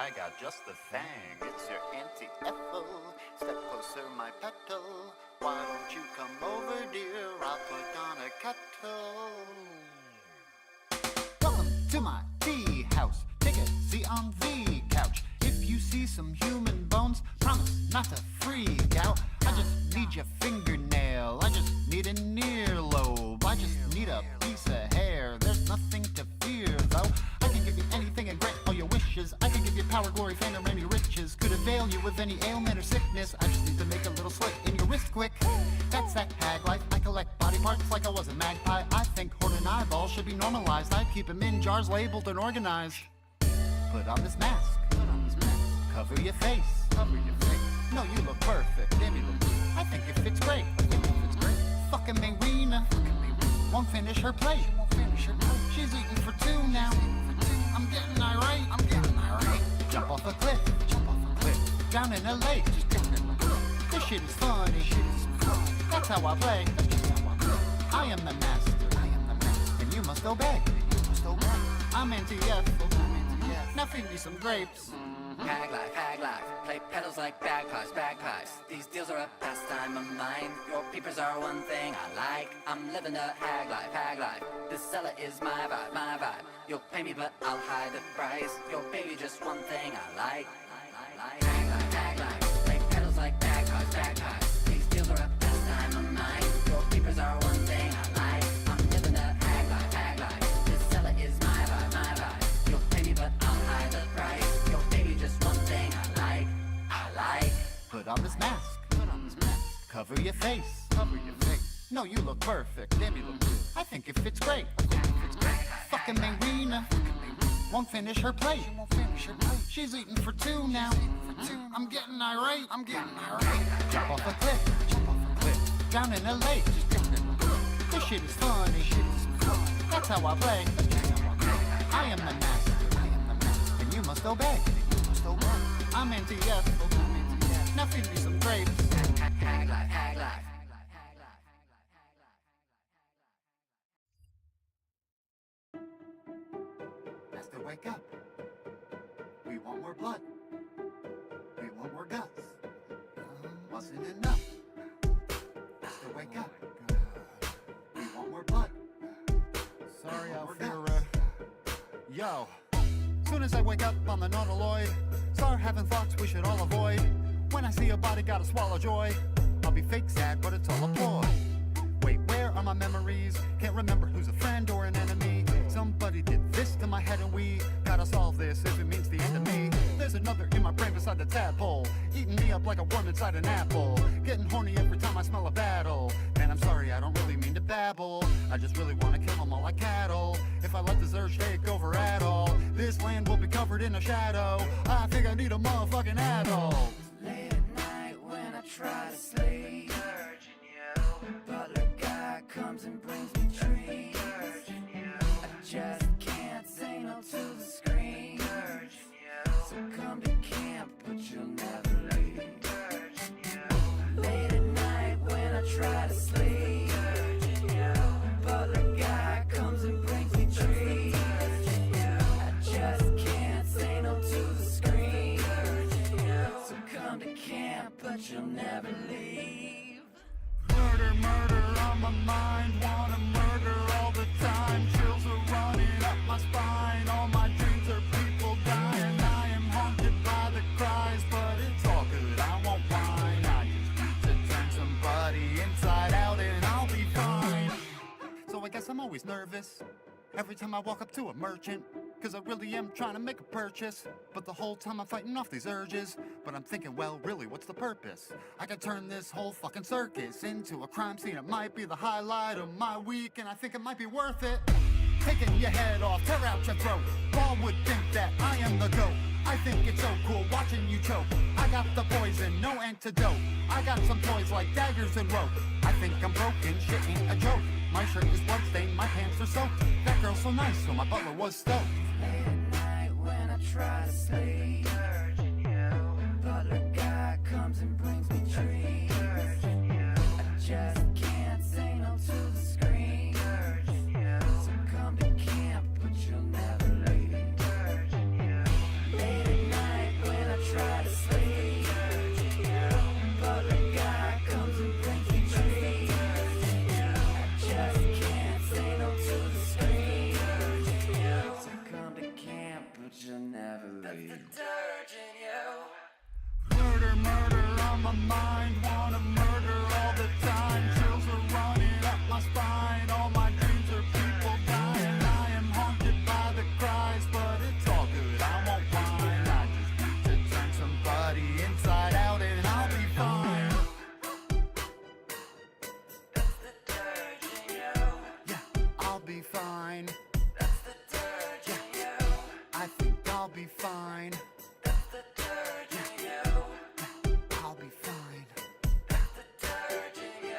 I got just the thing. It's your Auntie Ethel. Step closer, my petal. Why don't you come over, dear? I'll put on a kettle. Welcome to my tea house. Take a seat on the couch. If you see some human bones, promise not to freak out. I just need your fingernail. I just need an earlobe. I just need a piece of hair. There's nothing to fear, though. I can give you anything and grant all your wishes. I can give you power, glory, fame, and many riches. Could avail you with any ailment or sickness. I just need to make a little slit in your wrist quick. That's that hag life. I collect body parts like I was a magpie. I think hoarding eyeballs should be normalized. I keep them in jars labeled and organized. Put on this mask. Put on this mask. Cover your face. Cover your face. No, you look perfect. Damn, you look good. I think it fits great. Fucking Marina won't finish her plate. She's eating for two now. I'm getting irate. Jump off a cliff. Down in a lake. This shit is funny. That's how I play. I am the master. And you must obey. I'm anti-Ethel. Now feed me some grapes. Hag life, play pedals like bagpipes. These deals are a pastime of mine. Your peepers are one thing I like. I'm living a hag life. This cellar is my vibe. You'll pay me, but I'll hide the price. Your baby just one thing I like. Hag life, play pedals like bagpipes. These deals are a pastime of mine. Your peepers are one thing I like. I'm living a hag life. This cellar is my vibe. You'll pay me, but I'll hide the price. Just one thing I like. Put on this mask. Cover your face. No, you look perfect. Damn, you look good. I think it fits great. Fucking Marina won't finish her plate. She's eating for two now. I'm getting irate. Jump off a cliff. Down in a lake. This shit is funny. That's how I play. I am the master. And you must obey. I'm anti-Ethel. Now feed me some grapes. Hag life. Master, wake up. We want more blood. We want more guts. Wasn't enough. Master, wake up. We want more blood. Sorry, Alfira. Yo. Soon as I wake up on the nautiloid, start having thoughts we should all avoid. When I see a body, gotta swallow joy. I'll be fake sad, but it's all a ploy. Wait, where are my memories? Can't remember who's a friend or an enemy. Somebody did this to my head and we gotta solve this if it means the end of me. There's another in my brain beside the tadpole, eating me up like a worm inside an apple. Getting horny every time I smell a battle. And I'm sorry, I don't really mean to babble. I just really wanna kill them all like cattle. If I let this urge take over at all, this land will be covered in a shadow. I think I need a motherfucking adult. Late at night when I try to sleep, butler guy comes and brings me treats. I just can't say no to the screen. So come to camp, but you'll never leave. Late at night when I try to sleep, butler guy comes and brings me treats. I just can't say no to the screen. So come to camp, but you'll never leave. Murder on my mind. Wanna murder all the time. Chills are running up my spine. All my dreams are people dying. I am haunted by the cries, but it's all good, I won't whine. I just need to turn somebody inside out and I'll be fine. So I guess I'm always nervous every time I walk up to a merchant, cause I really am trying to make a purchase. But the whole time I'm fighting off these urges. But I'm thinking, well, really, what's the purpose? I could turn this whole fucking circus into a crime scene. It might be the highlight of my week, and I think it might be worth it. Taking your head off, tear out your throat. Paul would think that I am the GOAT. I think it's so cool watching you choke. I got the poison, no antidote. I got some toys like daggers and rope. I think I'm broken, shit ain't a joke. My shirt is bloodstained, my pants are soaked. That girl's so nice, so my butler was stoked. Late at night when I try to sleep, butler guy comes and brings me treats. I just can't say no to the screen. So come to camp, but you'll never leave. Late at night dirge in you. Murder, murder on my mind. Wanna murder all the time. Chills are running up my spine. All my dreams are people dying. I am haunted by the cries, but it's all good. I won't whine. I just need to turn somebody inside out and I'll be fine. That's the dirge in you. Yeah, I'll be fine. That's the dirge in you. I think I'll be fine. That's the dirge in you. I'll be fine. That's the dirge in you.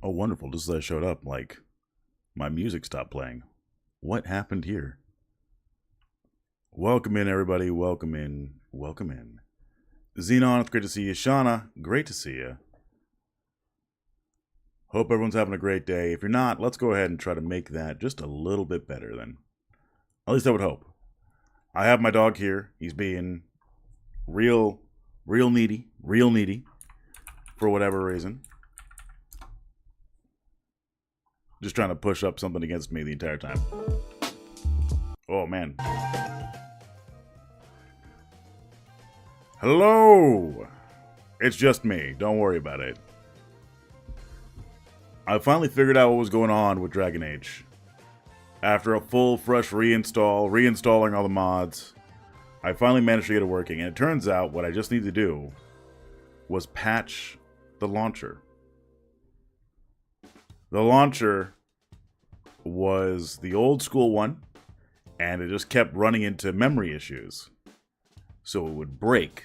Oh, wonderful. Just as I showed up, like, my music stopped playing. What happened here? Welcome in, everybody. Welcome in. Welcome in. Xenon, it's great to see you. Shauna, great to see you. Hope everyone's having a great day. If you're not, let's go ahead and try to make that just a little bit better then. At least I would hope. I have my dog here. He's being real needy for whatever reason. Just trying to push up something against me the entire time. Oh, man. Hello! It's just me. Don't worry about it. I finally figured out what was going on with Dragon Age. After a full, fresh reinstalling all the mods, I finally managed to get it working. And it turns out what I just need to do was patch the launcher. The launcher was the old school one, and it just kept running into memory issues. So it would break.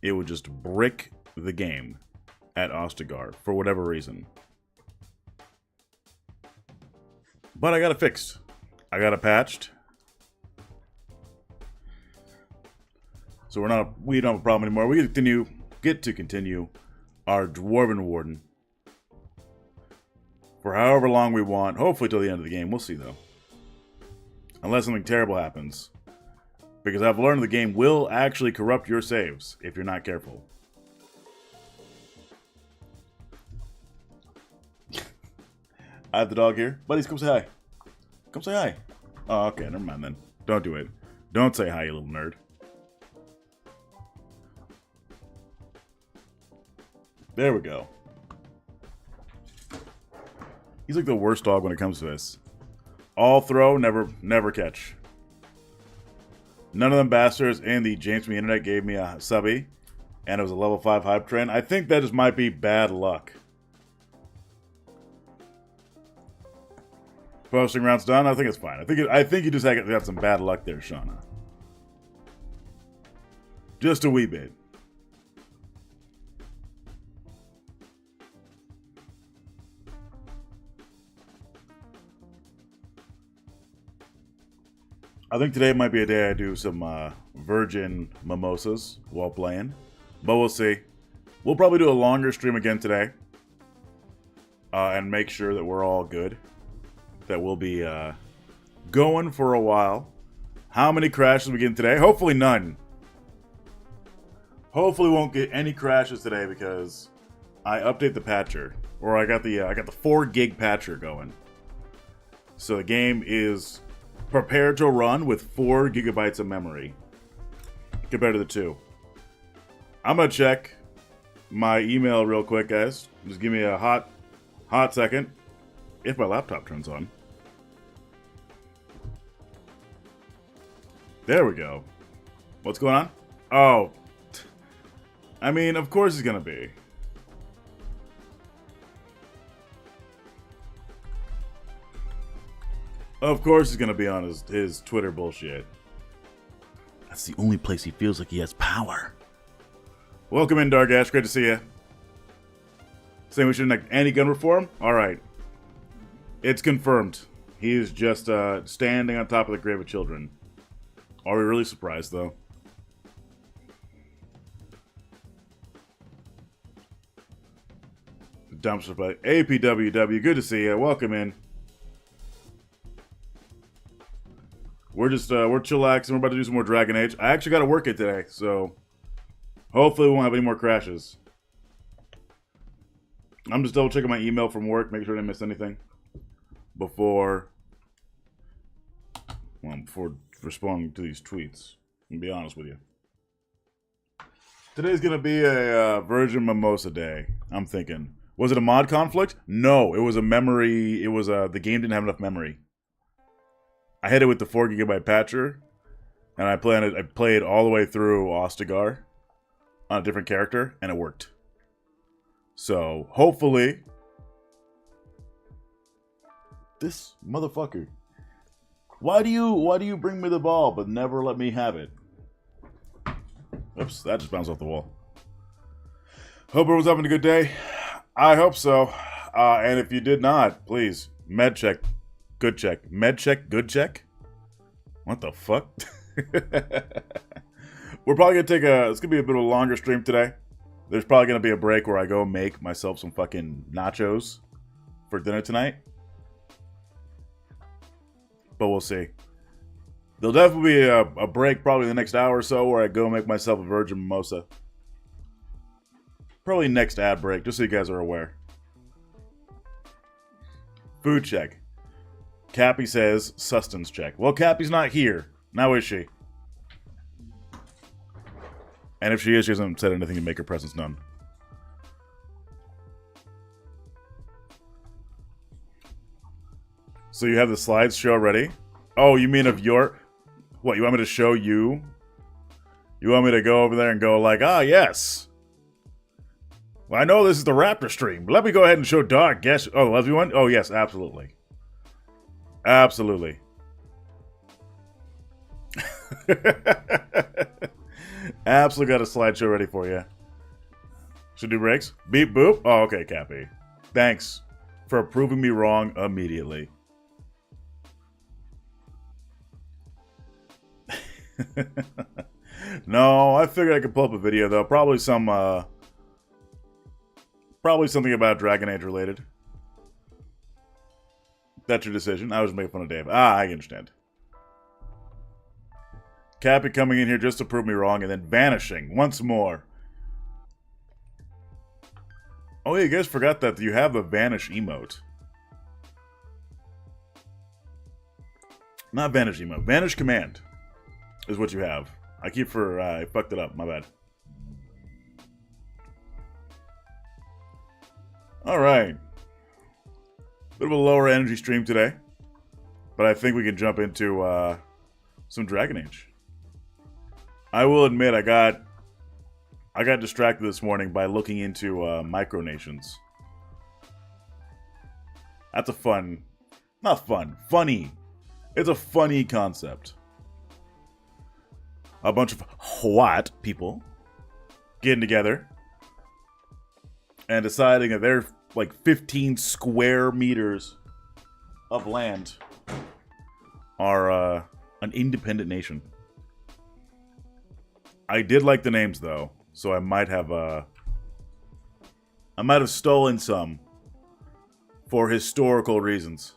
It would just brick the game at Ostagar for whatever reason. But I got it fixed. I got it patched. So we don't have a problem anymore. We get to continue our Dwarven Warden for however long we want. Hopefully till the end of the game. We'll see though. Unless something terrible happens. Because I've learned the game will actually corrupt your saves if you're not careful. I have the dog here. Buddies, come say hi. Come say hi. Oh, okay. Never mind then. Don't do it. Don't say hi, you little nerd. There we go. He's like the worst dog when it comes to this. All throw, never catch. None of them bastards in the James Me Internet gave me a subby. and it was a level 5 hype train. I think that just might be bad luck. Posting rounds done. I think it's fine. I think you just got some bad luck there, Shauna. Just a wee bit. I think today might be a day I do some virgin mimosas while playing. But we'll see. We'll probably do a longer stream again today. And make sure that we're all good. That we'll be going for a while. How many crashes we get today? Hopefully none. Hopefully we won't get any crashes today because I update the patcher. Or I got the 4 gig patcher going. So the game is prepared to run with 4 gigabytes of memory compared to the 2. I'm gonna check my email real quick, guys. Just give me a hot second. If my laptop turns on. There we go. What's going on? Oh. I mean, of course it's gonna be. Of course he's gonna be on his Twitter bullshit. That's the only place he feels like he has power. Welcome in, Dark Ash. Great to see you. Saying we shouldn't enact any gun reform? Alright. It's confirmed. He is just standing on top of the grave of children. Are we really surprised, though? Dumpster play. APWW, good to see you. Welcome in. We're just, we're chillaxing. We're about to do some more Dragon Age. I actually got to work it today, so hopefully we won't have any more crashes. I'm just double checking my email from work, make sure I didn't miss anything before responding to these tweets. I'm gonna be honest with you. Today's gonna be a Virgin Mimosa day. I'm thinking. Was it a mod conflict? No, it was a memory. It was the game didn't have enough memory. I hit it with the 4 gigabyte patcher, and I played all the way through Ostagar on a different character, and it worked. So hopefully, this motherfucker. Why do you bring me the ball but never let me have it? Oops, that just bounced off the wall. Hope everyone's having a good day. I hope so. And if you did not, please, med check, good check. Med check, good check? What the fuck? We're probably going to it's going to be a bit of a longer stream today. There's probably going to be a break where I go make myself some fucking nachos for dinner tonight. But we'll see. There'll definitely be a break probably the next hour or so where I go make myself a virgin mimosa. Probably next ad break, just so you guys are aware. Food check. Cappy says sustenance check. Well, Cappy's not here. Now is she? And if she is, she hasn't said anything to make her presence known. So you have the slideshow ready? Oh, you mean of your... What, you want me to show you? You want me to go over there and go like, ah, yes. Well, I know this is the Raptor stream, but let me go ahead and show Dog. Guess... Oh, the lesbian one? Oh, yes, absolutely. Absolutely. Absolutely got a slideshow ready for you. Should do breaks? Beep boop? Oh, okay, Cappy. Thanks for proving me wrong immediately. No, I figured I could pull up a video though. Probably something about Dragon Age related. That's your decision. I was making fun of Dave. Ah, I understand. Cappy coming in here just to prove me wrong and then vanishing once more. Oh yeah, you guys forgot that you have the vanish emote. Not vanish emote. Vanish command is what you have. I fucked it up. My bad. Alright. Bit of a lower energy stream today. But I think we can jump into some Dragon Age. I will admit I got I got distracted this morning by looking into micronations. That's a fun... Not fun. Funny. It's a funny concept. A bunch of white people getting together and deciding that they're like 15 square meters of land are an independent nation. I did like the names though, so I might have stolen some for historical reasons.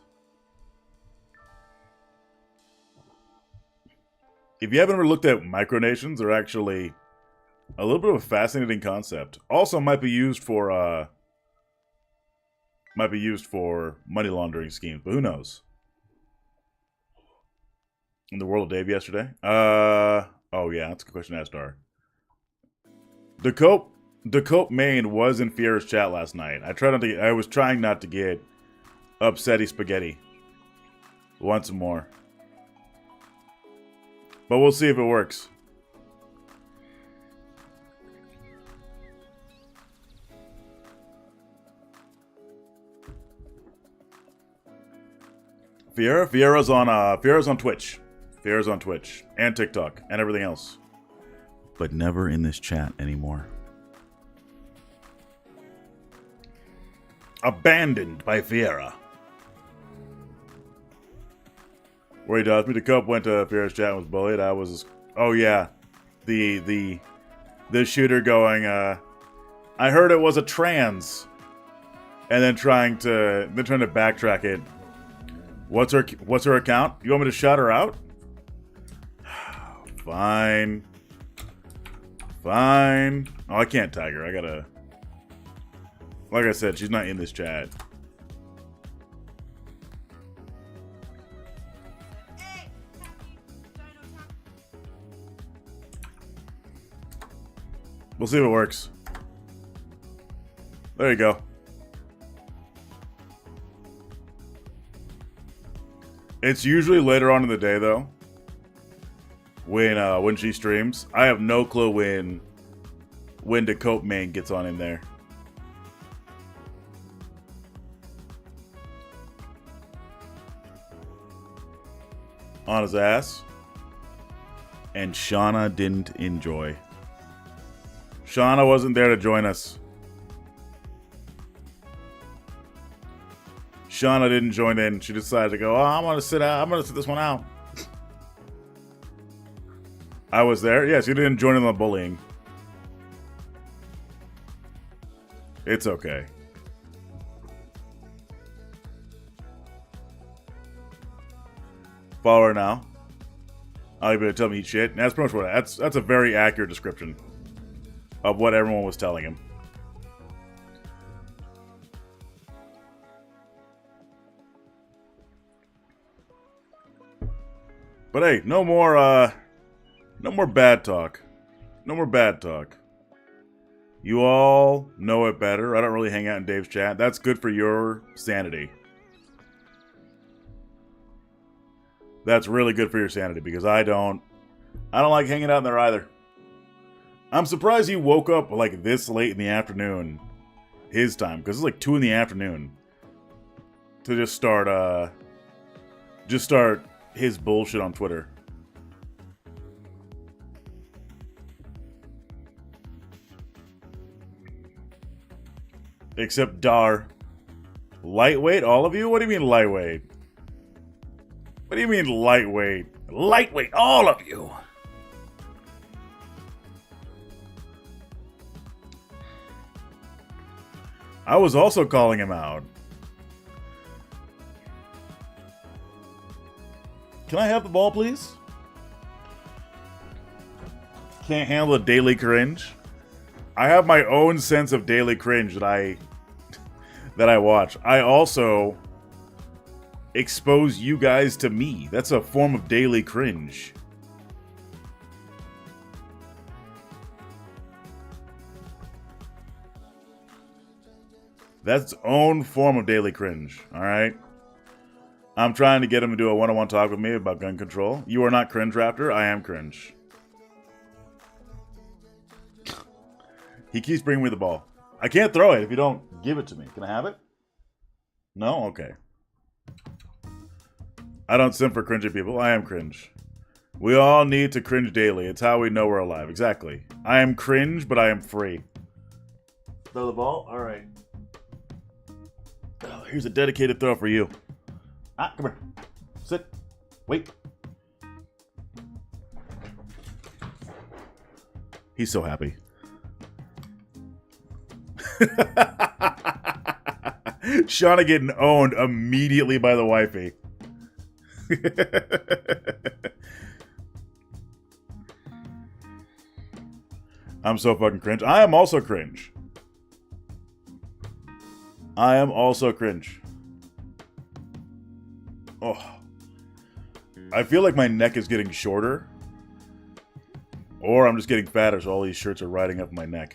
If you haven't ever looked at micronations, they're actually a little bit of a fascinating concept. Also might be used for money laundering schemes, but who knows? In the world of Dave yesterday? Oh yeah, that's a good question to ask Dar. DeCope Maine was in Fiera's chat last night. I was trying not to get upsetty spaghetti once more. But we'll see if it works. Fiera's on Twitch. Fiera's on Twitch and TikTok and everything else. But never in this chat anymore. Abandoned by Fiera. Where he does me. The Cope went to Fiera's chat and was bullied. I was... Oh yeah. The shooter going, I heard it was a trans. And then trying to backtrack it. What's her account? You want me to shout her out? Fine. Fine. Oh, I can't tag her. I gotta... Like I said, she's not in this chat. We'll see if it works. There you go. It's usually later on in the day, though. When she streams. I have no clue when DeCope Main gets on in there. On his ass. And Shauna didn't enjoy. Shauna wasn't there to join us. Shauna didn't join in. She decided to go, oh, I'm gonna sit this one out. I was there. Yes, you didn't join in the bullying. It's okay. Follow her now. Oh, you better tell me eat shit. That's pretty much what that's a very accurate description of what everyone was telling him. But hey, no more bad talk. No more bad talk. You all know it better. I don't really hang out in Dave's chat. That's good for your sanity. That's really good for your sanity because I don't like hanging out in there either. I'm surprised you woke up like this late in the afternoon, his time, because it's like 2 in the afternoon, to just start his bullshit on Twitter. Except Dar. Lightweight, all of you? What do you mean lightweight? What do you mean lightweight? Lightweight, all of you! I was also calling him out. Can I have the ball, please? Can't handle the daily cringe. I have my own sense of daily cringe that I watch. I also expose you guys to me. That's a form of daily cringe. That's its own form of daily cringe, alright? I'm trying to get him to do a one-on-one talk with me about gun control. You are not Cringe Raptor, I am cringe. He keeps bringing me the ball. I can't throw it if you don't give it to me. Can I have it? No? Okay. I don't simp for cringy people. I am cringe. We all need to cringe daily. It's how we know we're alive. Exactly. I am cringe, but I am free. Throw the ball? Alright. Oh, here's a dedicated throw for you. Ah, come here. Sit. Wait. He's so happy. Shauna getting owned immediately by the wifey. I'm so fucking cringe. I am also cringe. I am also cringe. Oh. I feel like my neck is getting shorter. Or I'm just getting fatter, so all these shirts are riding up my neck.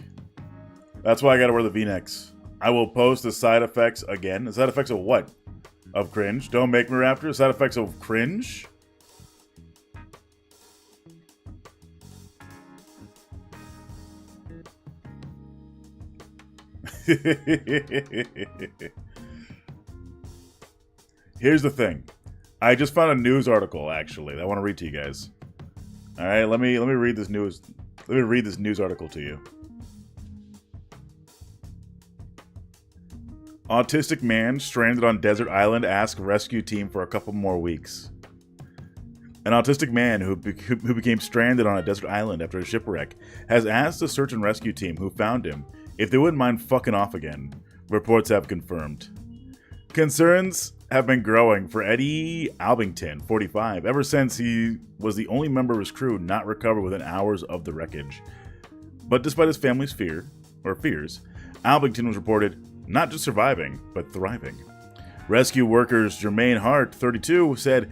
That's why I gotta wear the V-necks. I will post the side effects again. The side effects of what? Of cringe. Don't make me Raptor. Side effects of cringe. Here's the thing. I just found a news article actually that I want to read to you guys. All right, let me read this news. Let me read this news article to you. Autistic man stranded on desert island asks rescue team for a couple more weeks. An autistic man who became stranded on a desert island after a shipwreck has asked the search and rescue team who found him if they wouldn't mind fucking off again, reports have confirmed. Concerns have been growing for Eddie Albington, 45, ever since he was the only member of his crew not recovered within hours of the wreckage. But despite his family's fears, Albington was reported not just surviving, but thriving. Rescue workers Jermaine Hart, 32, said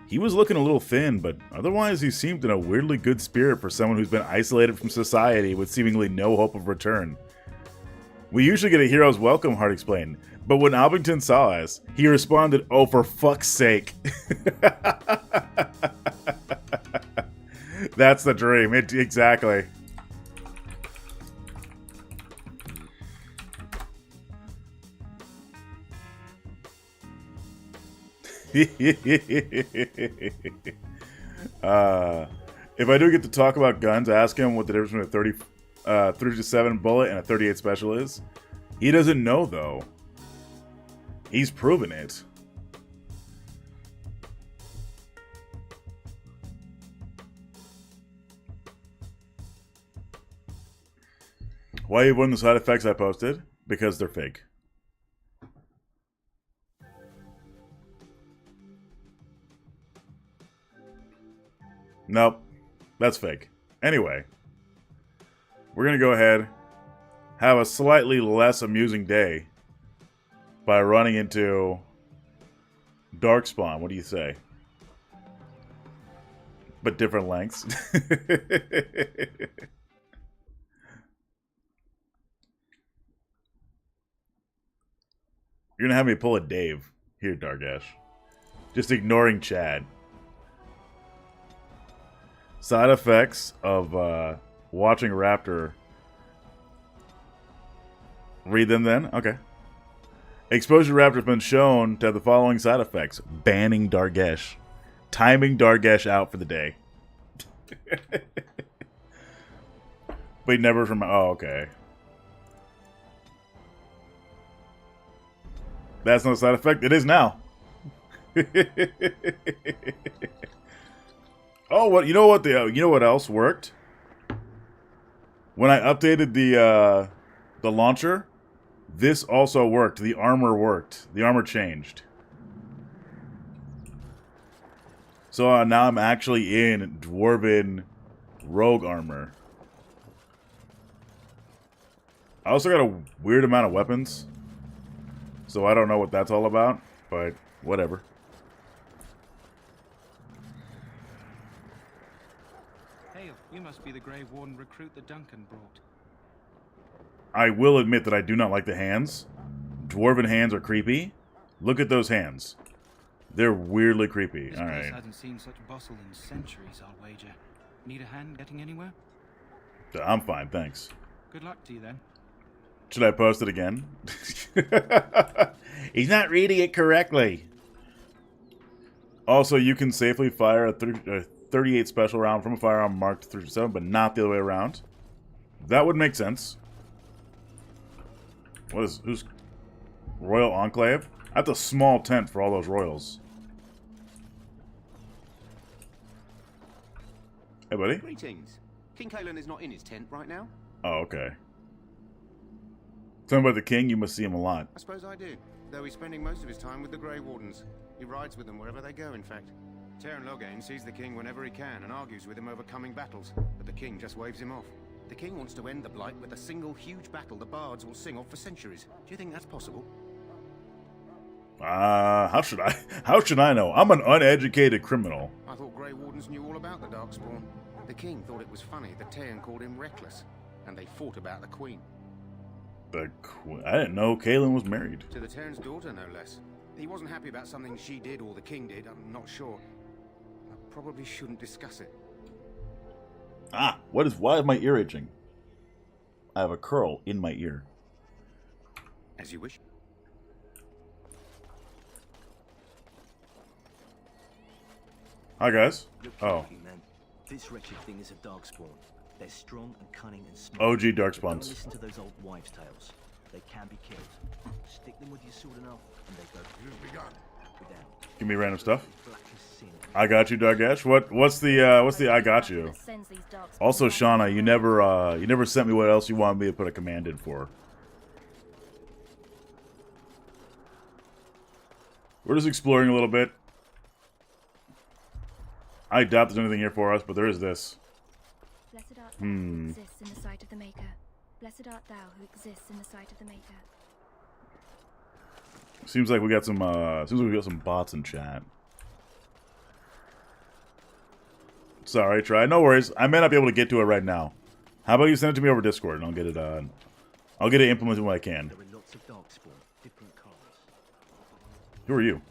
he was looking a little thin, but otherwise he seemed in a weirdly good spirit for someone who's been isolated from society with seemingly no hope of return. We usually get a hero's welcome, Hart explained, but when Albington saw us, he responded, "Oh, for fuck's sake." That's the dream. Exactly. If I do get to talk about guns, ask him what the difference between a 357 bullet and a 38 special is. He doesn't know, though. He's proven it. Why you avoiding the side effects I posted? Because they're fake. Nope. That's fake. Anyway. We're going to go ahead, have a slightly less amusing day by running into Darkspawn. What do you say? But different lengths. You're going to have me pull a Dave. Here, Dargash. Just ignoring Chad. Side effects of watching Raptor. Read them then? Okay. Exposure Raptor has been shown to have the following side effects. Banning Dargesh. Timing Dargesh out for the day. But never from... Oh, okay. That's not a side effect. It is now. Oh, what you know what else worked? When I updated the launcher, this also worked. The armor worked. The armor changed. So now I'm actually in Dwarven rogue armor. I also got a weird amount of weapons. So I don't know what that's all about, but whatever. Hey, you must be the Grey Warden recruit that Duncan brought. I will admit that I do not like the hands. Dwarven hands are creepy. Look at those hands. They're weirdly creepy. This All place right. hasn't seen such bustle in centuries, I'll wager. Need a hand getting anywhere? I'm fine, thanks. Good luck to you then. Should I post it again? He's not reading it correctly. Also, you can safely fire a 38 special round from a firearm marked 37, but not the other way around. That would make sense. Who's Royal Enclave? That's a small tent for all those royals. Hey, buddy. Greetings. King Kalen is not in his tent right now. Oh, okay. Tell me about the king. You must see him a lot. I suppose I do, though he's spending most of his time with the Grey Wardens. He rides with them wherever they go, in fact. Teyrn Loghain sees the king whenever he can and argues with him over coming battles, but the king just waves him off. The king wants to end the Blight with a single huge battle the bards will sing of for centuries. Do you think that's possible? How should I know? I'm an uneducated criminal. I thought Grey Wardens knew all about the Darkspawn. The king thought it was funny that Teyrn called him reckless, and they fought about the queen. The queen? I didn't know Kalen was married. To the Teyrn's daughter, no less. He wasn't happy about something she did or the king did, I'm not sure. I probably shouldn't discuss it. Why is my ear itching? I have a curl in my ear. As you wish. Hi, guys. Look Oh. carefully, man. This wretched thing is a darkspawn. They're strong and cunning and smart. OG But don't darkspawns. listen to those old wives' tales. They can be killed. Stick them with your sword enough, and they go without. Give me random stuff. Black as sin. I got you, Dargesh. What's the I got you? Also, Shauna, you never sent me what else you wanted me to put a command in for. We're just exploring a little bit. I doubt there's anything here for us, but there is this. Blessed art thou who exists in the sight of the Maker. Blessed art thou who exists in the sight of the Maker. Seems like we got some bots in chat. Sorry, try. No worries. I may not be able to get to it right now. How about you send it to me over Discord and I'll get it implemented when I can. There are lots of darkspawn, different colors. Who are you?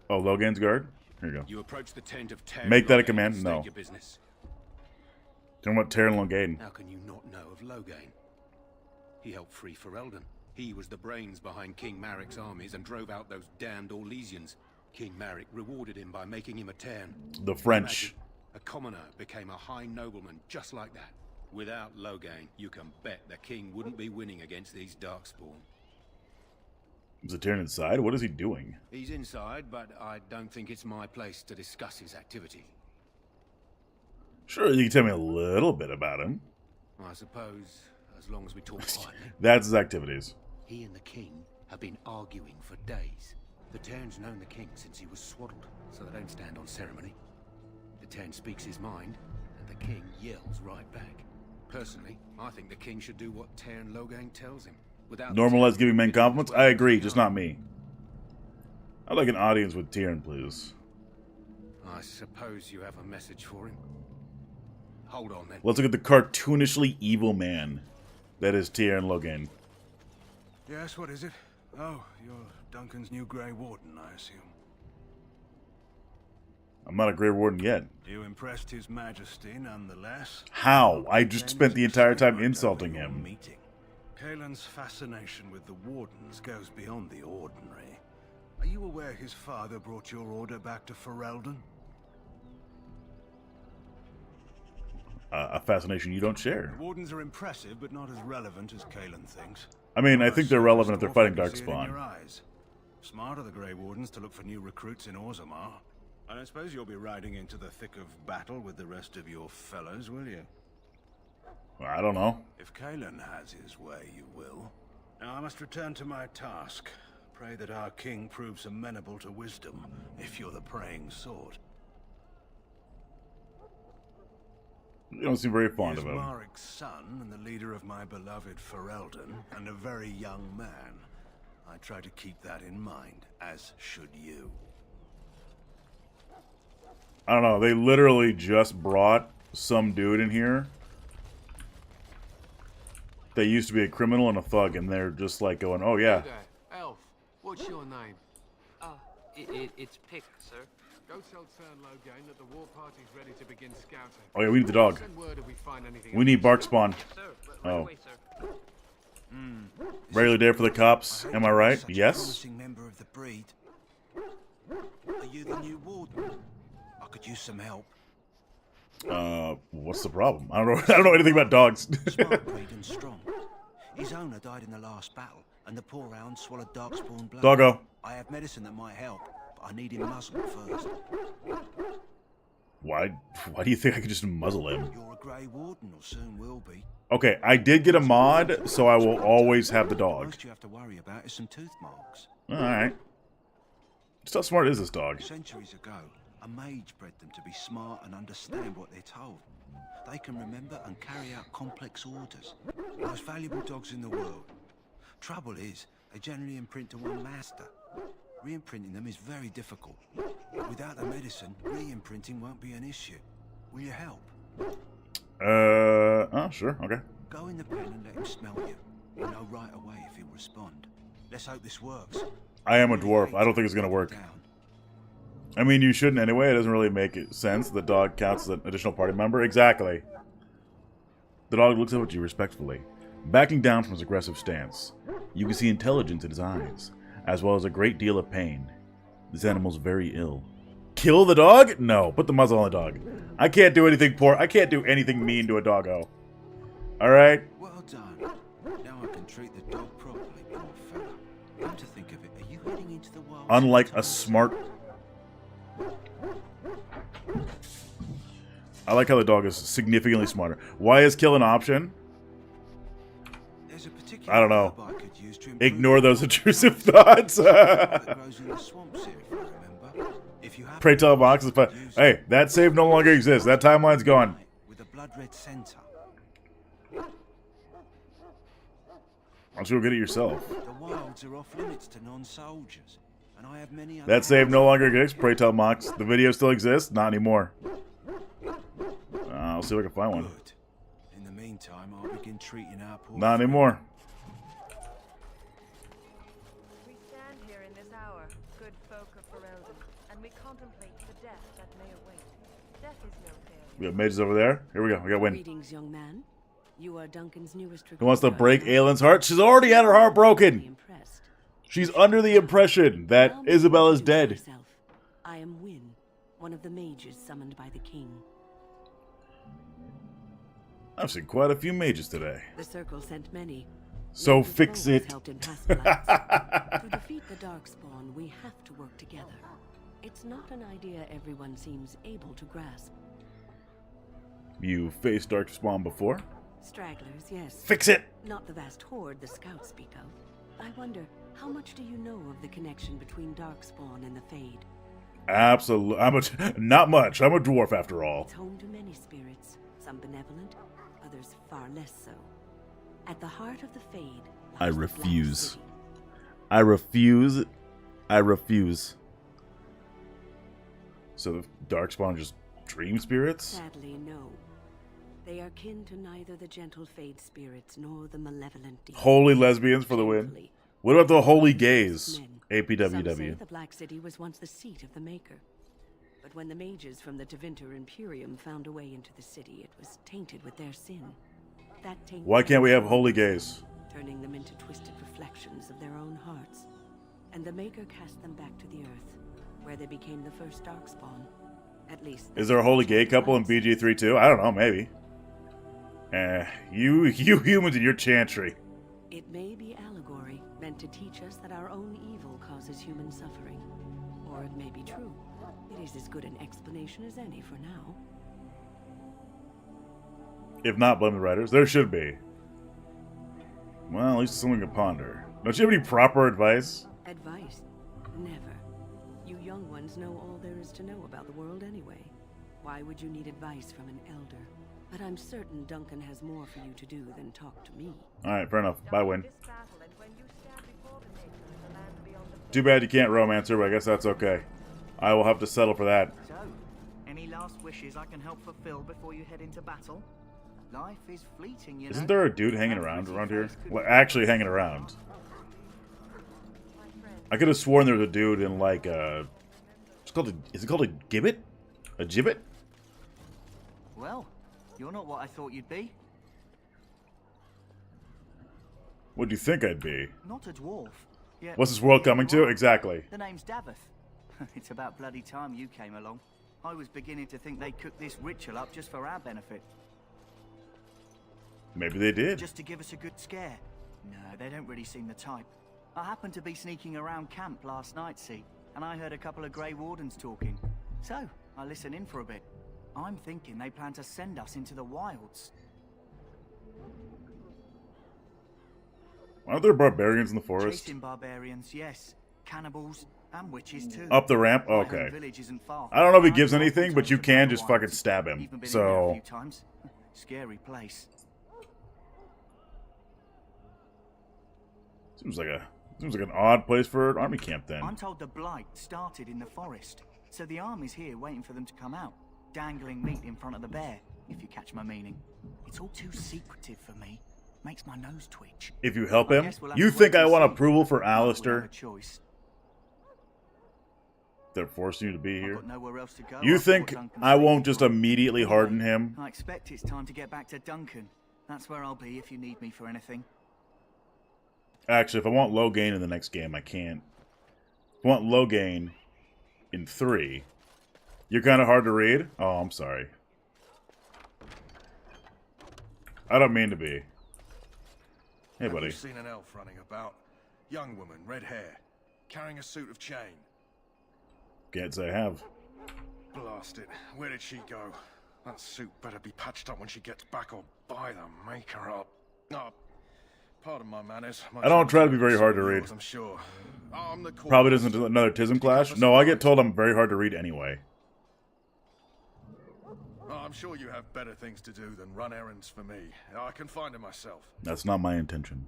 Oh, Logan's guard? Here you go. You approach the tent of Teyrn Make that a Loghain command? and No. state your business. Tell me about Teyrn Loghain. How can you not know of Loghain? He helped free Ferelden. He was the brains behind King Maric's armies and drove out those damned Orlesians. King Maric rewarded him by making him a Teyrn. The French. Imagine, a commoner became a high nobleman just like that. Without Loghain, you can bet the king wouldn't be winning against these Darkspawn. Is it Teyrn inside? What is he doing? He's inside, but I don't think it's my place to discuss his activity. Sure, you can tell me a little bit about him. I suppose, as long as we talk quietly. That's his activities. He and the king have been arguing for days. The Teyrn's known the king since he was swaddled, so they don't stand on ceremony. The Teyrn speaks his mind, and the king yells right back. Personally, I think the king should do what Teyrn Loghain tells him. Without Normalize giving men compliments? I agree, just not me. I'd like an audience with Teyrn, please. I suppose you have a message for him. Hold on then. Let's look at the cartoonishly evil man that is Teyrn Loghain. Yes, what is it? Oh, you're Duncan's new Grey Warden, I assume. I'm not a Grey Warden yet. You impressed His Majesty, nonetheless. How? I just spent the entire time insulting him. Meeting. Kalen's fascination with the Wardens goes beyond the ordinary. Are you aware his father brought your order back to Ferelden? A fascination you don't share. The Wardens are impressive, but not as relevant as Kalen thinks. I mean, I think they're relevant if they're fighting Can see it in your Darkspawn. eyes. Smart of the Grey Wardens to look for new recruits in Orzammar. I don't suppose you'll be riding into the thick of battle with the rest of your fellows, will you? I don't know. If Kalen has his way, you will. Now I must return to my task. Pray that our king proves amenable to wisdom, if you're the praying sort. You don't seem very fond He of is him. Maric's son and the leader of my beloved Ferelden, and a very young man. I try to keep that in mind, as should you. I don't know. They literally just brought some dude in here. They used to be a criminal and a thug, and they're just like going, "Oh yeah, Elf, what's your name? It's picked, sir. Go tell Tern Logain that the war party's ready to begin scouting. Oh yeah, we need the dog. Send word if we find anything We need else. bark spawn. Yes, sir. Right Oh. away, sir. Regular day for the cops. I heard Am I you were right? such a Yes. promising member of the breed. Are you the new warden? I could use some help. What's the problem? I don't know. I don't know anything about dogs. Smart breed and strong. His owner died in the last battle, and the poor hound swallowed darkspawn blood. Doggo. I have medicine that might help, but I need him muzzled first. Why do you think I could just muzzle him? You're a grey warden, or soon will be. Okay, I did get a mod, so I will always have the dog. Most you have to worry about is some tooth marks. Alright. Just how smart is this dog? Centuries ago, a mage bred them to be smart and understand what they're told. They can remember and carry out complex orders. Most valuable dogs in the world. Trouble is, they generally imprint to one master. Re-imprinting them is very difficult. Without the medicine, re-imprinting won't be an issue. Will you help? Oh, sure, okay. Go in the pen and let him smell you. You'll know right away if he'll respond. Let's hope this works. I am a dwarf. I don't think it's gonna work. I mean, you shouldn't anyway. It doesn't really make sense. The dog counts as an additional party member. Exactly. The dog looks up at you respectfully, backing down from his aggressive stance. You can see intelligence in his eyes, as well as a great deal of pain. This animal's very ill. Kill the dog? No, put the muzzle on the dog. I can't do anything poor. I can't do anything mean to a doggo. Alright? Well done. Now I can treat the dog properly, poor fella. Come to think of it, are you heading into the wild? Unlike a smart... I like how the dog is significantly smarter. Why is kill an option? There's a particular I don't know. herb I could use to improve Ignore those the intrusive thoughts. that grows in the swamps here, if you remember. If you happen Pray tell to box is fine. use Hey, that save no longer exists. That timeline's gone. with a blood red center. Why don't you go get it yourself? The wilds are off limits to non-soldiers, and I have many other That save no longer exists. Pray tell Mox. The video still exists? Not anymore. I'll see if I can find one. Good. In the meantime, I'll begin treating our poor Not anymore. We stand here in this hour, good folk of Ferelden, and we contemplate the death that may await. Death is no failure. We got mages over there. Here we go. We got win. Greetings, young man. You are Duncan's newest recruit. Who wants to break Aylin's heart? She's already had her heart broken. Impressed. She's under the impression that Allow me to Isabel is introduce dead. myself. I am Wynne, one of the mages summoned by the king. I've seen quite a few mages today. The Circle sent many. So Nathan's fix foes it. helped in past lives. To defeat the Darkspawn, we have to work together. It's not an idea everyone seems able to grasp. You faced Darkspawn before? Stragglers, yes. Fix it! Not the vast horde the scouts speak of. I wonder, how much do you know of the connection between Darkspawn and the Fade? Absolutely. Not much. I'm a dwarf after all. It's home to many spirits, some benevolent, others far less so. At the heart of the Fade lies I the Black refuse. City. I refuse. I refuse. So the Darkspawn just dream spirits? Sadly, no. They are kin to neither the gentle Fade spirits nor the malevolent demons. Holy lesbians for the win. Shamefully, What about the holy gays? men. Some say APWW. the Black City was once the seat of the Maker. But when the mages from the Tevinter Imperium found a way into the city, it was tainted with their sin. That taint Why can't we have holy gays? turning them into twisted reflections of their own hearts. And the Maker cast them back to the Earth, where they became the first Darkspawn. At least Is there a holy gay couple in BG3 too? I don't know, maybe. You humans and your chantry. It may be allegory, meant to teach us that our own evil causes human suffering. Or it may be true. It is as good an explanation as any for now. If not, blame the writers. There should be. Well, at least it's something to ponder. Don't you have any proper advice? Advice? Never. You young ones know all there is to know about the world anyway. Why would you need advice from an elder? But I'm certain Duncan has more for you to do than talk to me. Alright, fair enough. Bye, win. This battle, and when you stand before the Maker in the land beyond the Too bad you can't romance her, but I guess that's okay. I will have to settle for that. So, any last wishes I can help fulfill before you head into battle? Life is fleeting, you know. Isn't there a dude hanging around here? Well, actually hanging around. My friend, I could have sworn there was a dude in like it's called is it called a gibbet? A gibbet? Well, you're not what I thought you'd be. What do you think I'd be? Not a dwarf. Yeah, What's this world coming to? Exactly. The name's Daveth. It's about bloody time you came along. I was beginning to think they cooked this ritual up just for our benefit. Maybe they did. Just to give us a good scare. No, they don't really seem the type. I happened to be sneaking around camp last night, see, and I heard a couple of Grey Wardens talking. So, I listened in for a bit. I'm thinking they plan to send us into the wilds. Aren't there barbarians in the forest? Chasing barbarians, yes. Cannibals and witches too. Up the ramp? My home Okay. village isn't far. I don't know if he gives anything, but you can just fucking stab him. Even been in there a So few times. Scary place. seems like an odd place for an army camp then. I'm told the blight started in the forest, so the army's here waiting for them to come out, dangling meat in front of the bear, if you catch my meaning. It's all too secretive for me. Makes my nose twitch. If you help him, We'll you think I want approval for Alistair? They're forcing you to be here. You think I won't just immediately harden him? I expect it's time to get back to Duncan. That's where I'll be if you need me for anything. Actually, if I want low gain in the next game, I can't. If I want low gain in 3, you're kind of hard to read. Oh, I'm sorry. I don't mean to be. Hey, buddy. Have you seen an elf running about? Young woman, red hair, carrying a suit of chain. Can't say I have. Blast it. Where did she go? That suit better be patched up when she gets back, or by the maker up. Oh, pardon my manners. I don't try to be very hard to read. I'm sure. Probably doesn't do another Tism Clash. No, I get told I'm very hard to read anyway. I'm sure you have better things to do than run errands for me. I can find it myself. That's not my intention.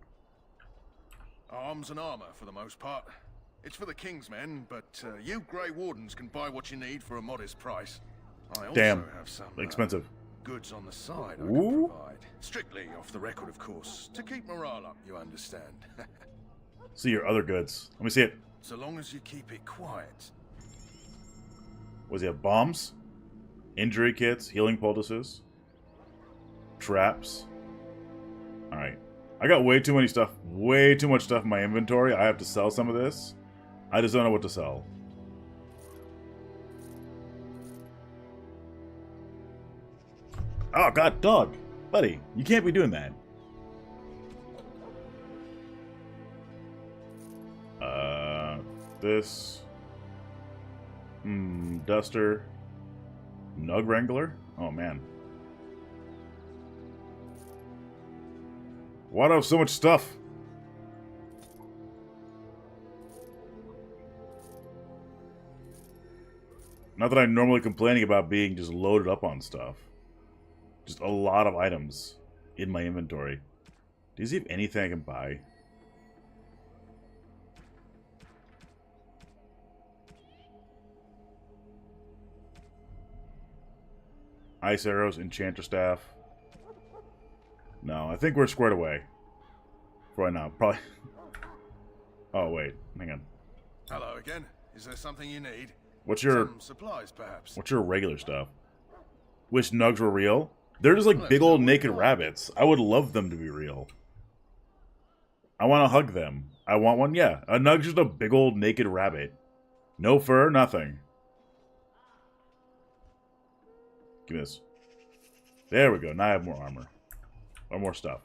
Arms and armor, for the most part. It's for the King's men, but you Grey Wardens can buy what you need for a modest price. I also Damn. have some Expensive. goods on the side I can provide. Strictly off the record, of course. To keep morale up, you understand. See your other goods. Let me see it. So long as you keep it quiet. Was he have bombs? Injury kits, healing poultices, traps. Alright. I got way too much stuff in my inventory. I have to sell some of this. I just don't know what to sell. Oh god, dog. Buddy, you can't be doing that. This. Duster. Nug Wrangler? Oh, man. Why do I have so much stuff? Not that I'm normally complaining about being just loaded up on stuff. Just a lot of items in my inventory. Does he have anything I can buy? Ice arrows, enchanter staff. No, I think we're squared away. For right now, probably. Oh wait, hang on. Hello again. Is there something you need? What's your Some supplies, perhaps? What's your regular stuff? Wish nugs were real? They're just like big old naked rabbits. I would love them to be real. I want to hug them. I want one, yeah. A nug's just a big old naked rabbit. No fur, nothing. Give me this. There we go. Now I have more armor. Or more stuff.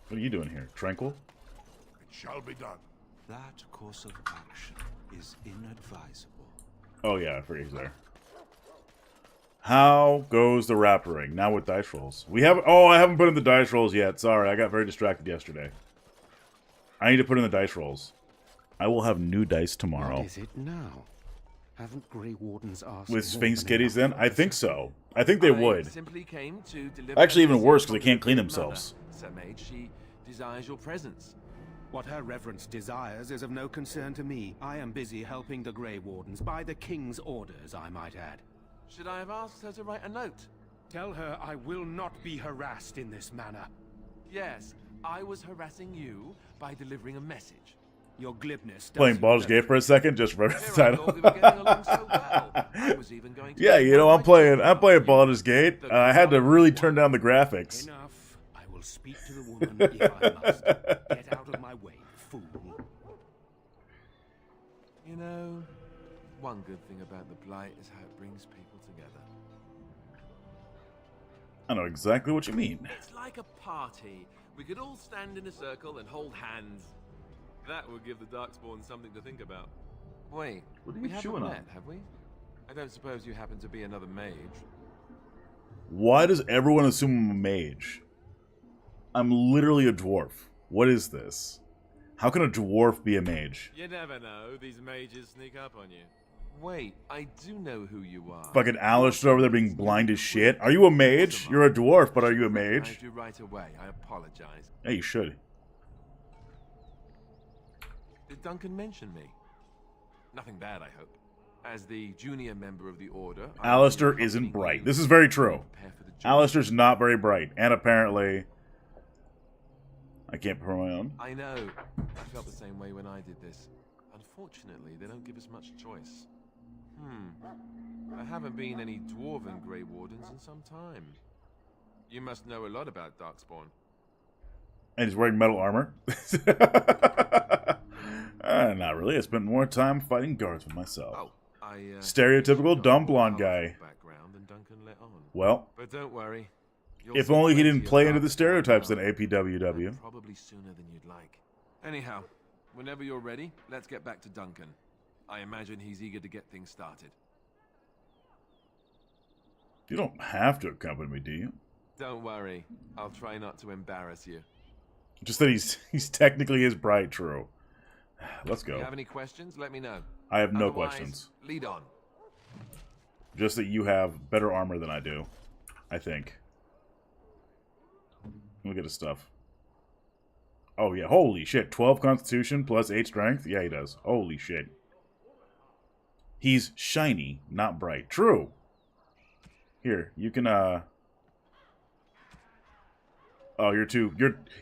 What are you doing here? Tranquil? It shall be done. That course of action is inadvisable. Oh yeah, I forget he's there. How goes the raptoring? Now with dice rolls. We haven't. Oh, I haven't put in the dice rolls yet. Sorry, I got very distracted yesterday. I need to put in the dice rolls. I will have new dice tomorrow. What is it now? Haven't Grey Wardens asked With Sphinx kitties then? I think so. I think they would. Simply came to deliver Actually, even message worse because from they can't the clean Queen themselves. Mother. Sir Mage, she desires your presence. What her reverence desires is of no concern to me. I am busy helping the Grey Wardens, by the King's orders, I might add. Should I have asked her to write a note? Tell her I will not be harassed in this manner. Yes, I was harassing you by delivering a message. Your glibness. Playing Baldur's Gate for a second, just for the title. We were getting along so well. I was even going to Yeah, you know, I'm playing Baldur's Gate. I had to really turn down the graphics. Enough. I will speak to the woman if I must. Get out of my way, fool. You know, one good thing about the Blight is how it brings people together. I know exactly what you mean. It's like a party. We could all stand in a circle and hold hands. That would give the Darkspawn something to think about. Wait, what are we you haven't chewing on? met, have we? I don't suppose you happen to be another mage. Why does everyone assume I'm a mage? I'm literally a dwarf. What is this? How can a dwarf be a mage? You never know. These mages sneak up on you. Wait, I do know who you are. Fucking Alistair over there being blind as shit. Are you a mage? You're a dwarf, but are you a mage? I do right away. I apologize. Yeah, you should. Did Duncan mention me? Nothing bad, I hope. As the junior member of the Order, Alistair isn't bright. This is very true. Alistair's not very bright. And apparently... I can't perform my own. I know. I felt the same way when I did this. Unfortunately, they don't give us much choice. There haven't been any Dwarven Grey Wardens in some time. You must know a lot about Darkspawn. And he's wearing metal armor? Not really. I spent more time fighting guards with myself. Stereotypical dumb blonde guy. Well, but don't worry. If only he didn't play into the stereotypes in APWW. Probably sooner than you'd like. Anyhow, whenever you're ready, let's get back to Duncan. I imagine he's eager to get things started. You don't have to accompany me, do you? Don't worry. I'll try not to embarrass you. Just that he's technically his bride, true. Let's go. If you have any questions, let me know. I have no Otherwise, questions. Lead on. Just that you have better armor than I do. I think. Look at his stuff. Oh, yeah. Holy shit. 12 constitution plus 8 strength? Yeah, he does. Holy shit. He's shiny, not bright. True. Here, you can, Oh,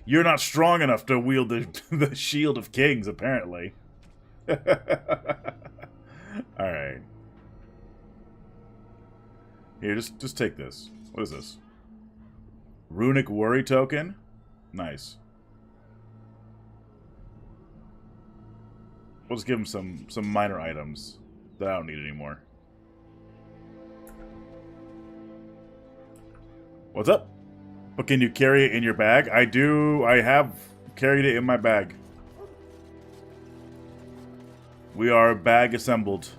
you're not strong enough to wield the Shield of Kings, apparently. Alright. Here, just take this. What is this? Runic Worry Token? Nice. We'll just give him some minor items that I don't need anymore. What's up? But can you carry it in your bag? I do. I have carried it in my bag. We are bag assembled.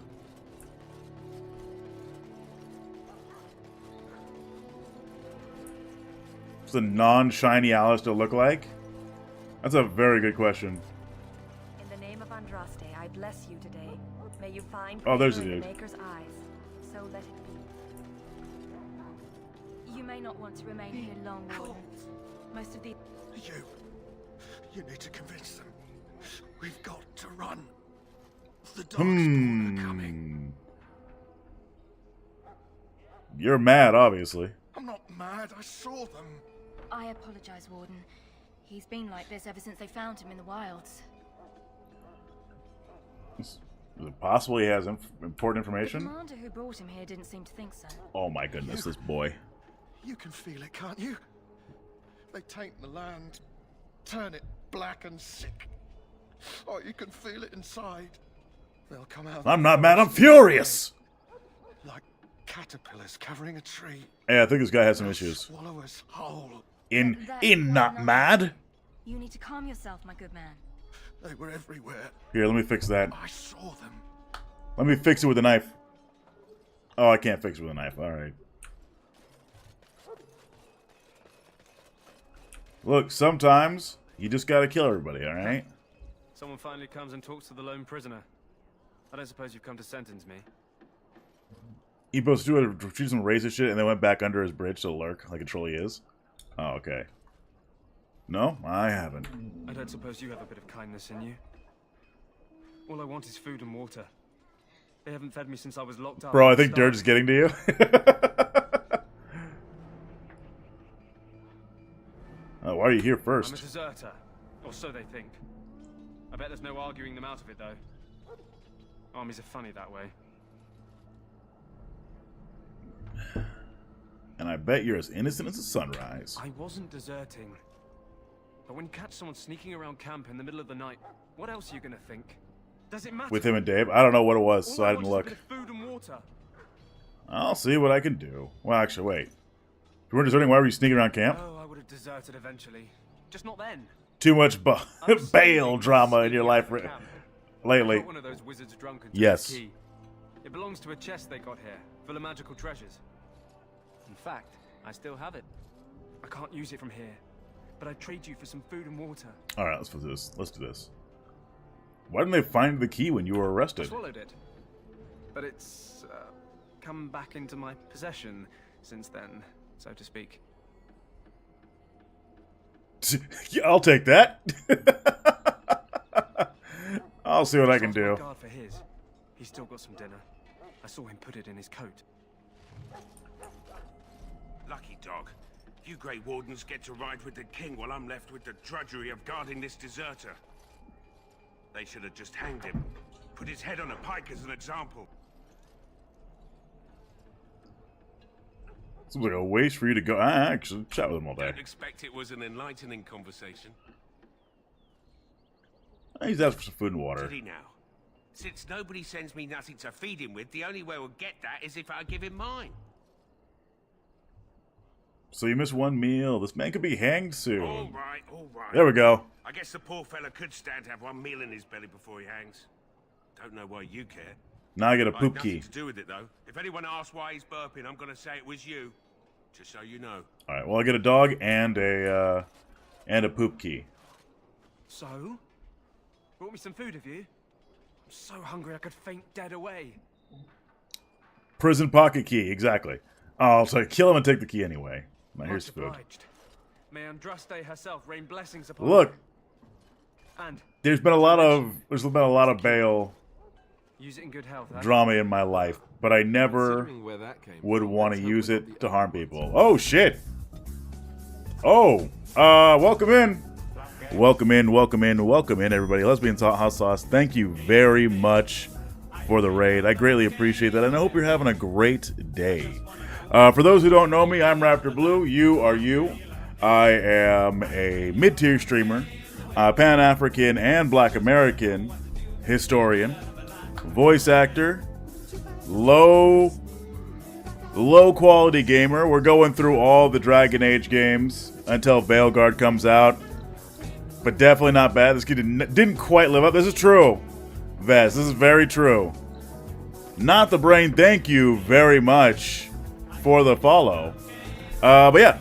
What's a non-shiny Alistair look like? That's a very good question. In the name of Andraste, I bless you today. May you find Oh, there's favor a in the dude. Maker's eyes. So let it be. You may not want to remain here long, Warden. Most of the... You need to convince them. We've got to run. The Darkspawn are coming. You're mad, obviously. I'm not mad. I saw them. I apologize, Warden. He's been like this ever since they found him in the wilds. Is it possible he has important The information? commander who brought him here didn't seem to think so. Oh my goodness, this boy. You can feel it, can't you? They taint the land, turn it black and sick. Oh, you can feel it inside. They'll come out. I'm not mad, I'm furious! Like caterpillars covering a tree. Hey, I think this guy has some issues. Swallow us whole. In not mad? You need to calm yourself, my good man. They were everywhere. Here, let me fix that. I saw them. Let me fix it with a knife. Oh, I can't fix it with a knife. Alright. Look, sometimes you just gotta kill everybody, alright? Someone finally comes and talks to the lone prisoner. I don't suppose you've come to sentence me. He supposed to do some racist shit and then went back under his bridge to lurk like a troll he is. Oh, okay. No, I haven't. I don't suppose you have a bit of kindness in you. All I want is food and water. They haven't fed me since I was locked up. Bro, I think Dirge is getting to you. Why are you here I'm a first? deserter. Or so they think. I bet there's no arguing them out of it, though. Armies are funny that way. And I bet you're as innocent as the sunrise. I wasn't deserting. But when you catch someone sneaking around camp in the middle of the night, what else are you gonna think? Does it matter? With him and Dave? I don't know what it was, so All I want didn't is a look. bit of food and water. I'll see what I can do. Well, actually, wait. If you weren't deserting, why were you sneaking around camp? Oh, I would have deserted eventually. Just not then. Too much bail drama in your life lately. I got one of those wizards drunk and took Yes. the key. It belongs to a chest they got here, full of magical treasures. In fact, I still have it. I can't use it from here, but I'd trade you for some food and water. All right, let's do this. Let's do this. Why didn't they find the key when you were I arrested? swallowed it, but it's come back into my possession since then, so to speak. Yeah, I'll take that. I'll see what I can Asked my do. guard for his. He's still got some dinner. I saw him put it in his coat. Lucky dog. You Grey Wardens get to ride with the king while I'm left with the drudgery of guarding this deserter. They should have just hanged him. Put his head on a pike as an example. Seems like a waste for you to go. I actually chat with him all day. Don't expect it was an enlightening conversation. He's asked for some food and water. Did he now? Since nobody sends me nothing to feed him with, the only way we'll get that is if I give him mine. So you missed one meal. This man could be hanged soon. All right, all right. There we go. I guess the poor fella could stand to have one meal in his belly before he hangs. Don't know why you care. Now I get a I had poop nothing key. to do with it, though. If anyone asks why he's burping, I'm gonna say it was you. Just so you know. All right. Well, I get a dog and a poop key. So? Brought me some food, have you? I'm so hungry I could faint dead away. Prison pocket key. Exactly. Oh, so kill him and take the key anyway. Now here's Much food. obliged. May Andraste herself rain blessings upon Look. you. And There's been a lot of bail use it in good health, huh? drama in my life, but I never Considering where that came would from, want to let's hope use we it got to the harm other ones. people. Oh shit! Oh, welcome in, welcome in, welcome in, welcome in, everybody. Lesbian Hot Sauce. Thank you very much for the raid. I greatly appreciate that, and I hope you're having a great day. For those who don't know me, I'm Raptor Blue. You are you. I am a mid-tier streamer, Pan-African and Black American historian, voice actor, low quality gamer. We're going through all the Dragon Age games until Veilguard comes out, but definitely not bad. This kid didn't quite live up. This is true, Vez. This is very true. Not the brain. Thank you very much for the follow. But yeah,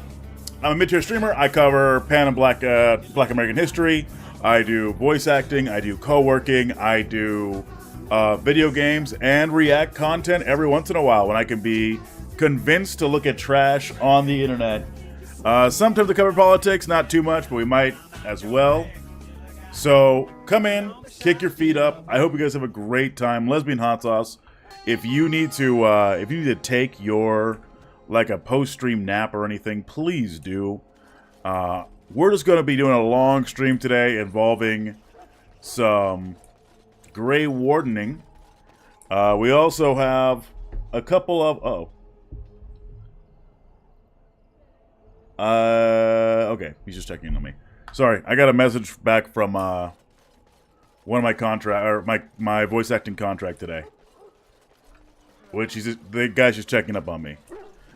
I'm a mid-tier streamer. I cover Pan and Black American history. I do voice acting. I do co-working. I do video games and react content every once in a while when I can be convinced to look at trash on the internet. Sometimes I cover politics, not too much, but we might as well. So come in, kick your feet up. I hope you guys have a great time. Lesbian Hot Sauce. If you need to take your like a post-stream nap or anything, please do. We're just going to be doing a long stream today involving some Grey Wardening. We also have a couple of... okay, he's just checking in on me. Sorry, I got a message back from one of my voice acting contract today. Which the guy's just checking up on me.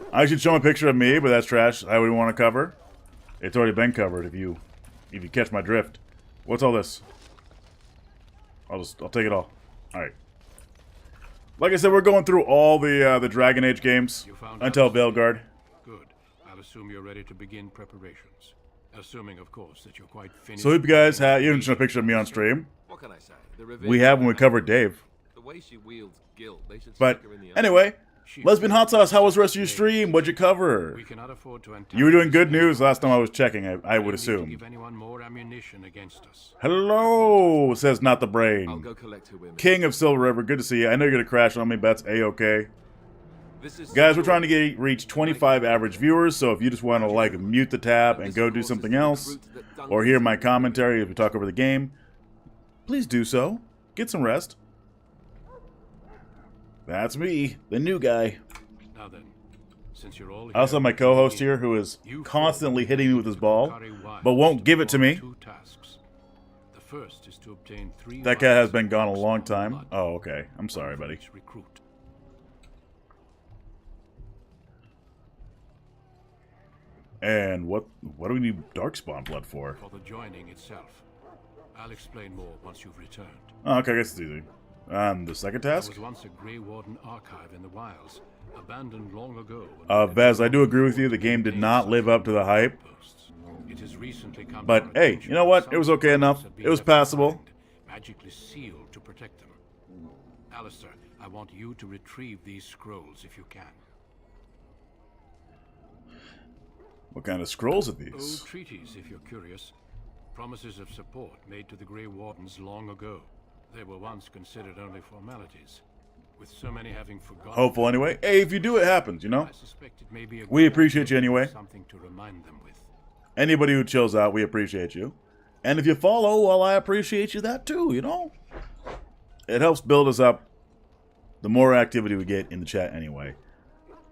I should show him a picture of me, but that's trash. I would want to cover. It's already been covered if you catch my drift. What's all this? I'll take it all. Alright. Like I said, we're going through all the Dragon Age games until Veilguard. Good. I'll assume you're ready to begin preparations. Assuming, of course, that you're quite finished. So hope you guys have you haven't shown a picture of me on stream. What can I say? We have when we covered Dave. The way she wields guilt, they should But stick her in the anyway, Lesbian Hot Sauce, how was the rest of your stream? What'd you cover? We cannot afford to You were doing good news last time I was checking, I would assume. give anyone more ammunition against us. Hello, says Not the Brain. I'll go collect her women. King of Silver River, good to see you. I know you're going to crash on me, but that's A-okay. Guys, we're trying to reach 25 average viewers, so if you just want to like mute the tab and go do something else, or hear my commentary if we talk over the game, please do so. Get some rest. That's me, the new guy. Now then, since you're all I also have my co-host here who is constantly hitting me with his ball, but won't give it to me. The first is to obtain 3 That guy has been gone a long time. Oh, okay. I'm sorry, buddy. recruit. And what do we need Darkspawn blood for? For the joining itself. I'll explain more once you've returned. Oh, okay, I guess it's easy. The second task? There was once a Grey Warden archive in the wilds, abandoned long ago. Vez, I do agree with you. The game did not live up to the hype. It has recently come But hey, you know what? It was okay enough. It was passable. Magically sealed to protect them. Alistair, I want you to retrieve these scrolls if you can. What kind of scrolls are Old these? treaties, if you're curious. Promises of support made to the Grey Wardens long ago. They were once considered only formalities. With so many having forgotten. Hopeful anyway. Hey, if you do, it happens, you know? I suspect it may be a We good appreciate idea you to have anyway. Something to remind them with. Anybody who chills out, we appreciate you. And if you follow, well, I appreciate you that too, you know? It helps build us up. The more activity we get in the chat anyway.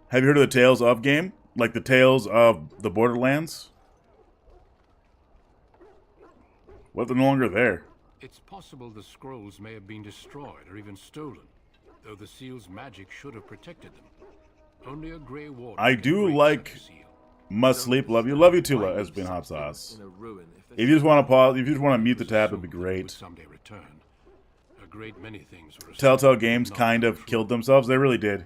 Have you heard of the Tales of game? Like the Tales of the Borderlands? What if they're no longer there? It's possible the scrolls may have been destroyed or even stolen, though the seal's magic should have protected them. Only a Grey Warden I can do break like such a seal. Must Sleep. Love you too, has been hot sauce. If you just want to pause, if you just want to mute the tab, it'd be great. Someday return. A great many things were Telltale Games kind of killed themselves. They really did.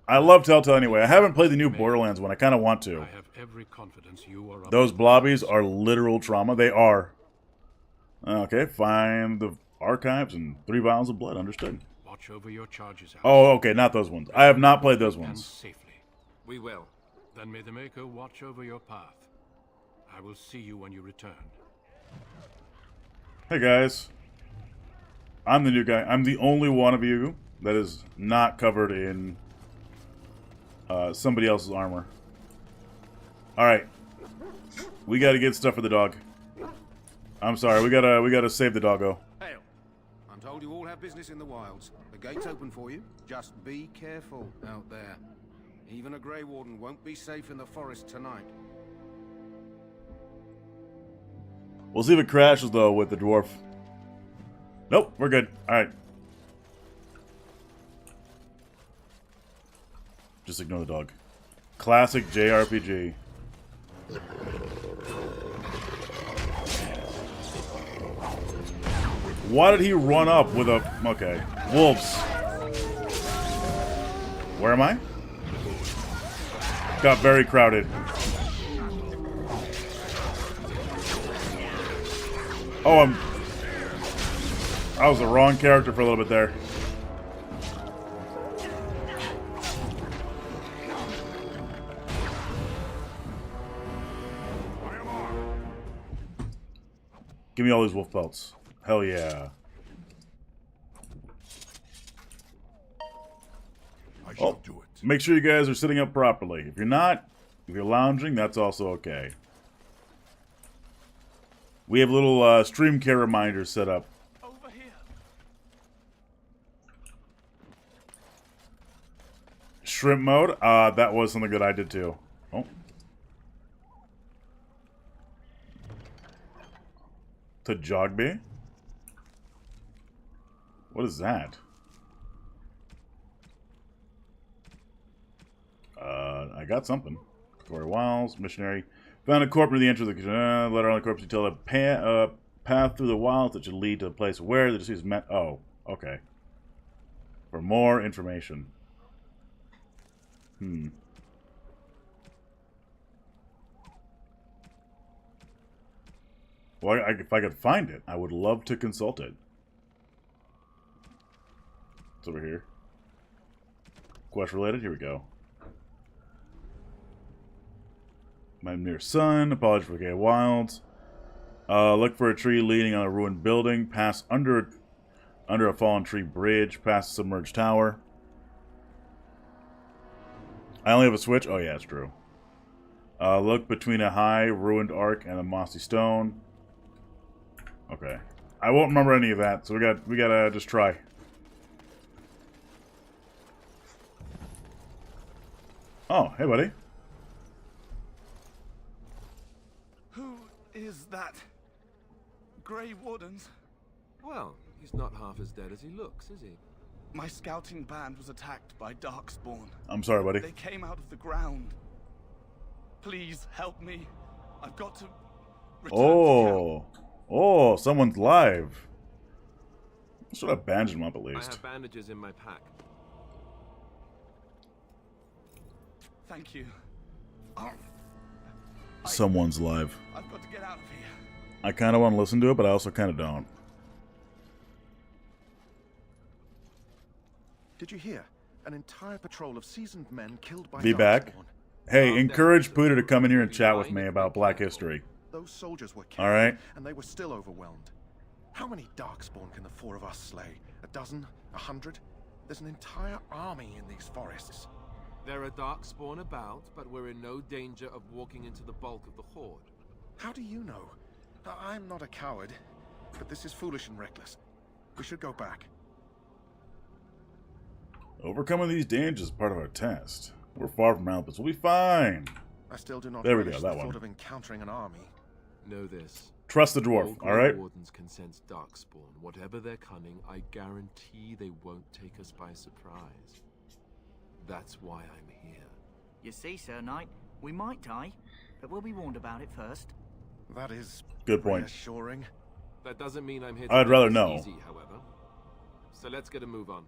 I love Telltale anyway. I haven't played the new Borderlands one. I kind of want to. I have every confidence you are up Those to blobbies are literal trauma. They are. Okay, find the archives and 3 vials of blood. Understood. Watch over your charges. Oh, okay, not those ones. I have not played those And ones. safely. We will. Then may the Maker watch over your path. I will see you when you return. Hey guys. I'm the new guy. I'm the only one of you that is not covered in somebody else's armor. Alright. We gotta get stuff for the dog. I'm sorry, we gotta save the doggo. Hail. I'm told you all have business in the wilds. The gate's open for you. Just be careful out there. Even a Grey Warden won't be safe in the forest tonight. We'll see if it crashes though with the dwarf. Nope, we're good. Alright. Just ignore the dog. Classic JRPG. Why did he run up with a... Okay. Wolves. Where am I? Got very crowded. Oh, I was the wrong character for a little bit there. Give me all these wolf pelts. Hell yeah. Oh, make sure you guys are sitting up properly. If you're not, if you're lounging, that's also okay. We have little stream care reminders set up. Over here. Shrimp mode? That was something that I did too. Oh. To Jogby? What is that? I got something. Victoria Wilds, missionary. Found a corpse near the entrance of the letter on the corpse detail a path through the wilds that should lead to a place where the deceased met. Oh, okay. For more information. Well, if I could find it, I would love to consult it. It's over here. Quest related? Here we go. My near son. Apology for gay wilds. Look for a tree leaning on a ruined building. Pass under a fallen tree bridge. Past a submerged tower. I only have a switch? Oh, yeah, it's true. Look between a high, ruined ark and a mossy stone. Okay. I won't remember any of that, so we gotta just try. Oh, hey, buddy. Who is that? Grey Wardens? Well, he's not half as dead as he looks, is he? My scouting band was attacked by Darkspawn. I'm sorry, buddy. They came out of the ground. Please help me. I've got to return to camp. Oh, someone's live. Should have bandaged him up at I least. have bandages in my pack. Thank you. Someone's live. I've got to get out of here. I kind of want to listen to it, but I also kind of don't. Did you hear? An entire patrol of seasoned men killed by Be back. Darkspawn. Hey, encourage Pooter to come in here and chat with me about Black History. Those soldiers were killed, All right. and they were still overwhelmed. How many Darkspawn can the four of us slay? A dozen? 100? There's an entire army in these forests. There are Darkspawn about, but we're in no danger of walking into the bulk of the Horde. How do you know? I'm not a coward, but this is foolish and reckless. We should go back. Overcoming these dangers is part of our test. We're far from Alpus. We'll be fine. I still do not There we relish go, the that thought one. of encountering an army. Know this. Trust the dwarf, All all right? Grey Wardens can sense Darkspawn. Whatever their cunning, I guarantee they won't take us by surprise. That's why I'm here. You see, Sir Knight, we might die, but we'll be warned about it first. That is Good point. reassuring. That doesn't mean I'm here to I'd make rather this know. easy, however. So let's get a move on.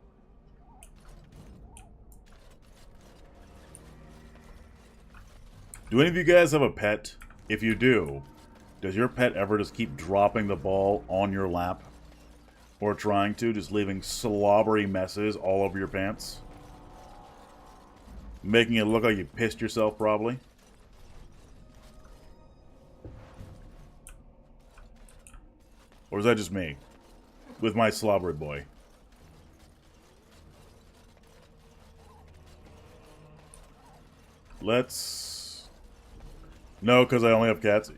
Do any of you guys have a pet? If you do, does your pet ever just keep dropping the ball on your lap? Or trying to, just leaving slobbery messes all over your pants? Making it look like you pissed yourself, probably? Or is that just me? With my slobbery boy? Let's... No, because I only have cats.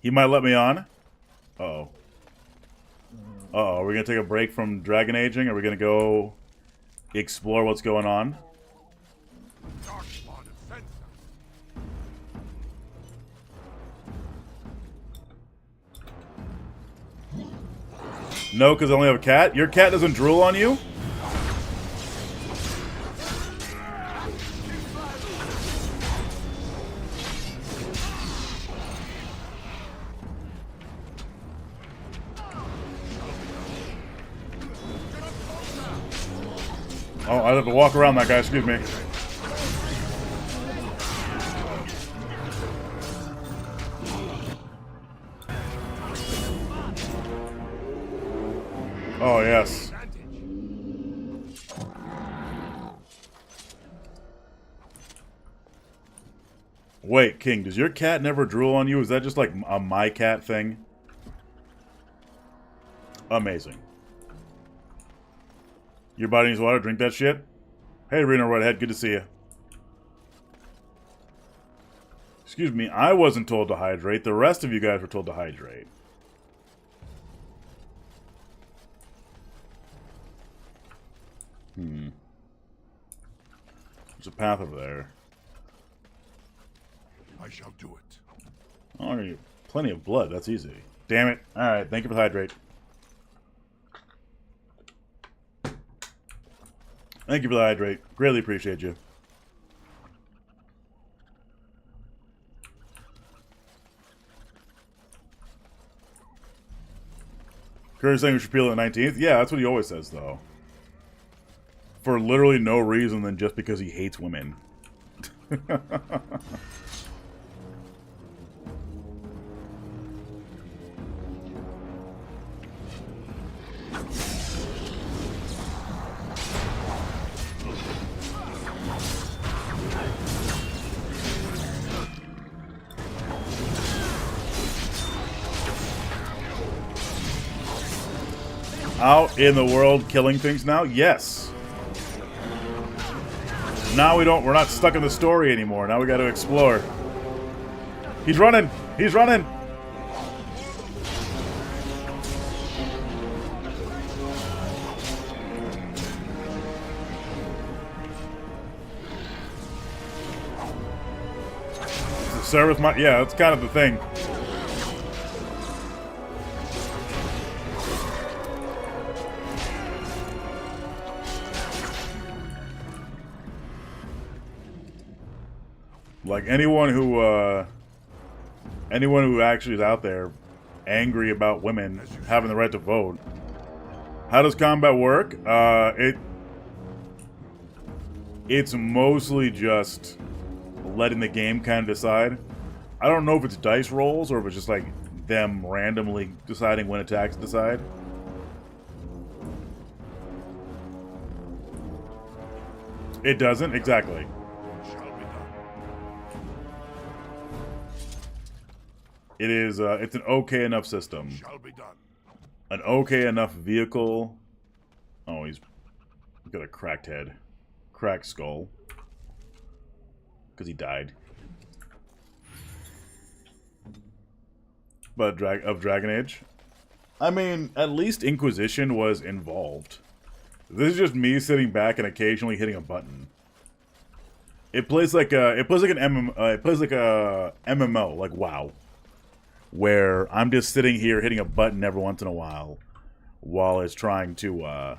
He might let me on. Uh-oh. Uh-oh, are we going to take a break from Dragon Aging? Are we going to go explore what's going on? No, because I only have a cat? Your cat doesn't drool on you? Oh, I have to walk around that guy, excuse me. Oh, yes. Wait, King, does your cat never drool on you? Is that just like a my cat thing? Amazing. Your body needs water, drink that shit. Hey, Reno Redhead, good to see you. Excuse me, I wasn't told to hydrate. The rest of you guys were told to hydrate. There's a path over there. I shall do it. Oh, you plenty of blood. That's easy. Damn it. Alright, thank you for the hydrate. Thank you for the hydrate. Greatly appreciate you. Curry's saying we should peel it the 19th? Yeah, that's what he always says, though. For literally no reason than just because he hates women. Out in the world killing things now? Yes. Now we're not stuck in the story anymore. Now we got to explore. He's running! He's running! Service my, yeah, that's kind of the thing. Like anyone who actually is out there angry about women having the right to vote. How does combat work? It's mostly just letting the game kind of decide. I don't know if it's dice rolls or if it's just like them randomly deciding when attacks decide. It doesn't? Exactly. It is, it's an okay enough system. An okay enough vehicle. Oh, he's got a cracked head. Cracked skull. Because he died. But of Dragon Age. I mean, at least Inquisition was involved. This is just me sitting back and occasionally hitting a button. It plays like a MMO, like WoW, where I'm just sitting here hitting a button every once in a while it's trying to roll,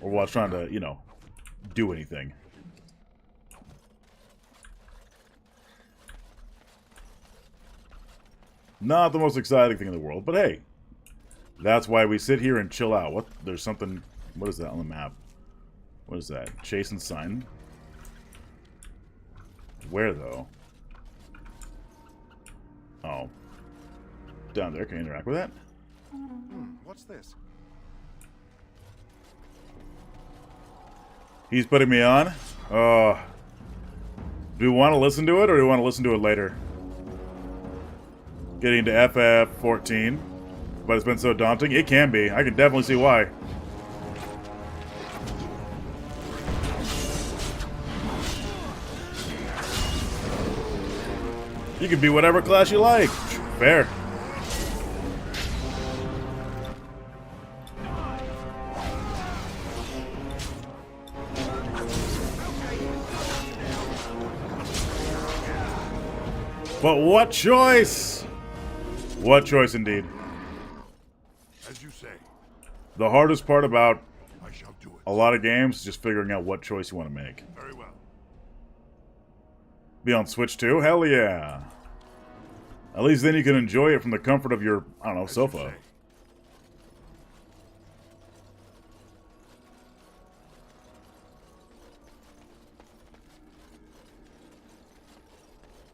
or while it's trying to, you know, do anything. Not the most exciting thing in the world, but hey, that's why we sit here and chill out. What? There's something. What is that on the map? What is that? Chasing sign? Where though? Oh, down there. Can I interact with that? What's this? He's putting me on. Do we want to listen to it, or do we want to listen to it later? Getting to FF14, but it's been so daunting. It can be. I can definitely see why. You can be whatever class you like. Fair. But what choice? What choice indeed. As you say. The hardest part about a lot of games is just figuring out what choice you want to make. Very well. Be on Switch too? Hell yeah. At least then you can enjoy it from the comfort of your, I don't know, sofa.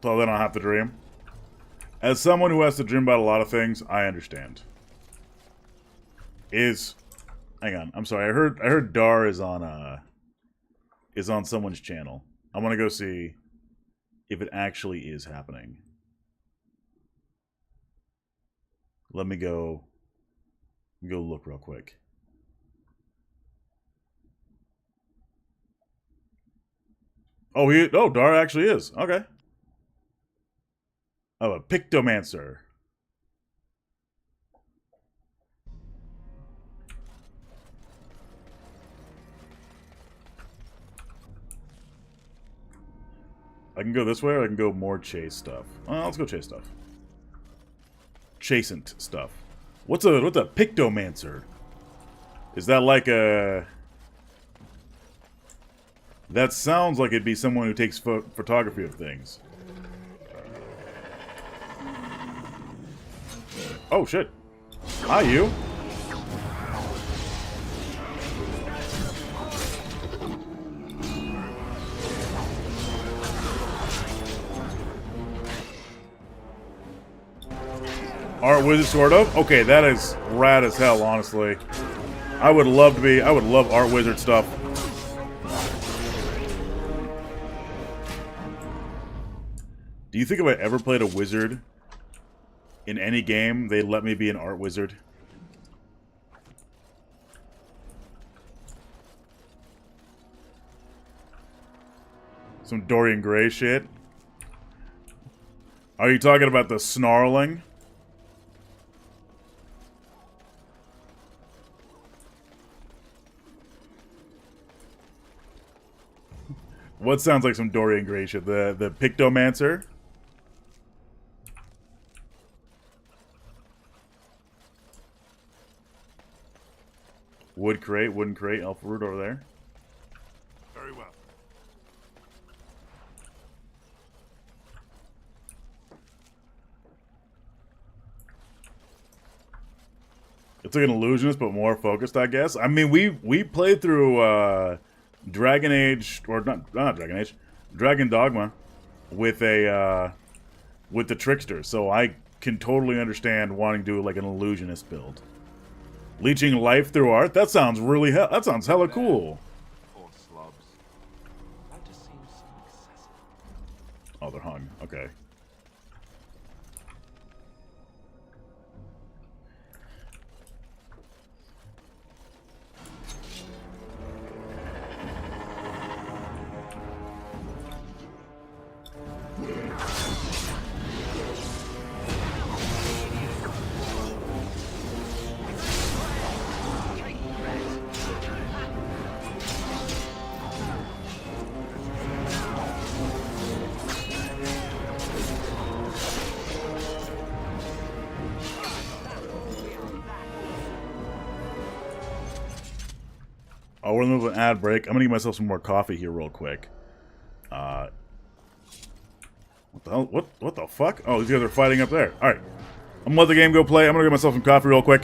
So then I'll have to dream. As someone who has to dream about a lot of things, I understand. Hang on, I'm sorry. I heard Dar is on someone's channel. I want to go see if it actually is happening. Let me go look real quick. Oh, Dar actually is. Okay. Oh, a Pictomancer. I can go this way, or I can go more chase stuff. Let's go chase stuff. Chasant stuff. What's a Pictomancer? Is that like a... That sounds like it'd be someone who takes photography of things. Oh, shit. Hi, you. Art Wizard, sort of? Okay, that is rad as hell, honestly. I would love Art Wizard stuff. Do you think if I ever played a wizard in any game, they'd let me be an art wizard? Some Dorian Gray shit. Are you talking about the snarling? What sounds like some Dorian Gray shit? The Pictomancer? Wood crate, wooden crate, elf root over there. Very well. It's like an illusionist, but more focused, I guess. I mean, we played through Dragon Age, or not Dragon Age, Dragon Dogma with a with the Trickster, so I can totally understand wanting to do like an illusionist build. Leeching life through art? That sounds really that sounds hella cool. Poor slobs. That just seems so excessive. Oh, they're hung. Okay. Oh, we're gonna move an ad break. I'm gonna give myself some more coffee here real quick. What the hell? What the fuck? Oh, these guys are fighting up there. Alright. I'm gonna let the game go play. I'm gonna get myself some coffee real quick.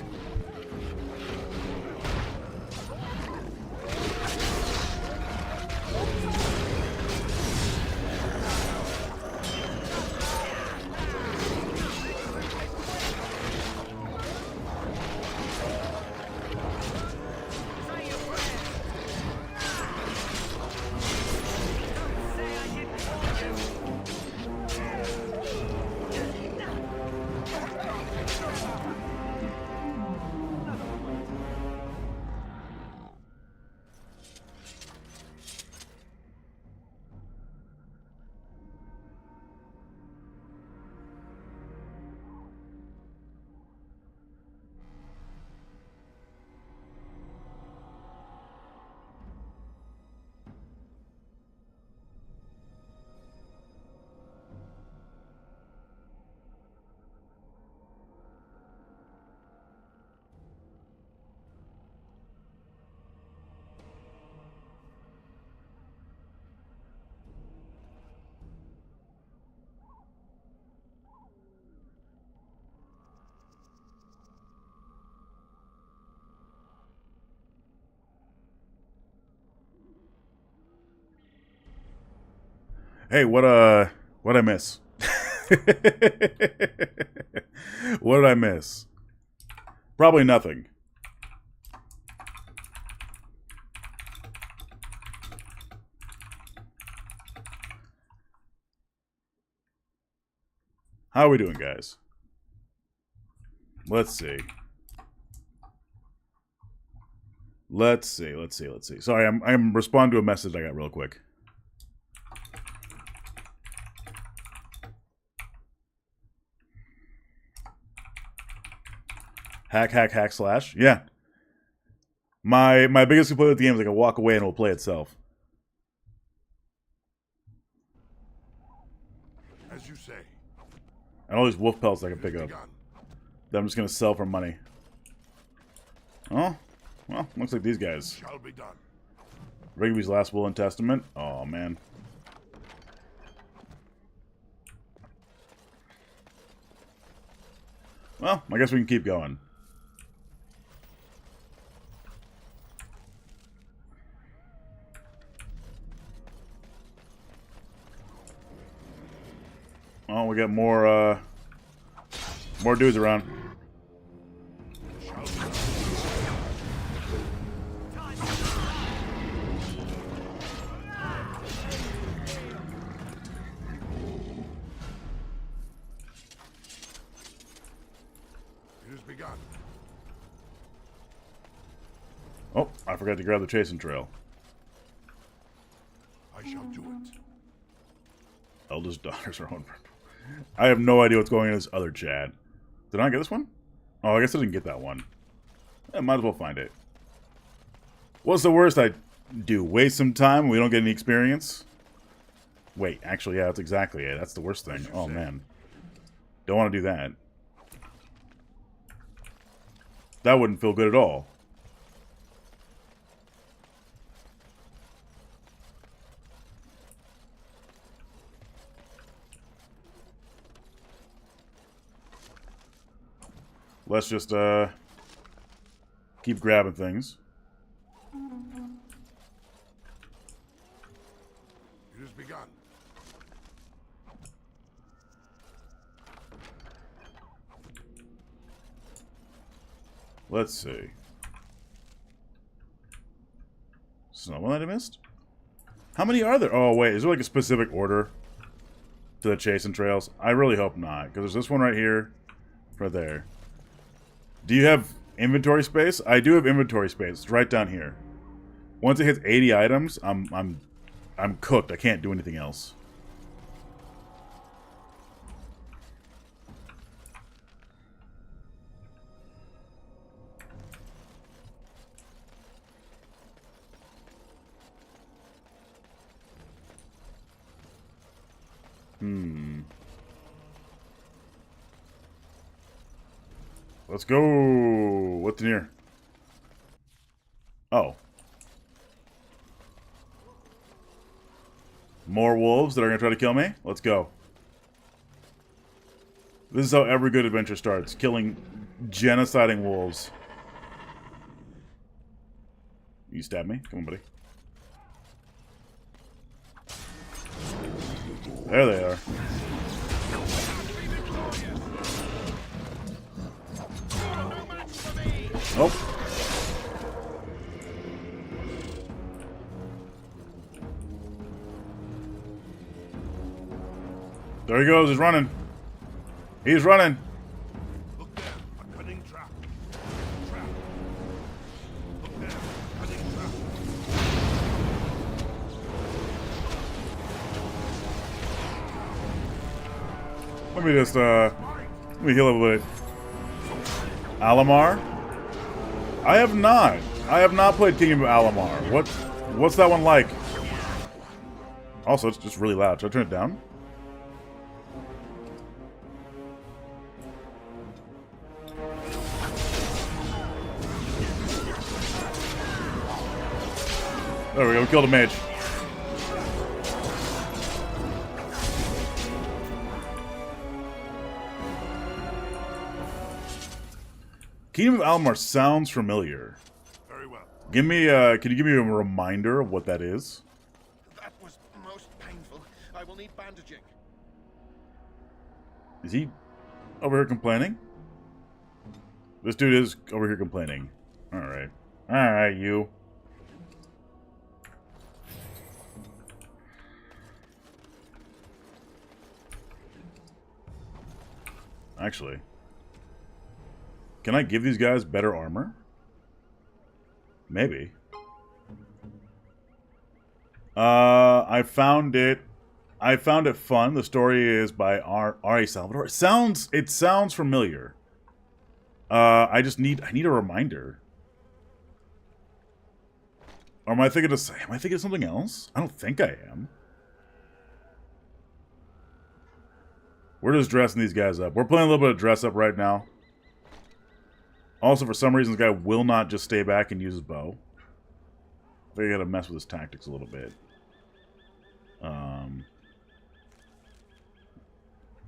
Hey, what'd I miss? What did I miss? Probably nothing. How are we doing, guys? Let's see. Let's see. Sorry, I'm responding to a message I got real quick. Hack slash. Yeah. My biggest complaint with the game is I can walk away and it'll play itself. As you say. And all these wolf pelts I can pick up that I'm just gonna sell for money. Oh, well, looks like these guys. Shall be done. Rigby's last will and testament. Oh man. Well, I guess we can keep going. Oh, we got more dudes around. It has begun. Oh, I forgot to grab the chasing trail. I shall do it. Eldest daughters are on purple. I have no idea what's going on in this other chat. Did I get this one? Oh, I guess I didn't get that one. I might as well find it. What's the worst I do? Waste some time and we don't get any experience? Wait, actually, yeah, that's exactly it. That's the worst thing. Oh, man. Don't want to do that. That wouldn't feel good at all. Let's just, keep grabbing things. It has begun. Let's see. Someone that I missed? How many are there? Oh, wait. Is there like a specific order to the chasing trails? I really hope not. Because there's this one right here. Right there. Do you have inventory space? I do have inventory space. It's right down here. Once it hits 80 items, I'm cooked. I can't do anything else. Let's go. What's in here? Oh. More wolves that are going to try to kill me? Let's go. This is how every good adventure starts. Killing, genociding wolves. You stab me? Come on, buddy. There they are. Nope. There he goes. He's running. He's running. Look there, a cunning trap. Trap. Look there, cunning trap. Let me just, let me heal a little bit. Alamar? I have not. I have not played Kingdom of Alamar. What's that one like? Also, it's just really loud. Should I turn it down? There we go. We killed a mage. Kingdom of Alamar sounds familiar. Very well. Give me, can you give me a reminder of what that is? That was most painful. I will need bandaging. Is he over here complaining? This dude is over here complaining. Alright. Alright, you. Actually. Can I give these guys better armor? Maybe. I found it fun. The story is by R.A. Salvador. It sounds familiar. I need a reminder. Or am I thinking of something else? I don't think I am. We're just dressing these guys up. We're playing a little bit of dress up right now. Also, for some reason, this guy will not just stay back and use his bow. I think I gotta mess with his tactics a little bit.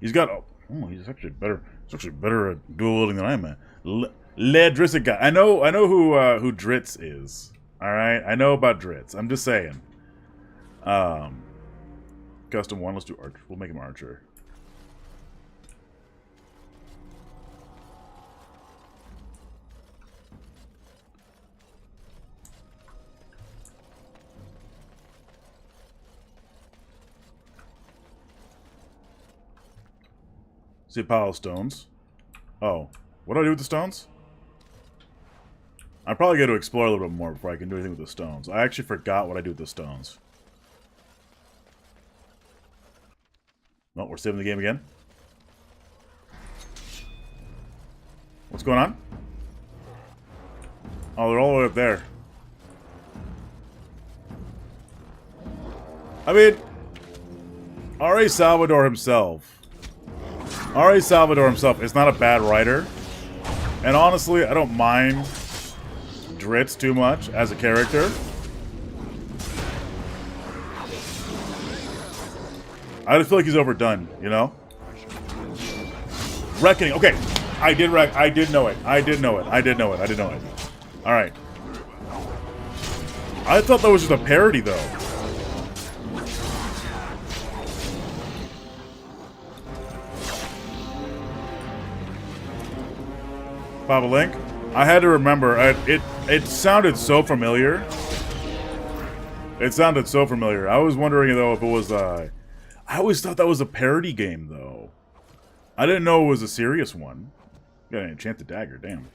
He's got... Oh, he's actually better. He's actually better at dual wielding than I am at. Ledrisic guy. I know who Dritz is. Alright? I know about Dritz. I'm just saying. Custom 1. Let's do Archer. We'll make him Archer. See a pile of stones. Oh. What do I do with the stones? I probably got to explore a little bit more before I can do anything with the stones. I actually forgot what I do with the stones. Oh, we're saving the game again. What's going on? Oh, they're all the way up there. I mean, R.A. Salvador himself. R.A. Salvador himself is not a bad writer. And honestly, I don't mind Dritz too much as a character. I just feel like he's overdone, you know? Reckoning. Okay. I did know it. I did know it. Alright. I thought that was just a parody, though. Baba Link? I had to remember. It sounded so familiar. It sounded so familiar. I was wondering, though, if it was, I always thought that was a parody game, though. I didn't know it was a serious one. Gotta enchant the dagger, damn.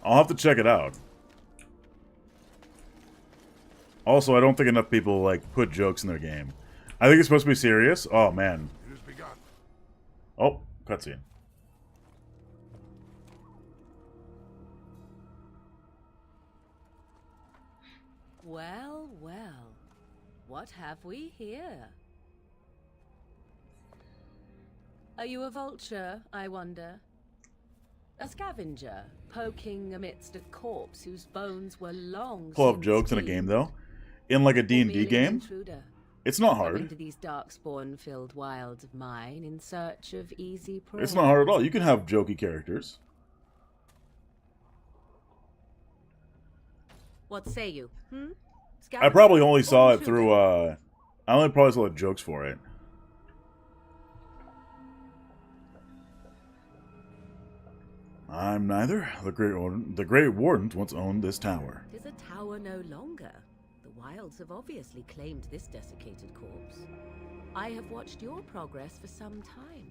I'll have to check it out. Also, I don't think enough people, like, put jokes in their game. I think it's supposed to be serious. Oh, man. Oh, cutscene. Well, well. What have we here? Are you a vulture, I wonder? A scavenger, poking amidst a corpse whose bones were long Pull up since jokes in a game, though. In, like, a D&D game. It's not hard. Into these darkspawn-filled wilds of mine in search of easy prey. It's not hard at all. You can have jokey characters. What say you? I probably only saw it through, I only probably saw the jokes for it. I'm neither. The Great Wardens once owned this tower. It is a tower no longer. The wilds have obviously claimed this desiccated corpse. I have watched your progress for some time.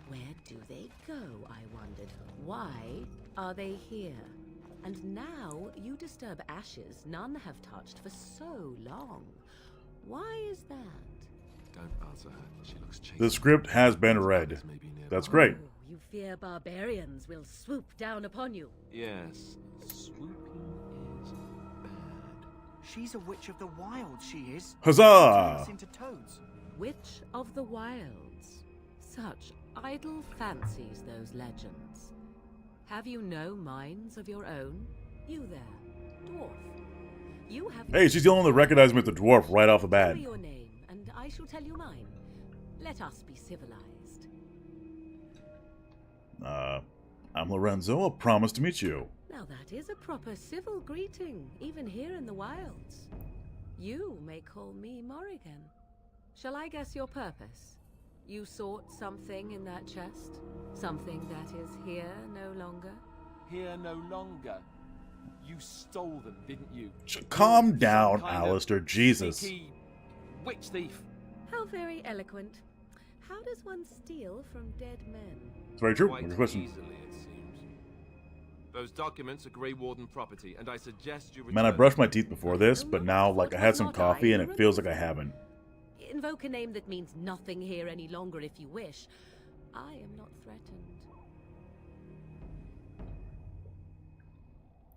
Where do they go, I wondered. Why are they here? And now you disturb ashes none have touched for so long. Why is that? Don't answer her. She looks chased. The script has been read. That's great. Oh, you fear barbarians will swoop down upon you. Yes, swooping is bad. She's a witch of the wilds, she is. Huzzah! Turn us into toads. Witch of the wilds. Such idle fancies, those legends. Have you no minds of your own? You there, dwarf. You have. Hey, she's the only one that recognized me as the dwarf right off the bat. Tell me your name, and I shall tell you mine. Let us be civilized. I'm Lorenzo. I'll promise to meet you. Now that is a proper civil greeting, even here in the wilds. You may call me Morrigan. Shall I guess your purpose? You sought something in that chest? Something that is here no longer? Here no longer. You stole them, didn't you? Calm down, Alistair. Jesus. Sneaky witch thief. How very eloquent. How does one steal from dead men? It's very true. Quite Good question. easily, it seems. Those documents are Grey Warden property, and I suggest you return. Man, I brushed my teeth before this, but now, like, I had some coffee and it feels like I haven't. Invoke a name that means nothing here any longer if you wish. I am not threatened.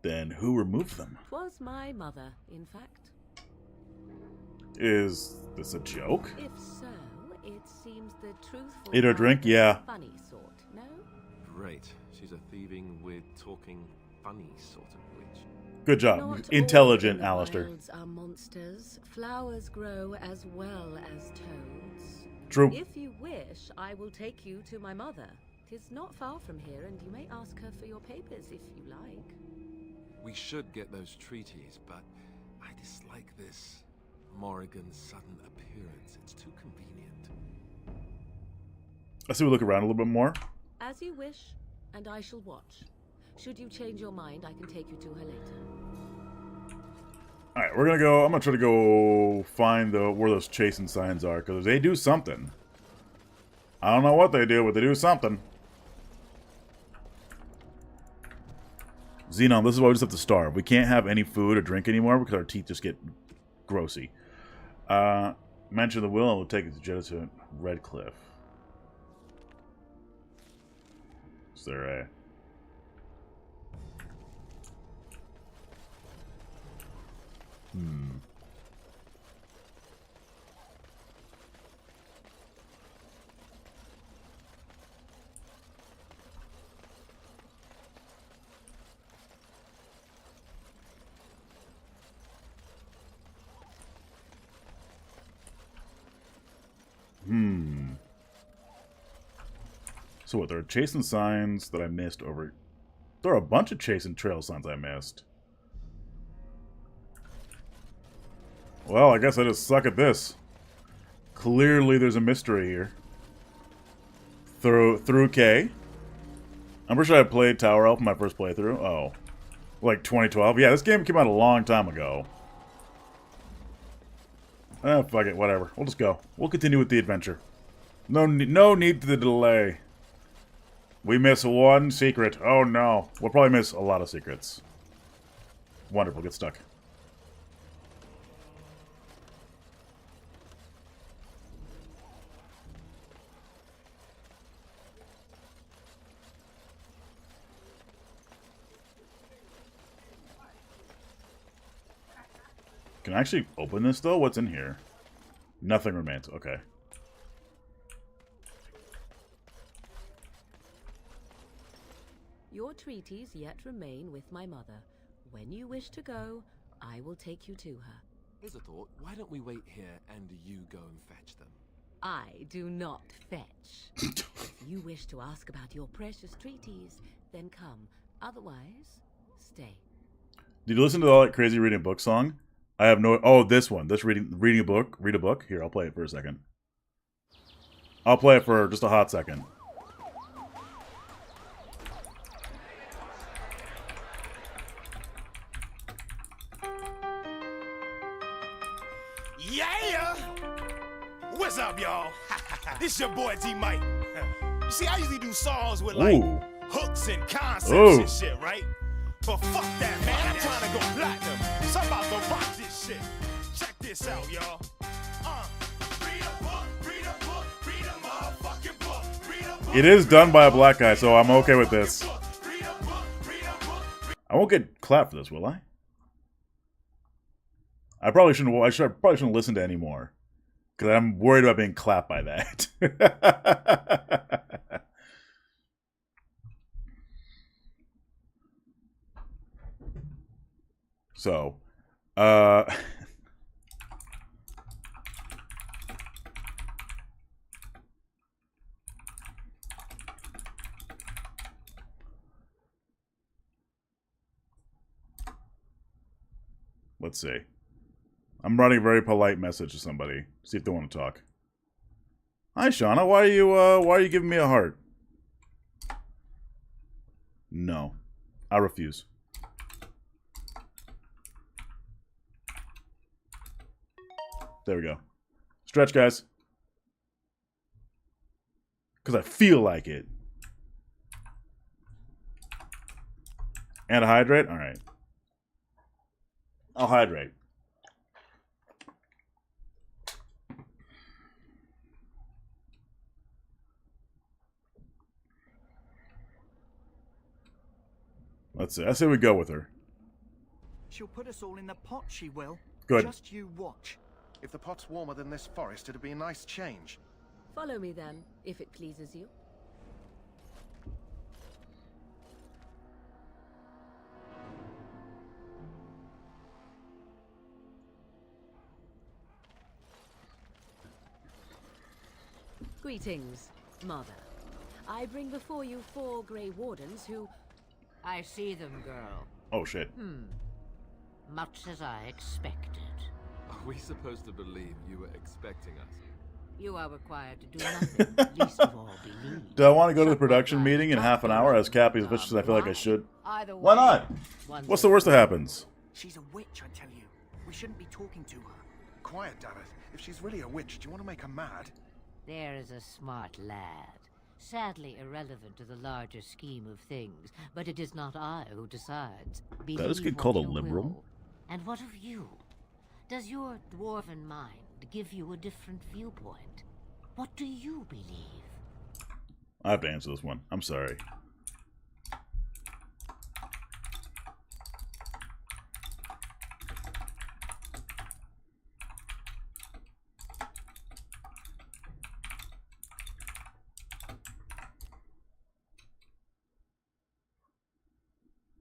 Then who removed them? 'Twas my mother, in fact. Is this a joke? If so, it seems the truthful. Eat or drink? Yeah. Funny sort, no? Great. She's a thieving, weird, talking, funny sort of witch. Good job. Not Intelligent, all Alistair. wilds are monsters. Flowers grow as well as toads. True. If you wish, I will take you to my mother. 'Tis not far from here, and you may ask her for your papers if you like. We should get those treaties, but I dislike this Morrigan's sudden appearance. It's too convenient. I see we look around a little bit more. As you wish, and I shall watch. Should you change your mind, I can take you to her later. Alright, we're gonna go. I'm gonna try to go find where those chasing signs are, because they do something. I don't know what they do, but they do something. Xenon, this is why we just have to starve. We can't have any food or drink anymore because our teeth just get grossy. Mention the will and we'll take it to Jettison Redcliffe. Is there a... So what, there are chasing signs that I missed over... There are a bunch of chasing trail signs I missed. Well, I guess I just suck at this. Clearly there's a mystery here. Through K. I'm pretty sure I played Tower Elf in my first playthrough. Oh. Like 2012. Yeah, this game came out a long time ago. Fuck it, whatever. We'll just go. We'll continue with the adventure. No need to delay. We miss one secret. Oh no. We'll probably miss a lot of secrets. Wonderful, get stuck. Can I actually open this though? What's in here? Nothing remains. Okay. Your treaties yet remain with my mother. When you wish to go, I will take you to her. Here's a thought. Why don't we wait here and you go and fetch them? I do not fetch. If you wish to ask about your precious treaties, then come. Otherwise, stay. Did you listen to all that crazy reading a book song? I have no... Oh, this one. This reading a book. Read a book. Here, I'll play it for a second. I'll play it for just a hot second. Yeah! What's up, y'all? This your boy D-Mike. You see, I usually do songs with, like, hooks and concepts and shit, right? But fuck that, man. I'm trying to go platinum. So I'm about to rock this shit. Check this out, y'all. Read a motherfucking book. It is done by a black guy, so I'm okay with this. I won't get clapped for this, will I? I probably shouldn't. Probably shouldn't listen to any more, because I'm worried about being clapped by that. So, let's see. I'm writing a very polite message to somebody. See if they want to talk. Hi, Shauna. Why are you giving me a heart? No, I refuse. There we go. Stretch, guys. Because I feel like it. And hydrate? Alright. I'll hydrate. Let's see. I say we go with her. She'll put us all in the pot, she will. Good. Just you watch. If the pot's warmer than this forest, it'd be a nice change. Follow me then, if it pleases you. Greetings, Mother. I bring before you 4 Grey Wardens who... I see them, girl. Oh, shit. Much as I expected. Are we supposed to believe you were expecting us? You are required to do nothing, least of all believe. Do I want to go to the production meeting in half an hour as Cappy as much as I feel like I should? Either Why way, not? What's the worst that happens? She's a witch, I tell you. We shouldn't be talking to her. Quiet, damn it. If she's really a witch, do you want to make her mad? There is a smart lad. Sadly irrelevant to the larger scheme of things, but it is not I who decides. That is Believe get called a what you liberal. will. And what of you? Does your dwarven mind give you a different viewpoint? What do you believe? I have to answer this one. I'm sorry.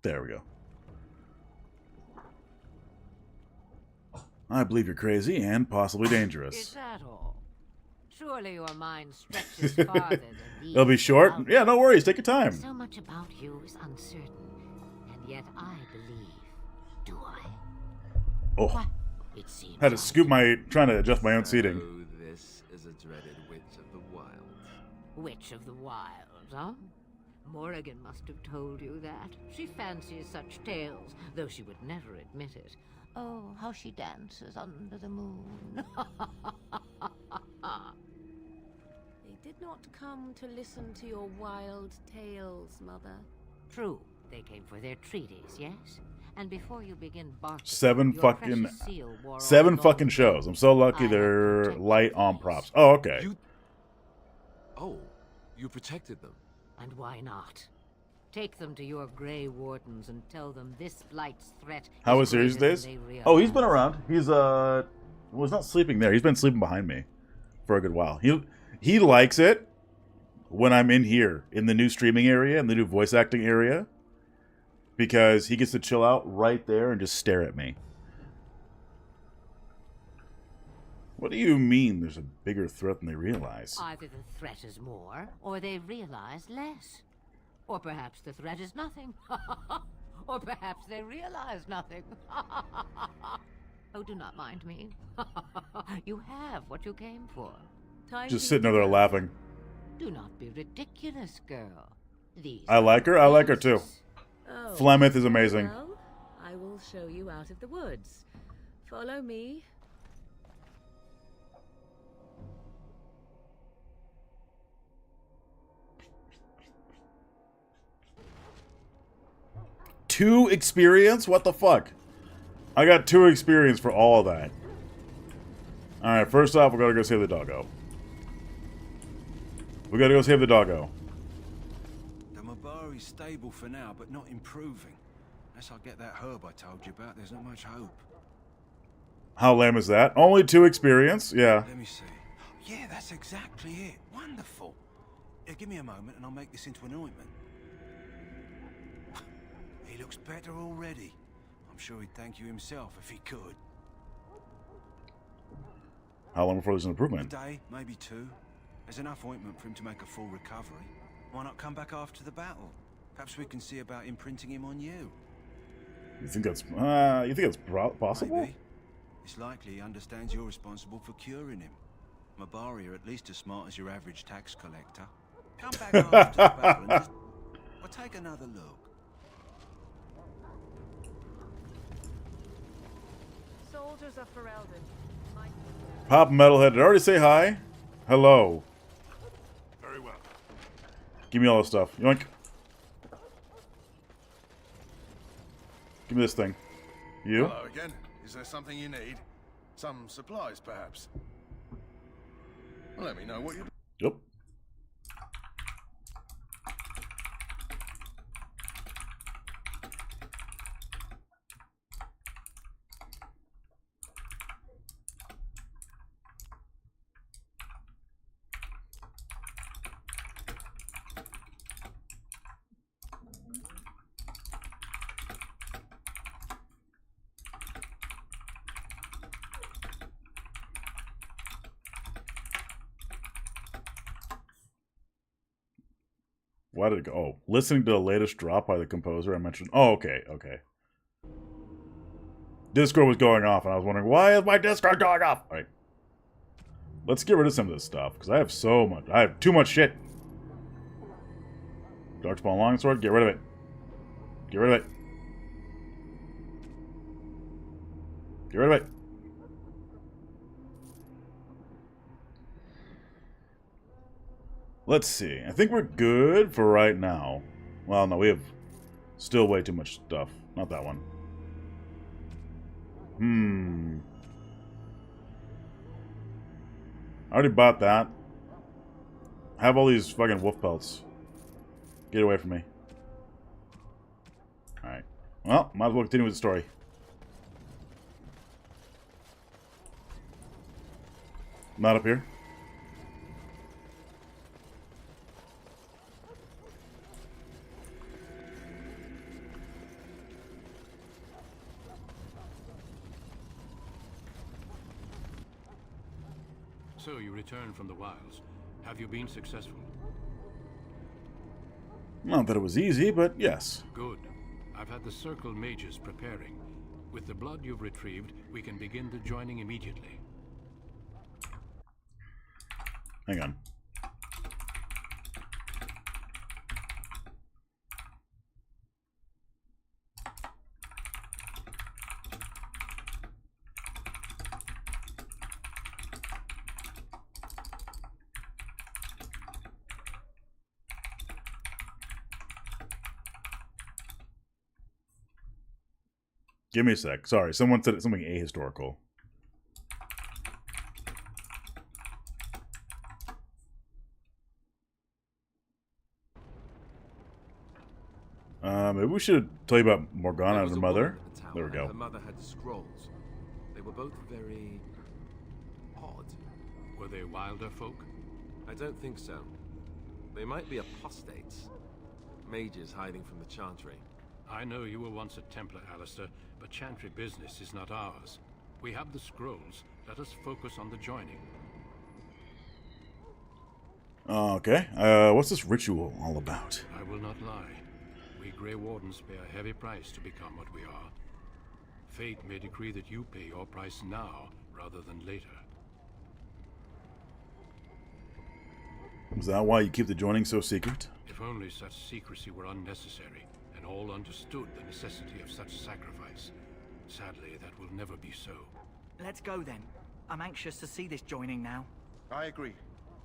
There we go. I believe you're crazy and possibly dangerous. Is that all? Surely your mind stretches farther than these. It'll be short? Yeah, no worries. Take your time. So much about you is uncertain, and yet I believe. Do I? Oh. What? It seems Had to scoop trying to adjust my own seating. So this is a dreaded witch of the wild. Witch of the Wild, huh? Morrigan must have told you that. She fancies such tales, though she would never admit it. Oh, how she dances under the moon. They did not come to listen to your wild tales, Mother. True, they came for their treaties, yes? And before you begin barking, Seven your fucking precious seal wore all gold. shows. I'm so lucky they're light on props. Oh, okay. Oh, you protected them. And why not? Take them to your Grey Wardens and tell them this Blight's threat How is was Series greater days? than they Oh, he's been realize. around. He's was not sleeping there. He's been sleeping behind me for a good while. He likes it when I'm in here in the new streaming area and the new voice acting area because he gets to chill out right there and just stare at me. What do you mean there's a bigger threat than they realize? Either the threat is more, or they realize less. Or perhaps the threat is nothing. Or perhaps they realize nothing. Oh, do not mind me. You have what you came for. Time Just to sitting there laughing. Do not be ridiculous, girl. These I like her. I like her too. Oh, Flemeth is amazing. Well, I will show you out of the woods. Follow me. Two experience? What the fuck? I got 2 experience for all of that. Alright, first off, we're gonna go save the doggo. We gotta go save the doggo. The Mabari's stable for now, but not improving. Unless I get that herb I told you about, there's not much hope. How lame is that? Only 2 experience? Yeah. Let me see. Yeah, that's exactly it. Wonderful. Yeah, give me a moment and I'll make this into an ointment. He looks better already. I'm sure he'd thank you himself if he could. How long before there's an A improvement? day, maybe 2. There's enough ointment for him to make a full recovery. Why not come back after the battle? Perhaps we can see about imprinting him on you. You think that's possible? Maybe. It's likely he understands you're responsible for curing him. Mabari are at least as smart as your average tax collector. Come back after the battle and just... Well, take another look. Soldiers of Ferelden. Pop Metalhead, did I already say hi? Hello. Very well. Give me all this stuff. Yoink. Give me this thing. You? Hello again. Is there something you need? Some supplies, perhaps? Well, let me know what you... Yep. Why did it go? Oh, listening to the latest drop by the composer I mentioned. Oh, okay, okay. Discord was going off, and I was wondering, why is my Discord going off? All right. Let's get rid of some of this stuff, because I have so much. I have too much shit. Darkspawn Longsword, get rid of it. Get rid of it. Get rid of it. Let's see. I think we're good for right now. Well, no, we have still way too much stuff. Not that one. I already bought that. I have all these fucking wolf pelts. Get away from me. Alright. Well, might as well continue with the story. Not up here. So you returned from the wilds. Have you been successful? Not that it was easy, but yes. Good. I've had the Circle mages preparing. With the blood you've retrieved, we can begin the joining immediately. Hang on. Give me a sec. Sorry, someone said something ahistorical. Maybe we should tell you about Morgana and her mother. There we go. Her mother had scrolls. They were both very odd. Were they wilder folk? I don't think so. They might be apostates. Mages hiding from the Chantry. I know you were once a Templar, Alistair, but Chantry business is not ours. We have the scrolls. Let us focus on the joining. Okay. What's this ritual all about? I will not lie. We Grey Wardens pay a heavy price to become what we are. Fate may decree that you pay your price now, rather than later. Is that why you keep the joining so secret? If only such secrecy were unnecessary, and all understood the necessity of such sacrifice. Sadly, that will never be so. Let's go then. I'm anxious to see this joining now. I agree.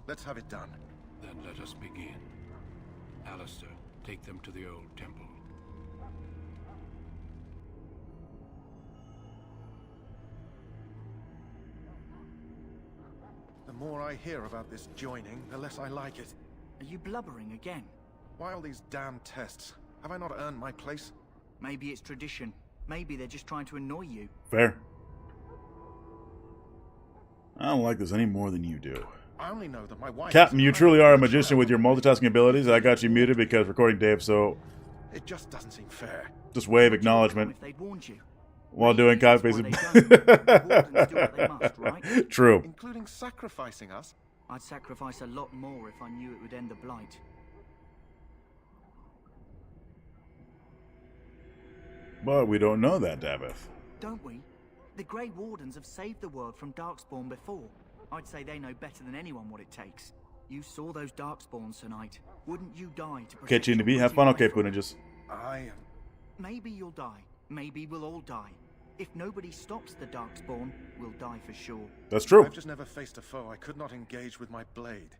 Let's have it done. Then let us begin. Alistair, take them to the old temple. The more I hear about this joining, the less I like it. Are you blubbering again? Why all these damn tests? Have I not earned my place? Maybe it's tradition. Maybe they're just trying to annoy you. Fair. I don't like this any more than you do. I only know that my wife... Captain, you truly are a magician with your multitasking abilities. I got you muted because recording Dave, so... It just doesn't seem fair. Just wave acknowledgement. If they'd warned you. While doing copy paste. Right? True. Including sacrificing us. I'd sacrifice a lot more if I knew it would end the blight. But we don't know that, Davith. Don't we? The Grey Wardens have saved the world from Darkspawn before. I'd say they know better than anyone what it takes. You saw those Darkspawns tonight. Wouldn't you die to protect Catch you in the beat. Have fun, okay, Punijus. Maybe you'll die. Maybe we'll all die. If nobody stops the Darkspawn, we'll die for sure. That's true. I've just never faced a foe I could not engage with my blade.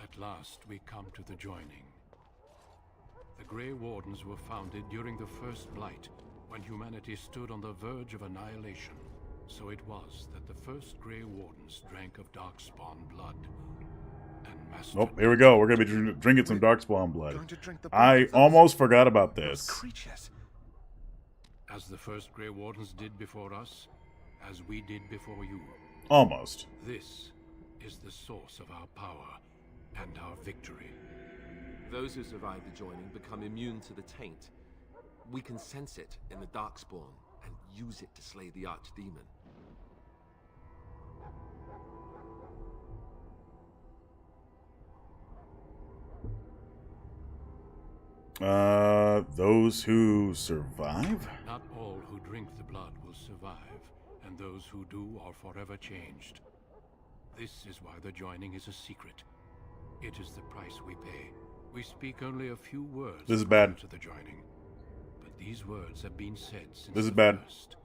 At last, we come to the joining. The Grey Wardens were founded during the First Blight, when humanity stood on the verge of annihilation. So it was that the first Grey Wardens drank of Darkspawn blood. And mastered... Oh, here we go. We're going to be drinking some Darkspawn blood. I almost forgot about this. As the first Grey Wardens did before us, as we did before you. Almost. This is the source of our power and our victory. Those who survive the joining become immune to the taint. We can sense it in the Darkspawn and use it to slay the Archdemon. Those who survive? Not all who drink the blood will survive, and those who do are forever changed. This is why the joining is a secret. It is the price we pay. We speak only a few words This is bad. to the joining. But these words have been said since This is the bad. first.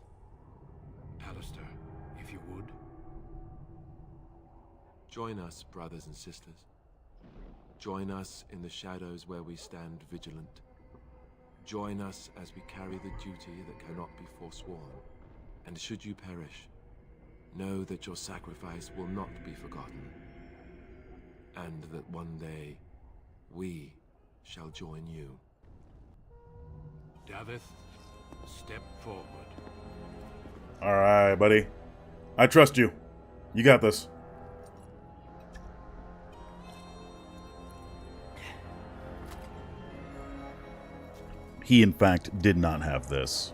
Alistair, if you would. Join us, brothers and sisters. Join us in the shadows where we stand vigilant. Join us as we carry the duty that cannot be forsworn. And should you perish, know that your sacrifice will not be forgotten. And that one day, we shall join you. Davith, step forward. Alright, buddy. I trust you. You got this. He, in fact, did not have this.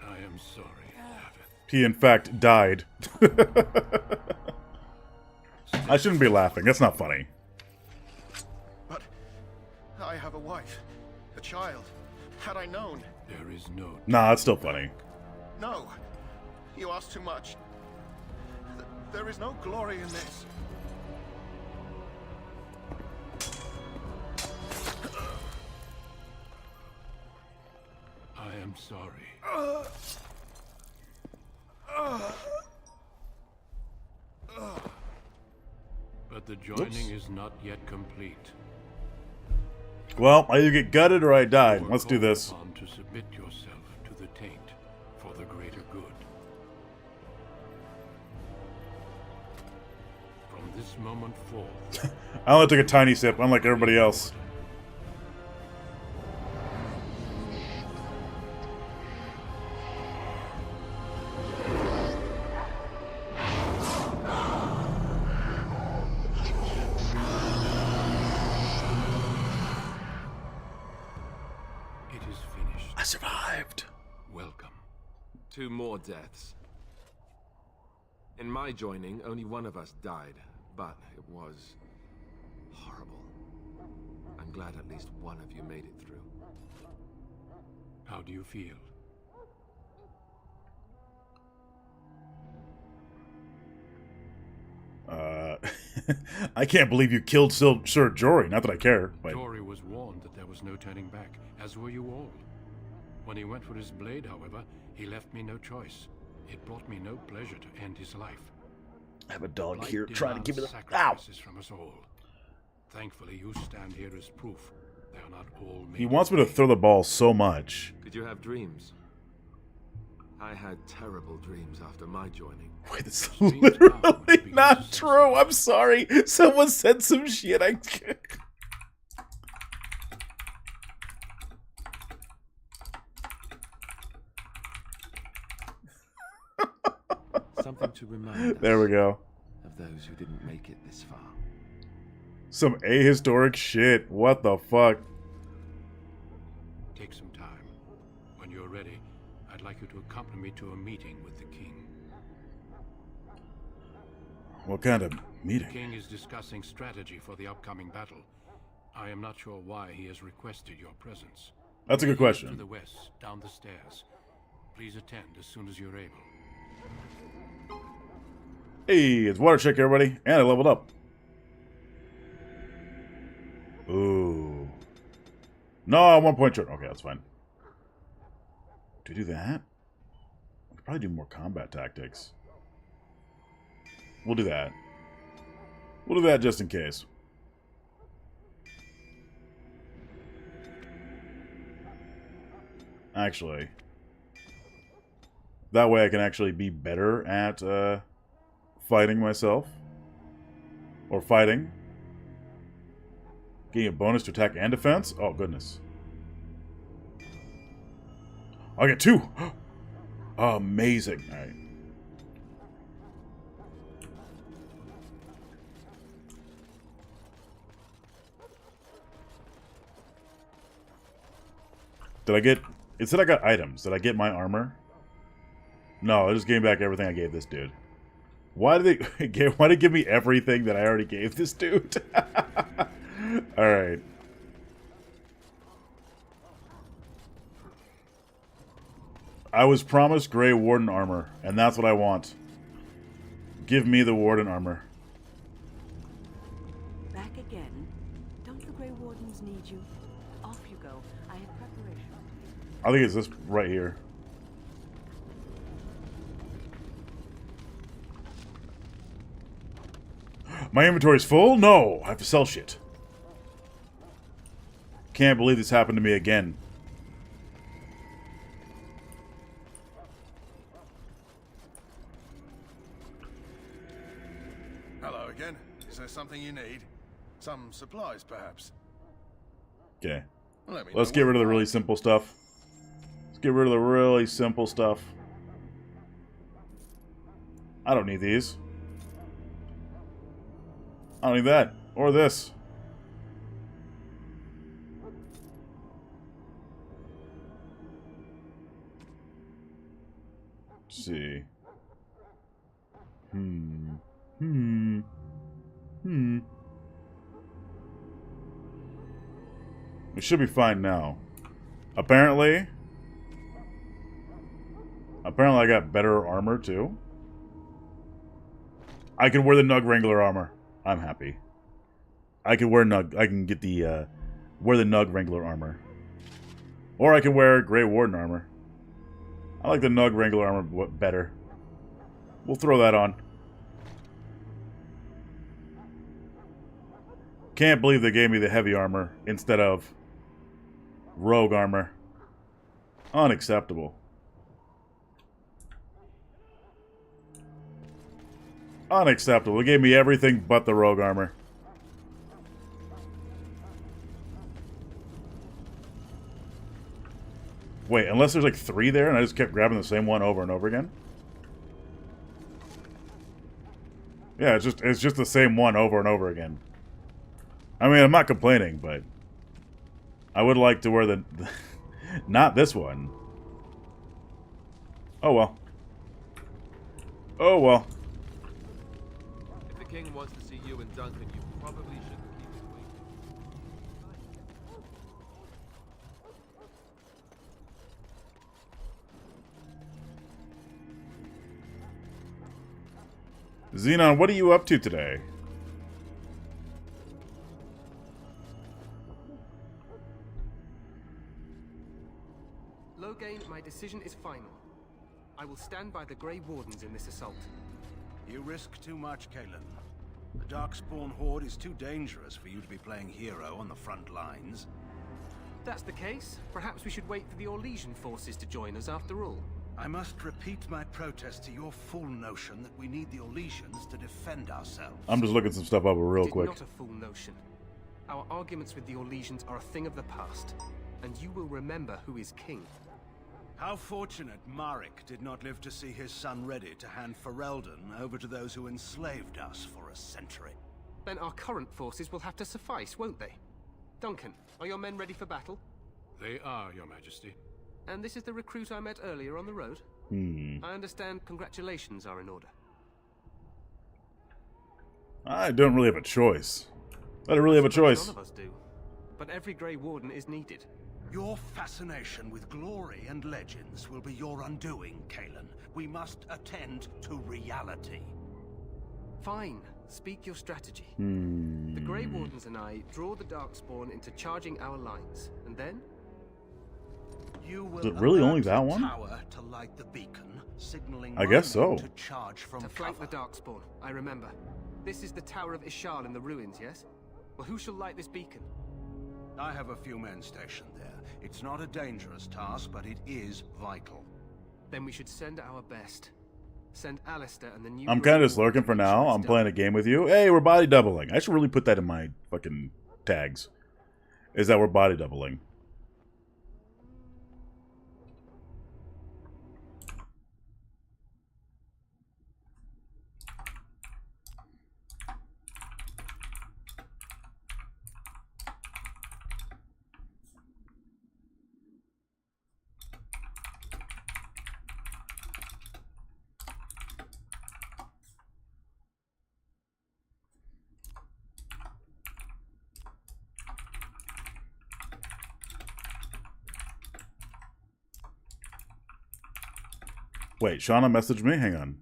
I am sorry, Davith. He, in fact, died. I shouldn't be laughing. That's not funny. But I have a wife, a child. Had I known... There is no... Nah, it's still funny. No. You ask too much. There is no glory in this. I am sorry. But the joining is not yet complete. Well, either get gutted or I died. Let's do this. On to submit yourself to the taint for the greater good. From this moment forth, I only took a tiny sip, unlike everybody else. it is finished. I survived. Welcome. 2 more deaths. In my joining, only one of us died, but it was horrible. I'm glad at least one of you made it through. How do you feel? I can't believe you killed Sir Jory. Not that I care, but... Jory was warned that there was no turning back, as were you all. When he went for his blade, however, he left me no choice. It brought me no pleasure to end his life. I have a dog Blight here trying to give me the... Ow! sacrifices from us all. Thankfully, you stand here as proof they are not all made. He wants me to throw the ball so much. Did you have dreams? I had terrible dreams after my joining. Wait, that's literally not true. I'm sorry. Someone said some shit. I can't. Something to remind us There we go. of those who didn't make it this far. Some ahistoric shit. What the fuck? Take some time. When you're ready, I'd like you to accompany me to a meeting with the king. What kind of The meeting? king is discussing strategy for the upcoming battle. I am not sure why he has requested your presence. That's a good question. To the west, down the stairs. Please attend as soon as you're able. Hey, it's water check, everybody. And I leveled up. Ooh. No, I'm 1 point short. Okay, that's fine. Do we do that? We could probably do more combat tactics. We'll do that. We'll do that just in case. Actually. That way I can actually be better at fighting myself. Or fighting. Getting a bonus to attack and defense? Oh, goodness. I get 2! Amazing. Alright. Did I get... It said I got items. Did I get my armor? No, I just gave back everything I gave this dude. Why did they give me everything that I already gave this dude? Alright. I was promised Grey Warden armor, and that's what I want. Give me the Warden armor. did you? Off you go. I have preparation. I think it's this right here. My inventory's full? No, I have to sell shit. Can't believe this happened to me again. Hello again. Is there something you need? Some supplies, perhaps? Okay. Let me Let's know get what- rid of the really simple stuff. Let's get rid of the really simple stuff. I don't need these. I don't need that. Or this. Let's see. We should be fine now. Apparently I got better armor too. I can wear the Nug Wrangler armor. I'm happy. I can wear Nug. I can get the wear the Nug Wrangler armor, or I can wear Grey Warden armor. I like the Nug Wrangler armor better. We'll throw that on. Can't believe they gave me the heavy armor instead of rogue armor. Unacceptable. Unacceptable. They gave me everything but the rogue armor. Wait, unless there's like 3 there and I just kept grabbing the same one over and over again? Yeah, it's just the same one over and over again. I mean, I'm not complaining, but I would like to wear the not this one. Oh well. Oh well. If the king wants to see you and Duncan, you probably shouldn't keep him waiting. Xenon, what are you up to today? Loghain, my decision is final. I will stand by the Grey Wardens in this assault. You risk too much, Kalen. The Darkspawn Horde is too dangerous for you to be playing hero on the front lines. If that's the case, perhaps we should wait for the Orlesian forces to join us after all. I must repeat my protest to your fool notion that we need the Orlesians to defend ourselves. I'm just looking some stuff up real quick. Not a fool notion. Our arguments with the Orlesians are a thing of the past, and you will remember who is king. How fortunate Marek did not live to see his son ready to hand Ferelden over to those who enslaved us for a century. Then our current forces will have to suffice, won't they? Duncan, are your men ready for battle? They are, Your Majesty. And this is the recruit I met earlier on the road? I understand congratulations are in order. I don't really have a choice. I don't really have a choice. None of us do. But every Grey Warden is needed. Your fascination with glory and legends will be your undoing, Kalen. We must attend to reality. Fine. Speak your strategy. The Grey Wardens and I draw the Darkspawn into charging our lines, and then you will Is it really only that one? Tower to light the beacon, signaling I guess so. to charge from to flank the Darkspawn. I remember. This is the Tower of Ishal in the ruins, yes? Well, who shall light this beacon? I have a few men stationed there. It's not a dangerous task, but it is vital. Then we should send our best. Send Alistair and the new... I'm kind of just lurking for now. I'm playing a game with you. Hey, we're body doubling. I should really put that in my fucking tags. Is that we're body doubling. Wait, Shauna messaged me? Hang on.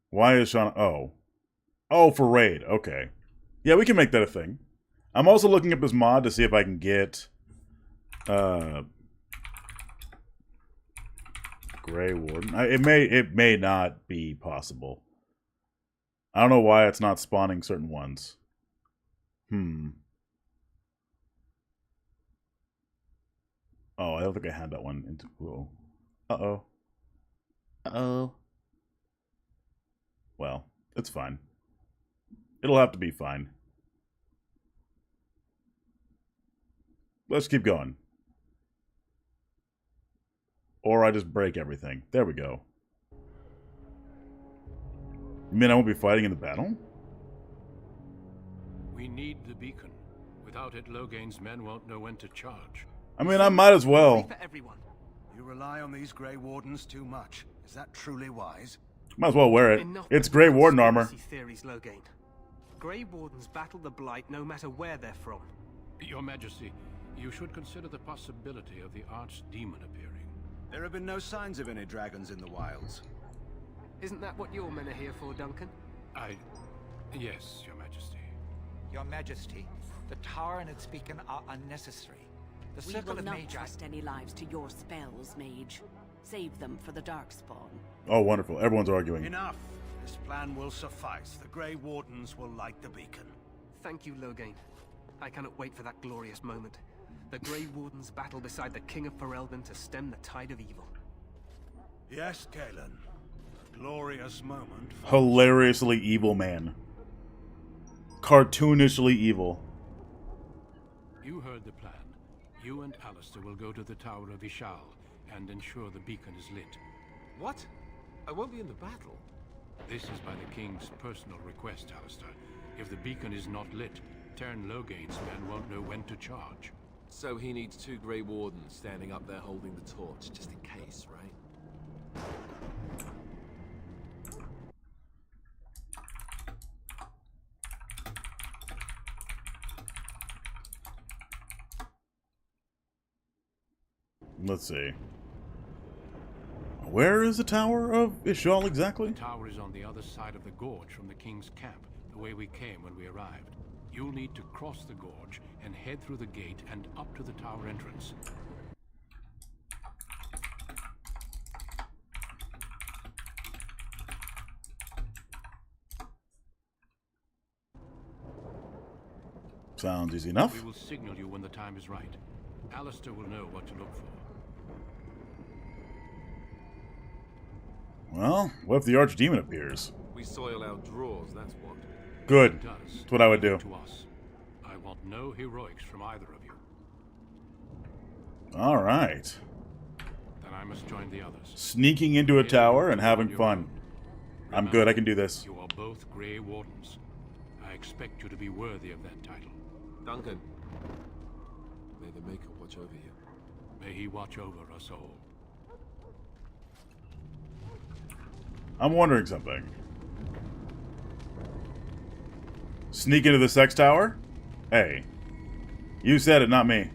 Why is Shauna... Oh. Oh, for raid. Okay. Yeah, we can make that a thing. I'm also looking up this mod to see if I can get Grey Warden. It may not be possible. I don't know why it's not spawning certain ones. Oh, I don't think I had that one into. Whoa. Uh-oh. Uh-oh. Well, it's fine. It'll have to be fine. Let's keep going. Or I just break everything. There we go. You mean I won't be fighting in the battle? We need the beacon. Without it, Loghain's men won't know when to charge. I mean, I might as well. You rely on these Grey Wardens too much. Is that truly wise? Might as well wear it. It's Grey Warden armor. Theories, Loghain. Grey Wardens battle the Blight no matter where they're from. Your Majesty, you should consider the possibility of the archdemon appearing. There have been no signs of any dragons in the wilds. Isn't that what your men are here for, Duncan? Yes, Your Majesty. Your Majesty, the tower and its beacon are unnecessary. The We circle will of not Magi... trust any lives to your spells, Mage. Save them for the Darkspawn. Oh, wonderful. Everyone's arguing. Enough. This plan will suffice. The Grey Wardens will light the beacon. Thank you, Loghain. I cannot wait for that glorious moment. The Grey Wardens battle beside the King of Ferelden to stem the tide of evil. Yes, Galen. A glorious moment. Hilariously evil man. Cartoonishly evil. You heard the plan. You and Alistair will go to the Tower of Ishal and ensure the beacon is lit. What? I won't be in the battle. This is by the King's personal request, Alistair. If the beacon is not lit, Tern Loghain's men won't know when to charge. So he needs 2 Grey Wardens standing up there holding the torch, just in case, right? Let's see. Where is the Tower of Ishal exactly? The tower is on the other side of the gorge from the King's camp, the way we came when we arrived. You'll need to cross the gorge and head through the gate and up to the tower entrance. Sounds easy enough. We will signal you when the time is right. Alistair will know what to look for. Well, what if the Archdemon appears? We soil our drawers, that's what. Good. That's what I would do. To us. I want no heroics from either of you. Alright. Then I must join the others. Sneaking into a tower and having fun. I'm good, I can do this. You are both Grey Wardens. I expect you to be worthy of that title. Duncan. May the Maker watch over you. May he watch over us all. I'm wondering something. Sneak into the sex tower? Hey. You said it, not me.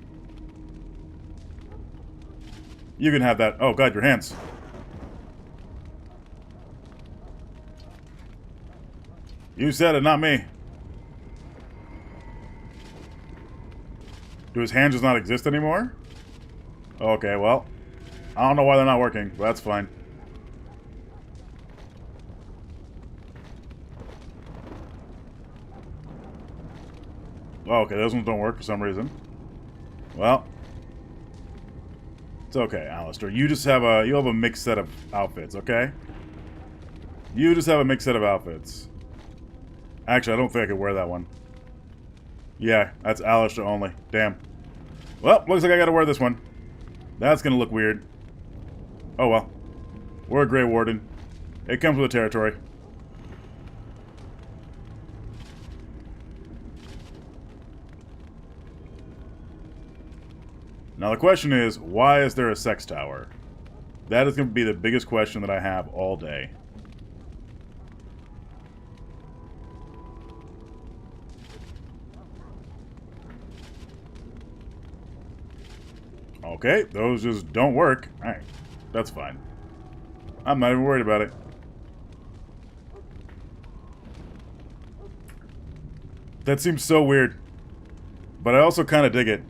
You can have that. Oh, God, your hands. You said it, not me. Do his hands just not exist anymore? Okay, well. I don't know why they're not working, but that's fine. Oh, okay, those ones don't work for some reason. Well. It's okay, Alistair. You have a mixed set of outfits, okay? You just have a mixed set of outfits. Actually, I don't think I could wear that one. Yeah, that's Alistair only. Damn. Well, looks like I gotta wear this one. That's gonna look weird. Oh well. We're a Grey Warden. It comes with the territory. Now the question is, why is there a sex tower? That is going to be the biggest question that I have all day. Okay, those just don't work. Alright, that's fine. I'm not even worried about it. That seems so weird. But I also kind of dig it.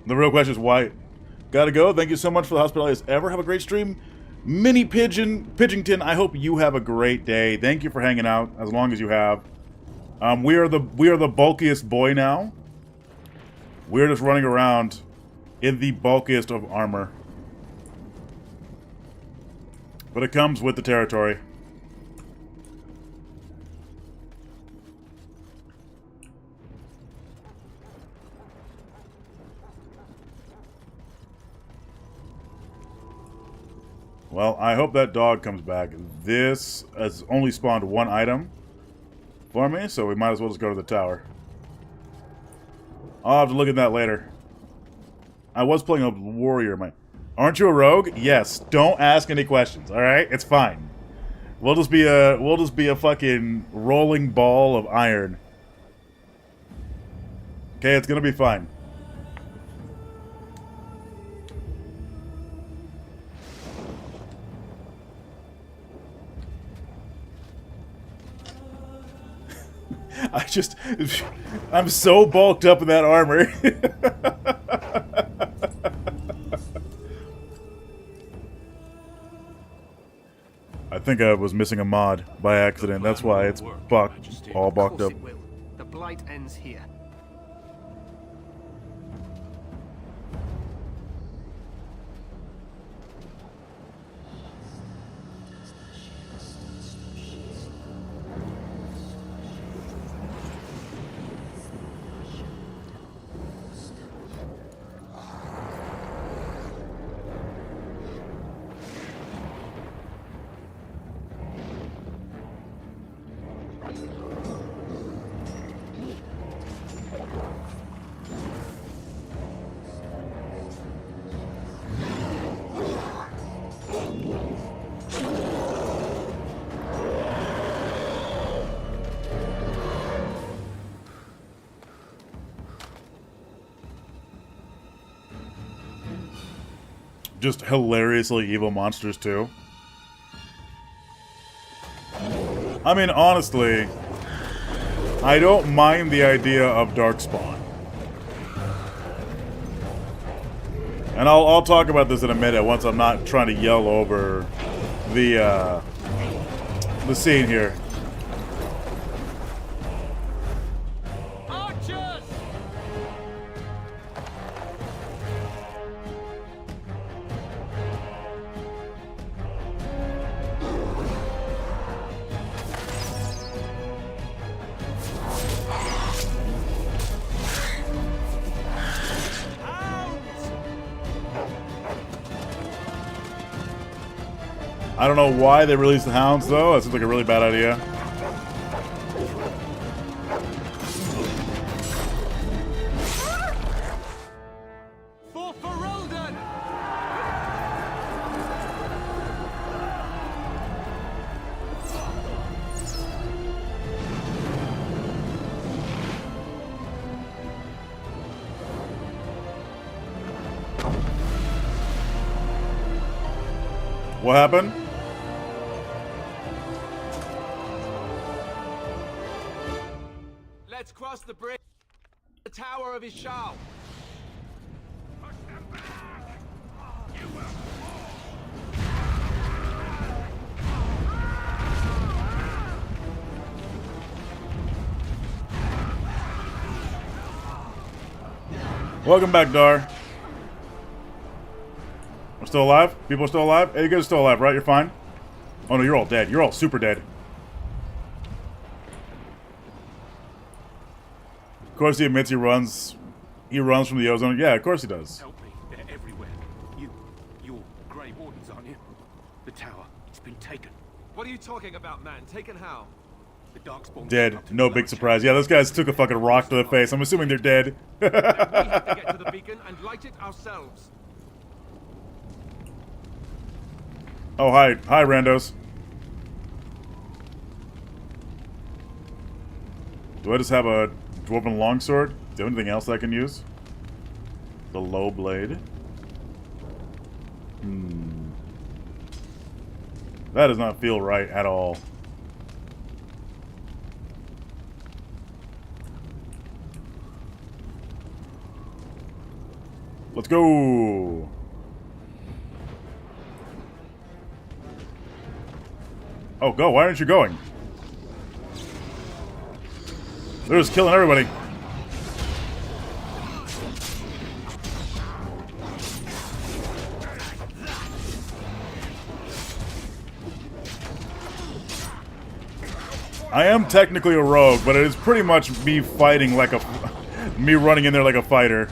The real question is why. Gotta go. Thank you so much for the hospitality as ever. Have a great stream. Mini Pidgington, I hope you have a great day. Thank you for hanging out as long as you have. We are the bulkiest boy now. We're just running around in the bulkiest of armor. But it comes with the territory. Well, I hope that dog comes back. This has only spawned one item for me, so we might as well just go to the tower. I'll have to look at that later. I was playing a warrior, Aren't you a rogue? Yes. Don't ask any questions, alright? It's fine. We'll just be a fucking rolling ball of iron. Okay, it's gonna be fine. I'm so bulked up in that armor. I think I was missing a mod by accident. That's why it's all bulked up. The blight ends here. Just hilariously evil monsters, too. I mean, honestly, I don't mind the idea of Darkspawn. And I'll talk about this in a minute once I'm not trying to yell over the scene here. I don't know why they released the hounds, though. That seems like a really bad idea. What happened? Let's cross the bridge. The tower of Ishal. Welcome back, Dar. We're still alive? People are still alive? Hey, you guys are still alive, right? You're fine? Oh no, you're all dead. You're all super dead. Of course he admits he runs from the ozone. Yeah, of course he does. Help me. They're everywhere. You're Grey Wardens, aren't you? The tower. It's been taken. What are you talking about, man? Taken how? The Darkspawn. Dead. No big surprise. Yeah, those guys took a fucking rock to the face. I'm assuming they're dead. We have to get to the beacon and light it ourselves. Oh, hi. Hi, randos. Do I just have a dwarven longsword? Do you have anything else I can use? The low blade. That does not feel right at all. Let's go. Oh, go. Why aren't you going? They're just killing everybody. I am technically a rogue, but it is pretty much me fighting like a... me running in there like a fighter.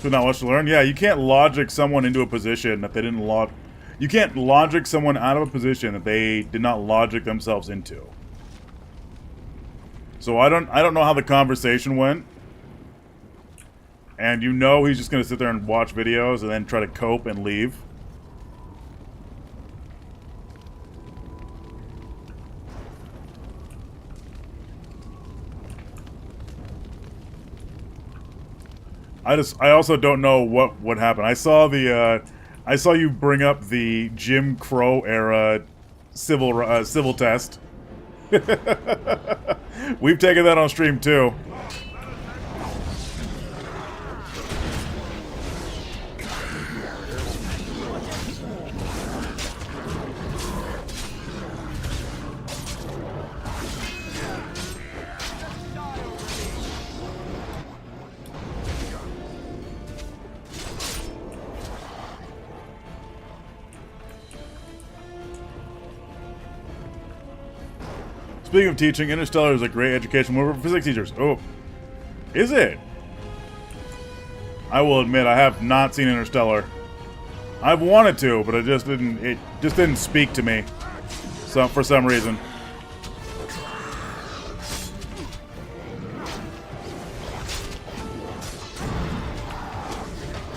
So not much to learn? Yeah, you can't logic someone into a position that they didn't you can't logic someone out of a position that they did not logic themselves into. So I don't know how the conversation went. And you know he's just gonna sit there and watch videos and then try to cope and leave. I also don't know what happened. I saw you bring up the Jim Crow era civil test. We've taken that on stream too. Speaking of teaching, Interstellar is a great education movie for physics teachers. Oh, is it? I will admit I have not seen Interstellar. I've wanted to, but it just didn't speak to me. For some reason.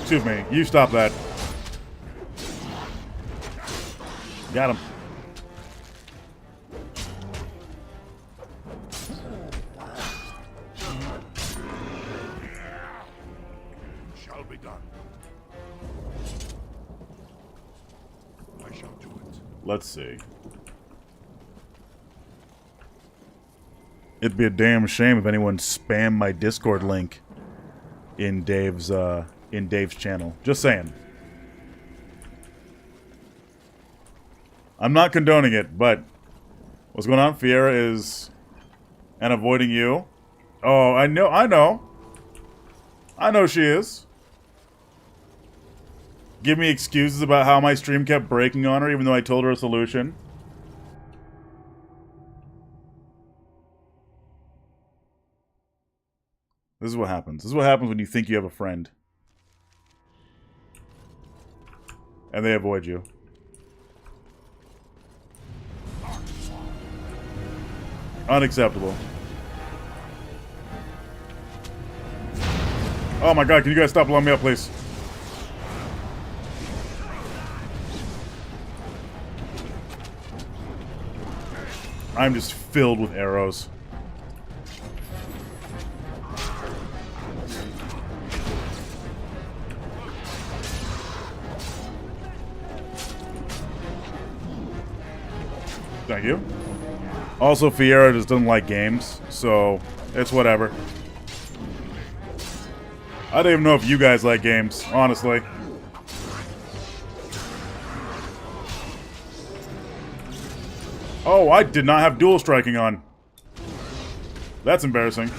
Excuse me. You stop that. Got him. Let's see. It'd be a damn shame if anyone spammed my Discord link in Dave's channel. Just saying. I'm not condoning it, but what's going on? Fiera is and avoiding you. Oh, I know. I know she is. Give me excuses about how my stream kept breaking on her, even though I told her a solution. This is what happens. This is what happens when you think you have a friend. And they avoid you. Unacceptable. Oh my god, can you guys stop blowing me up, please? I'm just filled with arrows. Thank you. Also, Fiera just doesn't like games, so it's whatever. I don't even know if you guys like games, honestly. Oh, I did not have dual striking on. That's embarrassing.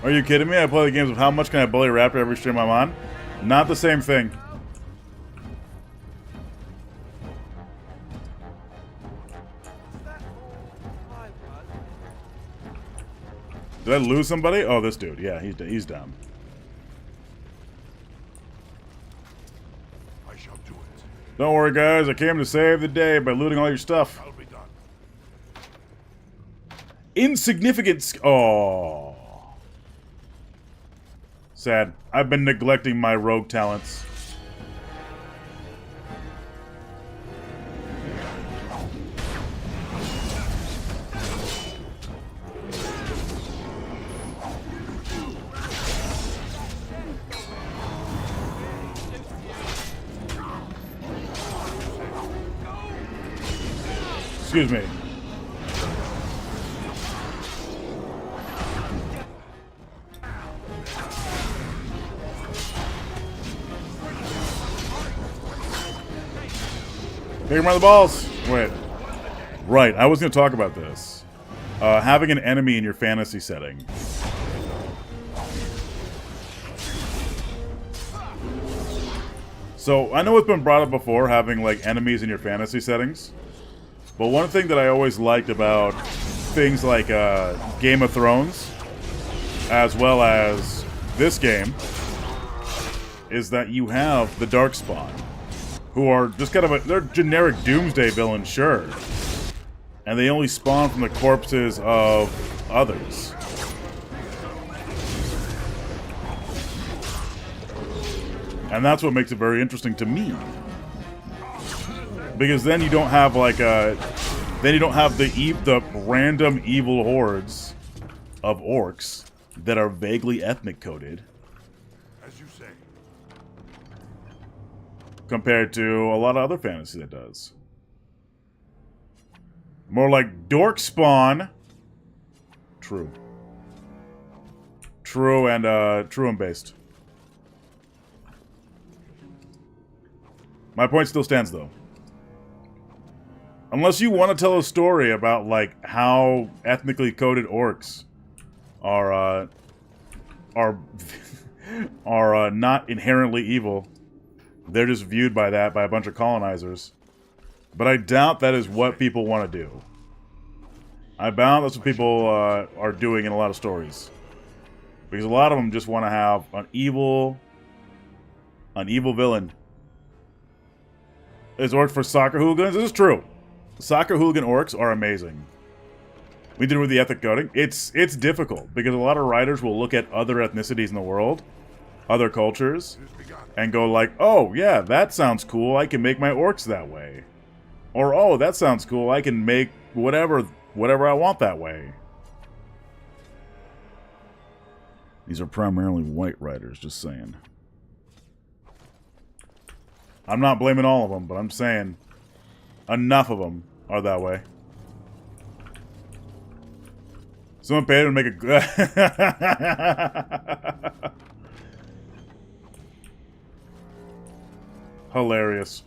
Are you kidding me? I play the games of how much can I bully a raptor every stream I'm on? Not the same thing. Did I lose somebody? Oh, this dude. Yeah, he's down. I shall do it. Don't worry, guys. I came to save the day by looting all your stuff. I'll be done. Insignificant. Oh. Sad. I've been neglecting my rogue talents. Excuse me. Take him by the balls. Wait. Right, I was going to talk about this. Having an enemy in your fantasy setting. So, I know it's been brought up before, having, like, enemies in your fantasy settings. But one thing that I always liked about things like Game of Thrones, as well as this game, is that you have the Darkspawn, who are just kind of they're generic Doomsday villains, sure. And they only spawn from the corpses of others. And that's what makes it very interesting to me. Because then you don't have like then you don't have the random evil hordes of orcs that are vaguely ethnic coded. As you say. Compared to a lot of other fantasy that does. More like dork spawn. True. True and based. My point still stands though. Unless you want to tell a story about, like, how ethnically coded orcs are not inherently evil. They're just viewed by that by a bunch of colonizers. But I doubt that is what people want to do. I doubt that's what people are doing in a lot of stories. Because a lot of them just want to have an evil villain. Is orcs for soccer hooligans? This is true. Soccer hooligan orcs are amazing. We did it with the ethnic coding. It's difficult because a lot of writers will look at other ethnicities in the world, other cultures, and go like, oh yeah, that sounds cool, I can make my orcs that way. Or oh, that sounds cool, I can make whatever I want that way. These are primarily white writers, just saying. I'm not blaming all of them, but I'm saying enough of them are that way. Someone paid to make a... Hilarious.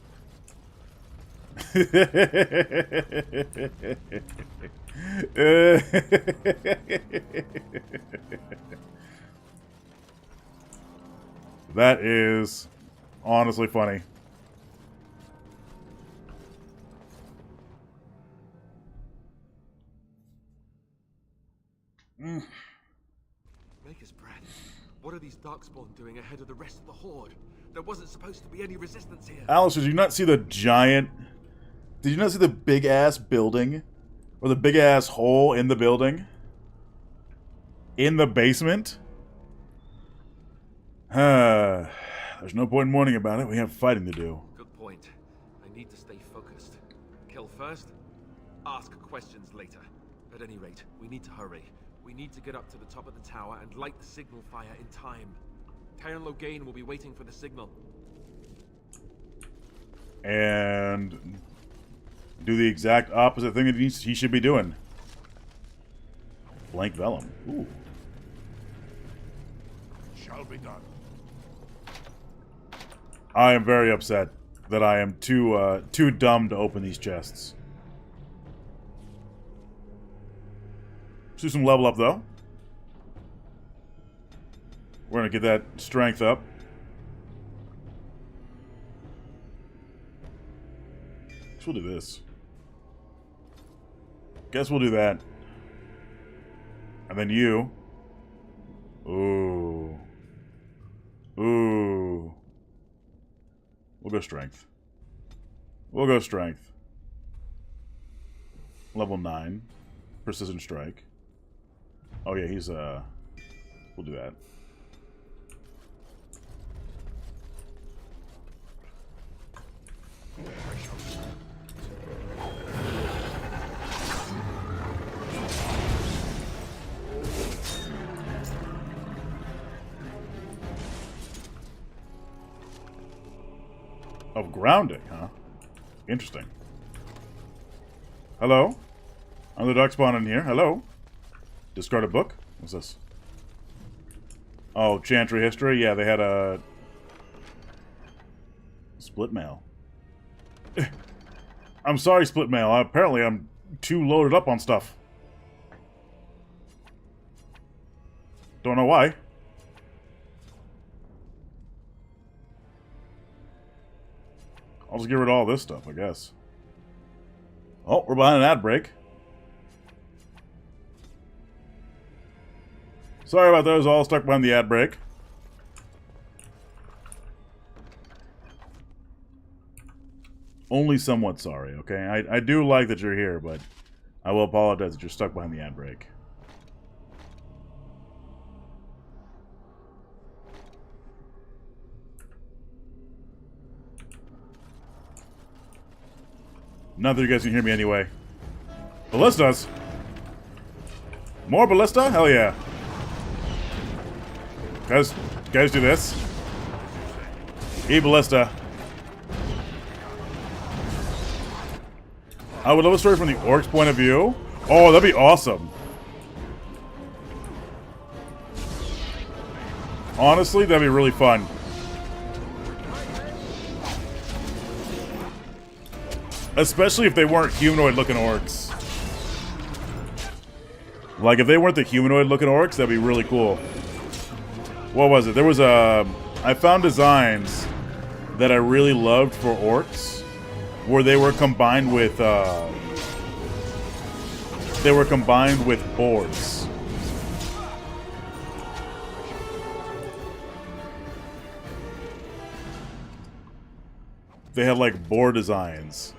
That is honestly funny. Maker's bread. What are these Darkspawn doing ahead of the rest of the Horde? There wasn't supposed to be any resistance here. Alice, did you not see the giant... Did you not see the big-ass building? Or the big-ass hole in the building? In the basement? There's no point in mourning about it. We have fighting to do. Good point. I need to stay focused. Kill first, ask questions later. At any rate, we need to hurry. We need to get up to the top of the tower and light the signal fire in time. Tyron Loghain will be waiting for the signal. And do the exact opposite thing that he should be doing. Blank vellum. Ooh. Shall be done. I am very upset that I am too dumb to open these chests. Let's do some level up, though. We're gonna get that strength up. Guess we'll do this. Guess we'll do that. And then you. Ooh. Ooh. We'll go strength. We'll go strength. Level 9. Precision strike. Oh yeah, he's we'll do that. Of grounding, huh? Interesting. Hello? I'm the duck spawn in here. Hello? Discard a book? What's this? Oh, Chantry History? Yeah, they had a... Split mail. I'm sorry, Split mail. Apparently I'm too loaded up on stuff. Don't know why. I'll just get rid of all this stuff, I guess. Oh, we're behind an ad break. Sorry about those, all stuck behind the ad break. Only somewhat sorry, okay? I do like that you're here, but I will apologize that you're stuck behind the ad break. Not that you guys can hear me anyway. Ballistas! More ballista? Hell yeah. Guys do this. E ballista. I would love a story from the orc's point of view. Oh, that'd be awesome. Honestly, that'd be really fun. Especially if they weren't humanoid-looking orcs. Like, if they weren't the humanoid-looking orcs, that'd be really cool. What was it? There was a... I found designs that I really loved for orcs, where they were combined with, boars. They had, like, boar designs.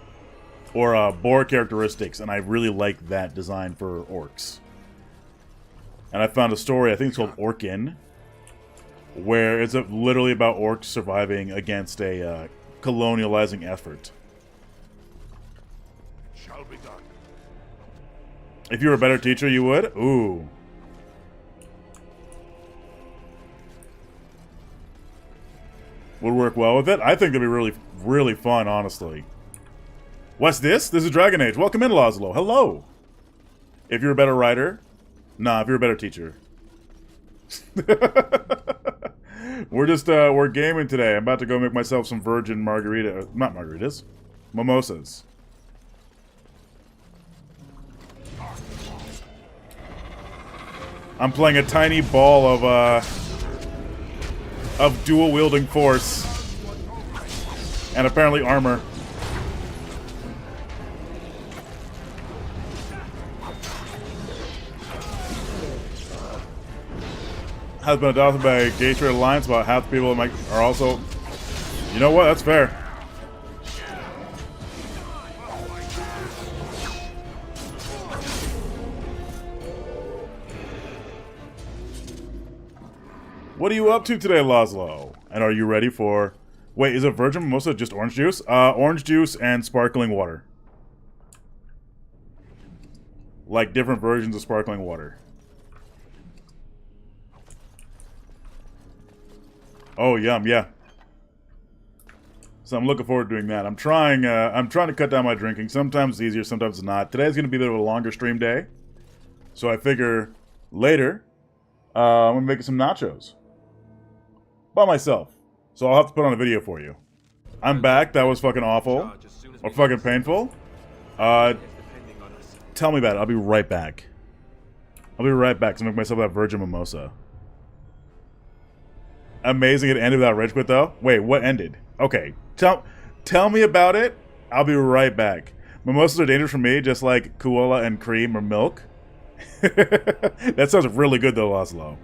Or boar characteristics, and I really like that design for orcs. And I found a story, I think it's called Orkin, where it's literally about orcs surviving against a colonializing effort. Shall be done. If you were a better teacher, you would? Ooh. Would work well with it? I think it'd be really, really fun, honestly. What's this? This is Dragon Age. Welcome in, Laszlo. Hello. If you're a better writer. Nah, if you're a better teacher. We're gaming today. I'm about to go make myself some virgin margarita. Not margaritas. Mimosas. I'm playing a tiny ball of dual-wielding force. And apparently armor. Has been adopted by a gay trade alliance. About half the people are also... You know what? That's fair. What are you up to today, Laszlo? And are you ready for... Wait, is it virgin mimosa just orange juice? Orange juice and sparkling water. Like different versions of sparkling water. Oh, yum, yeah. So I'm looking forward to doing that. I'm trying to cut down my drinking. Sometimes it's easier, sometimes it's not. Today's going to be a bit of a longer stream day. So I figure later, I'm going to make some nachos. By myself. So I'll have to put on a video for you. I'm back. That was fucking awful. Or fucking painful. Tell me about it. I'll be right back. I'll be right back to make myself that virgin mimosa. Amazing it ended without rage quit though. Wait, what ended? Okay, tell me about it. I'll be right back. Mimosas are dangerous for me, just like koala and cream or milk. That sounds really good though, Laszlo.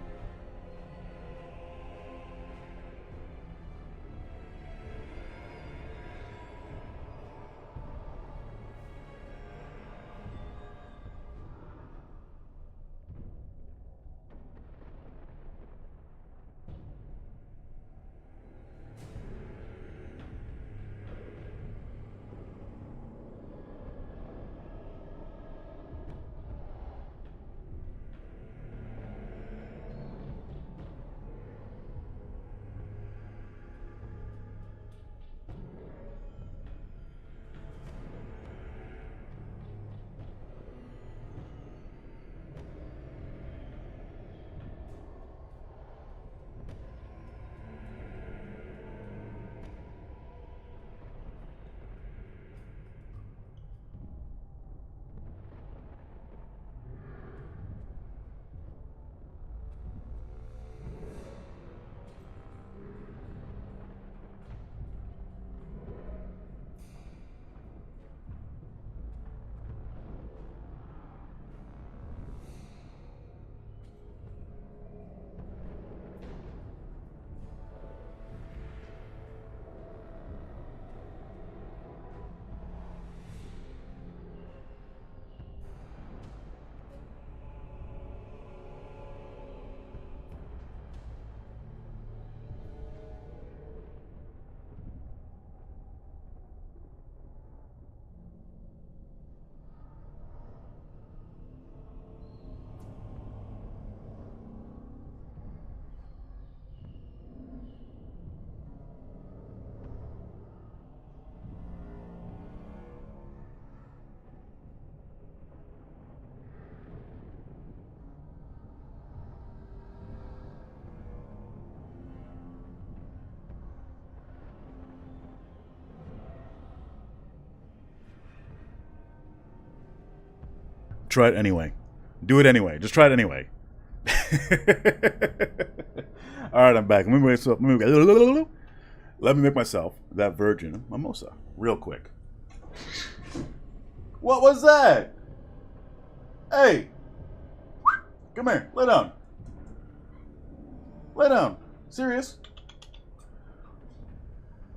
try it anyway. Do it anyway. Just try it anyway. Alright, I'm back. Let me make myself that virgin mimosa real quick. What was that? Hey! Come here. Lay down. Lay down. Serious?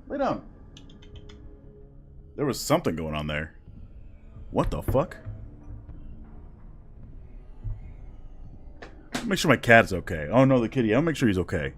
Lay down. There was something going on there. What the fuck? Make sure my cat's okay. Oh no, the kitty. I'll make sure he's okay.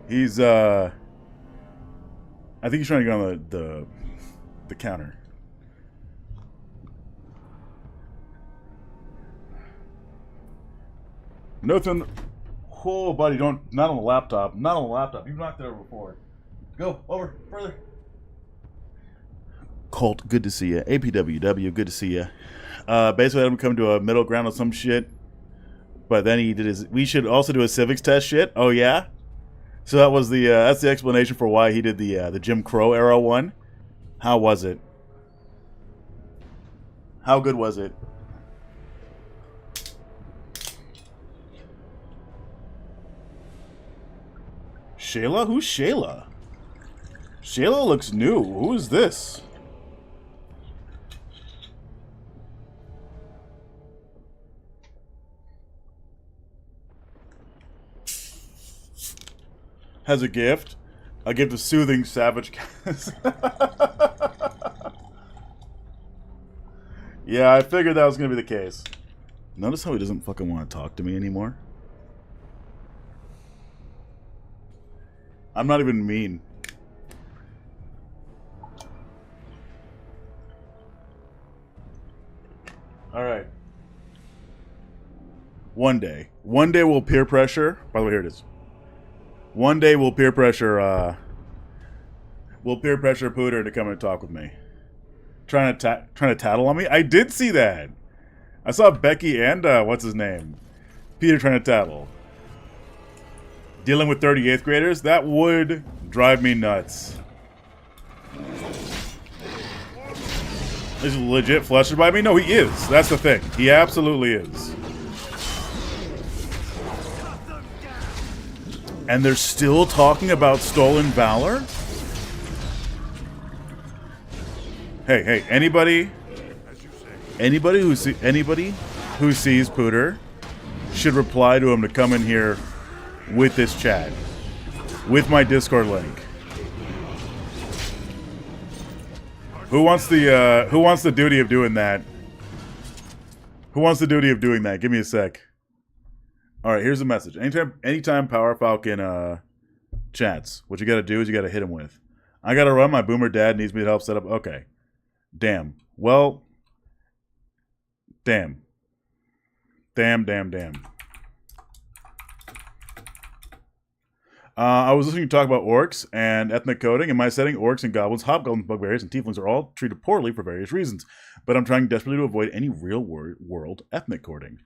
He's I think he's trying to get on the counter. Nothing. Oh, buddy, don't. Not on the laptop. Not on the laptop. You've knocked it over before. Go over further. Colt, good to see you. APWW, good to see you. Basically, I'm come to a middle ground on some shit. But then he did his. We should also do a civics test shit. Oh yeah. So that was the. That's the explanation for why he did the Jim Crow era one. How was it? How good was it? Shayla? Who's Shayla? Shayla looks new. Who is this? Has a gift. A gift of soothing savage cats. Yeah, I figured that was going to be the case. Notice how he doesn't fucking want to talk to me anymore? I'm not even mean. Alright. One day we'll peer pressure. By the way, here it is. One day we'll peer pressure Pooter to come and talk with me. Trying to tattle on me? I did see that. I saw Becky and what's his name? Peter trying to tattle. Dealing with 38th graders? That would drive me nuts. Is he legit flustered by me? No, he is. That's the thing. He absolutely is. And they're still talking about stolen valor? Hey, anybody who sees Pooter should reply to him to come in here with this chat, with my Discord link. Who wants the duty of doing that? Who wants the duty of doing that? Give me a sec. All right, here's the message. Anytime Power Falcon chats, what you got to do is you got to hit him with, I got to run. My boomer dad needs me to help set up. Okay. Damn. Well. Damn. I was listening to talk about orcs and ethnic coding. In my setting, orcs and goblins, hobgoblins, bugbears, and tieflings are all treated poorly for various reasons. But I'm trying desperately to avoid any real-world ethnic coding.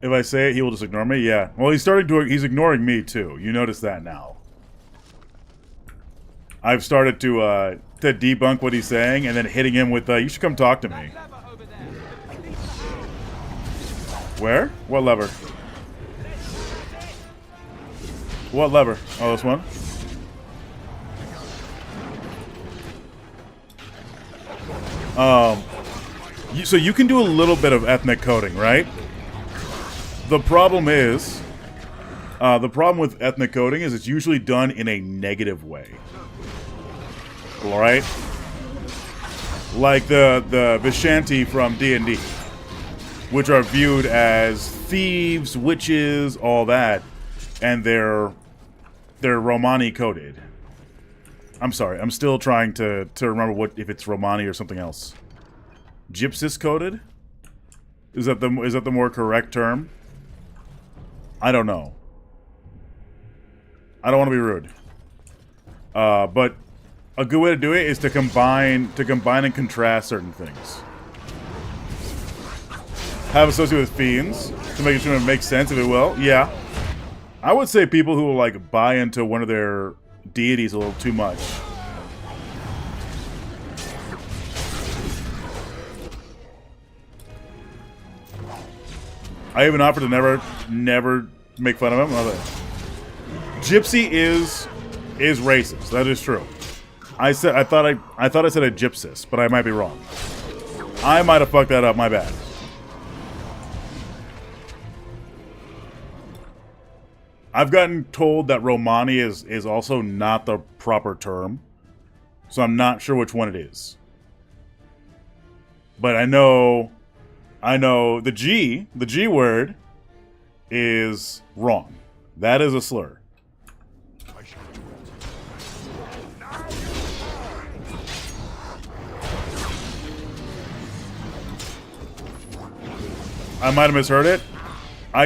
If I say it, he will just ignore me? Yeah. Well, he's ignoring me, too. You notice that now. I've started to debunk what he's saying and then hitting him with, you should come talk to me. Where? What lever? What lever? Oh, this one? So you can do a little bit of ethnic coding, right? The problem is, the problem with ethnic coding is it's usually done in a negative way. Alright? Like the Vishanti from D&D, which are viewed as thieves, witches, all that, and they're Romani coded. I'm sorry, I'm still trying to remember if it's Romani or something else. Gypsis coded? Is that the more correct term? I don't know. I don't want to be rude. But a good way to do it is to combine and contrast certain things. Have associated with fiends to make sure it makes sense, if it will. Yeah. I would say people who will like buy into one of their deities a little too much. I even offered to never make fun of him. Gypsy is racist. That is true. I thought I said a gypsis, but I might be wrong. I might have fucked that up. My bad. I've gotten told that Romani is also not the proper term, so I'm not sure which one it is. But I know the G word is wrong. That is a slur. I might have misheard it. I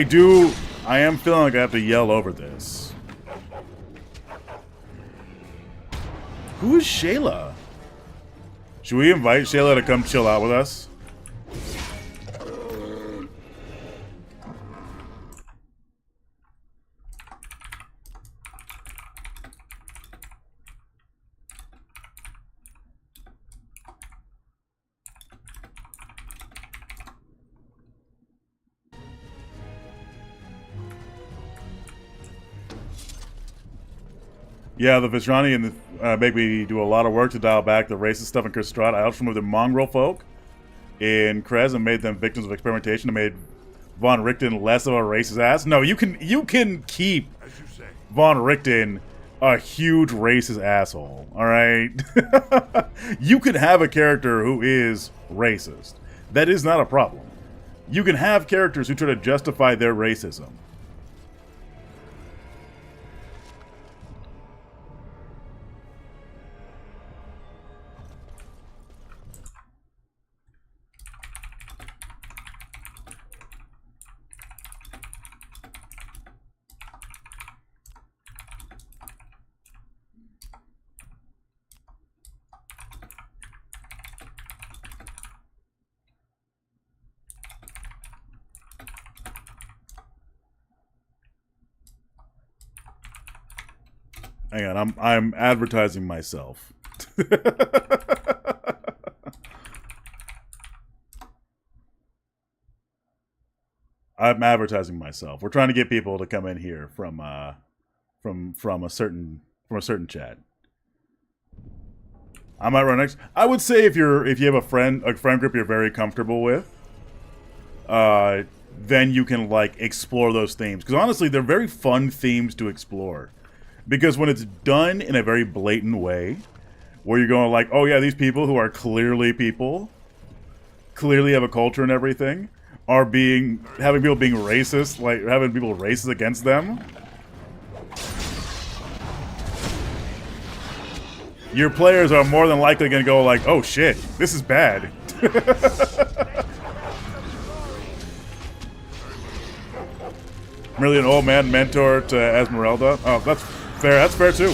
am feeling like I have to yell over this. Who is Shayla? Should we invite Shayla to come chill out with us? Yeah, the Vajrani and the make me do a lot of work to dial back the racist stuff in Kristrat. I helped removed the mongrel folk in Krez and made them victims of experimentation and made Von Richten less of a racist ass. No, you can keep Von Richten a huge racist asshole, alright? You can have a character who is racist. That is not a problem. You can have characters who try to justify their racism. Hang on, I'm advertising myself. I'm advertising myself. We're trying to get people to come in here from a certain chat. I might run next. I would say if you have a friend group you're very comfortable with, then you can like explore those themes, because honestly they're very fun themes to explore. Because when it's done in a very blatant way, where you're going like, oh yeah, these people who are clearly people, clearly have a culture and everything, are having people being racist, like having people racist against them. Your players are more than likely going to go like, oh shit, this is bad. Really an old man mentor to Esmeralda? Oh, that's fair. That's fair too.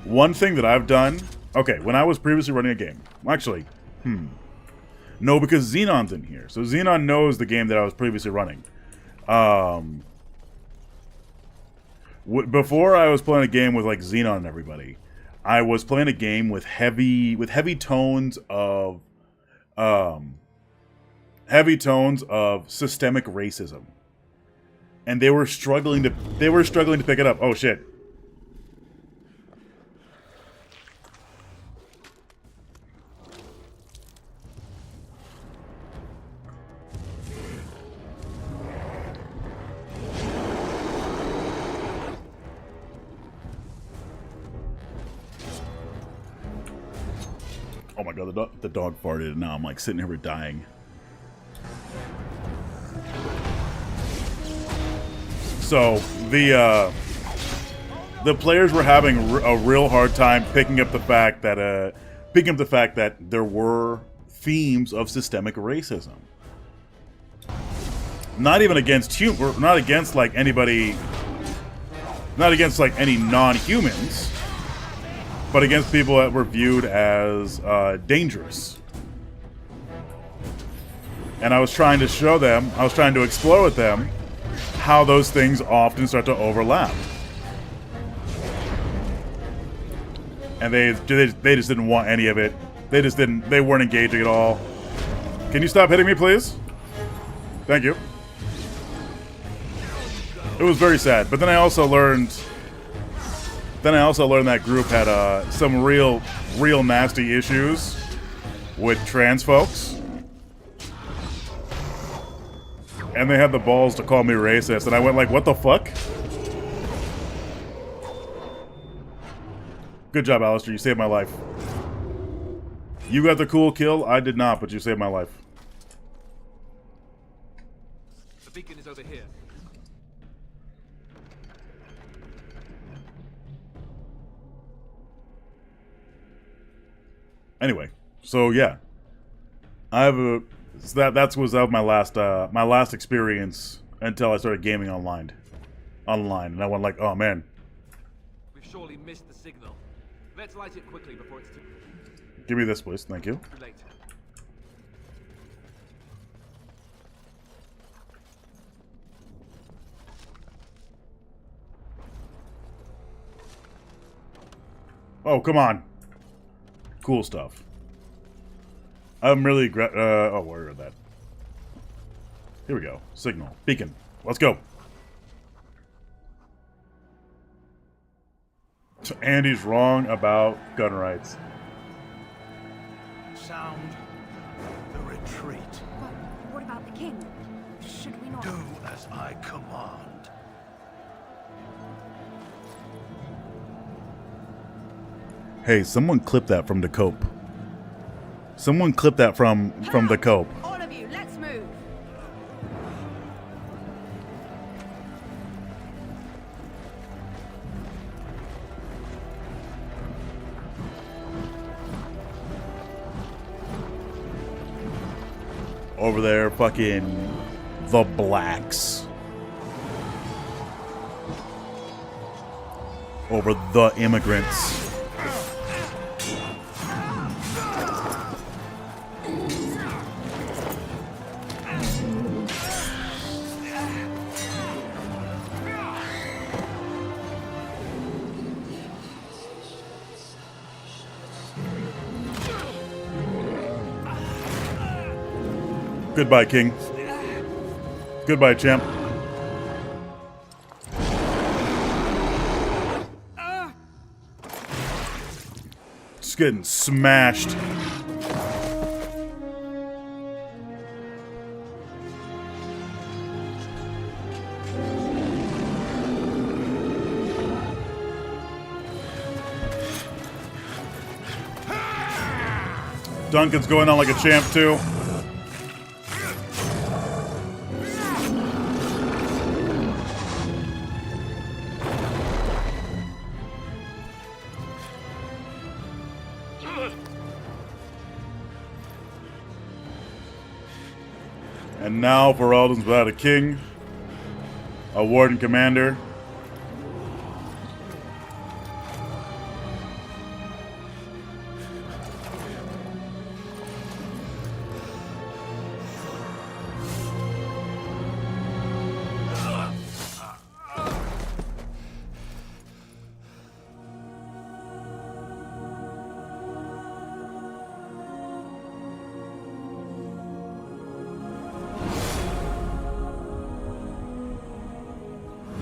One thing that I've done... Okay, when I was previously running a game... Actually, No, because Xenon's in here. So Xenon knows the game that I was previously running. Before I was playing a game with like Xenon and everybody, I was playing a game with heavy tones of systemic racism, and they were struggling to pick it up. Oh shit. Oh my god, the dog farted, and now I'm like sitting here dying. So the players were having a real hard time picking up the fact that there were themes of systemic racism. Not even against not against like anybody, not against like any non-humans, but against people that were viewed as dangerous. And I was trying to show them, I was trying to explore with them how those things often start to overlap. And they just didn't want any of it. They weren't engaging at all. Can you stop hitting me, please? Thank you. It was very sad. But then I also learned that group had some real nasty issues with trans folks. And they had the balls to call me racist, and I went like, what the fuck? Good job, Alistair. You saved my life. You got the cool kill. I did not, but you saved my life. The beacon is over here. Anyway, so yeah, I have a that was my last experience until I started gaming online, and I went like, oh man. We've surely missed the signal. Let's light it quickly before it's too Give me this, please. Thank you. late. Oh, come on. Cool stuff. I'm really oh, where is that? Here we go. Signal. Beacon. Let's go. Andy's wrong about gun rights. Sound the retreat. But what about the king? Should we not... Do as I command. Hey, someone clip that from the cope. Someone clip that from the cope. All of you, let's move. Over there, fucking the blacks. Over the immigrants. Goodbye, King. Goodbye, champ. Just getting smashed. Duncan's going on like a champ, too. And now for Alden's without a king, a warden commander.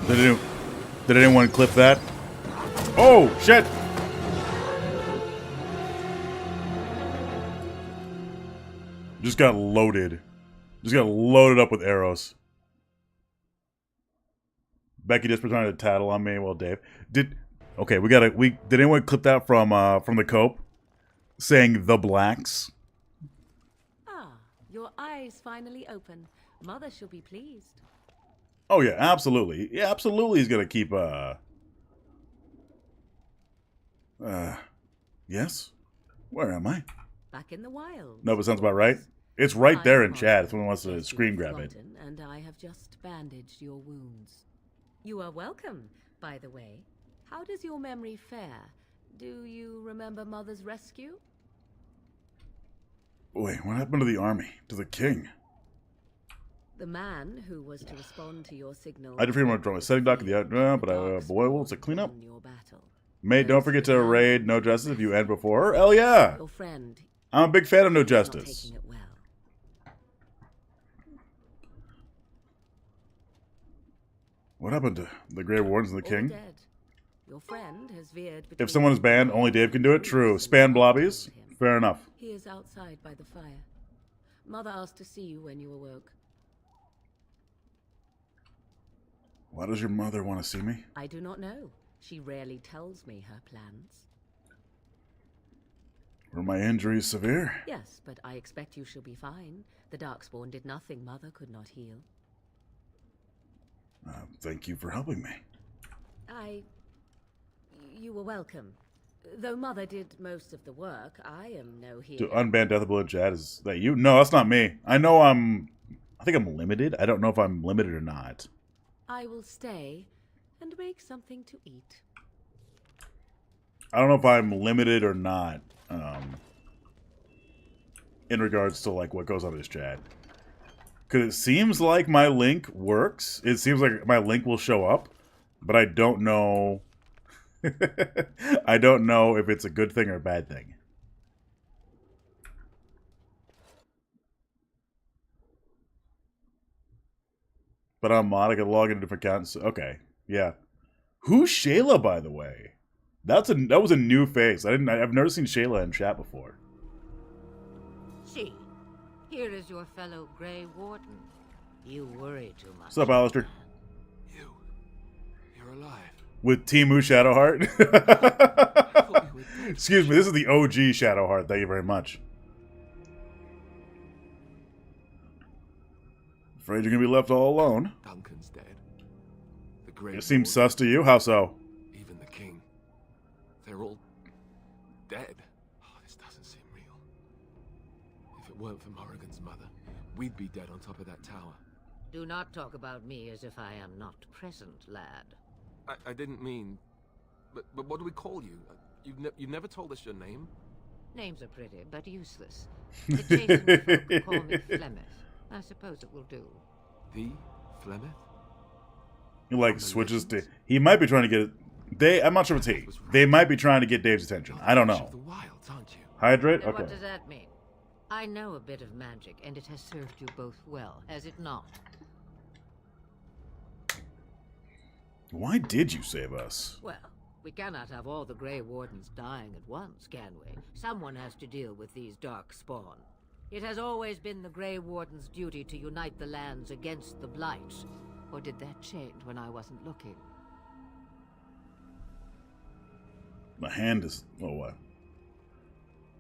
Did anyone clip that? Oh, shit! Just got loaded. Just got loaded up with arrows. Becky just pretended to tattle on me. Well, Dave did. Okay, did anyone clip that from the Cope saying the blacks? Ah, your eyes finally open. Mother shall be pleased. Oh yeah, absolutely. Yeah, absolutely. He's gonna keep. Yes. Where am I? Back in the wild. No, but sounds about right. It's right there in chat. If someone wants to screen grab it. And I have just bandaged your wounds. You are welcome, by the way. How does your memory fare? Do you remember Mother's rescue? Wait, what happened to the army? To the king? The man who was to respond to your signal. I just remember drawing a setting dock at the but boy, what's a cleanup? Mate, don't forget to raid No Justice if you end before her. Hell yeah! Your friend. I'm a big fan of No Justice. What happened to the Grey Wardens and the King? Dead. Your friend has veered If someone is banned, only Dave can do it. True. Span blobbies? Fair enough. He is outside by the fire. Mother asked to see you when you awoke. Why does your mother want to see me? I do not know. She rarely tells me her plans. Were my injuries severe? Yes, but I expect you shall be fine. The Darkspawn did nothing Mother could not heal. Thank you for helping me. You were welcome. Though Mother did most of the work, I am no hero. To unban Death of Blood chat, is that you? No, that's not me. I think I'm limited. I don't know if I'm limited or not. I will stay and make something to eat. I don't know if I'm limited or not. In regards to like what goes on in this chat. Because it seems like my link works. It seems like my link will show up. But I don't know. I don't know if it's a good thing or a bad thing. But I'm mod. I can log into different accounts. Okay. Yeah. Who's Shayla, by the way? That was a new face. I've never seen Shayla in chat before. See, here is your fellow Grey Warden. You worry too much. What's up, Alistair? You're alive. With Timu Shadowheart? Excuse me, this is the OG Shadowheart. Thank you very much. Afraid you're gonna be left all alone. Duncan's dead. The Grey It seems sus to you? How so? Even the king. They're all dead. Oh, this doesn't seem real. If it weren't for Morrigan's mother, we'd be dead on top of that tower. Do not talk about me as if I am not present, lad. I didn't mean... But what do we call you? You've never told us your name? Names are pretty, but useless. The Jason folk call me Flemeth. I suppose it will do. The Flemeth? He like switches to... He might be trying to get... I'm not sure if it's he. They might be trying to get Dave's attention. I don't know. Hydrate? And Okay. what does that mean? I know a bit of magic, and it has served you both well, has it not? Why did you save us? Well, we cannot have all the Grey Wardens dying at once, can we? Someone has to deal with these dark spawn. It has always been the Grey Warden's duty to unite the lands against the Blight. Or did that change when I wasn't looking? My hand is... Oh, what?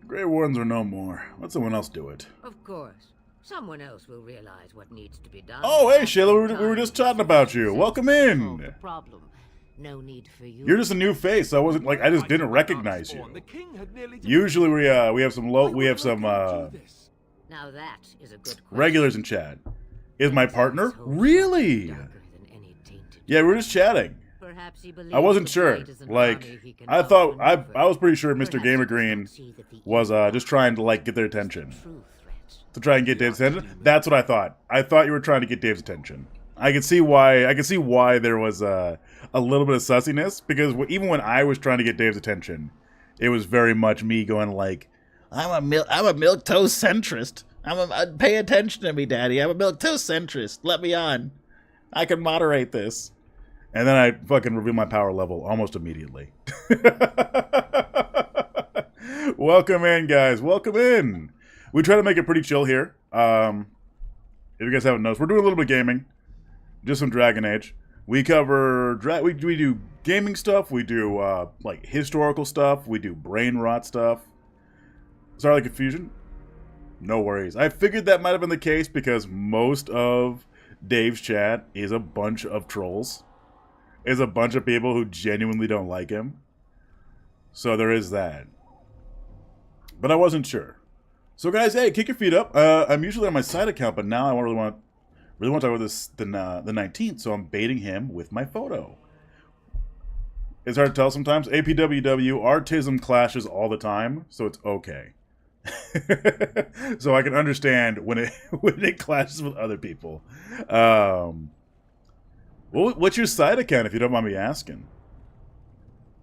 Grey Wardens are no more. Let someone else do it. Of course. Someone else will realize what needs to be done. Oh, hey, Shayla, we were just chatting about you. Welcome in. The problem. No need for you. You're just a new face. I wasn't like I just didn't recognize you. Usually we have some Now that is a good question. regulars in chat. Is my partner really? Yeah, we were just chatting. Perhaps he I wasn't sure. Like I thought I was pretty sure Mr. Gamer Green was just trying to like get their attention. To try and get Dave's attention. That's what I thought. I thought you were trying to get Dave's attention. I could see why there was a little bit of sussiness, because even when I was trying to get Dave's attention, it was very much me going like, I'm a milk toast centrist. Pay attention to me, Daddy. I'm a milk toast centrist. Let me on. I can moderate this. And then I fucking reveal my power level almost immediately. Welcome in, guys. Welcome in. We try to make it pretty chill here. If you guys haven't noticed, we're doing a little bit of gaming. Just some Dragon Age. We cover... we do gaming stuff. We do, like, historical stuff. We do brain rot stuff. Sorry, the confusion. No worries. I figured that might have been the case because most of Dave's chat is a bunch of trolls. Is a bunch of people who genuinely don't like him. So there is that. But I wasn't sure. So guys, hey, kick your feet up. I'm usually on my side account, but now I really want to talk about this the 19th, so I'm baiting him with my photo. It's hard to tell sometimes. APWW, artism clashes all the time, so it's okay. So I can understand when it clashes with other people. What's your side account, if you don't mind me asking?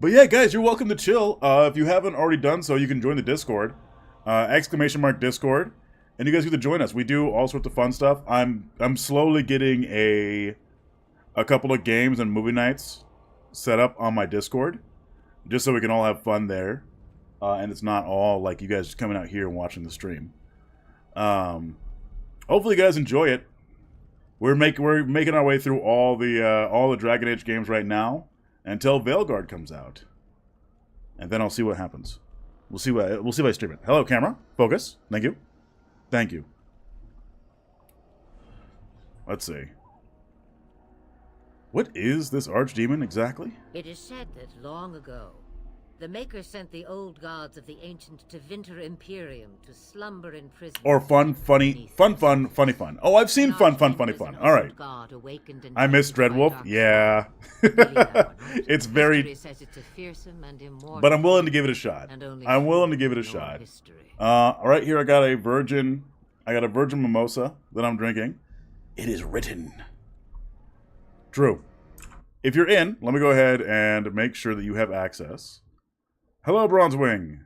But yeah, guys, you're welcome to chill. If you haven't already done so, you can join the Discord. !Discord. And you guys get to join us. We do all sorts of fun stuff. I'm slowly getting a couple of games and movie nights set up on my Discord. Just so we can all have fun there. And it's not all like you guys just coming out here and watching the stream. Hopefully you guys enjoy it. We're making our way through all the Dragon Age games right now until Veilguard comes out, and then I'll see what happens. We'll see if I stream it. Hello, camera. Focus. Thank you. Thank you. Let's see. What is this archdemon exactly? It is said that long ago, the Maker sent the old gods of the ancient to Winter Imperium to slumber in prison. Or fun. Oh, I've seen fun. All right. I miss Dreadwolf. Yeah. It's very... But I'm willing to give it a shot. I'm willing to give it a shot. Right here I got a virgin mimosa that I'm drinking. It is written. True. If you're in, let me go ahead and make sure that you have access. Hello, Bronzewing.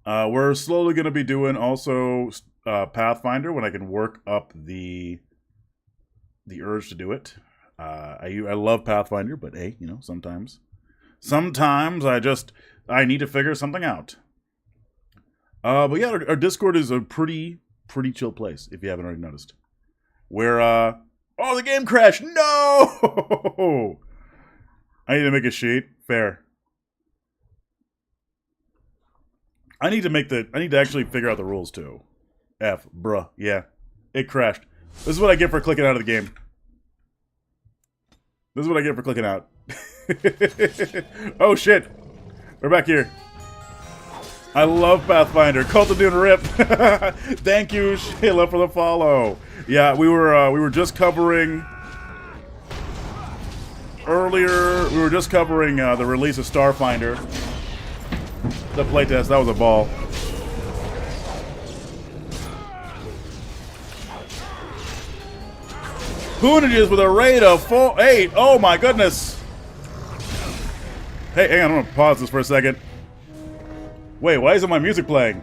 We're slowly going to be doing also Pathfinder when I can work up the urge to do it. I love Pathfinder, but hey, you know, sometimes I need to figure something out. But yeah, our Discord is a pretty chill place, if you haven't already noticed. Where, oh, the game crashed! No! I need to make a sheet. Fair. I need to actually figure out the rules, too. Bruh. Yeah. It crashed. This is what I get for clicking out of the game. This is what I get for clicking out. Oh, shit. We're back here. I love Pathfinder. Cult of Dune Rip. Thank you, Sheila, for the follow. Yeah, we were just covering... Earlier, we were just covering the release of Starfinder. The playtest, that was a ball. Hoonages with a rate of 8. Oh my goodness. Hey, hang on, I'm gonna pause this for a second. Wait, why isn't my music playing?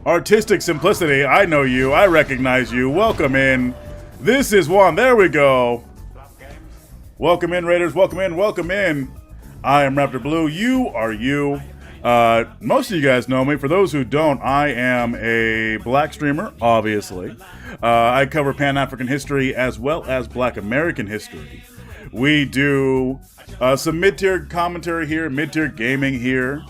Artistic simplicity, I know you, I recognize you. Welcome in. This is one, there we go. Welcome in, Raiders, welcome in, welcome in. I am Raptor Blue. You are you. Most of you guys know me. For those who don't, I am a black streamer, obviously. I cover Pan-African history as well as Black American history. We do some mid-tier commentary here, mid-tier gaming here,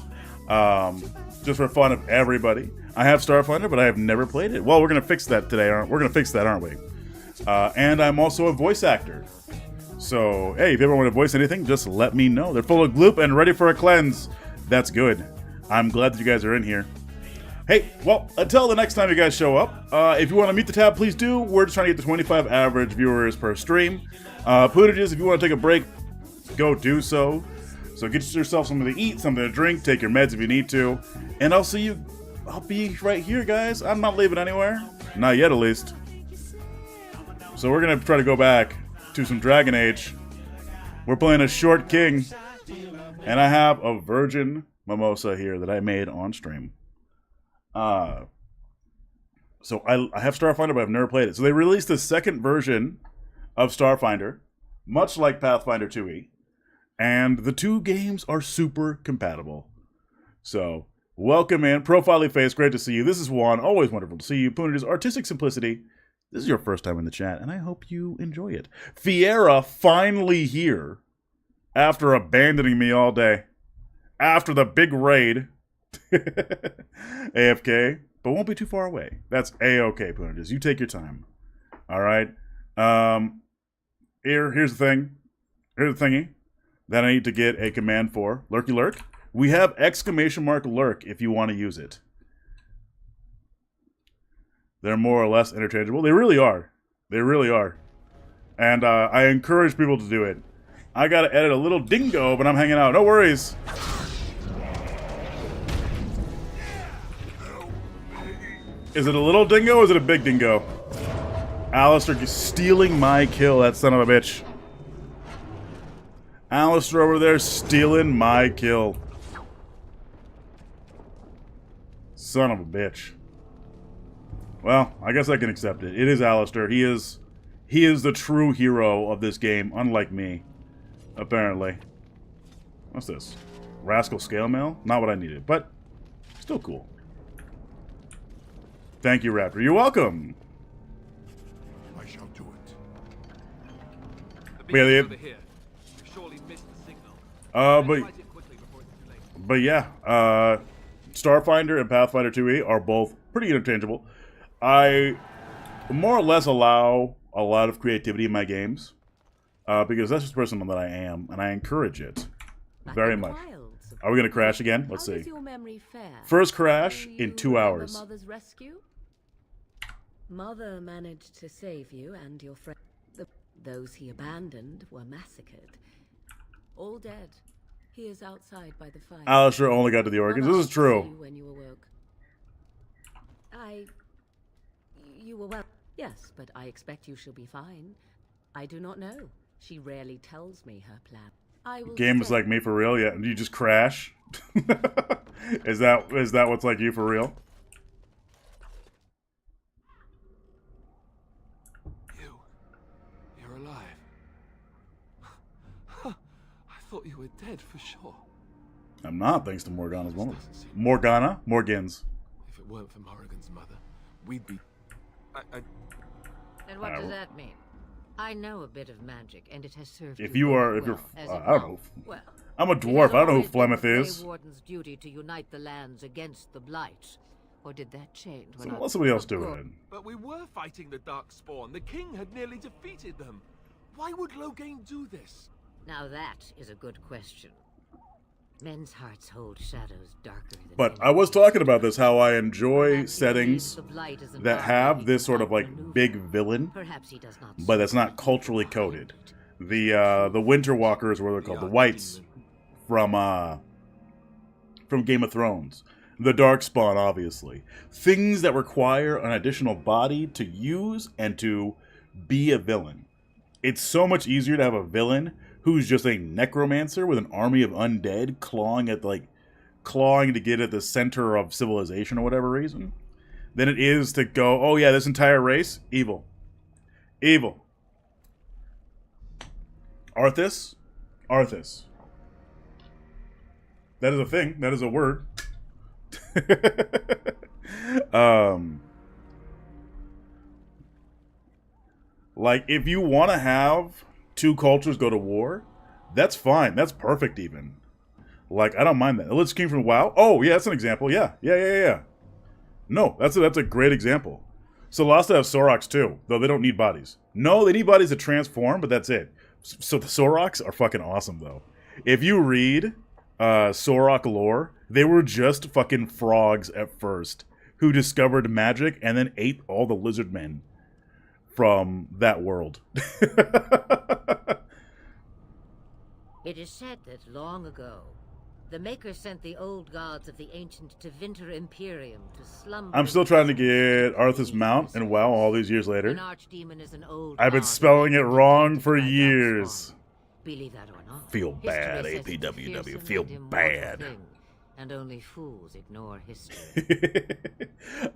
just for fun of everybody. I have Starfinder, but I have never played it. Well, we're going to fix that today, aren't we? And I'm also a voice actor. So, hey, if you ever want to voice anything, just let me know. They're full of gloop and ready for a cleanse. That's good. I'm glad that you guys are in here. Hey, well, until the next time you guys show up, if you want to meet the tab, please do. We're just trying to get to 25 average viewers per stream. Pootages, if you want to take a break, go do so. So get yourself something to eat, something to drink, take your meds if you need to. And I'll be right here, guys. I'm not leaving anywhere. Not yet, at least. So we're going to try to go back to some Dragon Age. We're playing a short king, and I have a virgin mimosa here that I made on stream. So I have Starfinder, but I've never played it. So they released the second version of Starfinder much like Pathfinder 2e. And the two games are super compatible. So, welcome in. Profile Face, great to see you. This is Juan, always wonderful to see you. Punita's Artistic Simplicity. This is your first time in the chat, and I hope you enjoy it. Fiera finally here after abandoning me all day. After the big raid. AFK, but won't be too far away. That's A-OK, Punitas. You take your time. All right. Here's the thing. Here's the thingy that I need to get a command for. Lurky lurk. We have exclamation mark lurk if you want to use it. They're more or less interchangeable. They really are. They really are. And I encourage people to do it. I got to edit a little dingo, but I'm hanging out. No worries. Is it a little dingo or is it a big dingo? Alistair stealing my kill, that son of a bitch. Alistair over there stealing my kill. Son of a bitch. Well, I guess I can accept it. It is Alistair. He is the true hero of this game, unlike me. Apparently. What's this? Rascal scale mail? Not what I needed, but still cool. Thank you, Raptor. You're welcome. I shall do it. Yeah, Surely missed the signal. but yeah, Starfinder and Pathfinder 2e are both pretty interchangeable. I more or less allow a lot of creativity in my games because that's just the person that I am, and I encourage it very much. Are we going to crash again? Let's see. First crash in 2 hours. Mother's rescue? Mother managed to save you and your friend. Those he abandoned were massacred. All dead. He is outside by the fire. Alistair only got to the organs. This is true. When you awoke. You were well. Yes, but I expect you shall be fine. I do not know. She rarely tells me her plan. I will Game is like me for real, yeah. And you just crash. Is that what's like you for real? You're alive. I thought you were dead for sure. I'm not, thanks to Morgana's moment. Morgans. If it weren't for Morrigan's mother, we'd be. And what does that mean? I know a bit of magic, and it has served. If you're, I don't know. Well, I'm a dwarf. I don't know who Flemeth is. The Warden's duty to unite the lands against the Blight, or did that change? So let somebody else do it. But we were fighting the Darkspawn. The king had nearly defeated them. Why would Loghain do this? Now that is a good question. Men's hearts hold shadows darker than. But I was talking about this, how I enjoy settings that have this sort of like big villain, but that's not culturally coded. The Winter Walkers, what they're called, the Whites from Game of Thrones. The Darkspawn, obviously. Things that require an additional body to use and to be a villain. It's so much easier to have a villain who's just a necromancer with an army of undead clawing to get at the center of civilization or whatever reason, than it is to go, oh yeah, this entire race, evil. Evil. Arthas? Arthas. That is a thing. That is a word. Like, if you want to have two cultures go to war, that's fine. That's perfect, even. Like, I don't mind that. Let's came from WoW. Oh, yeah, that's an example. Yeah. No, that's a great example. So Lost have Soroks too, though they don't need bodies. No, they need bodies to transform, but that's it. So the Soroks are fucking awesome, though. If you read Sorok lore, they were just fucking frogs at first who discovered magic and then ate all the lizard men from that world. It is said that long ago, the Maker sent the old gods of the ancient Tevinter Imperium to slumber. I'm still trying to get Arthas mount and WoW all these years later. An archdemon is an old I've been spelling it wrong for years. Believe that or not. Feel bad, APWW. Feel bad. And only fools ignore history.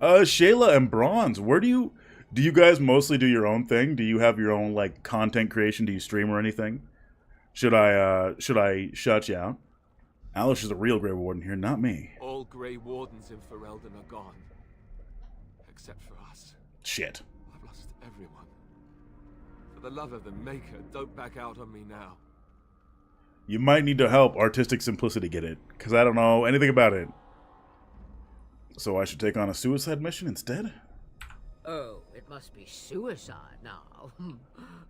Shayla and Bronze, where do you... Do you guys mostly do your own thing? Do you have your own like content creation? Do you stream or anything? Should I shut you out? Alice is a real Grey Warden here, not me. All Grey Wardens in Ferelden are gone. Except for us. Shit. I've lost everyone. For the love of the Maker, don't back out on me now. You might need to help Artistic Simplicity get it, because I don't know anything about it. So I should take on a suicide mission instead? Oh, it must be suicide now.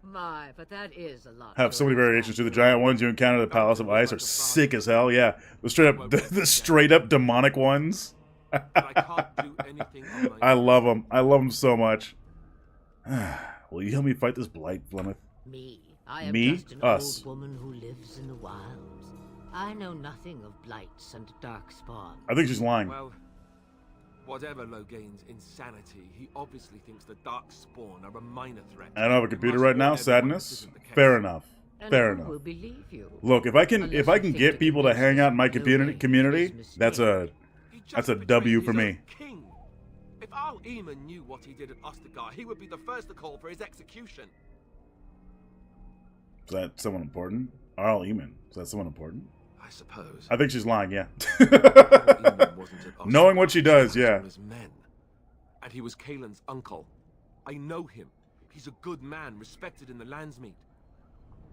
My, but that is a lot. Have so many variations to the giant ones you encounter at the Palace of Ice are sick as hell. Yeah, the straight up demonic ones. I love them. I love them so much. Will you help me fight this blight, Flemeth? Me? I am me? just an Us. old woman who lives in the wilds. I know nothing of blights and darkspawn. I think she's lying. Well, whatever Logain's insanity, he obviously thinks the Darkspawn are a minor threat. I don't have a computer right now. Sadness. Fair enough. Fair enough. Will believe you? Look, if I can get people to hang out in my community, that's a W for me. King. If Arl Eamon knew what he did at Ostagar, he would be the first to call for his execution. Is that someone important? Arl Eamon. Is that someone important? I suppose. I think she's lying, yeah. Knowing what she does, yeah. Men. And he was Kaelin's uncle. I know him. He's a good man, respected in the Landsmeet.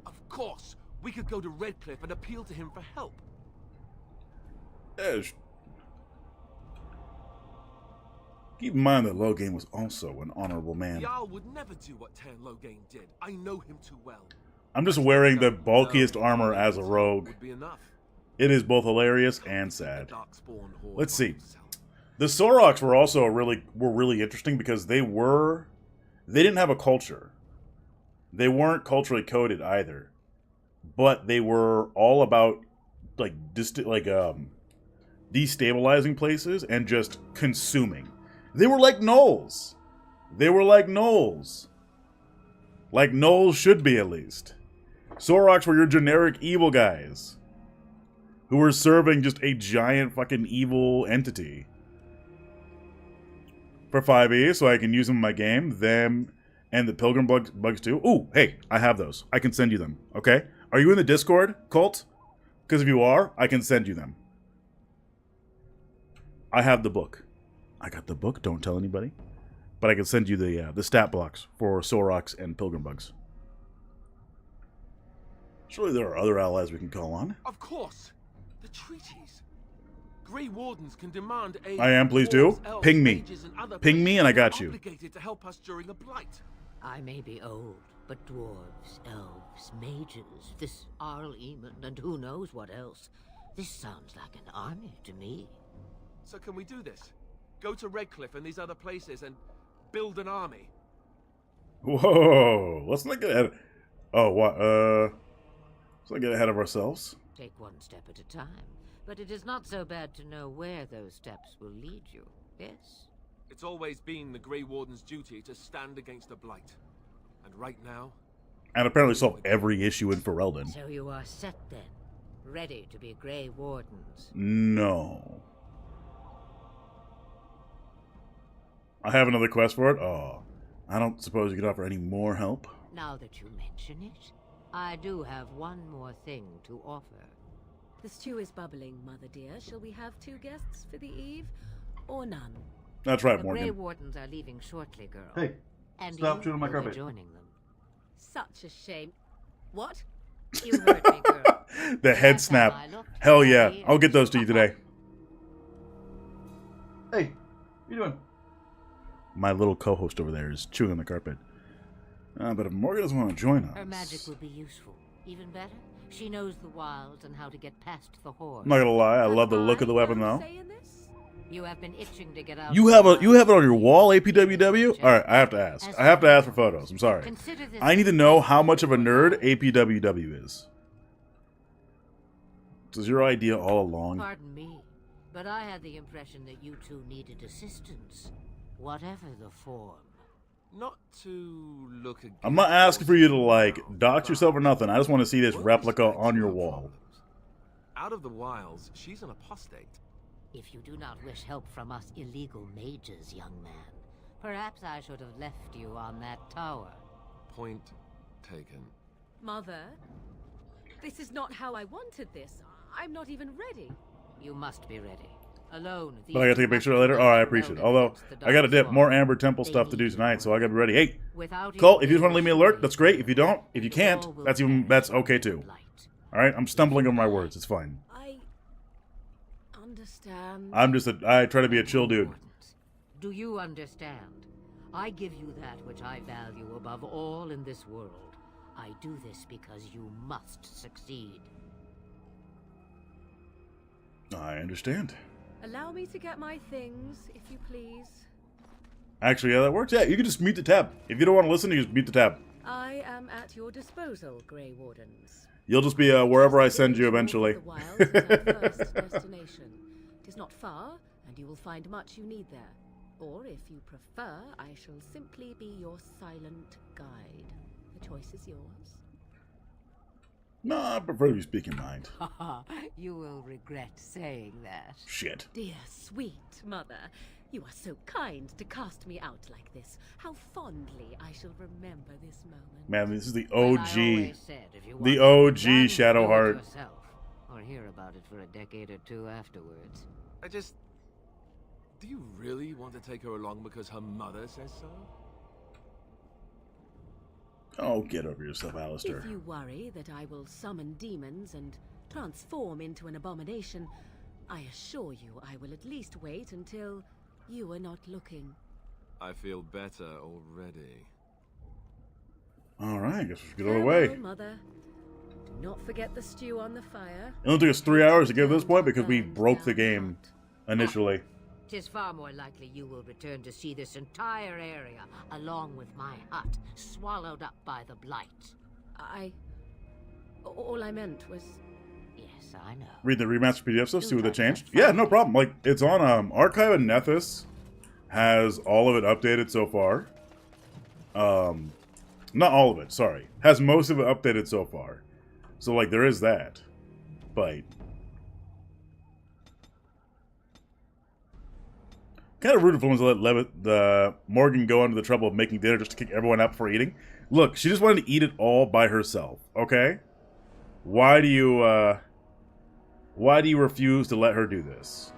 Of course, we could go to Redcliffe and appeal to him for help. Keep in mind that Logain was also an honorable man. Jarl would never do what Tairn Logain did. I know him too well. I'm just wearing the bulkiest armor as a rogue. It is both hilarious and sad. Let's see. The Soroks were also really interesting because they didn't have a culture. They weren't culturally coded either. But they were all about destabilizing places and just consuming. They were like gnolls. Like gnolls should be, at least. Soroks were your generic evil guys who were serving just a giant fucking evil entity. For 5e, so I can use them in my game. Them and the Pilgrim bugs too. Ooh, hey, I have those. I can send you them, okay? Are you in the Discord, Colt? Because if you are, I can send you them. I have the book. I got the book, don't tell anybody. But I can send you the stat blocks for Soroks and Pilgrim bugs. Surely there are other allies we can call on. Of course. The treaties. Grey Wardens can demand aid. I am, please do. Ping me. Ping me and I got you. Obligated to help us during the blight. I may be old, but dwarves, elves, mages, this Arl Eamon, and who knows what else. This sounds like an army to me. So can we do this? Go to Redcliffe and these other places and build an army? Whoa, let's not get ahead. Oh, what? Let's not get ahead of ourselves. Take one step at a time, but it is not so bad to know where those steps will lead you. Yes. It's always been the Grey Warden's duty to stand against the blight, and right now. And apparently solve every issue in Ferelden. So you are set then, ready to be Grey Wardens. No. I have another quest for it? Oh, I don't suppose you could offer any more help? Now that you mention it, I do have one more thing to offer. The stew is bubbling, Mother dear. Shall we have 2 guests for the eve, or none? That's right, the Morgan. Grey Wardens are leaving shortly, girl. Hey, and stop you chewing my will be carpet. joining them. Such a shame. What? You heard me, girl. The head snap. Hell yeah. I'll get those to you today. Hey, what you doing? My little co-host over there is chewing on the carpet. But if Morgan doesn't want to join us... Her magic would be useful. Even better, she knows the wilds and how to get past the horde. I'm not gonna lie, I love the look of the weapon though. You have been itching to get out. You have it on your wall, APWW? Alright, I have to ask. I have to ask for photos. I'm sorry. I need to know how much of a nerd APWW is. This is your idea all along. Pardon me, but I had the impression that you two needed assistance. Whatever the form. Not to look again. I'm not asking for you to, like, dox yourself or nothing. I just want to see this replica on your wall. Out of the wilds, she's an apostate. If you do not wish help from us illegal mages, young man, Perhaps I should have left you on that tower. Point taken. Mother, this is not how I wanted this. I'm not even ready. You must be ready. Alone. But I gotta take a picture later? Oh, I appreciate it. Although, I gotta dip. More Amber Temple stuff to do tonight, so I gotta be ready. Hey, Colt, if you just want to leave me an alert, that's great. If you don't, if you can't, that's okay too. Alright, I'm stumbling over my words. It's fine. I understand. I try to be a chill dude. Do you understand? I give you that which I value above all in this world. I do this because you must succeed. I understand. Allow me to get my things, if you please. Actually, yeah, that works. Yeah, you can just mute the tab. If you don't want to listen, you just mute the tab. I am at your disposal, Grey Wardens. You'll just be wherever I send you eventually. The wilds is our first destination. It is not far, and you will find much you need there. Or, if you prefer, I shall simply be your silent guide. The choice is yours. No, I prefer to be speaking mind. You will regret saying that. Shit. Dear, sweet mother, you are so kind to cast me out like this. How fondly I shall remember this moment. Man, this is the Well, OG. I always said, if you The want to OG Shadowheart. yourself, or hear about it for a decade or two afterwards. Do you really want to take her along because her mother says so? Oh, get over yourself, Alistair. If you worry that I will summon demons and transform into an abomination, I assure you I will at least wait until you are not looking. I feel better already. Alright, I guess we should get on the way. Farewell, Mother. Do not forget the stew on the fire. It only took us 3 hours to get to this point because we broke the game initially. 'Tis far more likely you will return to see this entire area, along with my hut, swallowed up by the blight. All I meant was... Yes, I know. Read the remastered PDF stuff, see what they changed. Yeah, no problem. Like, it's on Archive and Nethys has all of it updated so far. Not all of it, sorry. Has most of it updated so far. So, like, there is that. But... kind of rooted for him to let Morgan go into the trouble of making dinner just to kick everyone out before eating. Look, she just wanted to eat it all by herself, okay? Why do you refuse to let her do this?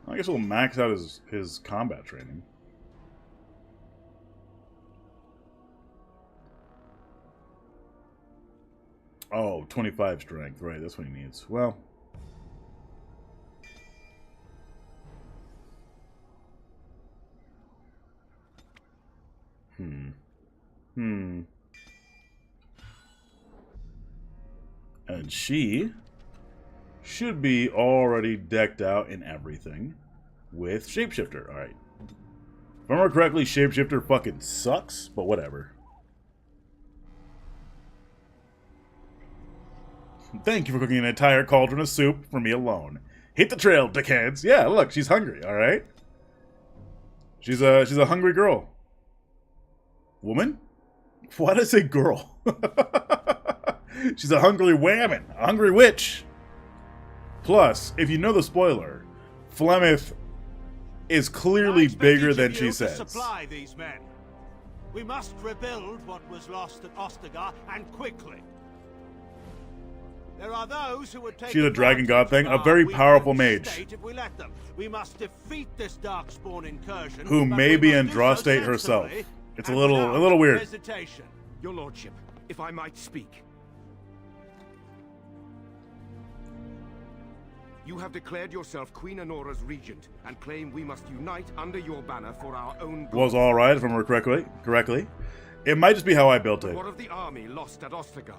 I guess we'll max out his combat training. Oh, 25 strength, right, that's what he needs. Well... And she should be already decked out in everything with Shapeshifter. Alright. If I remember correctly, Shapeshifter fucking sucks, but whatever. Thank you for cooking an entire cauldron of soup for me alone. Hit the trail, dickheads. Yeah, look, she's hungry, alright? She's a hungry girl. Woman? Why did I say girl? She's a hungry whammon, a hungry witch. Plus, if you know the spoiler, Flemeth is clearly bigger than she says. Supply these men. We must rebuild what was lost at Ostagar, and quickly. There are those who would take She's a dragon god thing, a very powerful mage. If we let them. We must defeat this darkspawn incursion, who may be Andraste herself. It's a little weird. Hesitation. Your lordship, if I might speak. You have declared yourself Queen Honora's regent, and claim we must unite under your banner for our own good. Was alright, if I remember correctly. It might just be how I built it. What of the army lost at Ostagar?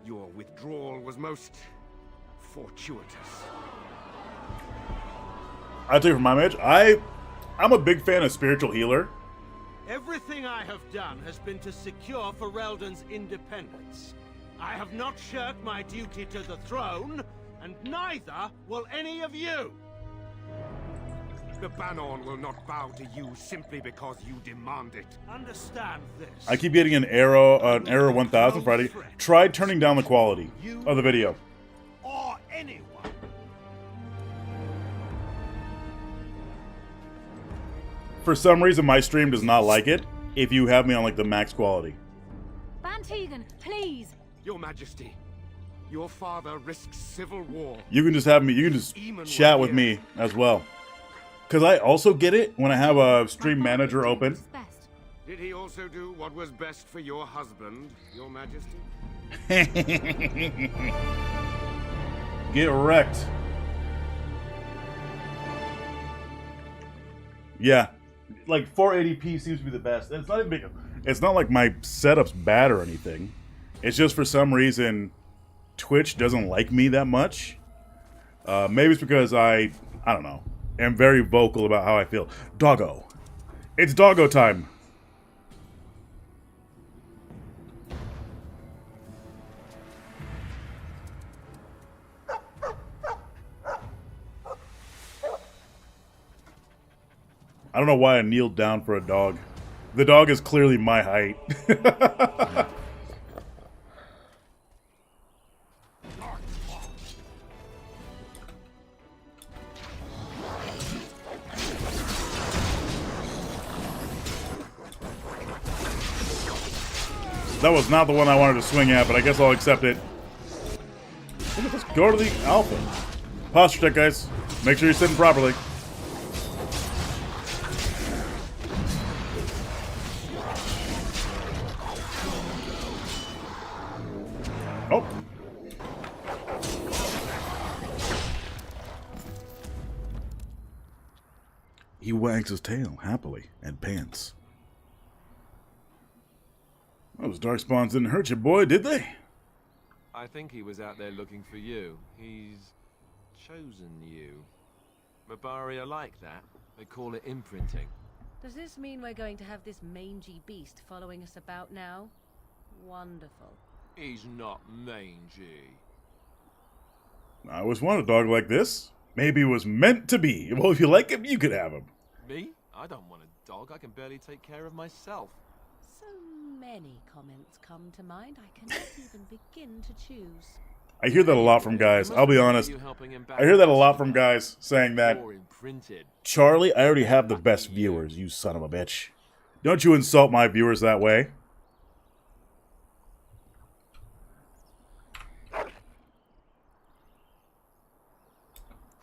Your withdrawal was most fortuitous. I'll tell you from my mage, I'm a big fan of spiritual healer. Everything I have done has been to secure Ferelden's independence. I have not shirked my duty to the throne, and neither will any of you. The Banon will not bow to you simply because you demand it. Understand this. I keep getting an error 1000 Friday. Try turning down the quality of the video. Or anyone. for some reason, my stream does not like it if you have me on, like, the max quality. Van Tegan, please! Your Majesty, your father risks civil war. You can just have me, you can just chat with me as well. Because I also get it when I have a stream manager open. Did he also do what was best for your husband, Your Majesty? Get wrecked. Yeah, like 480p seems to be the best. And it's not even big. It's not like my setup's bad or anything. It's just for some reason Twitch doesn't like me that much. Maybe it's because I don't know, am very vocal about how I feel. Doggo. It's doggo time. I don't know why I kneeled down for a dog. The dog is clearly my height. That was not the one I wanted to swing at, but I guess I'll accept it. Let's go to the alpha. Posture check, guys. Make sure you're sitting properly. Oh. He wags his tail happily and pants. Those darkspawns didn't hurt you, boy, did they? I think he was out there looking for you. He's chosen you. Mabari are like that. They call it imprinting. Does this mean we're going to have this mangy beast following us about now? Wonderful. He's not mangy. I always wanted a dog like this. Maybe it was meant to be. Well, if you like him, you could have him. Me? I don't want a dog. I can barely take care of myself. So many comments come to mind, I cannot even begin to choose. I hear that a lot from guys. I'll be honest. I hear that a lot from guys saying that, Charlie, I already have the best viewers, you son of a bitch. Don't you insult my viewers that way.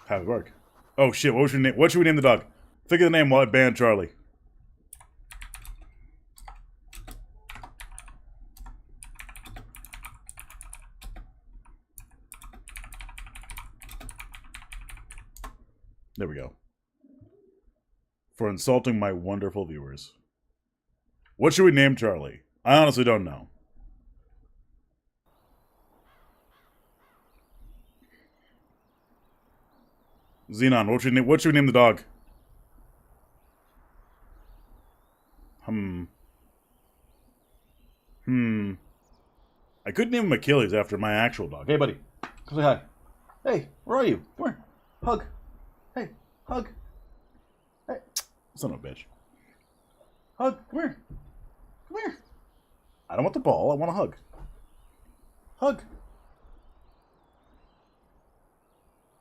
Happy work. Oh shit, what should we name the dog? Think of the name while I ban Charlie. There we go. For insulting my wonderful viewers. What should we name Charlie? I honestly don't know. Xenon, what should we name the dog? I could name him Achilles after my actual dog. Hey, buddy. Come say hi. Hey, where are you? Come here. Hug. Hey, hug. Hey. Son of a bitch. Hug. Come here. Come here. I don't want the ball. I want a hug. Hug.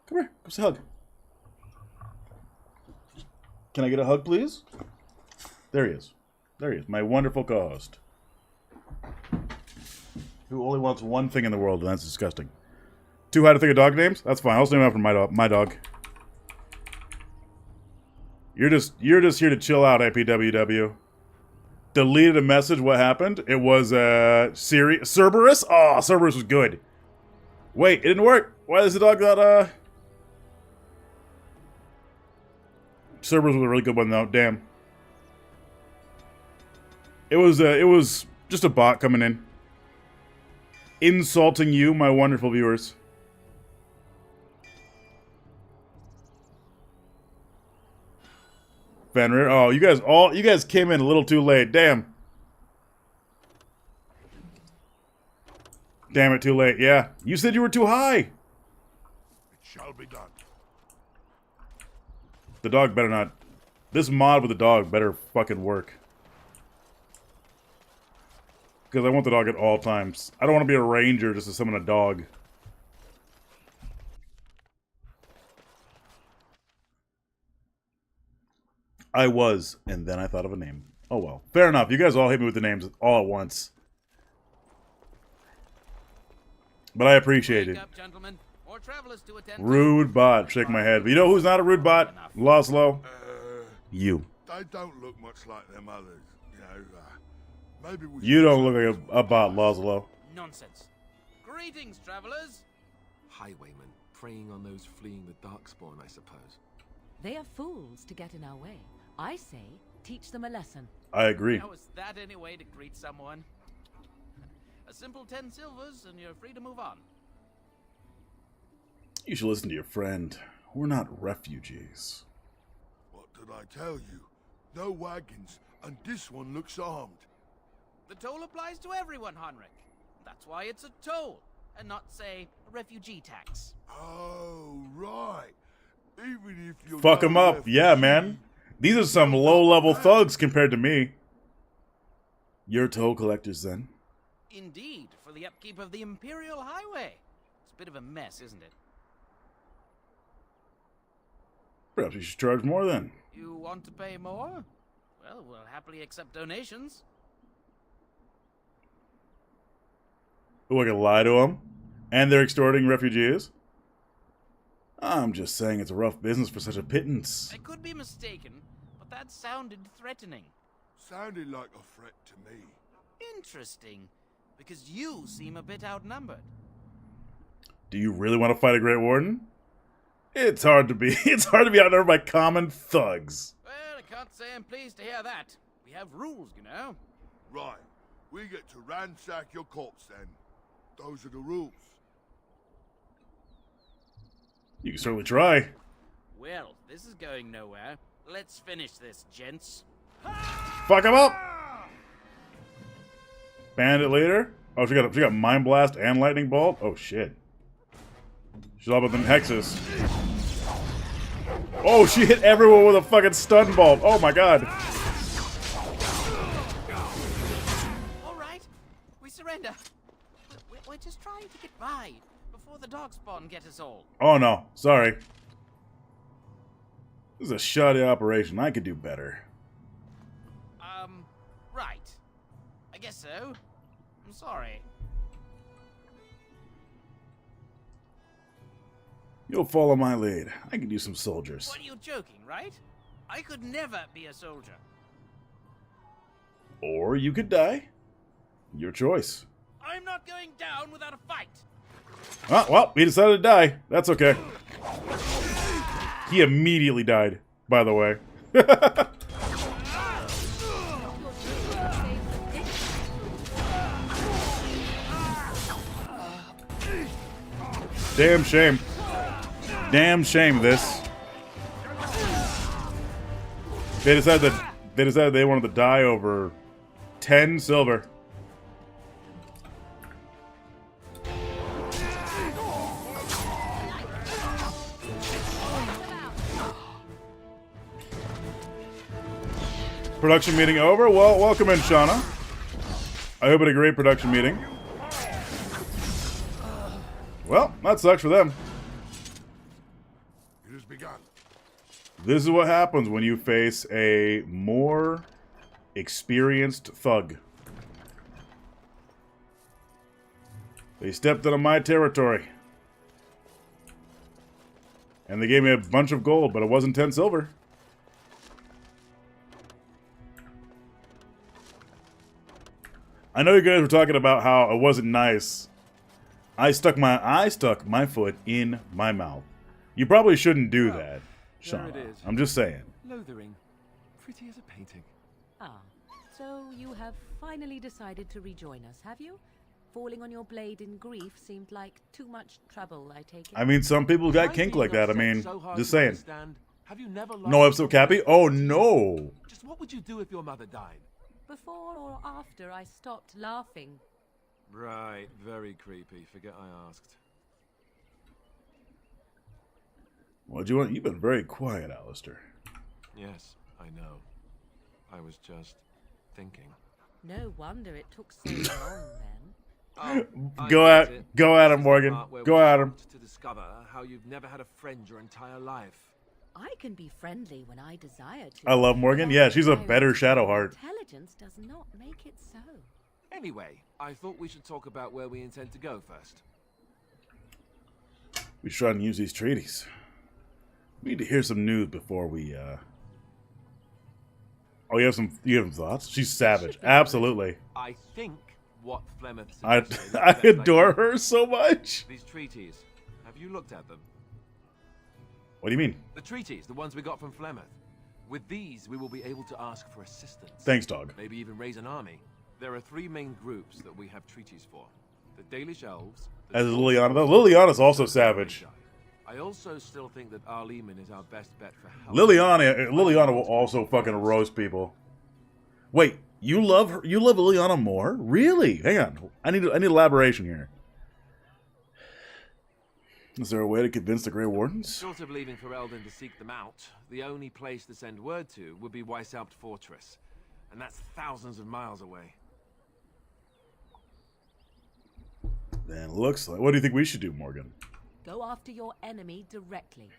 Come here. Go say hug. Can I get a hug, please? There he is. There he is. My wonderful co-host. Who only wants one thing in the world, and that's disgusting. Too high to think of dog names? That's fine. I'll just name it after my dog. You're just here to chill out, APWW. Deleted a message. What happened? It was Cerberus? Oh, Cerberus was good. Wait, it didn't work. Why is the dog that Cerberus was a really good one though. Damn. It was just a bot coming in. Insulting you, my wonderful viewers. Fenrir. Oh, you guys came in a little too late. Damn. Damn it, too late. Yeah. You said you were too high. It shall be done. The dog better not. This mod with the dog better fucking work. Because I want the dog at all times. I don't want to be a ranger just to summon a dog. I was, and then I thought of a name. Oh well. Fair enough. You guys all hit me with the names all at once. But I appreciate it. Rude bot. Shake my head. But you know who's not a rude bot? Laszlo. You. They don't look much like them others. You know, maybe we You don't look like a bot, Laszlo. Nonsense. Greetings, travelers. Highwaymen, preying on those fleeing the Darkspawn, I suppose. They are fools to get in our way. I say, teach them a lesson. I agree. How is that any way to greet someone? A simple 10 silvers and you're free to move on. You should listen to your friend. We're not refugees. What did I tell you? No wagons, and this one looks armed. The toll applies to everyone, Heinrich. That's why it's a toll, and not, say, a refugee tax. Oh, right. Even if you're Fuck them up. Yeah, man. These are some low-level thugs compared to me. You're toll collectors, then? Indeed, for the upkeep of the Imperial Highway. It's a bit of a mess, isn't it? Perhaps you should charge more, then. You want to pay more? Well, we'll happily accept donations. Oh, I can lie to them? And they're extorting refugees? I'm just saying it's a rough business for such a pittance. I could be mistaken, but that sounded threatening. Sounded like a threat to me. Interesting, because you seem a bit outnumbered. Do you really want to fight a Great Warden? It's hard to be outnumbered by common thugs. Well, I can't say I'm pleased to hear that. We have rules, you know. Right. We get to ransack your corpse, then. Those are the rules. You can certainly try. Well, this is going nowhere. Let's finish this, gents. Fuck him up! Bandit leader? Oh, she got Mind Blast and Lightning Bolt? Oh, shit. She's all about them hexes. Oh, she hit everyone with a fucking stun bolt. Oh, my God. All right. We surrender. We're just trying to get by before the Darkspawn get us all. Oh, no. Sorry. This is a shoddy operation. I could do better. Right. I guess so. I'm sorry. You'll follow my lead. I can do some soldiers. What, are you joking, right? I could never be a soldier. Or you could die. Your choice. I'm not going down without a fight. Oh, well, he decided to die. That's okay. He immediately died, by the way. Damn shame. Damn shame this. They decided they wanted to die over 10 silver. Production meeting over? Well, welcome in, Shauna. I hope it a great production meeting. Well, that sucks for them. It has begun. This is what happens when you face a more experienced thug. They stepped into my territory. And they gave me a bunch of gold, but it wasn't 10 silver. I know you guys were talking about how it wasn't nice. I stuck my foot in my mouth. You probably shouldn't do that, Shauna. I'm just saying. Lothering. Pretty as a painting. Ah, so you have finally decided to rejoin us, have you? Falling on your blade in grief seemed like too much trouble, I take it. I mean, some people got kink like that. I mean, just saying. Have you never No episode Cappy? Oh, no. Just what would you do if your mother died? Before or after I stopped laughing. Right, very creepy. Forget I asked. What do you want? You've been very quiet, Alistair. Yes, I know. I was just thinking. No wonder it took so long then. Go at him, Morgan. Go at him. To discover how you've never had a friend your entire life. I can be friendly when I desire to. I love Morgan. Yeah, she's a better Shadowheart. Intelligence does not make it so. Anyway, I thought we should talk about where we intend to go first. We should try and use these treaties. We need to hear some news before we, Oh, you have some thoughts? She's savage. Absolutely. I think what Flemeth I suggested is I the best adore idea. her so much. These treaties, have you looked at them? What do you mean? The treaties, the ones we got from Flemeth. With these, we will be able to ask for assistance. Thanks, dog. Maybe even raise an army. There are 3 main groups that we have treaties for. The Dalish Elves. As is Liliana, though. Liliana's also savage. I also still think that Arleman is our best bet for help. Liliana will also fucking roast people. Wait, you love her? You love Liliana more? Really? Hang on. I need elaboration here. Is there a way to convince the Grey Wardens? Short of leaving Ferelden to seek them out, the only place to send word to would be Weishaupt Fortress. And that's thousands of miles away. Then looks like... What do you think we should do, Morgan? Go after your enemy directly.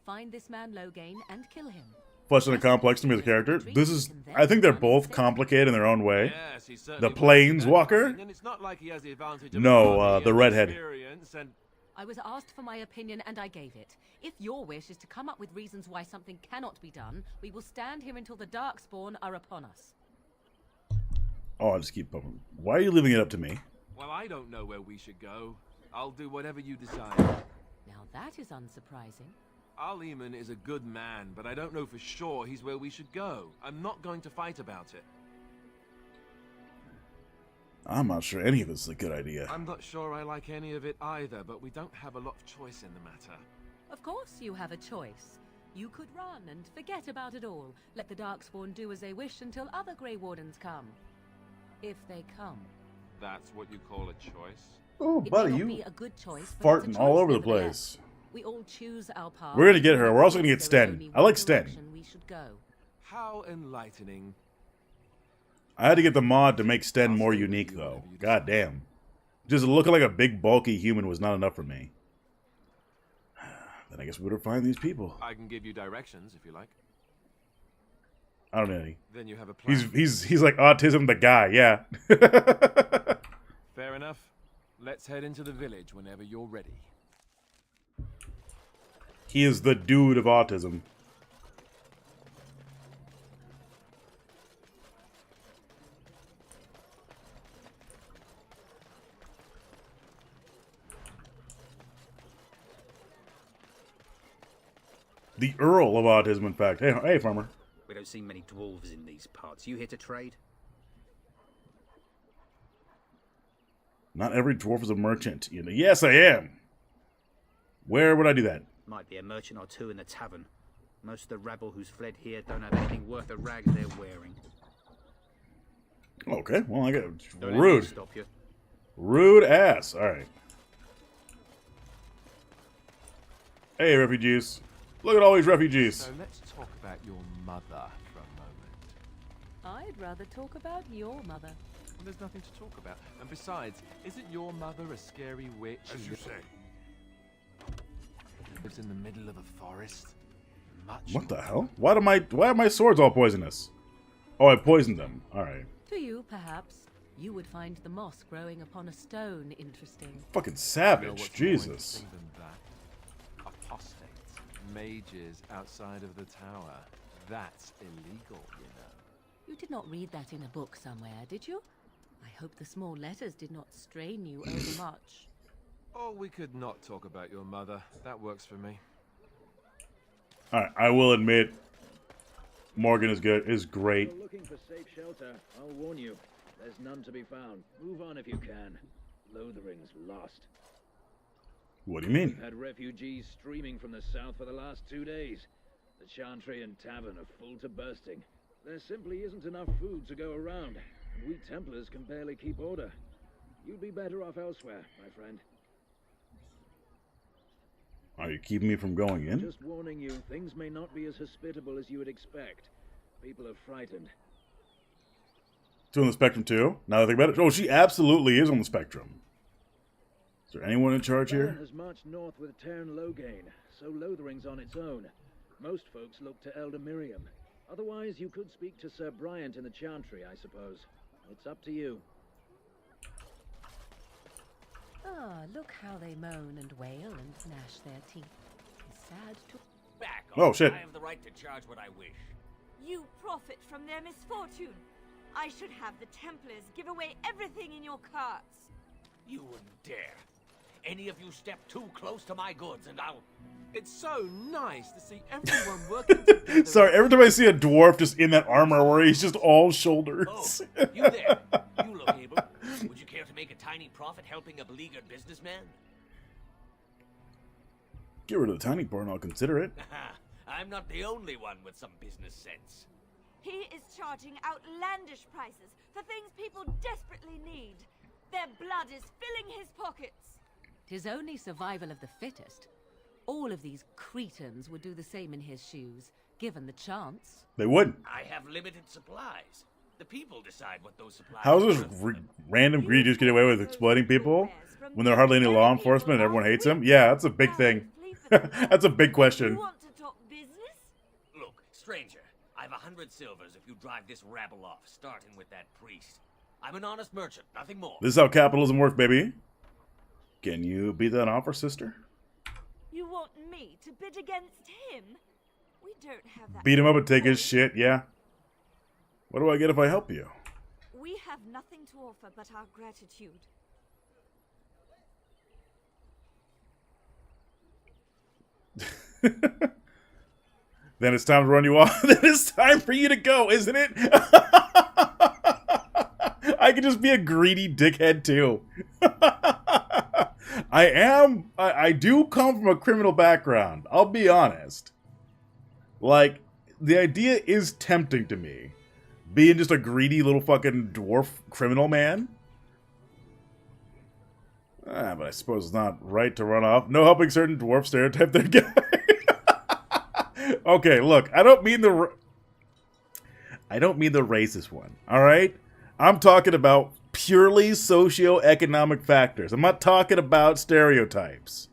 Find this man Loghain and kill him. Flesh and a complex to me as a character. This is... I think they're both complicated in their own way. Yes, he's The certainly Planeswalker? and it's not like he has the advantage of No, the redhead. experience and I was asked for my opinion and I gave it. If your wish is to come up with reasons why something cannot be done, we will stand here until the Darkspawn are upon us. Oh, I'll just keep pumping. Why are you leaving it up to me? well, I don't know where we should go. I'll do whatever you decide. Now that is unsurprising. Arleman is a good man, but I don't know for sure he's where we should go. I'm not going to fight about it. I'm not sure any of this is a good idea. I'm not sure I like any of it either, but we don't have a lot of choice in the matter. Of course you have a choice. You could run and forget about it all. Let the Darkspawn do as they wish until other Grey Wardens come. If they come. That's what you call a choice? Oh, It buddy, may not you be a good choice, but it's a farting all choice over the nevertheless. place. We all choose our path. We're gonna get her. We're also gonna get There is Sten. only I like one Sten. direction we should go. How enlightening. I had to get the mod to make Sten more unique, though. God damn. Just looking like a big, bulky human was not enough for me. Then I guess we better find these people. I can give you directions if you like. I don't know any. Then you have a plan. He's like Autism the guy, yeah. Fair enough. Let's head into the village whenever you're ready. He is the dude of autism. The Earl of Autism, in fact. Hey, farmer. We don't see many dwarves in these parts. You here to trade? Not every dwarf is a merchant. You know. Yes, I am. Where would I do that? Might be a merchant or two in the tavern. Most of the rabble who's fled here don't have anything worth the rags they're wearing. Okay, well, I got Don't let me rude. stop you. Rude ass. All right. Hey, refugees. Look at all these refugees. So let's talk about your mother for a moment. I'd rather talk about your mother. Well, there's nothing to talk about. And besides, isn't your mother a scary witch? As you say. Lives in the middle of a forest. Much. What the hell? Why are my swords all poisonous? Oh, I poisoned them. All right. To you, perhaps, you would find the moss growing upon a stone interesting. Fucking You know savage. what's more Jesus. interesting than that? Apostates. Mages outside of the tower. That's illegal, you know. You did not read that in a book somewhere, did you? I hope the small letters did not strain you overmuch. Oh, we could not talk about your mother. That works for me. All right, I will admit, Morgan is good. Is great. If you're looking for safe shelter, I'll warn you. There's none to be found. Move on if you can. Lothering's lost. What do you mean? We've had refugees streaming from the south for the last 2 days. The Chantry and Tavern are full to bursting. There simply isn't enough food to go around, and we Templars can barely keep order. You'd be better off elsewhere, my friend. Are you keeping me from going in? Just warning you, things may not be as hospitable as you would expect. People are frightened. Two on the spectrum too? Now that I think about it. Oh, she absolutely is on the spectrum. Is there anyone in charge Baron here? has marched north with Tern Loghain, so Lothering's on its own. Most folks look to Elder Miriam. Otherwise, you could speak to Sir Bryant in the Chantry, I suppose. It's up to you. Ah, look how they moan and wail and gnash their teeth. It's sad to... Back off. Oh, shit. I have the right to charge what I wish. You profit from their misfortune. I should have the Templars give away everything in your carts. You wouldn't dare. Any of you step too close to my goods and I'll... It's so nice to see everyone working together. Sorry, every time I see a dwarf just in that armor where he's just all shoulders. Oh, you there. You look able. Would you care to make a tiny profit helping a beleaguered businessman? Get rid of the tiny part and I'll consider it. I'm not the only one with some business sense. He is charging outlandish prices for things people desperately need. Their blood is filling his pockets. 'Tis only survival of the fittest. All of these cretins would do the same in his shoes, given the chance. They would. I have limited supplies. The people decide what those supplies How is are. this random greedy just get away with exploiting people when there are hardly any law enforcement and everyone hates him? Yeah, that's a big thing. That's a big question. Want to talk business? Look, stranger, I've 100 silvers if you drive this rabble off, starting with that priest. I'm an honest merchant, nothing more. This is how capitalism works, baby. Can you beat that offer, sister? You want me to bid against him? We don't have that. Beat him up and take his shit, yeah. What do I get if I help you? We have nothing to offer but our gratitude. Then it's time to run you off. Then it's time for you to go, isn't it? I could just be a greedy dickhead too. I do come from a criminal background. I'll be honest. Like, the idea is tempting to me. Being just a greedy little fucking dwarf criminal man. But I suppose it's not right to run off. No helping certain dwarf stereotype their guy. Okay, look, I don't mean the racist one, alright? I'm talking about purely socio-economic factors. I'm not talking about stereotypes.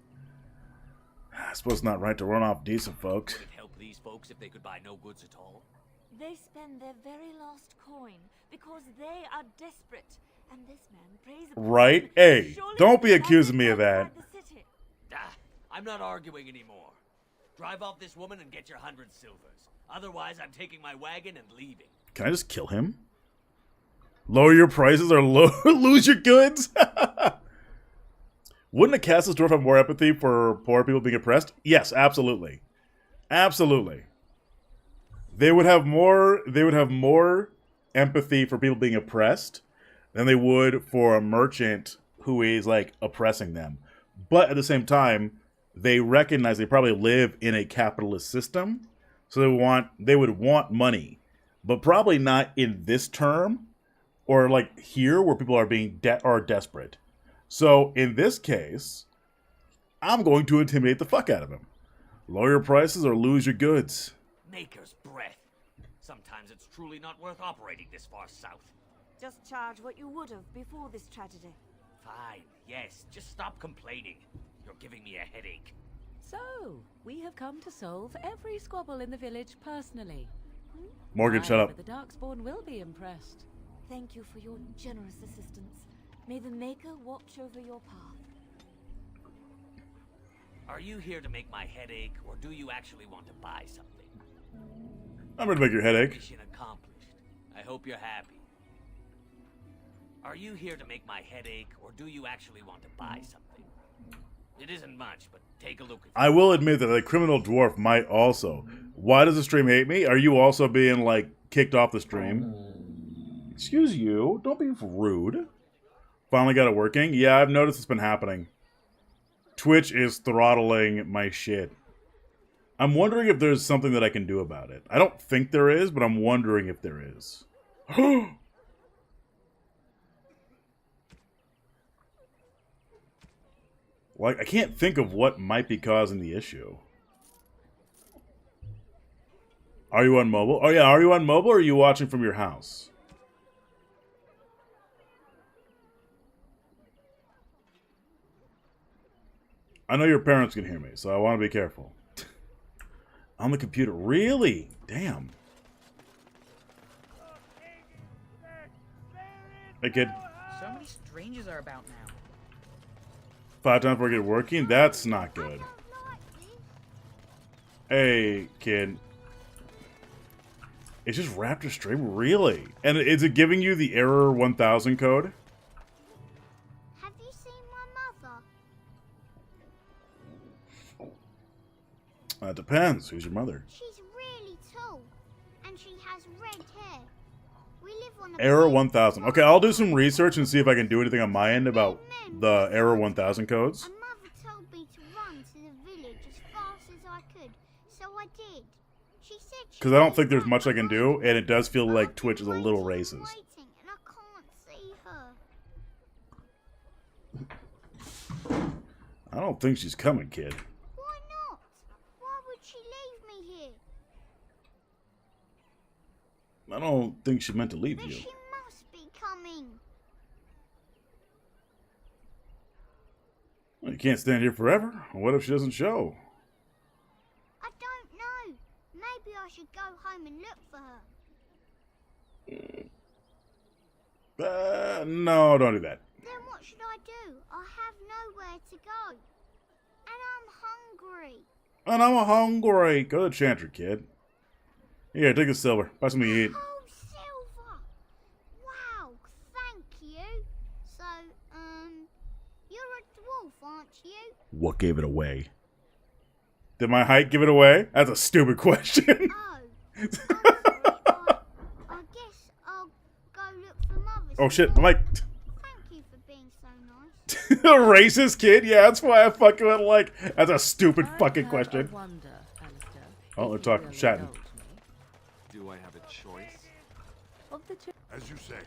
I suppose it's not right to run off decent folks. Would it help these folks if they could buy no goods at all? They spend their very last coin because they are desperate, and this man prays upon Right? them. Hey, Surely don't be they accusing me of that. outside the city. I'm not arguing anymore. Drive off this woman and get your 100 silvers. Otherwise, I'm taking my wagon and leaving. Can I just kill him? Lower your prices or lose your goods? Wouldn't a castless dwarf have more empathy for poor people being oppressed? Yes, absolutely. Absolutely. They would have more empathy for people being oppressed than they would for a merchant who is like oppressing them. But at the same time, they recognize they probably live in a capitalist system, so they would want money, but probably not in this term or like here where people are being desperate. So in this case, I'm going to intimidate the fuck out of him. Lower your prices or lose your goods. Maker's breath. Sometimes it's truly not worth operating this far south. Just charge what you would have before this tragedy. Fine, yes, just stop complaining. You're giving me a headache. So, we have come to solve every squabble in the village personally. Morgan, shut up. The Darkspawn will be impressed. Thank you for your generous assistance. May the Maker watch over your path. Are you here to make my headache, or do you actually want to buy something? I'm going to make your headache. Mission accomplished. I hope you're happy. Are you here to make my headache, or do you actually want to buy something? It isn't much, but take a look at it. I will admit that a criminal dwarf might also. Why does the stream hate me? Are you also being, like, kicked off the stream? Excuse you. Don't be rude. Finally got it working? Yeah, I've noticed it's been happening. Twitch is throttling my shit. I'm wondering if there's something that I can do about it. I don't think there is, but I'm wondering if there is. Like, I can't think of what might be causing the issue. Are you on mobile? Oh yeah, are you on mobile or are you watching from your house? I know your parents can hear me, so I want to be careful. On the computer. Really? Damn. Hey, kid. So many strangers are about now. 5 times before I get working? That's not good. Hey, kid. It's just Raptor Stream? Really? And is it giving you the error 1000 code? Have you seen my mother? That depends. Who's your mother? She's really tall, and she has red hair. We live on a Error 1000. Okay, I'll do some research and see if I can do anything on my end about the error 1000 codes. And Mother told me to run to the village as fast as I could, so I did. She said Because I don't think there's much I can do, and it does feel like Twitch is a little racist. and I can't see her. I don't think she's coming, kid. Why not? Why would she leave me here? I don't think she meant to leave But you. she must be coming. Well, you can't stand here forever. What if she doesn't show? I don't know. Maybe I should go home and look for her. No, don't do that. Then what should I do? I have nowhere to go. And I'm hungry. And I'm hungry. Go to the Chantry, kid. Here, take the silver. Buy something to eat. Oh, silver! Wow, thank you. So, you're a dwarf, aren't you? What gave it away? Did my height give it away? That's a stupid question. I guess I'll go look for Mother's. Oh shit, Mike. Thank you for being so nice. A racist kid? Yeah, that's why I fucking went like, that's a stupid fucking question. Oh, they're talking, chatting. Do I have a choice? Of the two As you say.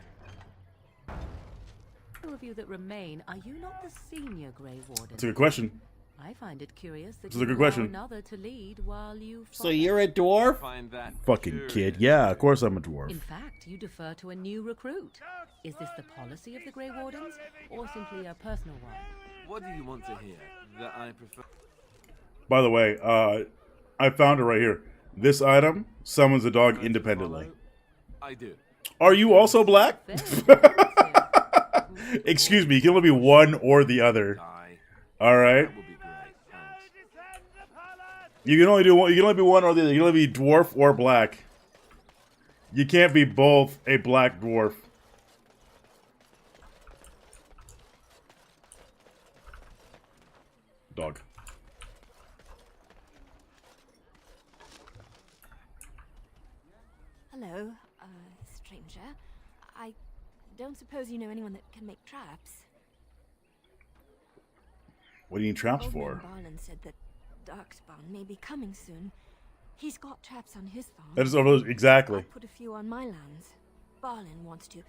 of you that remain, are you not the senior Grey Warden? That's a good question. I find it curious that This is you a good allow question. another to lead while you So you're a dwarf? Find that Fucking kid. Yeah, of course I'm a dwarf. In fact, you defer to a new recruit. Is this the policy of the Grey Wardens, or simply a personal one? What do you want to hear? That I prefer. By the way, I found it right here. This item summons a dog independently. I do. Are you also black? Excuse me, you can only be one or the other. Alright. You can only do one. You can only be one or the other. You can only be dwarf or black. You can't be both a black dwarf. Dog. Hello, stranger. I don't suppose you know anyone that can make traps. What do you need traps Old for? Man Barlin said that Darkspawn may be coming soon. He's got traps on his farm. That is over exactly. I put a few on my lands. Barlin wants to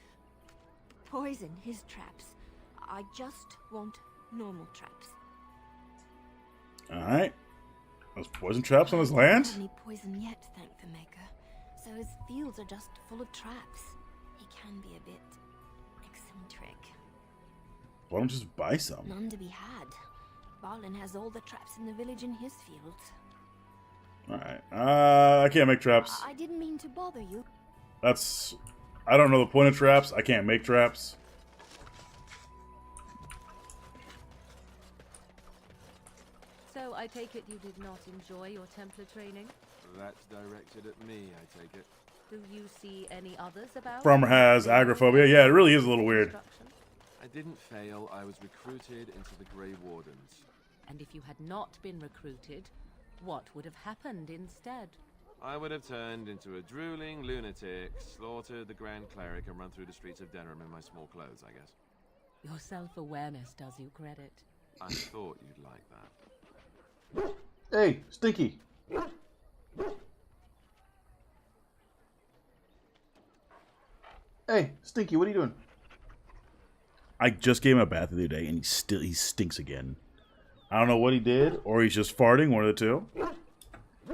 poison his traps. I just want normal traps. Alright. Those poison traps on his He land? hasn't had any poison yet, thank the Maker. So his fields are just full of traps. He can be a bit eccentric. Why don't you just buy some? None to be had. Barlin has all the traps in the village in his fields. Alright. I can't make traps. I didn't mean to bother you. That's... I don't know the point of traps. I can't make traps. So I take it you did not enjoy your Templar training? That's directed at me, I take it. Do you see any others about? Farmer has agoraphobia. Yeah, it really is a little weird. I didn't fail. I was recruited into the Grey Wardens. And if you had not been recruited, what would have happened instead? I would have turned into a drooling lunatic, slaughtered the Grand Cleric, and run through the streets of Denham in my small clothes, I guess. Your self-awareness does you credit. I thought you'd like that. Hey, Stinky. Hey, Stinky, what are you doing? I just gave him a bath the other day, and he stinks again. I don't know what he did, or he's just farting, one of the two.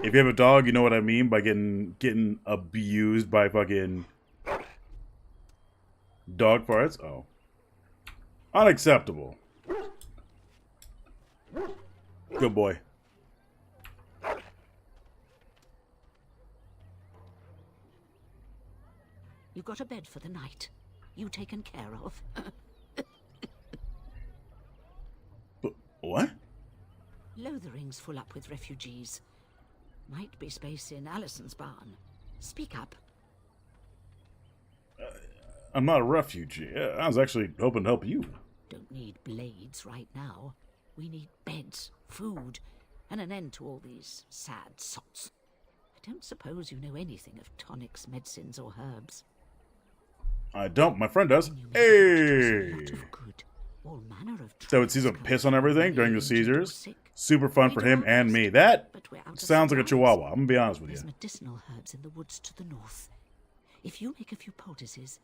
If you have a dog, you know what I mean by getting abused by fucking dog farts. Oh, unacceptable. Good boy. You've got a bed for the night. You taken care of. What? Lothering's full up with refugees. Might be space in Allison's barn. Speak up. I'm not a refugee. I was actually hoping to help you. Don't need blades right now. We need beds, food, and an end to all these sad sots. I don't suppose you know anything of tonics, medicines, or herbs. I don't. My friend does. Hey! All manner of So it sees him piss on everything during the seizures. Super fun for him and me. That sounds like a chihuahua. I'm gonna be honest with There's you. medicinal herbs in the woods to the north. If you make a few poultices,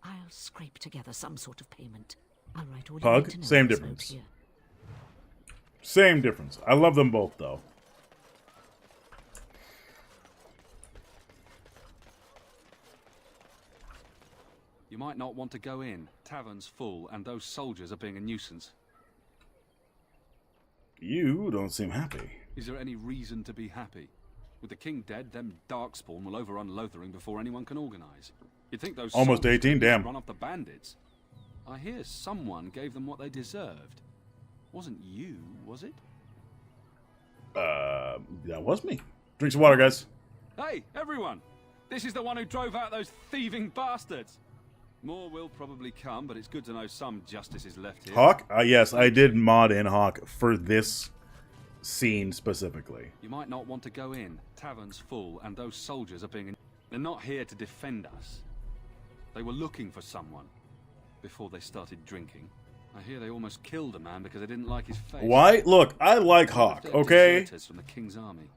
I'll scrape together some sort of payment. I'll write all you need Pug, to know same about difference. Smoke here. Same difference. I love them both, though. You might not want to go in. Tavern's full, and those soldiers are being a nuisance. You don't seem happy. Is there any reason to be happy? With the king dead, them Darkspawn will overrun Lothering before anyone can organize. You'd think those Almost soldiers 18, could damn. run off the bandits. I hear someone gave them what they deserved. Wasn't you, was it? That was me. Drink some water, guys. Hey, everyone! This is the one who drove out those thieving bastards! More will probably come, but it's good to know some justice is left here. Hawk? Yes, I did mod in Hawk for this scene specifically. You might not want to go in. Tavern's full, and those soldiers are being... They're not here to defend us. They were looking for someone before they started drinking. I hear they almost killed a man because they didn't like his face. Why? Look, I like Hawk, They're okay? deserters from the king's army.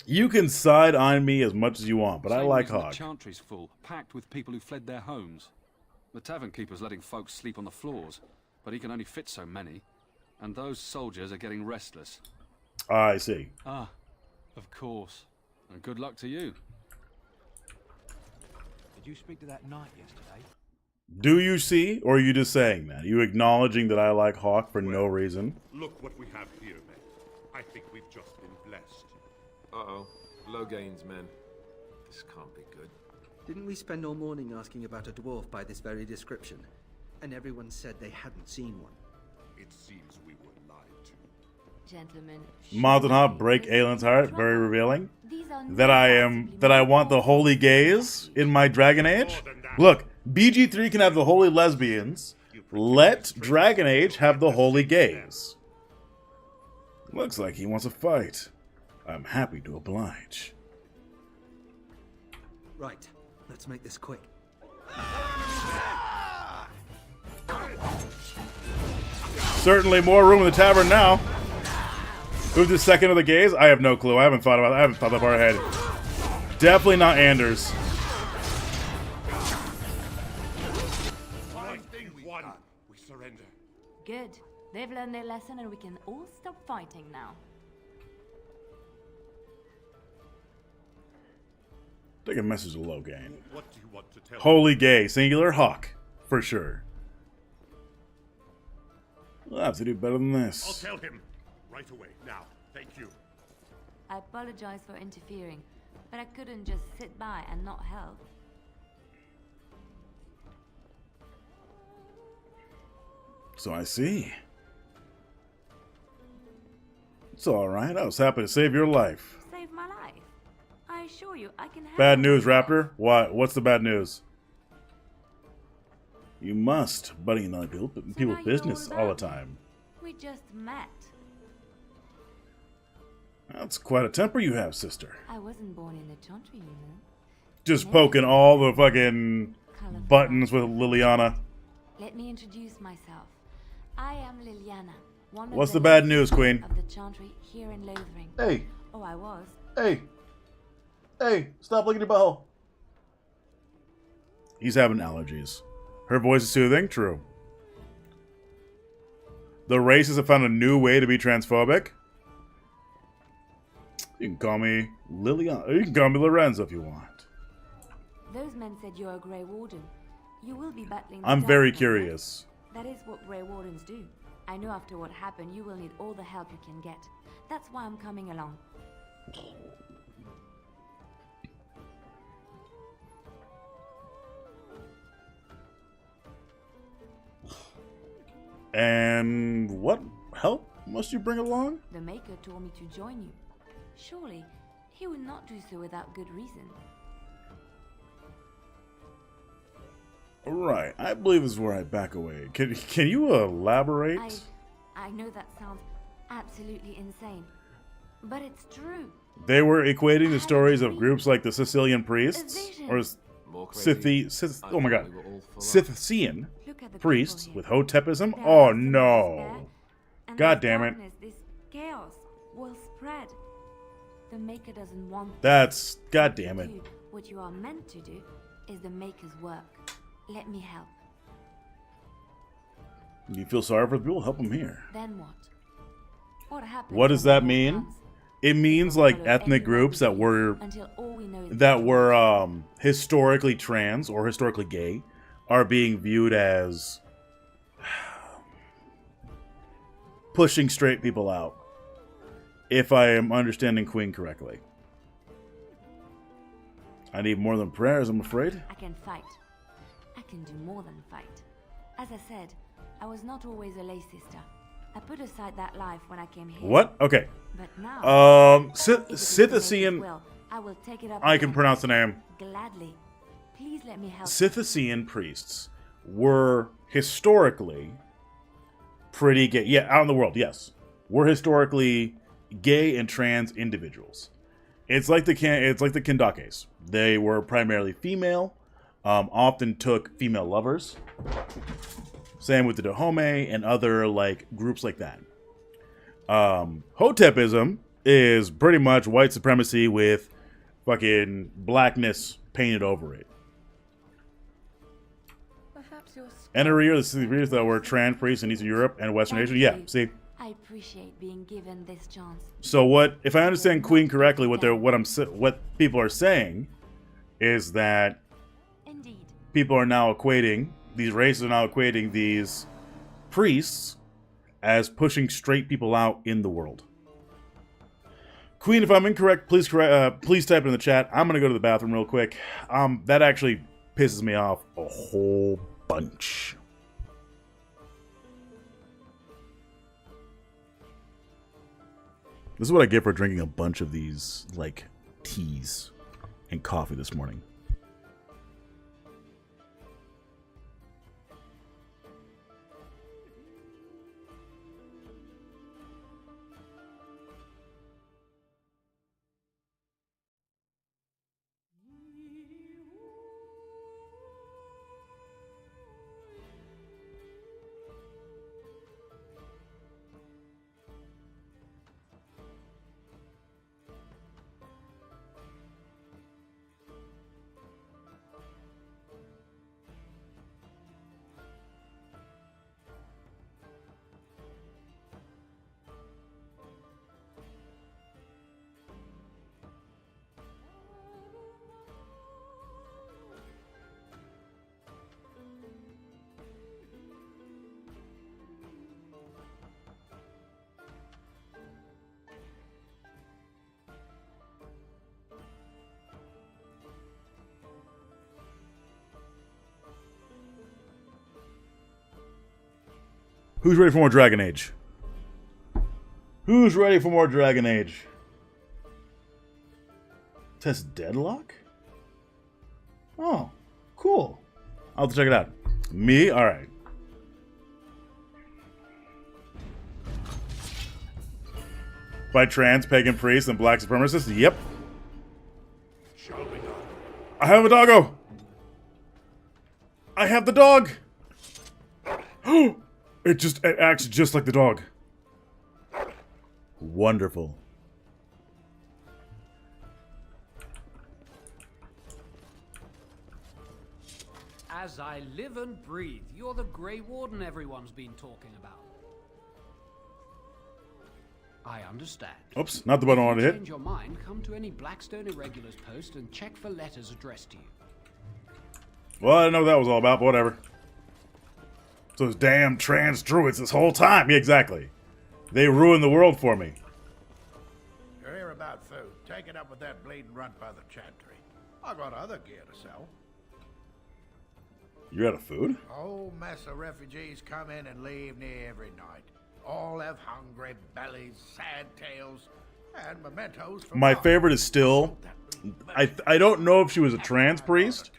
You can side on me as much as you want, but I Same like reason the Hawk. Chantry's full, packed with people who fled their homes. The tavern keeper's letting folks sleep on the floors, but he can only fit so many. And those soldiers are getting restless. I see. Ah, of course. And good luck to you. Did you speak to that knight yesterday? Do you see, or are you just saying that? You acknowledging that I like Hawk for no reason? Look what we have here, men. I think we've just been blessed. Uh-oh. Low gains, men. This can't be good. Didn't we spend all morning asking about a dwarf by this very description? And everyone said they hadn't seen one. It seems we were lied to. Gentlemen, Mods and Hop break Aylin's heart, very revealing. That I want the holy gays in my Dragon Age? Look, BG3 can have the holy lesbians. Let Dragon Age have the holy gays. Looks like he wants a fight. I'm happy to oblige. Right, let's make this quick. Certainly more room in the tavern now. Who's the second of the gays? I have no clue. I haven't thought that far ahead. Definitely not Anders. We surrender. Good. They've learned their lesson and we can all stop fighting now. Take a message to Logan. What do you want to tell Holy gay, singular Hawk, for sure. We'll have to do better than I'll this. tell him. Right away. Now. Thank you. I apologize for interfering, but I couldn't just sit by and not help. So I see. It's alright. I was happy to save your life. Save my life. I assure you, I can help. Bad news, Raptor. What? What's the bad news? You must, buddy, and other people's business all the time. We just met. That's quite a temper you have, sister. I wasn't born in the Chantry, you know. Just poking all the fucking buttons with Liliana. Let me introduce myself. I am Liliana. What's the bad news, Queen? Of the Chantry here in Lothering. Hey. Oh, I was. Hey. Hey, stop looking at your butthole. He's having allergies. Her voice is soothing? True. The racists have found a new way to be transphobic. You can call me Liliana. You can call me Lorenzo if you want. Those men said you're a Grey Warden. You will be battling the I'm very Dark Men, curious. right? That is what Grey Wardens do. I know after what happened, you will need all the help you can get. That's why I'm coming along. And what help must you bring along? The Maker told me to join you. Surely, he would not do so without good reason. Right, I believe this is where I back away. Can you elaborate? I know that sounds absolutely insane, but it's true. They were equating the stories of groups like the Sicilian priests, or Scythian priests with Hotepism. Oh no! God damn it! This chaos will spread. The Maker doesn't want. That's God damn it. What you are meant to do is the Maker's work. Let me help. You feel sorry for the people? Help them here. Then what? What happens? What does that mean? It means like ethnic groups that were historically trans or historically gay are being viewed as pushing straight people out. If I am understanding Queen correctly. I need more than prayers, I'm afraid. I can fight. I can do more than fight. As I said, I was not always a lay sister. I put aside that life when I came here. What? Okay. But now, Scythian. I will take it up. I can pronounce the name. Gladly. Please let me help. Scythian priests were historically pretty gay. Yeah, out in the world, yes. Were historically gay and trans individuals. It's like the Kendakes. They were primarily female. Often took female lovers. Same with the Dahomey and other like groups like that. Hotepism is pretty much white supremacy with fucking blackness painted over it. And a rear the cities that were trans priests in Eastern Europe and Western Asia. Yeah, see. I appreciate being given this chance. So what? If I understand Queen correctly, what people are saying is that people are now equating, these races are now equating these priests as pushing straight people out in the world. Queen, if I'm incorrect, please type it in the chat. I'm going to go to the bathroom real quick. That actually pisses me off a whole bunch. This is what I get for drinking a bunch of these, like, teas and coffee this morning. Who's ready for more Dragon Age? Who's ready for more Dragon Age? Test Deadlock? Oh, cool. I'll have to check it out. Me? Alright. By trans, pagan priests, and black supremacists? Yep. I have a doggo! I have the dog! It acts just like the dog. Wonderful. As I live and breathe, you're the Grey Warden everyone's been talking about. I understand. Oops, not the button I wanted to hit. Change your mind, come to any Blackstone Irregulars post and check for letters addressed to you. Well, I didn't know what that was all about, but whatever. So those damn trans druids this whole time. Yeah, exactly. They ruined the world for me. You're here about food. Take it up with that bleeding runt by the chantry. I got other gear to sell. You're out of food? A whole mess of refugees come in and leave near every night. All have hungry bellies, sad tales, and mementos from My God. favorite is still... I don't know if she was a trans priest,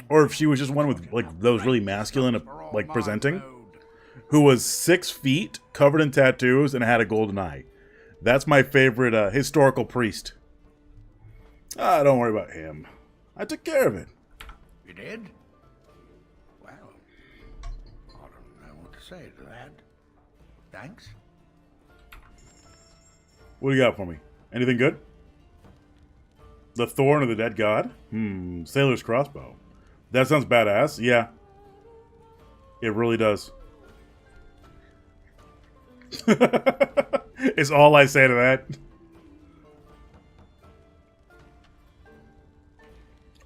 or if she was just one with, like, those really masculine, like, presenting, who was 6 feet, covered in tattoos, and had a golden eye. That's my favorite historical priest. Ah, don't worry about him. I took care of it. You did? Well, I don't know what to say to that. Thanks. What do you got for me? Anything good? The Thorn of the Dead God? Sailor's Crossbow. That sounds badass. Yeah. It really does. Is all I say to that.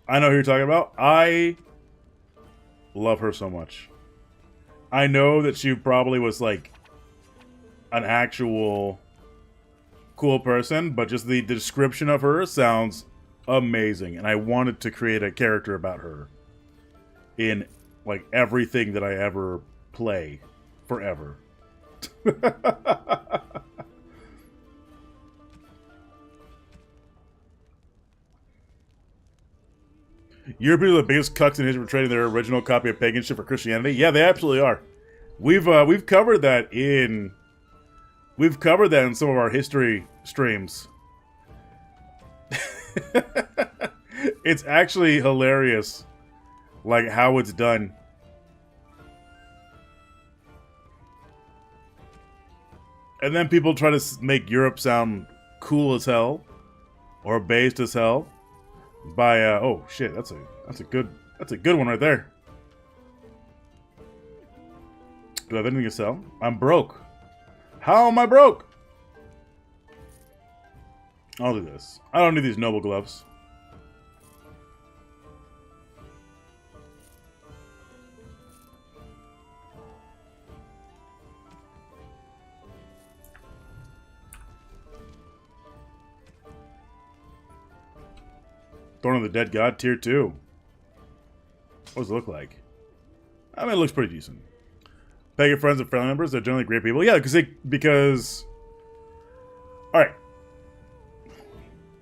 I know who you're talking about. I love her so much. I know that she probably was like an actual cool person, but just the description of her sounds amazing, and I wanted to create a character about her in like everything that I ever play forever. Europeans are the biggest cucks in history for trading their original copy of pagan shit for Christianity. Yeah, they absolutely are. We've covered that in some of our history streams. It's actually hilarious, like how it's done. And then people try to make Europe sound cool as hell or based as hell by oh shit, that's a good one right there. Do I have anything to sell? I'm broke. How am I broke? I'll do this. I don't need these noble gloves. Thorn of the Dead God, Tier 2. What does it look like? I mean, it looks pretty decent. Pagan friends and family members, they're generally great people. Yeah, because... Alright.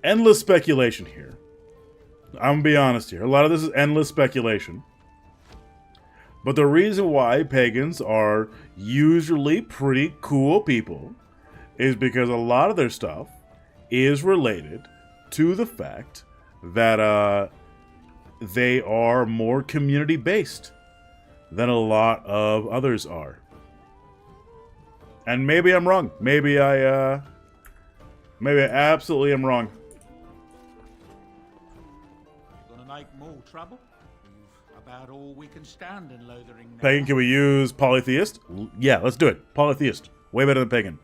Endless speculation here. I'm gonna be honest here. A lot of this is endless speculation. But the reason why pagans are usually pretty cool people is because a lot of their stuff is related to the fact that they are more community-based than a lot of others are. And maybe I'm wrong. Maybe I absolutely am wrong. Gonna make more trouble? We've about all we can stand in lothering now. Pagan, can we use polytheist? Yeah, let's do it. Polytheist. Way better than pagan.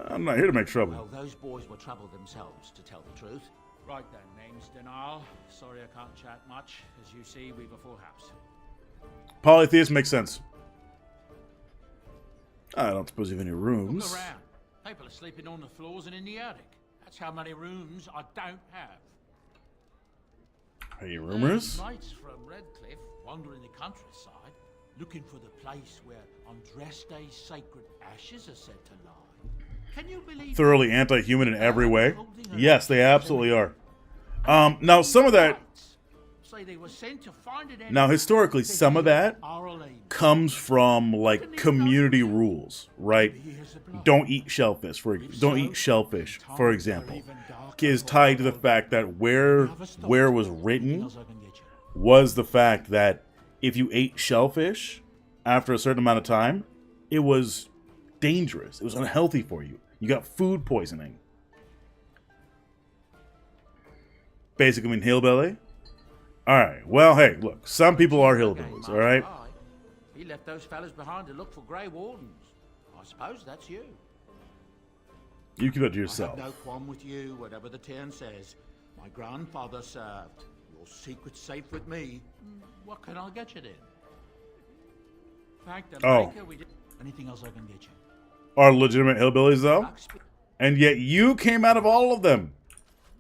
I'm not here to make trouble. Well, those boys were trouble themselves, to tell the truth. Right then, name's Denal. Sorry I can't chat much. As you see, we've a full house. Polytheist makes sense. I don't suppose you have any rooms. Look around. People are sleeping on the floors and in the attic. That's how many rooms I don't have. Any rumors? Mates from Redcliffe wandering the countryside, looking for the place where on dress day sacred ashes are said to lie. Can you believe Thoroughly anti-human in every way? Yes, they absolutely are. Now some of that... Now historically, some of that comes from like community rules, right? Don't eat shellfish, for example, is tied to the fact that where was written was the fact that if you ate shellfish after a certain amount of time, it was dangerous. It was unhealthy for you. You got food poisoning. Basically, mean hillbilly. All right. Well, hey, look. Some people are hillbillies. All right. He left those fellas behind to look for Grey Wardens. I suppose that's you. You keep that to yourself. I have no qualm with you, whatever the turn says. My grandfather served. Your secret's safe with me. What can I get you then? Fact, anything else I can get you? Are legitimate hillbillies though? And yet you came out of all of them.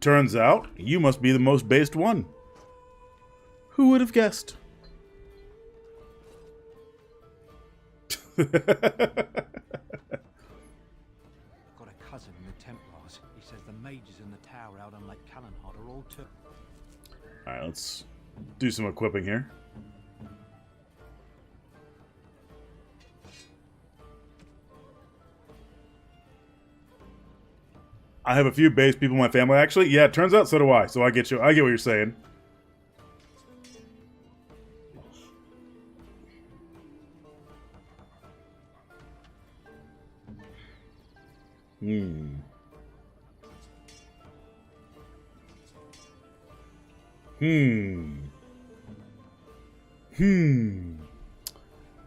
Turns out you must be the most based one. Who would have guessed? I've got a cousin in the Templars. He says the mages in the tower out on Lake Callanhard are all took. Alright, let's do some equipping here. I have a few base people in my family, actually. Yeah, it turns out so do I. So I get you. I get what you're saying.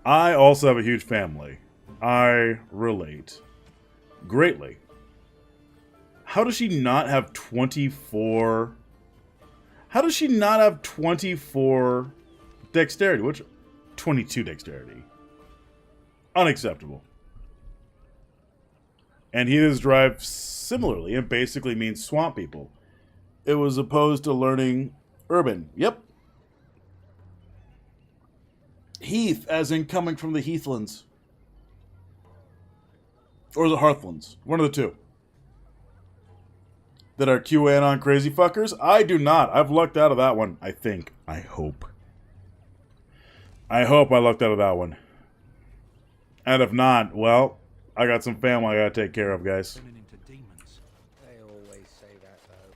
I also have a huge family. I relate greatly. How does she not have 24? How does she not have 24 dexterity? Which 22 dexterity? Unacceptable. And he does drive similarly. It basically means swamp people. It was opposed to learning urban. Yep. Heath, as in coming from the Heathlands. Or the Hearthlands. One of the two. That are QAnon crazy fuckers? I do not. I've lucked out of that one, I think. I hope. I hope I lucked out of that one. And if not, well, I got some family I gotta take care of, guys. They always say that, though.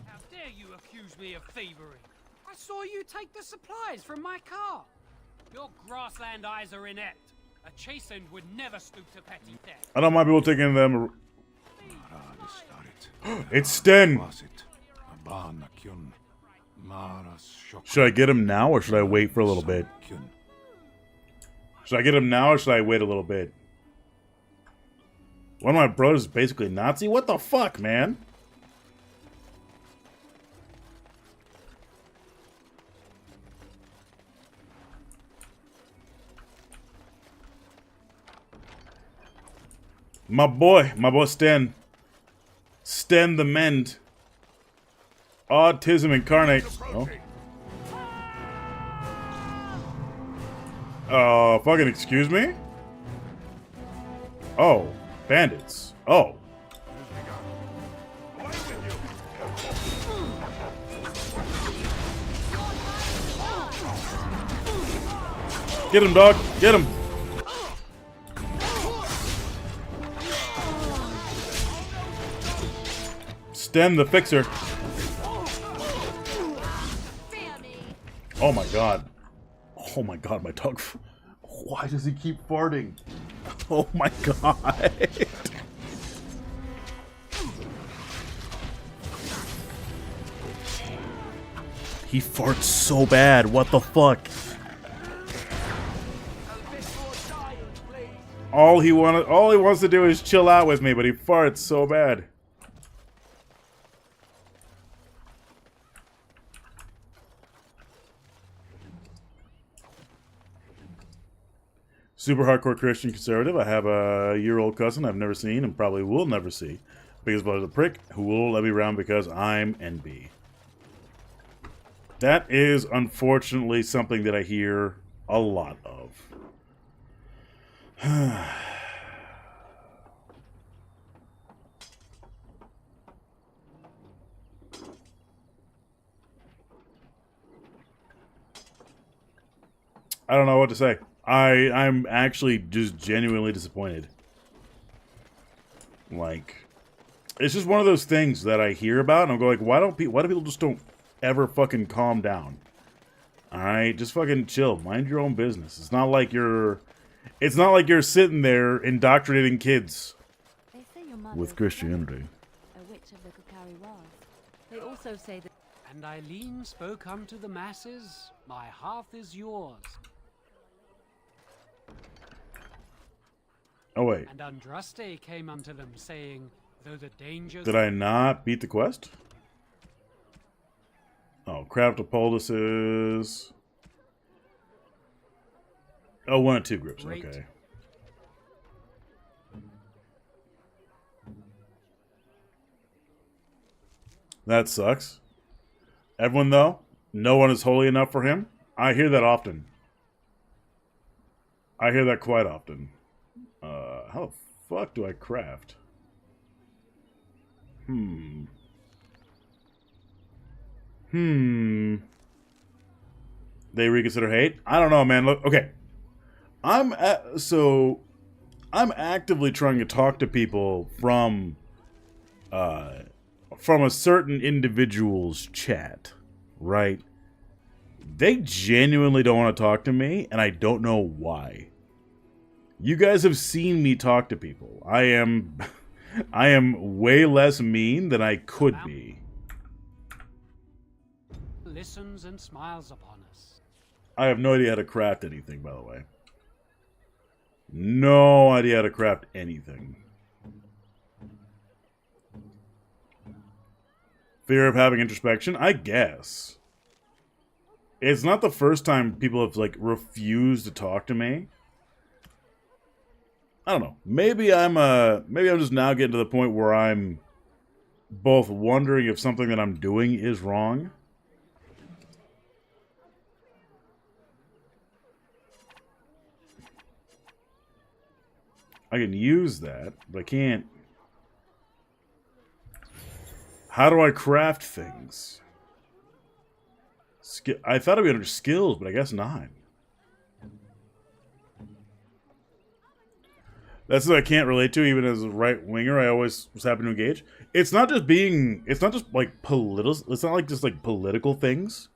How dare you accuse me of thievery? I saw you take the supplies from my car. Your grassland eyes are inept. A chastened would never stoop to petty theft. I don't mind people taking them. It's Sten. Should I get him now or should I wait for a little bit? Should I get him now or should I wait a little bit? One of my brothers is basically Nazi? What the fuck, man? My boy Sten. Sten the Mend. Autism incarnate. Oh. Fucking excuse me? Oh, bandits. Oh. Get him, dog. Get him. Sten the Fixer. Oh my god. Oh my god, my dog. Why does he keep farting? Oh my god. He farts so bad. What the fuck? All he wants to do is chill out with me, but he farts so bad. Super hardcore Christian conservative. I have a year-old cousin I've never seen and probably will never see. Biggest brother's a prick who will let me around because I'm NB. That is unfortunately something that I hear a lot of. I don't know what to say. I'm actually just genuinely disappointed. Like, it's just one of those things that I hear about, and I'm going, like, why do people just don't ever fucking calm down? All right, just fucking chill, mind your own business. It's not like you're sitting there indoctrinating kids with Christianity. A witch of the Kukari Wars. They also say that. And Eileen spoke unto the masses, my hearth is yours. Oh wait. And Andraste came unto them, saying, though the dangers... Did I not beat the quest? Oh, craft of poultices. Oh, 1 and 2 groups. Great. Okay. That sucks. Everyone, though, no one is holy enough for him. I hear that often. I hear that quite often. How the fuck do I craft? They reconsider hate? I don't know, man. Look, okay. I'm actively trying to talk to people from a certain individual's chat, right? They genuinely don't want to talk to me, and I don't know why. You guys have seen me talk to people. I am way less mean than I could be. Listens and smiles upon us. I have no idea how to craft anything, by the way. No idea how to craft anything. Fear of having introspection? I guess. It's not the first time people have, like, refused to talk to me. I don't know. Maybe I'm just now getting to the point where I'm both wondering if something that I'm doing is wrong. I can use that, but I can't. How do I craft things? I thought it'd be under skills, but I guess not. That's what I can't relate to, even as a right winger. I always was happy to engage. It's not just like political. It's not like just like political things.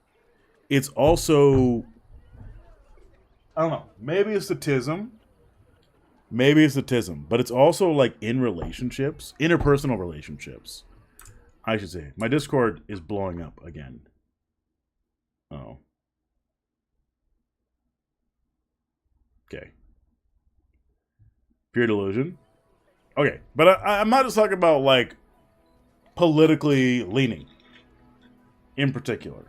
It's also, I don't know. Maybe it's statism. Maybe it's statism, but it's also like in relationships, interpersonal relationships. I should say. My Discord is blowing up again. Oh. Okay. Pure delusion. Okay, but I'm not just talking about like politically leaning in particular.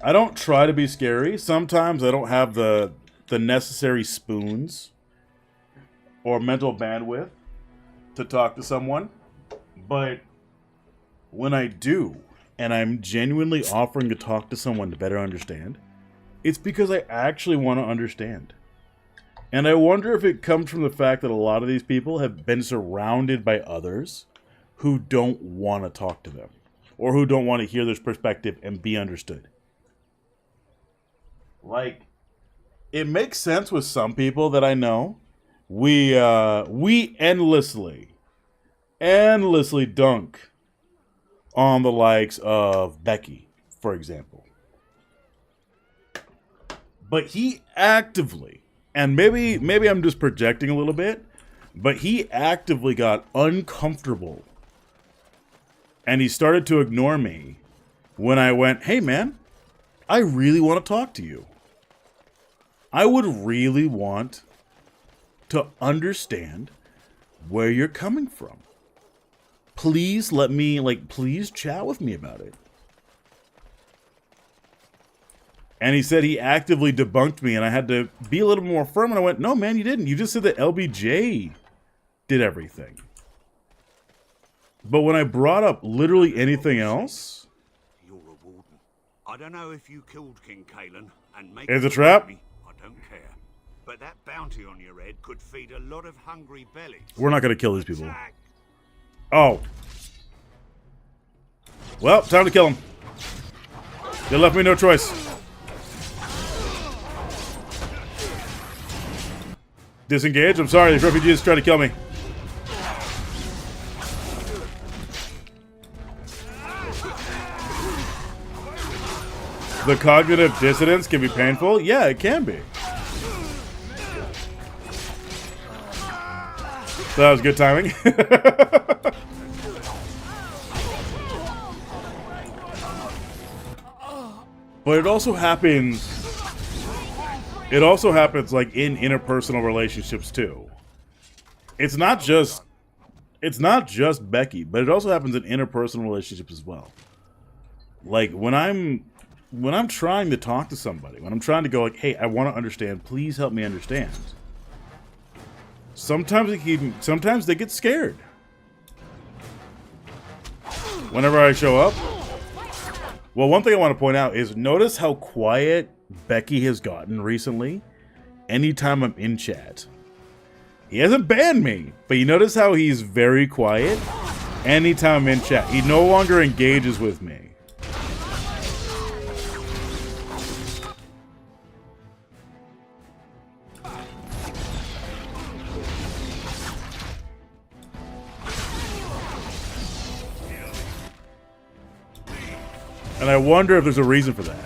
I don't try to be scary. Sometimes I don't have the necessary spoons or mental bandwidth to talk to someone. But when I do, and I'm genuinely offering to talk to someone to better understand, it's because I actually want to understand. And I wonder if it comes from the fact that a lot of these people have been surrounded by others who don't want to talk to them, or who don't want to hear their perspective and be understood. Like, it makes sense with some people that I know. We endlessly dunk on the likes of Becky, for example. But he actively, and maybe I'm just projecting a little bit, but he actively got uncomfortable. And he started to ignore me when I went, hey man, I really want to talk to you. I would really want to understand where you're coming from. Please let me, please chat with me about it. And he said he actively debunked me, and I had to be a little more firm, and I went, no, man, you didn't. You just said that LBJ did everything. But when I brought up literally anything else... You're a warden. I don't know if you killed King Kalen and make it's a trap. I don't care. But that bounty on your head could feed a lot of hungry bellies. We're not going to kill these people. Oh. Well, time to kill him. They left me no choice. Disengage? I'm sorry, these refugees tried to kill me. The cognitive dissonance can be painful? Yeah, it can be. So that was good timing. But it also happens like in interpersonal relationships too. It's not just Becky, but it also happens in interpersonal relationships as well. Like when I'm trying to talk to somebody, when I'm trying to go like, hey, I want to understand, please help me understand. Sometimes they get scared. whenever I show up. Well, one thing I want to point out is notice how quiet Becky has gotten recently. Anytime I'm in chat. He hasn't banned me, but you notice how he's very quiet anytime I'm in chat. He no longer engages with me. And I wonder if there's a reason for that.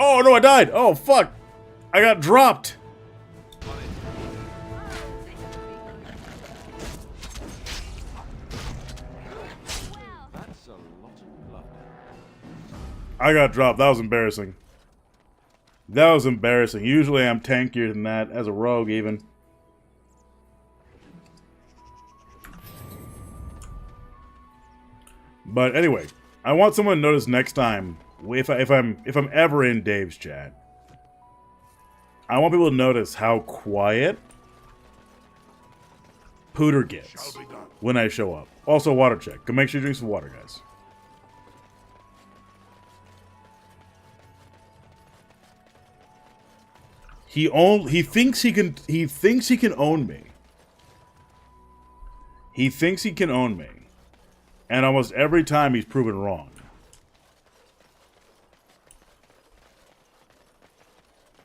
Oh no, I died! Oh fuck! I got dropped! I got dropped. That was embarrassing. That was embarrassing. Usually I'm tankier than that, as a rogue even. But anyway, I want someone to notice next time, if I'm ever in Dave's chat, I want people to notice how quiet Pooter gets when I show up. Also, water check. Go make sure you drink some water, guys. He thinks he can own me. He thinks he can own me. And almost every time he's proven wrong.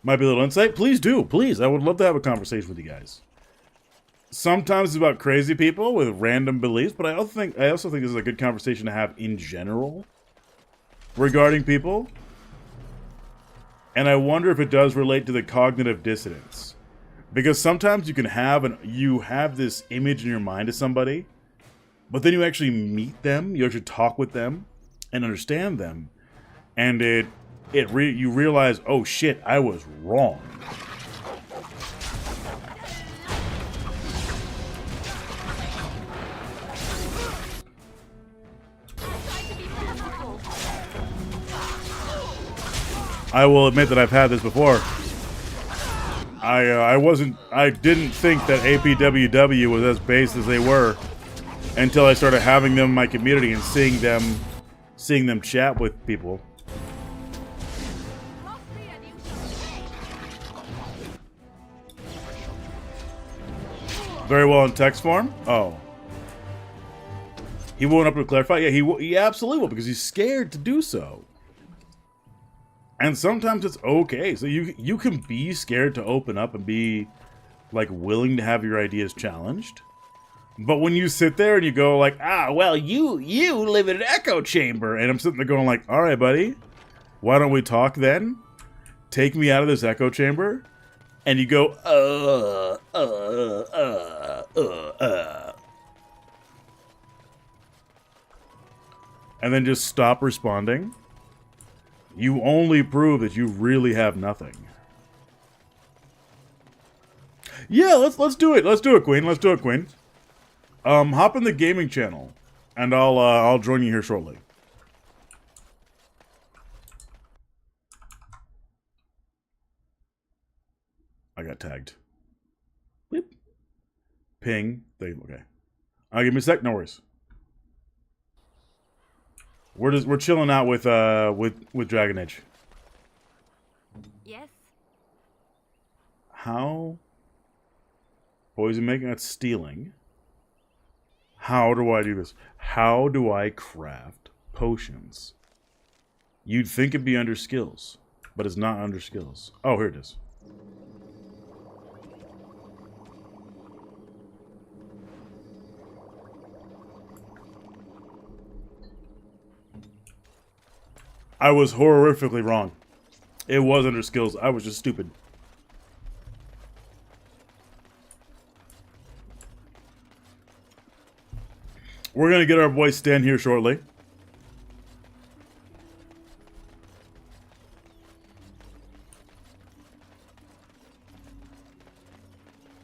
Might be a little insight? Please do, please. I would love to have a conversation with you guys. Sometimes it's about crazy people with random beliefs, but I also think this is a good conversation to have in general regarding people. And I wonder if it does relate to the cognitive dissonance. Because sometimes you have this image in your mind of somebody, but then you actually meet them, you actually talk with them and understand them, and you realize, oh shit, I was wrong. I will admit that I've had this before. I didn't think that APWW was as based as they were until I started having them in my community and seeing them chat with people. Very well in text form? Oh. He won't up to clarify? Yeah, he absolutely will, because he's scared to do so. And sometimes it's okay. So you can be scared to open up and be like willing to have your ideas challenged. But when you sit there and you go like, well, you live in an echo chamber, and I'm sitting there going like, all right, buddy, why don't we talk then? Take me out of this echo chamber. And you go, and then just stop responding. You only prove that you really have nothing. Yeah, let's do it. Let's do it, Queen. Let's do it, Queen. Hop in the gaming channel, and I'll join you here shortly. I got tagged. Bleep. Ping. Okay. Give me a sec. No worries. We're chilling out with Dragon Age. Yes. How? Poison making? That's stealing. How do I do this? How do I craft potions? You'd think it'd be under skills, but it's not under skills. Oh, here it is. I was horrifically wrong. It was under skills. I was just stupid. We're going to get our boy Stan here shortly.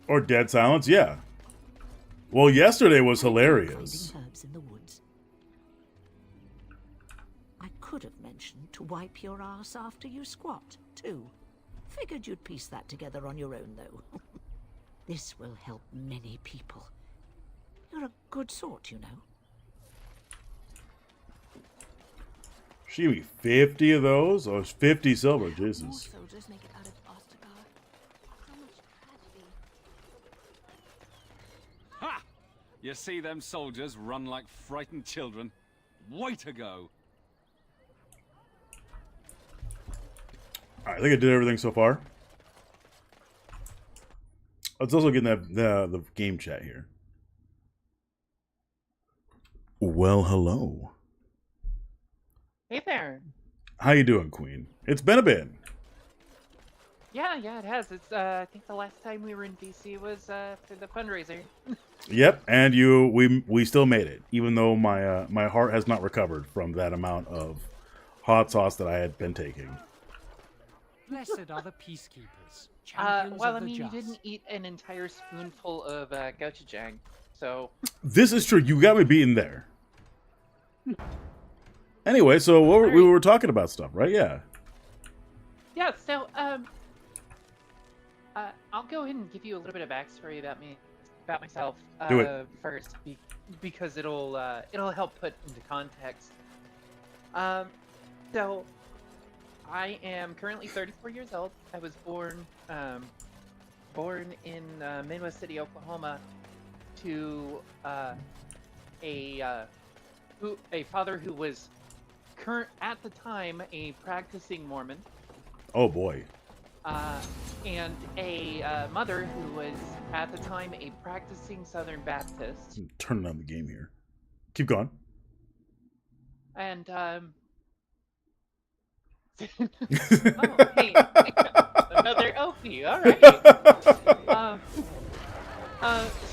Or Dead Silence, yeah. Well, yesterday was hilarious. Herbs in the woods. I could have mentioned intention to wipe your ass after you squat, too. Figured you'd piece that together on your own, though. This will help many people. You're a good sort, you know. She gave me 50 of those? Oh, it's 50 silver, Jesus. More soldiers make it out of Ostergaard. So much tragedy. Ha! You see them soldiers run like frightened children? Way to go! I think I did everything so far. Let's also get the game chat here. Well, hello. Hey there. How you doing, Queen? It's been a bit. Yeah, it has. It's I think the last time we were in DC was for the fundraiser. Yep, and we still made it, even though my heart has not recovered from that amount of hot sauce that I had been taking. Blessed are the peacekeepers. Well, I mean, you didn't eat an entire spoonful of gochujang, so. This is true. You got me beaten there. Anyway, so we were talking about stuff, right? Yeah. Yeah. So I'll go ahead and give you a little bit of backstory about myself. Do it. First, because it'll help put into context. So I am currently 34 years old. I was born in Midwest City, Oklahoma, to a father who was at the time a practicing Mormon. Oh boy. And a mother who was at the time a practicing Southern Baptist. I'm turning on the game here. Keep going. And oh, hey, another Opie. All right.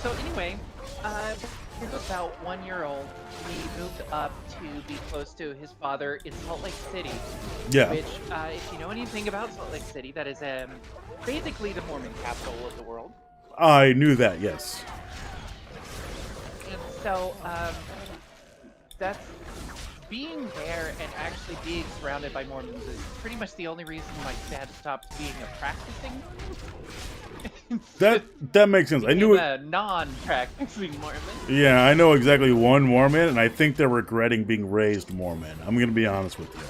So anyway, he was about 1 year old. He moved up to be close to his father in Salt Lake City. Yeah. Which, if you know anything about Salt Lake City, that is basically the Mormon capital of the world. I knew that. Yes. And so, that's being there and actually being surrounded by Mormons is pretty much the only reason my dad stopped being a practicing. That makes sense. I knew it. A non-practicing Mormon. Yeah, I know exactly one Mormon, and I think they're regretting being raised Mormon. I'm gonna be honest with you.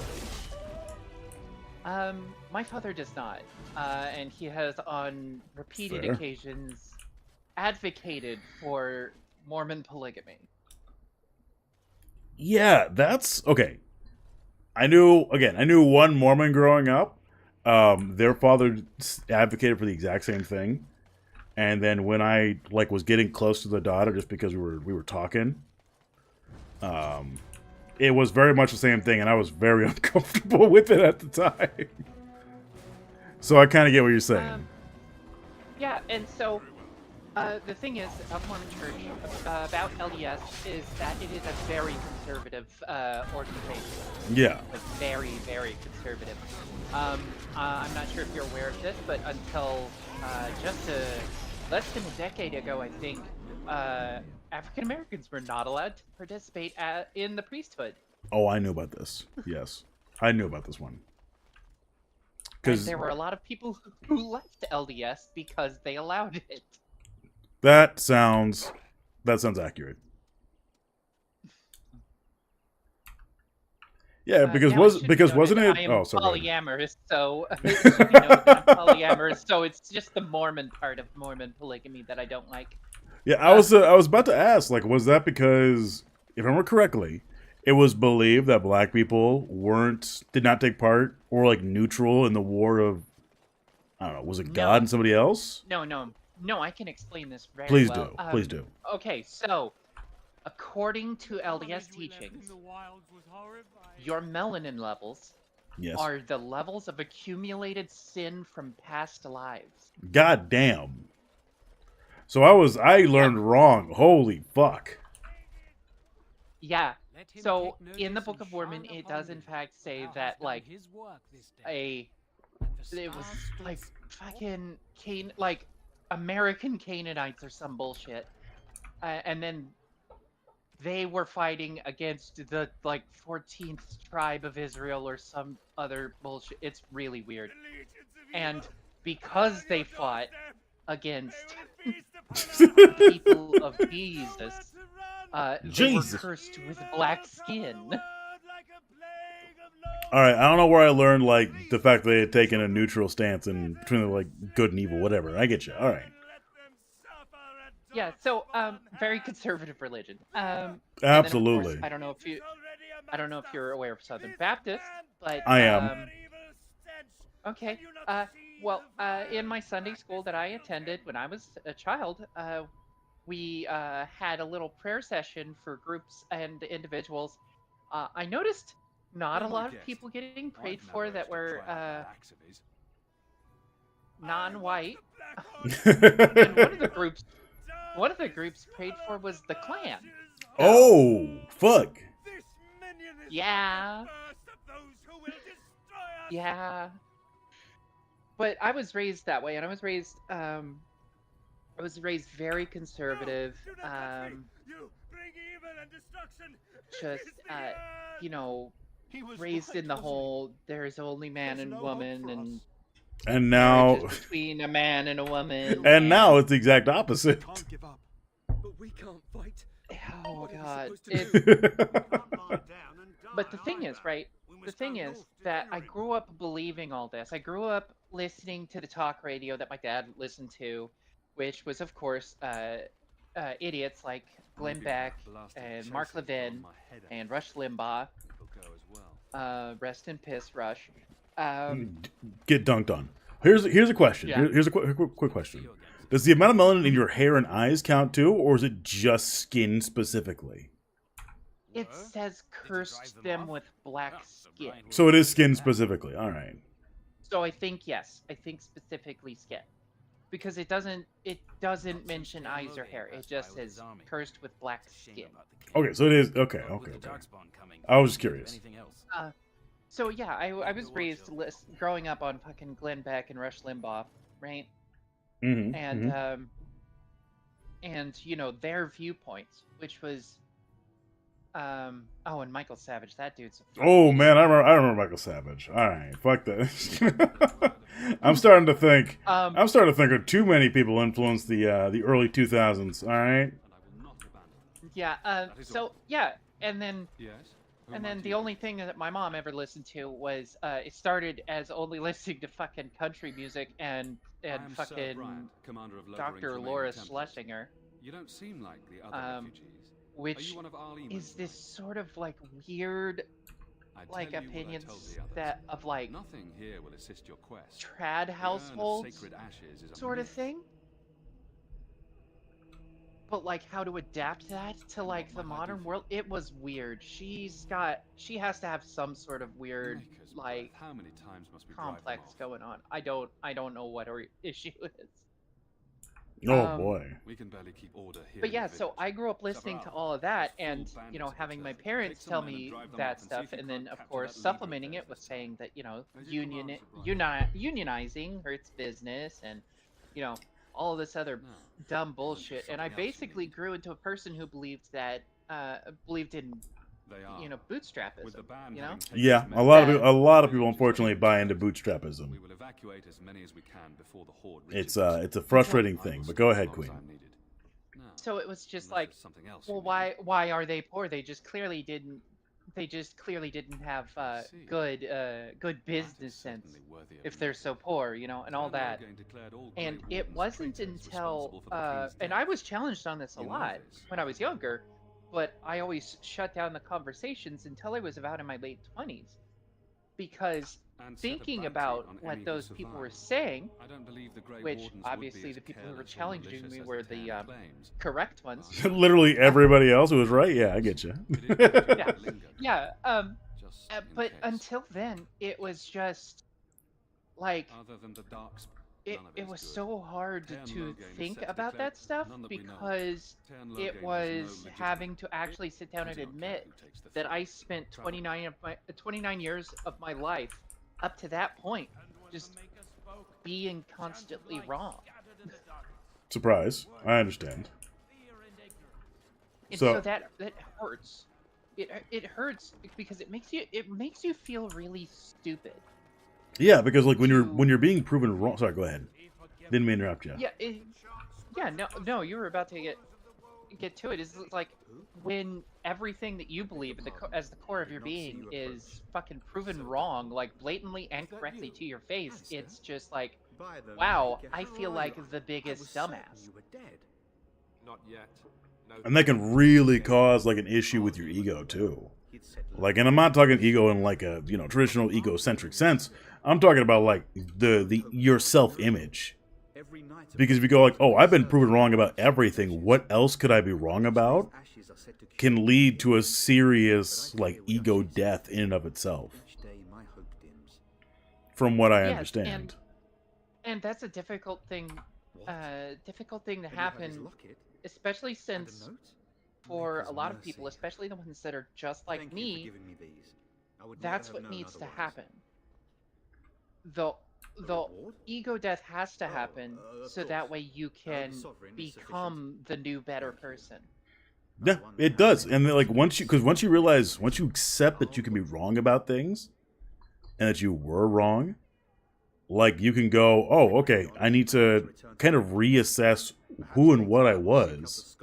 My father does not, and he has on repeated Fair. occasions advocated for Mormon polygamy. Yeah, that's okay. I knew one Mormon growing up. Their father advocated for the exact same thing, and then when I was getting close to the daughter, just because we were talking, it was very much the same thing, and I was very uncomfortable with it at the time. So I kind of get what you're saying. Yeah, and so the thing is about Mormon Church, about LDS, is that it is a very conservative organization. Yeah. Like very, very conservative. I'm not sure if you're aware of this, but until just less than a decade ago, I think, African Americans were not allowed to participate in the priesthood. Oh, I knew about this. Yes, I knew about this one. And there were a lot of people who left LDS because they allowed it. That sounds accurate. Yeah, because wasn't it? I am Oh, sorry. polyamorous, so it should be known that I'm polyamorous. So it's just the Mormon part of Mormon polygamy that I don't like. Yeah, I was about to ask, was that because, if I remember correctly, it was believed that black people did not take part or neutral in the war of, I don't know, was it God and somebody else? No, I can explain this very Please well. do. Please do. Okay, so according to LDS teachings, your melanin levels are the levels of accumulated sin from past lives. God damn. So I learned wrong. Holy fuck. Yeah. So in the Book of Mormon, it does in fact say that it was fucking American Canaanites or some bullshit, and then they were fighting against the, like, 14th tribe of Israel or some other bullshit. It's really weird. And because they fought against people of Jesus, they were cursed with black skin. All right, I don't know where I learned like the fact that they had taken a neutral stance in between like good and evil, whatever. I get you. All right. Yeah, so very conservative religion. Absolutely. Then, of course, I don't know if you're aware of Southern Baptist, but I am. Okay. Well, in my Sunday school that I attended when I was a child, we had a little prayer session for groups and individuals. I noticed not a lot of people getting prayed for that were non-white. And one of the groups prayed for was the Klan. Oh, fuck. Yeah. Yeah. But I was raised that way, and I was raised very conservative. Just you know, raised in the whole there's only man and woman, and now between a man and a woman. And now it's the exact opposite. Can't give up, but we can't fight. Oh god. But the thing is, right? The thing is that I grew up believing all this. I grew up listening to the talk radio that my dad listened to, which was, of course, idiots like Glenn Beck and Mark Levin and Rush Limbaugh. Rest in piss, Rush. Get dunked on. Here's a question. Yeah. Here's a quick question. Does the amount of melanin in your hair and eyes count too, or is it just skin specifically? It says cursed them with black skin. So it is skin specifically. All right. So I think yes. I think specifically skin. Because it doesn't mention eyes or hair. It just says cursed with black skin. Okay, so it is okay. I was just curious. So yeah, I was raised growing up on fucking Glenn Beck and Rush Limbaugh, right? Mm-hmm. And you know their viewpoints, which was and Michael Savage, that dude's Oh man, I remember Michael Savage. All right, fuck that. I'm starting to think that too many people influenced the early 2000s. All right. Yeah. So yeah, and then the only thing that my mom ever listened to was it started as only listening to fucking country music and fucking Dr. Laura Schlesinger. You don't seem like the other refugees. Which is this sort of like weird, like opinions that of like nothing here will assist your quest. Trad households sort of thing. But like how to adapt that to like the modern world, it was weird. She has to have some sort of weird like how many times must we complex going on. I don't know what her issue is. Oh boy. We can barely keep order here. But yeah, so I grew up listening to all of that and, you know, having my parents tell me that stuff and then of course supplementing it with saying that, you know, unionizing hurts business and, you know, all of this other dumb bullshit. And I basically grew into a person who believed that believed in bootstrapism, you know? Yeah, a lot of people unfortunately buy into bootstrapism. We will evacuate as many as we can before the horde it's a frustrating thing, but go ahead, Queen. So it was just like, well, why are they poor? They just clearly didn't have good business sense if they're so poor, you know, and all that. And it wasn't until and I was challenged on this a lot when I was younger. But I always shut down the conversations until I was about in my late 20s. Because thinking about what those people were saying, which obviously the people who were challenging me were the correct ones. Literally everybody else who was right? Yeah, I get you. Yeah. But until then, it was just like... It was so hard to think about that stuff because it was having to actually sit down and admit that I spent 29 years of my life up to that point just being constantly wrong. Surprise. I understand. And So- so that hurts. It hurts because it makes you feel really stupid. Yeah, because like when you're being proven wrong. Sorry, go ahead. Didn't mean to interrupt you. Yeah, no, you were about to get to it. Is like when everything that you believe as the core of your being is fucking proven wrong, like blatantly and correctly to your face. It's just like, wow, I feel like the biggest dumbass. Not yet. No. And that can really cause like an issue with your ego too. Like, and I'm not talking ego in like a traditional egocentric sense. I'm talking about like the your self-image. Because if you go like, oh, I've been proven wrong about everything, what else could I be wrong about? Can lead to a serious like ego death in and of itself. From what I understand. And that's a difficult thing to happen, especially since for a lot of people, especially the ones that are just like me, that's what needs to happen. The ego death has to happen so that way you can become the new, better person. Yeah, it does. And then, like once you realize, once you accept that you can be wrong about things, and that you were wrong, like you can go, oh, okay, I need to kind of reassess who and what I was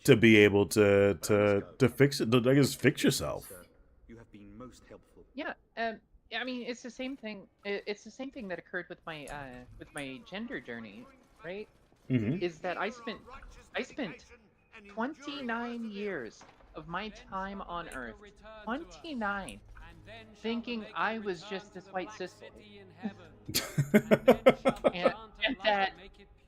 to be able to fix it. I guess fix yourself. Yeah, I mean, it's the same thing. It's the same thing that occurred with my gender journey, right? Mm-hmm. Is that I spent 29 years of my time on Earth, 29, thinking I was just this white cis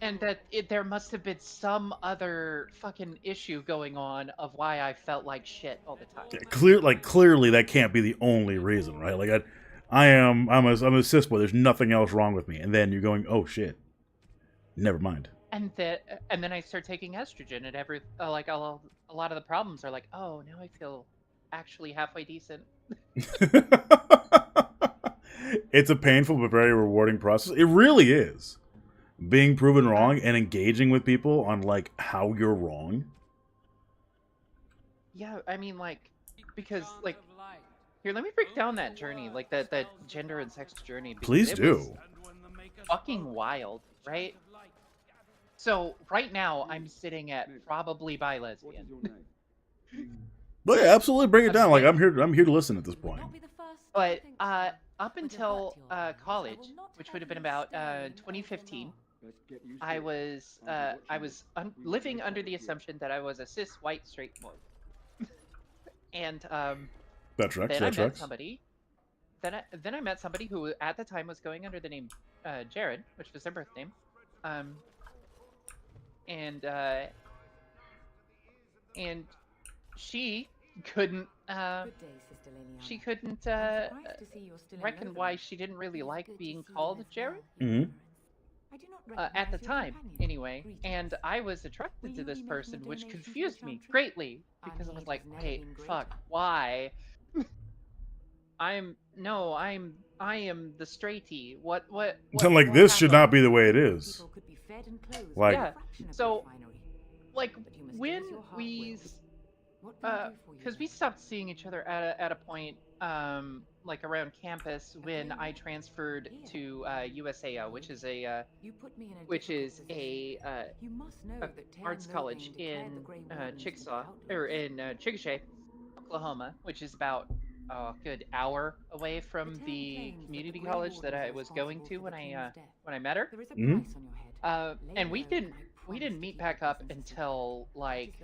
and that there must have been some other fucking issue going on of why I felt like shit all the time. Yeah, clearly that can't be the only reason, right? Like I'm a cis boy. There's nothing else wrong with me. And then you're going, oh shit, never mind. And then I start taking estrogen, and a lot of the problems are like, oh, now I feel actually halfway decent. It's a painful but very rewarding process. It really is. Being proven wrong and engaging with people on like how you're wrong. Yeah, I mean, like, because like, here, let me break down that journey, like that gender and sex journey. Please do. Fucking wild, right? So right now I'm sitting at probably bi lesbian. But yeah, absolutely bring it down. Like I'm here to listen at this point. But up until college, which would have been about 2015, I was living under the assumption that I was a cis white straight boy. And that tracks. Then I met somebody who at the time was going under the name Jared, which was their birth name. And she couldn't reckon why she didn't really like being called Jared. Mm-hmm. At the time, anyway, and I was attracted to this person, which confused me greatly because I was like, "Wait, fuck, why?" I am the straighty. What? Like this should not be the way it is. Like, yeah. So, like when we, because we stopped seeing each other at a point, like around campus when I transferred to USAO, which is a arts college in Chickasaw or in Chickasha, Oklahoma, which is about a good hour away from the community college that I was going to when I met her. Mm-hmm. And we didn't meet back up until like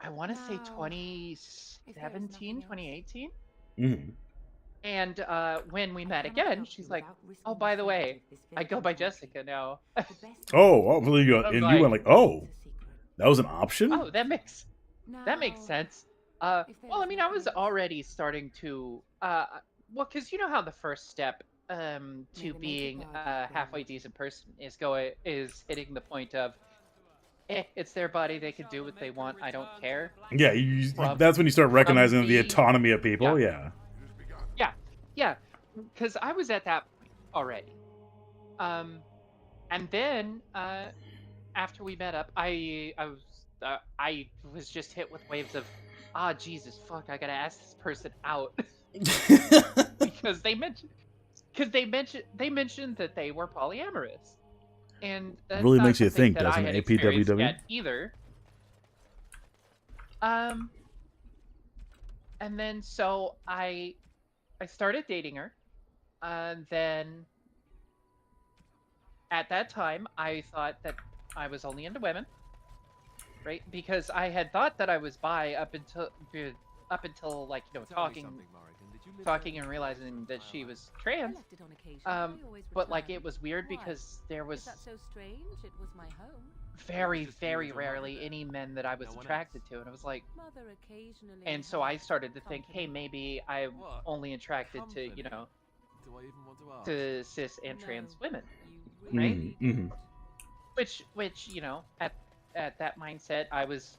I want to say 2017, 2018. Mm-hmm. And when we met again, she's like, "Oh, by the way, I go by Jessica now." Oh, well, you go, and you went like, "Oh, that was an option." Oh, that makes sense. Well, I mean, I was already starting to well, because you know how the first step to being a halfway decent person is hitting the point of, it's their body, they can do what they want, I don't care. Yeah, that's when you start recognizing the autonomy of people. Yeah, because I was at that point already. And then after we met up, I I was just hit with waves of, Jesus, fuck, I gotta ask this person out. because they mentioned that they were polyamorous. And that's Really not makes you something think, that I doesn't had it? experienced APWW? yet either. And then so I started dating her. And then at that time, I thought that I was only into women, right? Because I had thought that I was bi up until like, you know, talking and realizing that she was trans. But like it was weird because there was so strange? It was my home. very, very rarely any men that I was attracted to, and I was like, and so I started to think, hey, maybe I'm only attracted to, you know, to cis and trans women, right? Mm-hmm. Which you know, at that mindset, I was,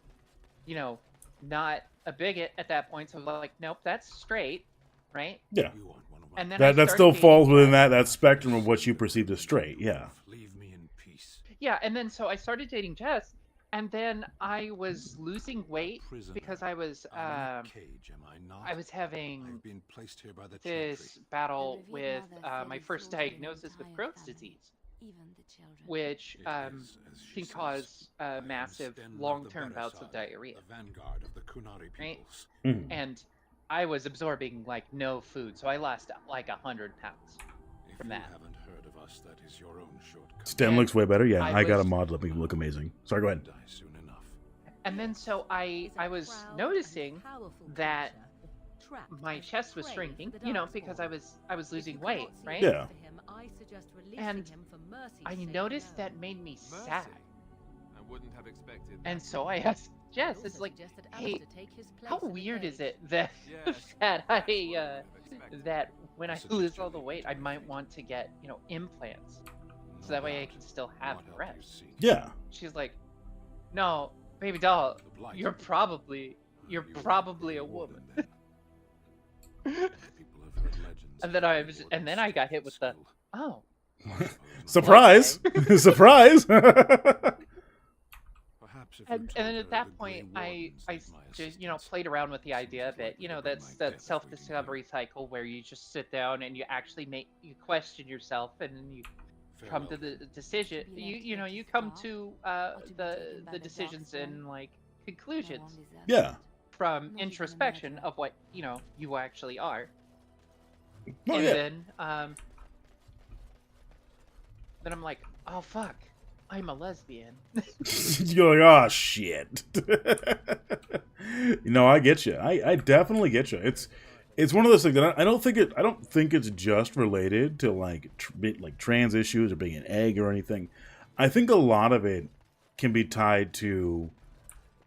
you know, not a bigot at that point, so I was like, nope, that's straight, right? Yeah. And then that still falls within that spectrum of what you perceive as straight. Yeah. Yeah, and then so I started dating Jess, and then I was losing weight because I was having this battle with my first diagnosis with Crohn's disease, which can cause massive long-term bouts of diarrhea. Right? Mm-hmm. And I was absorbing like no food, so I lost like 100 pounds from that. Stem looks way better. Yeah, I got a was- mod that make him look amazing. Sorry, go ahead. And then so I was noticing that my chest was shrinking, you know, because I was losing weight, right? Yeah. And I noticed that made me sad. I wouldn't have expected. And so I asked Jess, it's like, hey, how weird is it that that when I lose all the weight, I might want to get, you know, implants, so that way I can still have breasts. Yeah. She's like, no, baby doll, you're probably a woman. And then I got hit with the, oh. Surprise! Surprise! And then at that point, I just, you know, played around with the idea a bit. You know, that's that self-discovery cycle where you just sit down and you actually you question yourself, and then you come to the decision. You know, you come to the decisions and like conclusions. Yeah. From introspection of what, you know, you actually are. Oh, and yeah. then I'm like, oh fuck, I'm a lesbian. You're like, oh shit. You know, I get you. I definitely get you. It's one of those things that I don't think it's just related to like trans issues or being an egg or anything. I think a lot of it can be tied to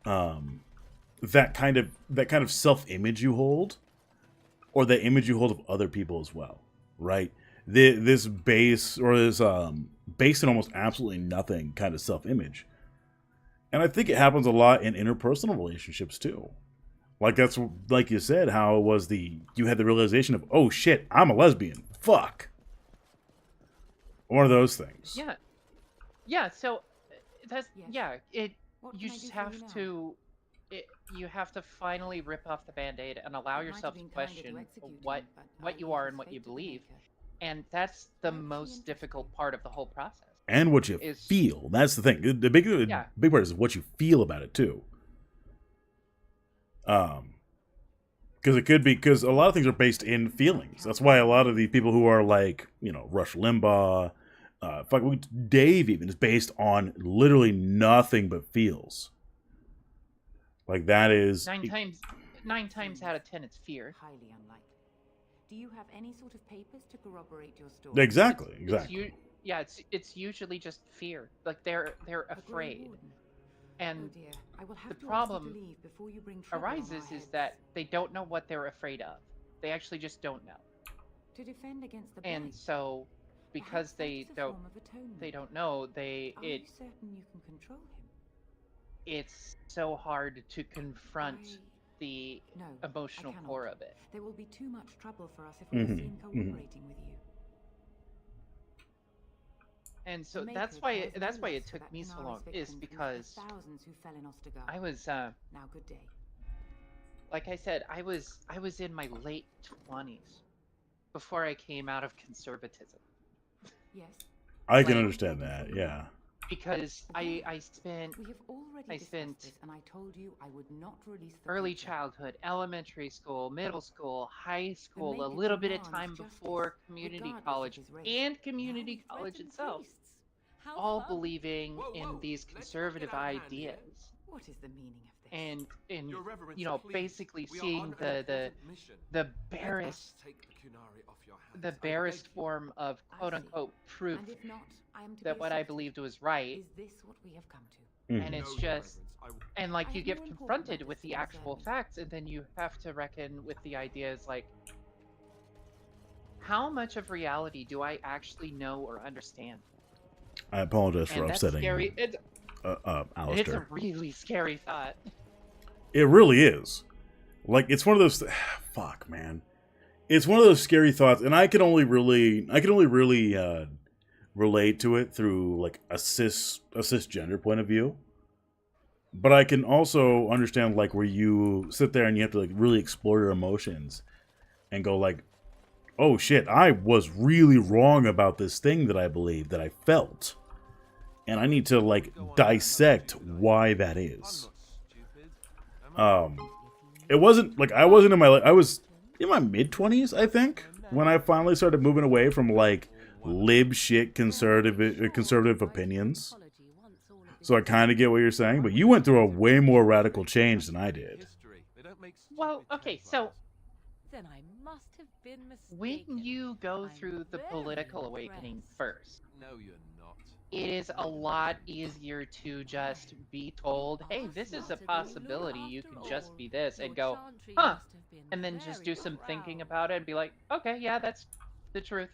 that kind of self-image you hold, or the image you hold of other people as well, right? This based in almost absolutely nothing kind of self-image. And I think it happens a lot in interpersonal relationships too. Like that's like you said, how it was you had the realization of, oh shit, I'm a lesbian. Fuck. One of those things. Yeah. Yeah, so that's you just have to you have to finally rip off the band-aid and allow yourself to question what you are and what you believe. And that's the most difficult part of the whole process. And what you feel. That's the thing. The big part is what you feel about it too. Because it could be, because a lot of things are based in feelings. That's why a lot of the people who are like, you know, Rush Limbaugh, Dave even, is based on literally nothing but feels. Like that is 9 times out of 10 it's fear. Highly unlikely. Do you have any sort of papers to corroborate your story? Exactly. It's usually just fear. Like they're afraid. And the to problem leave before you bring trouble on arises our is that they don't know what they're afraid of. They actually just don't know. To defend against the And blight. so because they don't know, Are you certain you can control him? it's so hard to confront the emotional core of it. There will be too much trouble for us if we are seen cooperating with you. And so The that's Maker why cares no it less for took that me so Qunari's long, is victims than for the because thousands who fell in Ostagar. I was Now, good day. like I said, I was in my late 20s before I came out of conservatism. Yes. I can understand that, yeah. Because I spent We have already discussed this, and I told you I would not release the early picture. childhood, elementary school, middle school, high school, a Maker little bit of demands time justice, before community regardless of college his race. and community college itself, all believing in these conservative ideas. What is the meaning of this? And Your Reverence, you know, please, basically we are seeing on an the important mission. the Let us barest take the Qunari off your hands. the barest form of quote unquote proof And if not, I am to that be what I accepted. believed was right. Is this what we have come to? And it's just, and like I you have get more important confronted matters with to the actual concern facts, and then you have to reckon with the ideas like, how much of reality do I actually know or understand? I apologize for And that's upsetting scary. It's Alistair. a really scary thought. It really is. Like, it's one of those... Fuck, man. It's one of those scary thoughts, and I can only really relate to it through, like, a cisgender point of view. But I can also understand, like, where you sit there and you have to, like, really explore your emotions and go, like, oh, shit, I was really wrong about this thing that I believed, that I felt. And I need to, like, dissect why that is. It wasn't, like, I was in my mid-20s, I think, when I finally started moving away from, like, lib shit conservative opinions. So I kind of get what you're saying, but you went through a way more radical change than I did. Well, okay, so Then I must have been mistaken. when you go through the political awakening first, No, you're not. it is a lot easier to just be told, hey, this is a possibility, you can just be this, and go, huh, and then just do some thinking about it and be like, okay, yeah, that's the truth.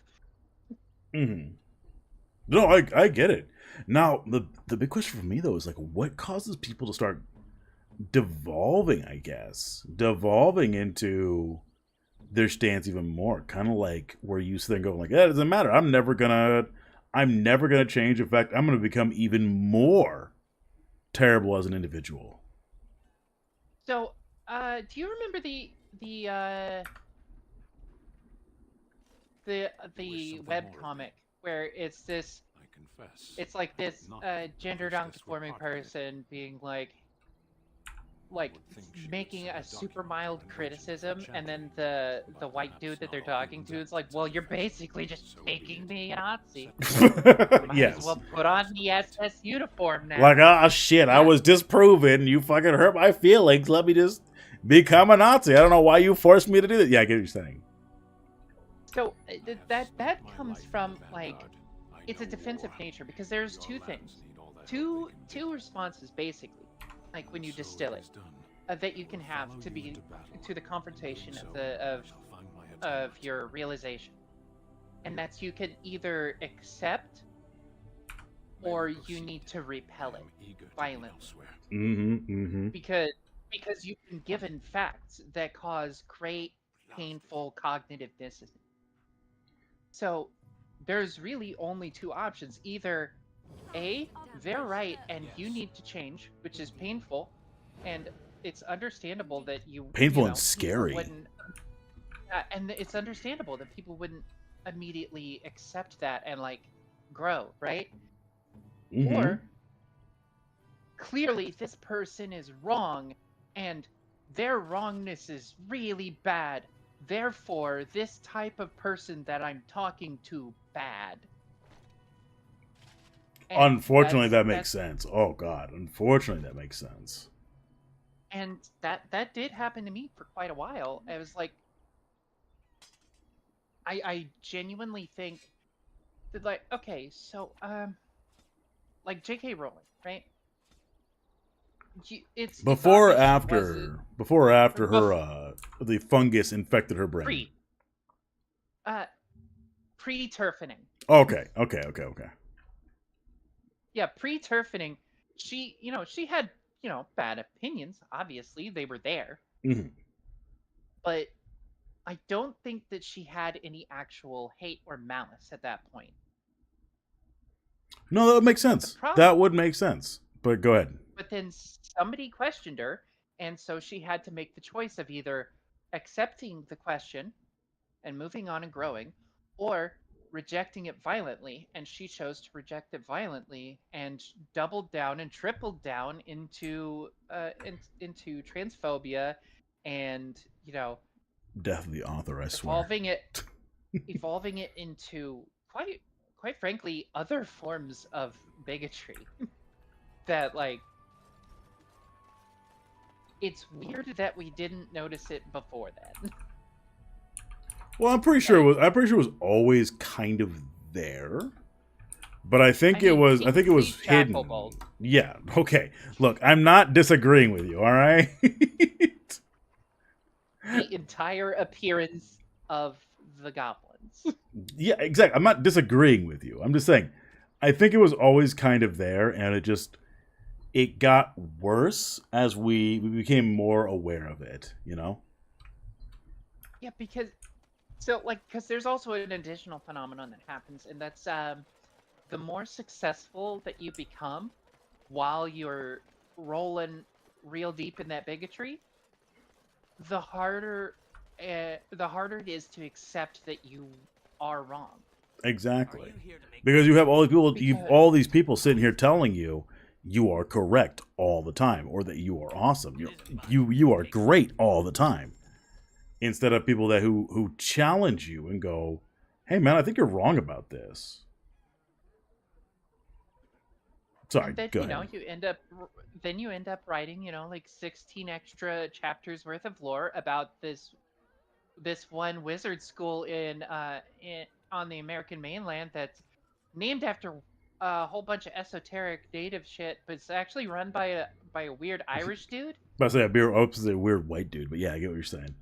Mm-hmm. No, I get it. Now, the big question for me, though, is, like, what causes people to start devolving, I guess? Devolving into their stance even more. Kind of like where you sit there and go, like, yeah, it doesn't matter. I'm never gonna change. In fact, I'm gonna become even more terrible as an individual. So, do you remember the webcomic where it's this, it's like this gender non-conforming person being like making a super mild criticism, and then the white dude that they're talking to is like, well, you're basically just making me a Nazi. Might Yes. as well put on the SS uniform now. Like, ah, shit, I was disproven. You fucking hurt my feelings. Let me just become a Nazi. I don't know why you forced me to do that. Yeah, I get what you're saying. So that comes from, like, it's a defensive nature, because there's two things, two responses basically, like when you distill it, that you can have to the confrontation of your realization, and that's you can either accept or you need to repel it violently. Because you've been given facts that cause great painful cognitive dissonance. So there's really only two options. Either A, they're right and you need to change, which is painful, and it's understandable that Painful and scary. And it's understandable that people wouldn't immediately accept that and, like, grow, right? Or clearly this person is wrong and their wrongness is really bad. Therefore, this type of person that I'm talking to, bad. And Unfortunately, that makes sense. Oh, God. Unfortunately, that makes sense. And that did happen to me for quite a while. I was like, I genuinely think that, like, okay, so, like J.K. Rowling, right? Before or after her, the fungus infected her brain? Pre-turfening. Okay. Yeah, pre-turfening, she had, bad opinions, obviously, they were there. But I don't think that she had any actual hate or malice at that point. No, that would make sense. That would make sense. But go ahead. But then somebody questioned her, and so she had to make the choice of either accepting the question and moving on and growing, or rejecting it violently. And she chose to reject it violently and doubled down and tripled down into transphobia, and Death of the author, I swear. evolving it into quite frankly other forms of bigotry that it's weird that we didn't notice it before then. Well, I'm pretty sure it was always kind of there. But I think it was hidden. Yeah, okay. Look, I'm not disagreeing with you, all right? The entire appearance of the goblins. Yeah, exactly. I'm not disagreeing with you. I'm just saying, I think it was always kind of there, and it got worse as we became more aware of it, Yeah, because there's also an additional phenomenon that happens, and that's the more successful that you become while you're rolling real deep in that bigotry, the harder it is to accept that you are wrong. Exactly. Because you have all these people sitting here telling you are correct all the time, or that you are awesome. You are great all the time. Instead of people who challenge you and go, "Hey man, I think you're wrong about this." Sorry, then, go ahead. you end up writing, 16 extra chapters worth of lore about this one wizard school on the American mainland that's named after a whole bunch of esoteric native shit, but it's actually run by a weird Irish dude. I say a weird white dude, but yeah, I get what you're saying.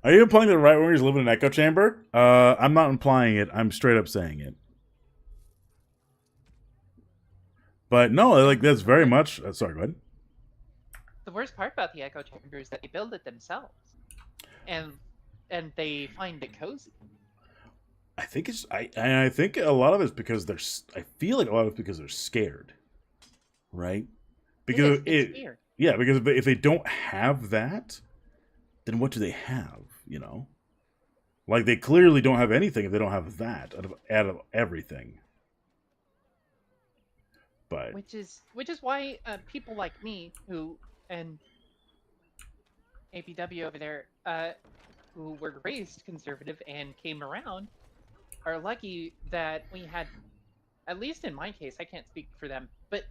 Are you implying that right wingers live in an echo chamber? I'm not implying it. I'm straight up saying it. But no, that's very much. Sorry, go ahead. The worst part about the echo chamber is that they build it themselves, and they find it cozy. I think I think a lot of it's because I feel like a lot of it's because they're scared, right? Because it's weird. Yeah, because if they don't have that, then what do they have? Like they clearly don't have anything if they don't have that out of everything. But which is why people like me and APW over there who were raised conservative and came around are lucky that we had, at least in my case, I can't speak for them, but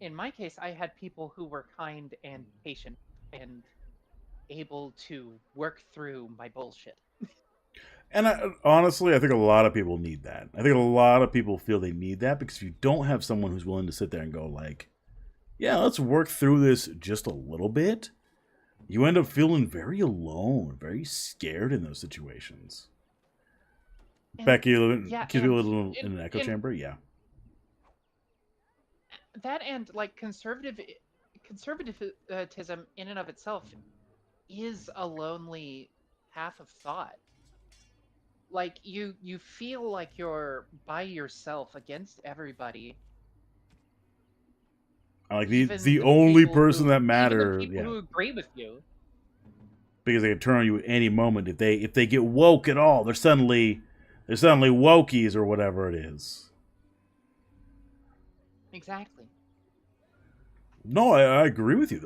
in my case, I had people who were kind and patient and able to work through my bullshit. And honestly, I think a lot of people need that. I think a lot of people feel they need that because if you don't have someone who's willing to sit there and go yeah, let's work through this just a little bit, you end up feeling very alone, very scared in those situations. Becky, people live in an echo chamber? Yeah. That and conservatism in and of itself is a lonely path of thought. You feel like you're by yourself against everybody. Like the only person that matters. Even the people who agree with you. Because they can turn on you at any moment. If they get woke at all, they're suddenly wokies or whatever it is. Exactly. No, I agree with you.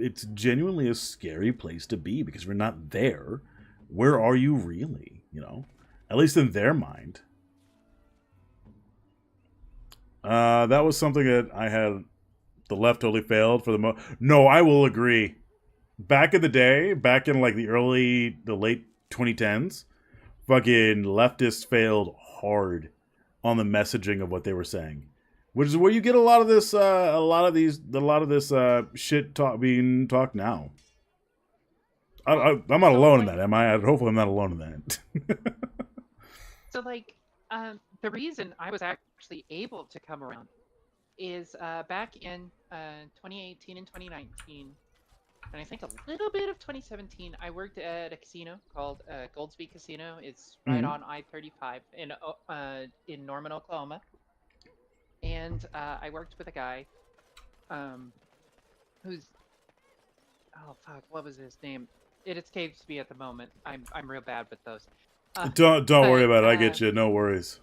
It's genuinely a scary place to be because we're not there. Where are you really? At least in their mind. That was something that I had. The left totally failed for the No, I will agree. Back in the day, back in the late 2010s, fucking leftists failed hard on the messaging of what they were saying, which is where you get a lot of this shit being talked now. I'm not alone in that, am I? Hopefully, I'm not alone in that. So, the reason I was actually able to come around is back in 2018 and 2019, and I think a little bit of 2017, I worked at a casino called Goldsby Casino. It's right on I-35 in Norman, Oklahoma. And I worked with a guy who's, oh fuck, what was his name? It escapes me at the moment. I'm real bad with those. Don't worry about it. I get you. No worries.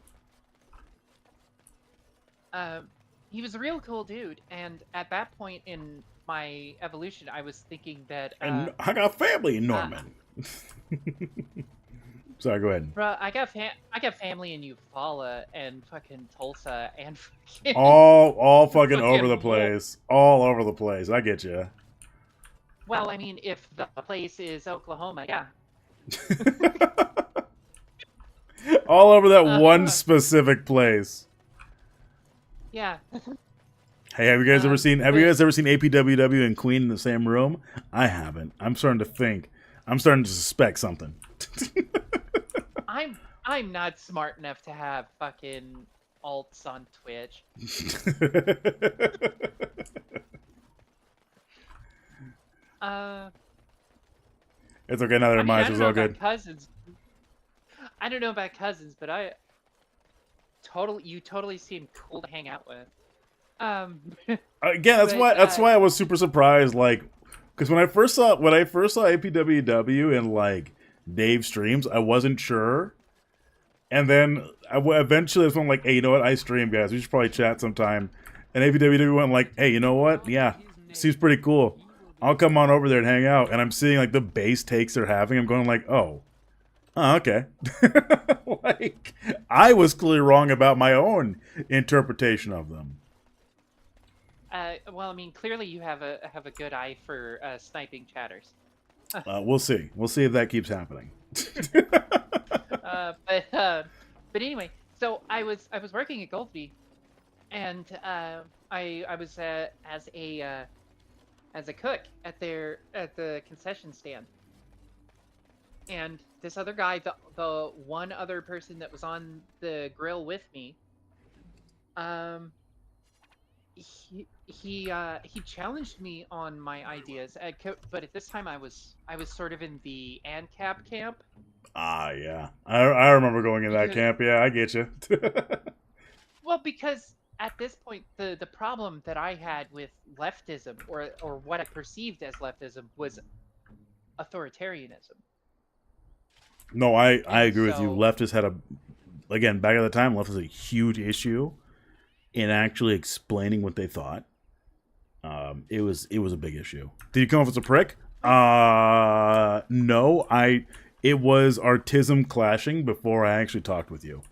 He was a real cool dude, and at that point in my evolution, I was thinking that and I got family in Norman. Sorry, go ahead. Bro, I got family in Eufaula and fucking Tulsa and fucking all fucking over the place. All over the place. I get you. Well, I mean, if the place is Oklahoma, yeah. All over that one specific place. Yeah. Hey, have you guys ever seen APWW and Queen in the same room? I haven't. I'm starting to think. I'm starting to suspect something. I'm not smart enough to have fucking alts on Twitch. It's okay, now they're mine, it's all good. Cousins. I don't know about cousins, but you totally seem cool to hang out with. Again, that's why I was super surprised, like, because when I first saw APWW and like Dave streams, I wasn't sure, and then eventually I was like, hey, you know what? I stream, guys. We should probably chat sometime. And APWW went like, hey, you know what? Yeah, seems pretty cool. I'll come on over there and hang out. And I'm seeing like the base takes they're having. I'm going like, oh, okay. Like, I was clearly wrong about my own interpretation of them. Well, I mean, clearly you have a good eye for sniping chatters. We'll see. We'll see if that keeps happening. But anyway, so I was working at Goldsby, and I was as a cook at the concession stand, and this other guy, the one other person that was on the grill with me, he challenged me on my ideas, but at this time I was sort of in the ANCAP camp. Yeah, I remember going in that camp. Yeah, I get you. Well, because at this point, the problem that I had with leftism, or what I perceived as leftism, was authoritarianism. No, I agree with you. Leftists had again, back at the time, left was a huge issue in actually explaining what they thought. It was a big issue. Did you come off as a prick? No, it was artism clashing before I actually talked with you.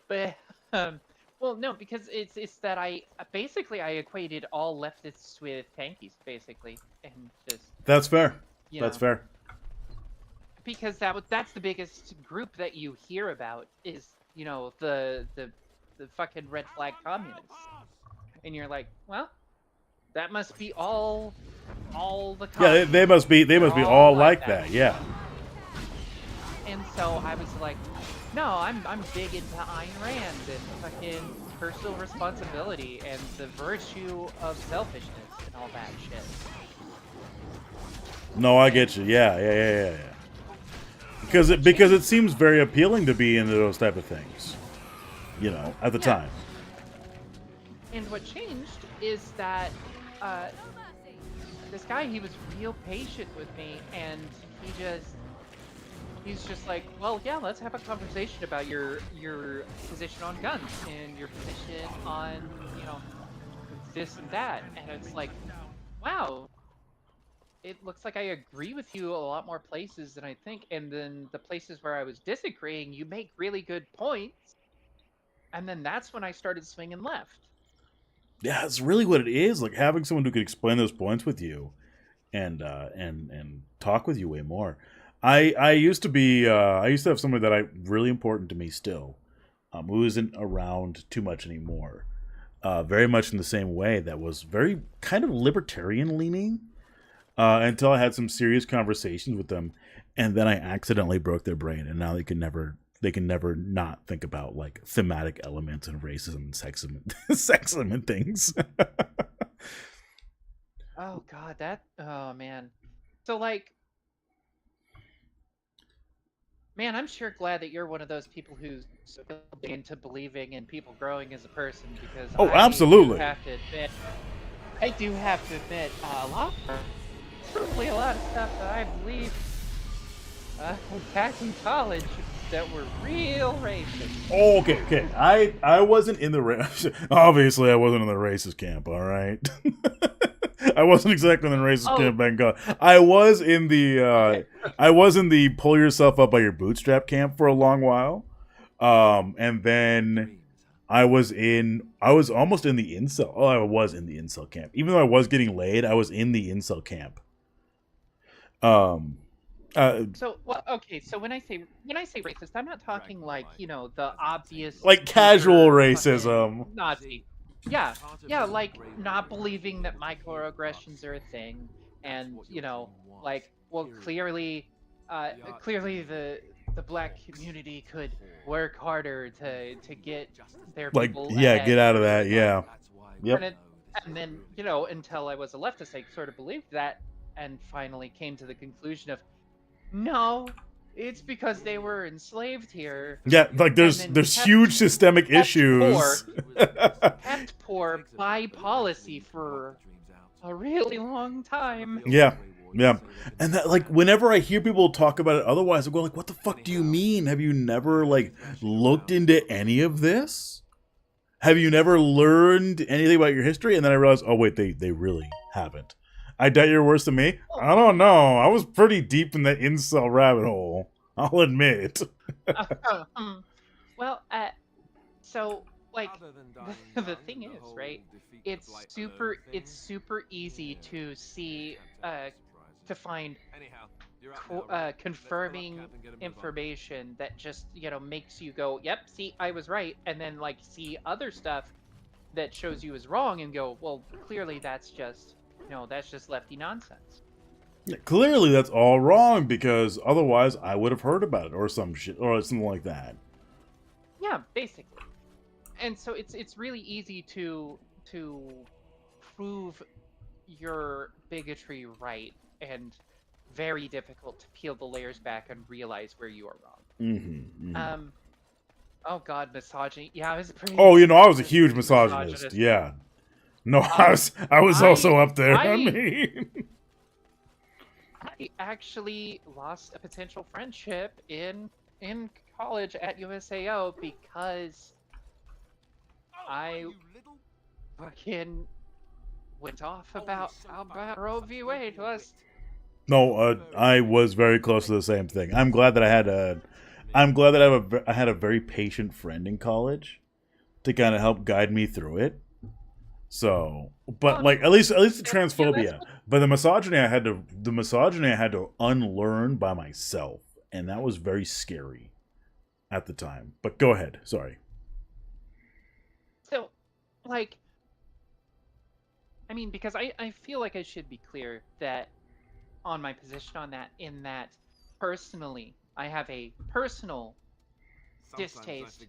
But well, no, because it's that I equated all leftists with tankies, basically, and just. That's fair. That's fair. Because that's the biggest group that you hear about is, you know, the fucking red flag communists, and you're like, well, that must be all the communists. Yeah, they must be all like that. Yeah. And so I was like, no, I'm big into Ayn Rand and fucking personal responsibility and the virtue of selfishness and all that shit. No, I get you. Yeah. Because it seems very appealing to be into those type of things, you know, at the time. And what changed is that this guy, he was real patient with me, and he's just like, well, yeah, let's have a conversation about your position on guns and your position on, you know, this and that. And it's like, wow, it looks like I agree with you a lot more places than I think. And then the places where I was disagreeing, you make really good points. And then that's when I started swinging left. Yeah, that's really what it is. Like having someone who could explain those points with you, and talk with you way more. I used to have somebody that really important to me still, who isn't around too much anymore. Very much in the same way, that was very kind of libertarian leaning, until I had some serious conversations with them, and then I accidentally broke their brain, and now they can never not think about like thematic elements and racism and sexism and things. Oh God, that. Oh man. So like, man, I'm sure glad that you're one of those people who's into believing in people growing as a person, because Oh, I do absolutely. have to admit, a lot, probably a lot of stuff that I believed back in college that were real racist. Oh, okay. I wasn't in the obviously I wasn't in the racist camp. All right. I wasn't exactly in the racist camp back in college. I was in the pull yourself up by your bootstrap camp for a long while, and then I was almost in the incel. Oh, I was in the incel camp. Even though I was getting laid, I was in the incel camp. So, well, okay. So when I say racist, I'm not talking like, you know, the obvious like casual super racism. fucking Nazi. Yeah, yeah, like not believing that microaggressions are a thing, and you know, like, well, clearly the black community could work harder to get their Like, people yeah, ahead. get out of that. Yeah. Yep. And then, you know, until I was a leftist, I sort of believed that, and finally came to the conclusion of, no, it's because they were enslaved here. Yeah, like there's huge systemic issues. Kept poor by policy for a really long time. Yeah. Yeah. And that, like, whenever I hear people talk about it otherwise, I go like, what the fuck do you mean? Have you never like looked into any of this? Have you never learned anything about your history? And then I realized, oh wait, they really haven't. I doubt you're worse than me. I don't know. I was pretty deep in the incel rabbit hole. I'll admit. Well, so like the thing is, right? It's super easy to see, to find confirming information that just, you know, makes you go, yep, see, I was right, and then like see other stuff that shows you is wrong and go, well, clearly that's just, you know, that's just lefty nonsense. Yeah, clearly that's all wrong, because otherwise I would have heard about it or some shit or something like that. Yeah, basically. And so it's really easy to prove your bigotry right, and very difficult to peel the layers back and realize where you are wrong. Oh God, misogyny. Yeah, I was pretty. Oh, you know, I was a huge misogynist. Yeah. No, I was also up there. I mean, I actually lost a potential friendship in college at USAO because I fucking went off about Roe v. Wade was. No, I was very close to the same thing. I'm glad that I had I had a very patient friend in college to kind of help guide me through it. So, but like at least the transphobia, but the misogyny I had to unlearn by myself, and that was very scary at the time. But go ahead, sorry. So, like, I mean, because I feel like I should be clear that on my position on that, in that personally, I have a personal distaste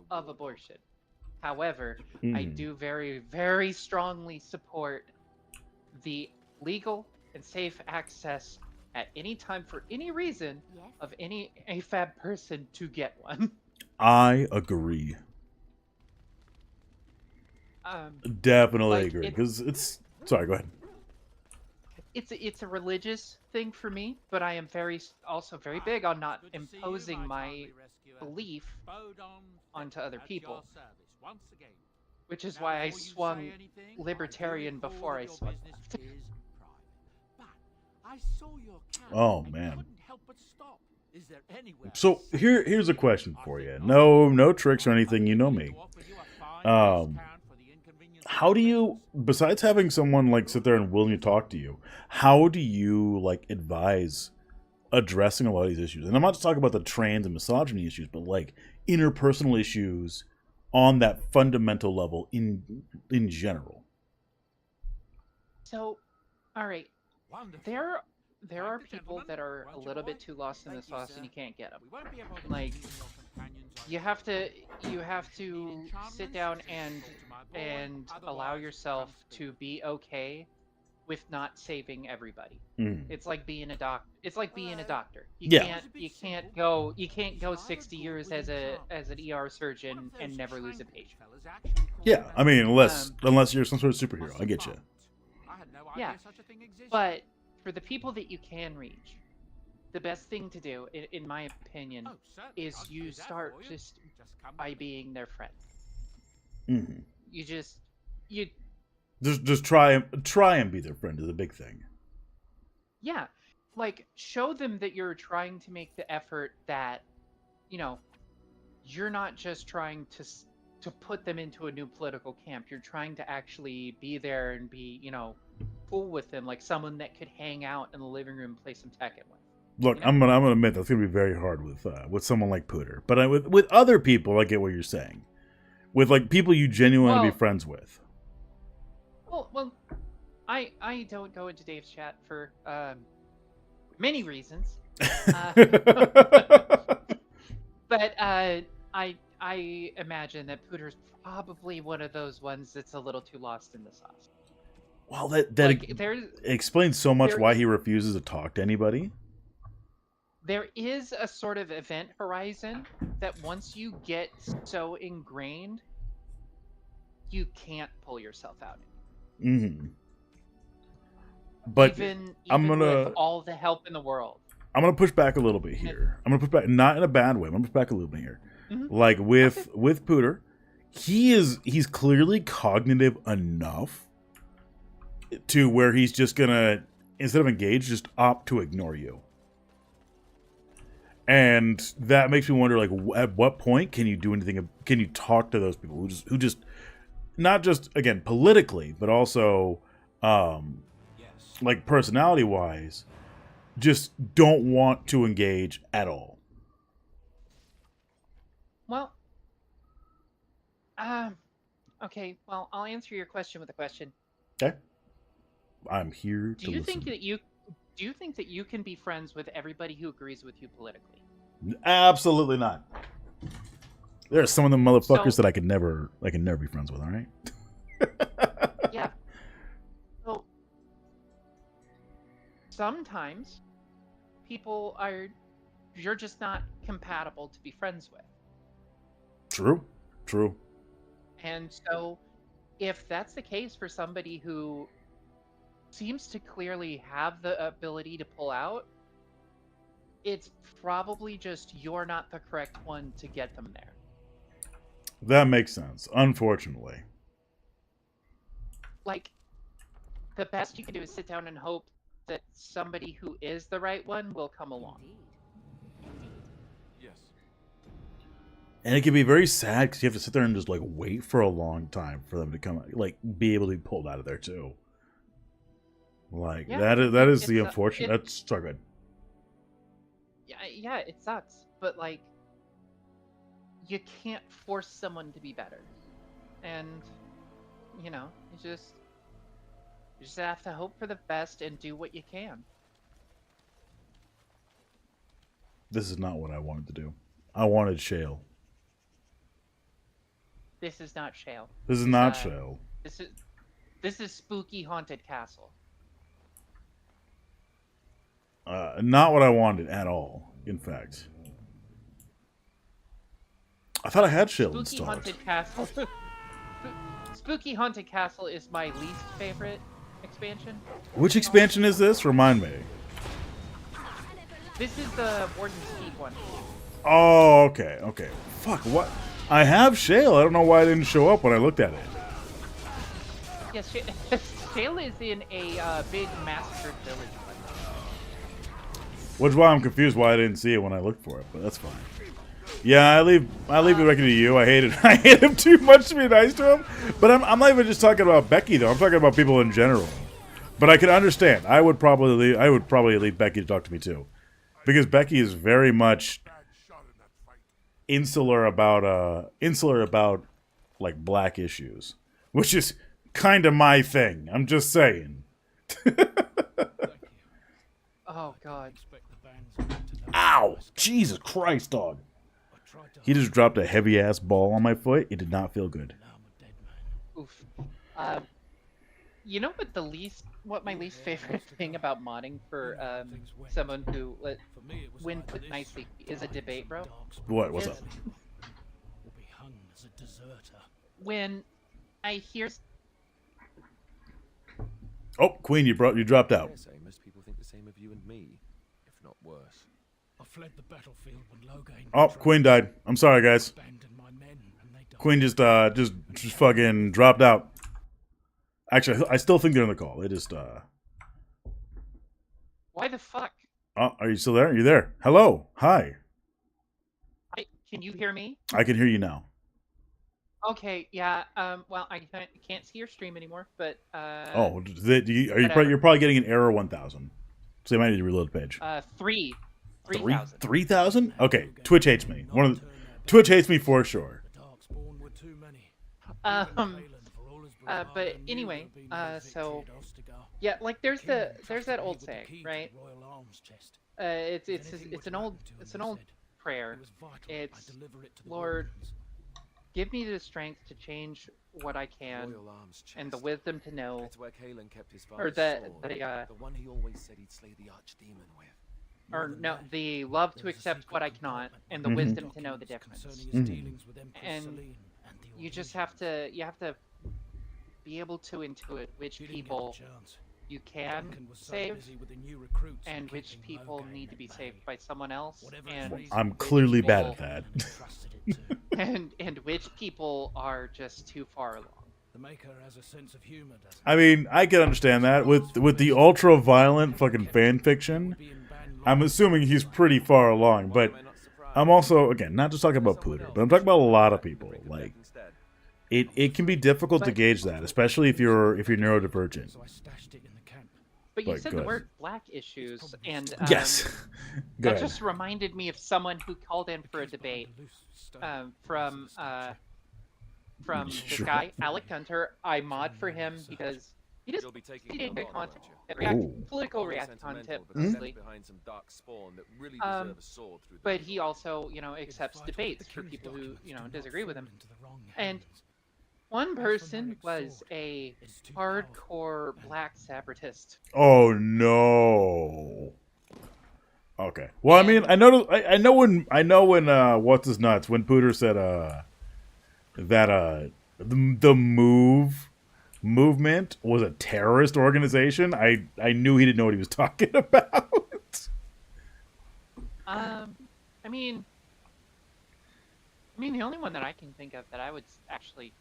of abortion. However, I do very, very strongly support the legal and safe access at any time for any reason of any AFAB person to get one. I agree. Definitely agree, because it's... Sorry, go ahead. It's a religious thing for me, but I am also very big on not imposing my belief onto other people. Which is why I swung libertarian before I swung left. Oh man. So here's a question for you. No tricks or anything, you know me. How do you, besides having someone like sit there and willing to talk to you, how do you like advise addressing a lot of these issues? And I'm not just talking about the trans and misogyny issues, but like interpersonal issues on that fundamental level in general. So, all right, there are people that are a little bit too lost in the sauce and you can't get them. Like, you have to sit down and allow yourself to be okay with not saving everybody. Mm. It's like being a doc. It's like being a doctor. Yeah. You can't go 60 years as an ER surgeon and never lose a patient. Yeah, I mean, unless you're some sort of superhero, I get you. Yeah, but for the people that you can reach, the best thing to do, in my opinion, is you start just by being their friend. Mm-hmm. You just try and be their friend is a big thing. Yeah, like show them that you're trying to make the effort, that you're not just trying to put them into a new political camp. You're trying to actually be there and be cool with them, like someone that could hang out in the living room and play some Tekken with. Look, I'm gonna admit that's gonna be very hard with someone like Pooter, but with other people, I get what you're saying. With like people you genuinely want to be friends with. Well, I don't go into Dave's chat for many reasons, but I imagine that Pooter's probably one of those ones that's a little too lost in the sauce. Well, that explains so much why he refuses to talk to anybody. There is a sort of event horizon that once you get so ingrained, you can't pull yourself out. Mm-hmm. But even I'm gonna with all the help in the world. I'm gonna push back a little bit here. I'm gonna push back, not in a bad way. I'm gonna push back a little bit here. Mm-hmm. Like with Pooter, he's clearly cognitive enough to where he's just gonna, instead of engage, just opt to ignore you. And that makes me wonder, like, at what point can you do anything? Can you talk to those people who just not just, again, politically, but also like personality wise, just don't want to engage at all? Well, okay. Well, I'll answer your question with a question. Okay, I'm here to Do you listen. think that you can be friends with everybody who agrees with you politically? Absolutely not. There are some of the motherfuckers that I can never be friends with. All right. Yeah. So sometimes you're just not compatible to be friends with. True. And so if that's the case for somebody who seems to clearly have the ability to pull out, it's probably just you're not the correct one to get them there. That makes sense, unfortunately. Like, the best you can do is sit down and hope that somebody who is the right one will come along. Yes. And it can be very sad because you have to sit there and just like wait for a long time for them to come, like be able to be pulled out of there too. Like Yeah, that is the unfortunate. That's so good. Yeah, it sucks, but like, you can't force someone to be better, and you just have to hope for the best and do what you can. This is not what I wanted to do. I wanted Shale. This is not Shale. This is not Shale. This is Spooky Haunted Castle. Not what I wanted at all, in fact. I thought I had Shale Spooky installed. Haunted Castle. Spooky Haunted Castle is my least favorite expansion. Which expansion is this? Remind me. This is the Warden's Keep one. Oh, okay. Fuck, what? I have Shale. I don't know why it didn't show up when I looked at it. Yes, Shale is in a big massacred village. Which is why I'm confused why I didn't see it when I looked for it, but that's fine. Yeah, I leave the record to you. I hate him too much to be nice to him. But I'm not even just talking about Becky though. I'm talking about people in general. But I can understand. I would probably leave Becky to talk to me too, because Becky is very much insular about like black issues, which is kind of my thing. I'm just saying. Oh God. Ow! Jesus Christ, dog. He just dropped a heavy-ass ball on my foot. It did not feel good. Oof. You know what my least favorite thing about modding for someone who, when put nicely, is a debate, bro. What? What's up? When I hear. Oh, Queen, you dropped out. Most people think the same of you and me, if not worse. I fled the battlefield when Loghain. Oh, Queen died. I'm sorry, guys. Queen just fucking dropped out. Actually, I still think they're in the call. They just Why the fuck? Oh, are you still there? Are you there? Hello. Hi. Can you hear me? I can hear you now. Okay, yeah. Well, I can't see your stream anymore, but Oh, you're probably getting an error 1000. So they might need to reload the page. 3,000. 3,000? Okay, Twitch hates me. Twitch hates me for sure. But anyway, so yeah, like there's that old saying, right? It's an old prayer. It's Lord, give me the strength to change what I can, and the wisdom to know. It's where Kalen kept his Or the one he always said he'd slay the archdemon with. Or no, the love to accept what I cannot, and the wisdom to know the difference. And you just have to be able to intuit which people you can save and which people need to be saved by someone else. And I'm clearly bad at that. and which people are just too far along. The Maker has a sense of humor, doesn't I mean, I can understand that with the ultra violent fucking fan fiction. I'm assuming he's pretty far along, but I'm also, again, not just talking about Pooter, but I'm talking about a lot of people. Like, it can be difficult to gauge that, especially if you're neurodivergent. But you said the word black issues, and yes, that just reminded me of someone who called in for a debate from this guy, Alec Gunter. I mod for him because he did good content, political react content, mostly. But he also, accepts debates for people who, disagree with him. And one person was a hardcore black separatist. Oh no. Okay. Well, I mean, I know when what's his nuts when Pooter said that the movement was a terrorist organization. I knew he didn't know what he was talking about. I mean, the only one that I can think of that I would actually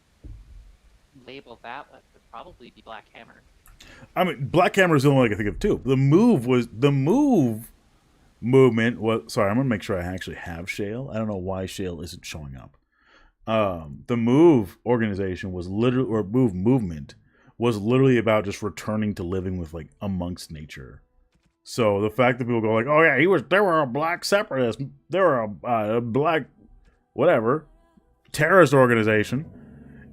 label that would probably be Black Hammer. I mean, Black Hammer is the only one I can think of too. The move movement was. Sorry, I'm gonna make sure I actually have Shale. I don't know why Shale isn't showing up. The move organization was literally, or move movement was literally about just returning to living with like amongst nature. So the fact that people go like, oh yeah, they were a black separatist, they were a black whatever terrorist organization.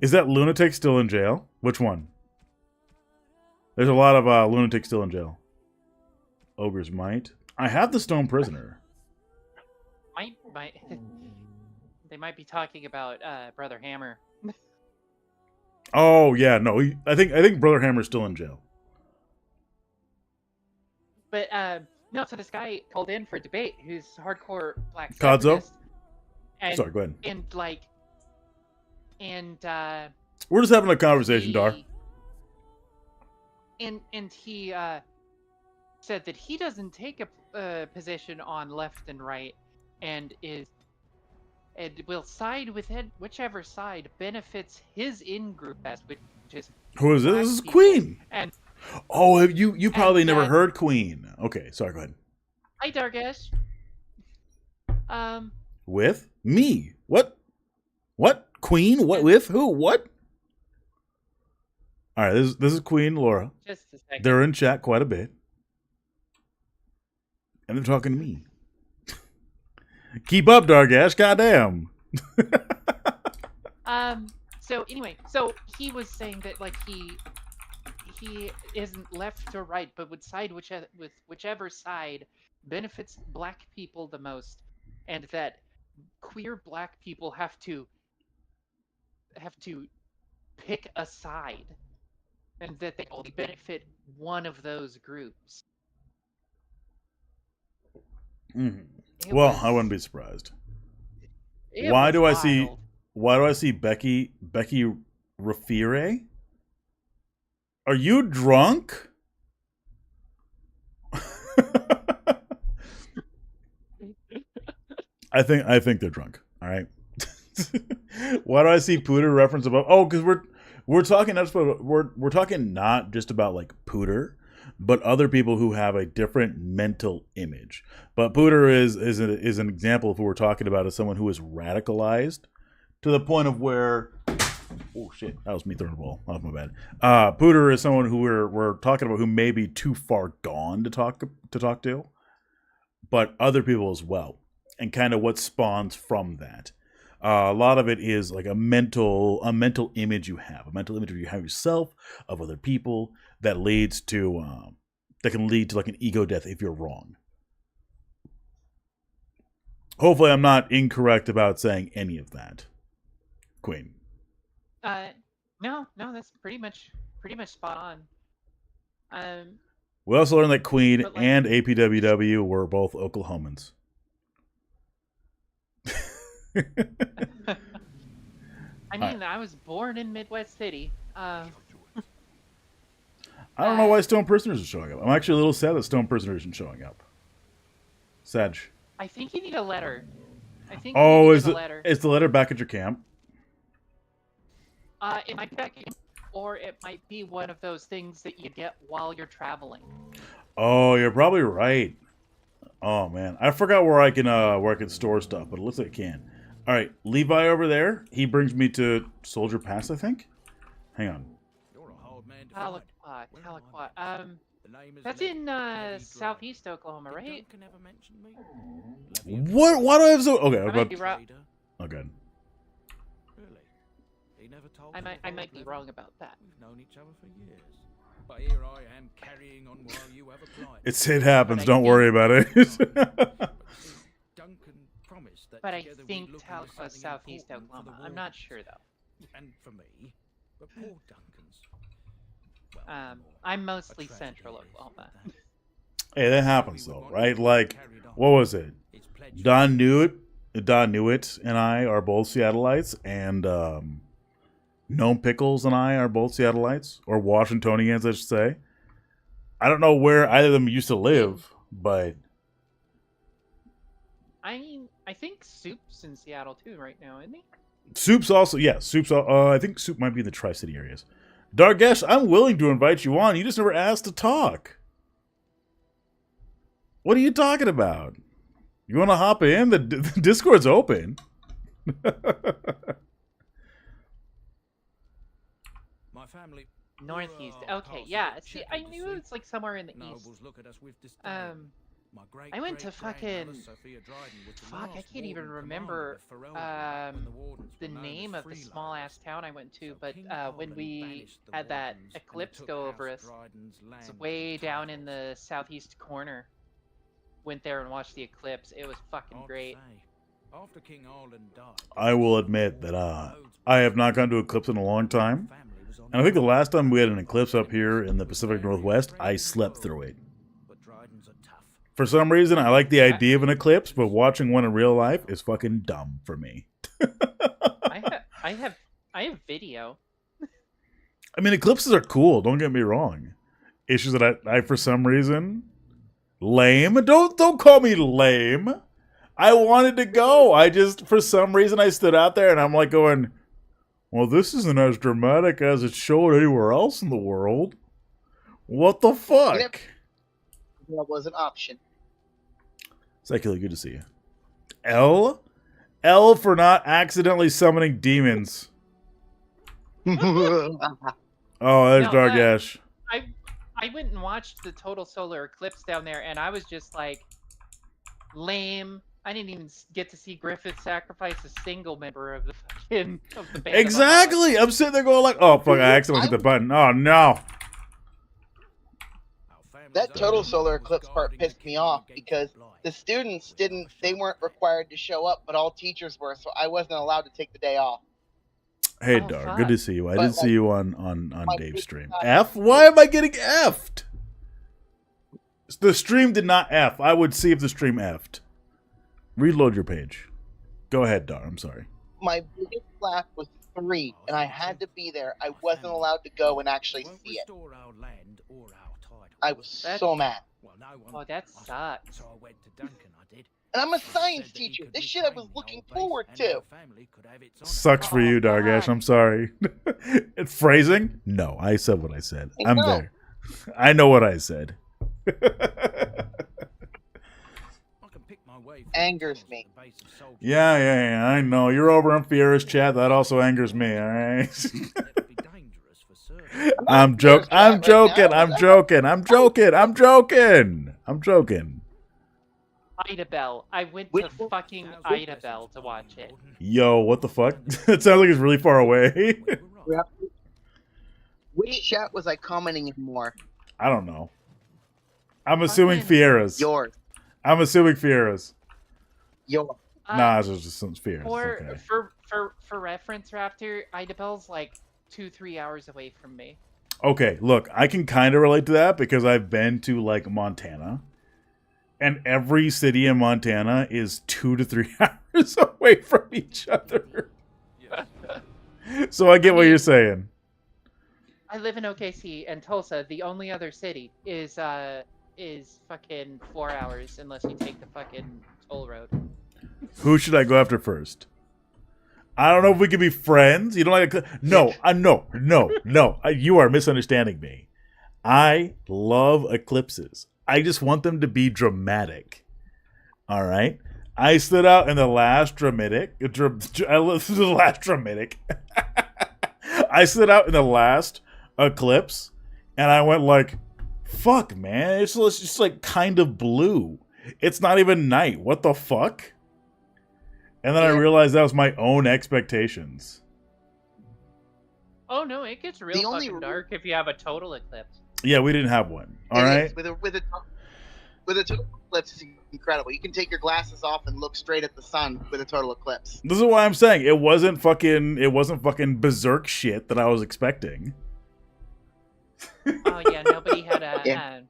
Is that lunatic still in jail? Which one? There's a lot of lunatics still in jail. Ogre's Might. I have the Stone Prisoner. Might. They might be talking about Brother Hammer. Oh yeah, no. I think Brother Hammer's still in jail. But no. So this guy called in for debate, who's hardcore black Kodzo? And, sorry, go ahead. We're just having a conversation, Dar. And he said that he doesn't take a position on left and right, and will side with whichever side benefits his in-group best, which is who is this? This is Queen. And you probably never heard Queen. Okay, sorry, go ahead. Hi, Dargesh. With me? What? Queen? What with who? What? All right, this is Queen Laura. Just a second. They're in chat quite a bit, and they're talking to me. Keep up, Dargash. Goddamn. So anyway, so he was saying that like he isn't left or right, but would side with whichever side benefits black people the most, and that queer black people have to pick a side and that they only benefit one of those groups. Well, I wouldn't be surprised. It Why was do I see? wild. Why do I see Becky Rafire? Are you drunk? I think they're drunk. All right. Why do I see Pooter reference above? Oh, because we're talking we're talking not just about like Pooter, but other people who have a different mental image. But Pooter is an example of who we're talking about as someone who is radicalized to the point of where. Oh shit! That was me throwing the ball. That was my bad. Pooter is someone who we're talking about who may be too far gone to talk to, but other people as well, and kind of what spawns from that. A lot of it is like a mental image you have, a mental image you have yourself, of other people, that leads to that can lead to like an ego death if you're wrong. Hopefully, I'm not incorrect about saying any of that, Queen. No, that's pretty much spot on. We also learned that Queen But, like- and APWW were both Oklahomans. I mean, I was born in Midwest City. I don't know why Stone Prisoners is showing up. I'm actually a little sad that Stone Prisoners isn't showing up. Sad. I think you need a letter. I think Oh, you is need a the letter. is the letter back at your camp? It might be back in, or it might be one of those things that you get while you're traveling. Oh, you're probably right. Oh man, I forgot where I can store stuff, but it looks like I can. All right, Levi over there. He brings me to Soldier Pass, I think. Hang on. Tahlequah. That's in southeast Oklahoma, right? What? Why do I have so? Okay, I might be wrong. Oh, good. I might be wrong about that. We've known each other for years. But here I am carrying on while you have a client. It happens. Don't worry about it. Duncan promised that But I together think we'd look Tahlequah into is something southeast important for the Oklahoma. I'm not Wardens. sure though. And for me, but poor Duncan's. I'm mostly central Oklahoma. Hey, that happens though, right? Like, what was it? Don Newitt and I are both Seattleites, and Gnome Pickles and I are both Seattleites, or Washingtonians, I should say. I don't know where either of them used to live, but I mean, I think Soup's in Seattle too right now, isn't he? Soup's also, yeah, Soup's. I think Soup might be in the Tri-City areas. Dargesh, I'm willing to invite you on. You just never asked to talk. What are you talking about? You want to hop in? The Discord's open. My family. Northeast. Okay, yeah. See, I knew it was like somewhere in the east. Look at us with disdain. My I went to fucking. great-great-grandmother Sophia Dryden was the Fuck, I last can't even warden remember commander of Ferelden when the Wardens the were known name as of the free small ass town I went to, but when we had that eclipse go over us, it's way down in the southeast corner. Went there and watched the eclipse. It was fucking great. After King Arlen died, I will admit that I have not gone to Eclipse in a long time. And I think the last time we had an eclipse up here in the Pacific Northwest, I slept through it. For some reason, I like the idea of an eclipse, but watching one in real life is fucking dumb for me. I have video. I mean, eclipses are cool, don't get me wrong. It's just that I for some reason, lame. Don't call me lame. I wanted to go. I just, for some reason, I stood out there and I'm like going, well, this isn't as dramatic as it's shown anywhere else in the world. What the fuck? Yep. That was an option. Secular, good to see you. L for not accidentally summoning demons. Oh, there's Dargesh. I went and watched the total solar eclipse down there, and I was just like, lame. I didn't even get to see Griffith sacrifice a single member of the fucking of the band. Exactly. I'm sitting there going like, oh fuck, I accidentally hit the button. Oh no. That total solar eclipse part pissed me off because the students weren't required to show up, but all teachers were, so I wasn't allowed to take the day off. Hey, Oh, Dar, fuck. good to see you. I But, didn't see like, you on my Dave's big stream. guy- F? Why am I getting F'd? The stream did not F. I would see if the stream F'd. Reload your page. Go ahead, Dar. I'm sorry. My biggest laugh was 3, and I had to be there. I wasn't allowed to go and actually see it. I was so mad. Oh, that sucks. So I went to Duncan, I did. And I'm a science teacher. This shit I was looking forward to. Sucks for you, Dargash. I'm sorry. Phrasing? No, I said what I said. I'm know. there. I know what I said. Angers me. Yeah, I know. You're over in Fiera's chat. That also angers me, all right? I'm joking. I'm joking. Idabel. I went to fucking Idabel to watch it. Yo, what the fuck? It sounds like it's really far away. Which chat was I commenting in more? I don't know. I'm assuming Fiera's. Yours. I'm assuming Fiera's. Yours. Nah, it's just some Fiera's. For, Okay. for reference, Raptor, Idabel's like 2-3 hours away from me. Okay, look, I can kind of relate to that because I've been to, like, Montana. And every city in Montana is 2 to 3 hours away from each other. So I get what you're saying. I live in OKC, and Tulsa, the only other city, is fucking 4 hours unless you take the fucking toll road. Who should I go after first? I don't know if we can be friends. You don't like no, no. You are misunderstanding me. I love eclipses. I just want them to be dramatic. All right. I stood out in the last dramatic. The last dramatic. I stood out in the last eclipse, and I went like, "Fuck, man! It's just like kind of blue. It's not even night. What the fuck?" And then I realized that was my own expectations. Oh no, it gets real fucking dark if you have a total eclipse. Yeah, we didn't have one. All right. With a total eclipse, it's incredible. You can take your glasses off and look straight at the sun with a total eclipse. This is why I'm saying it wasn't fucking berserk shit that I was expecting. Oh yeah, nobody had a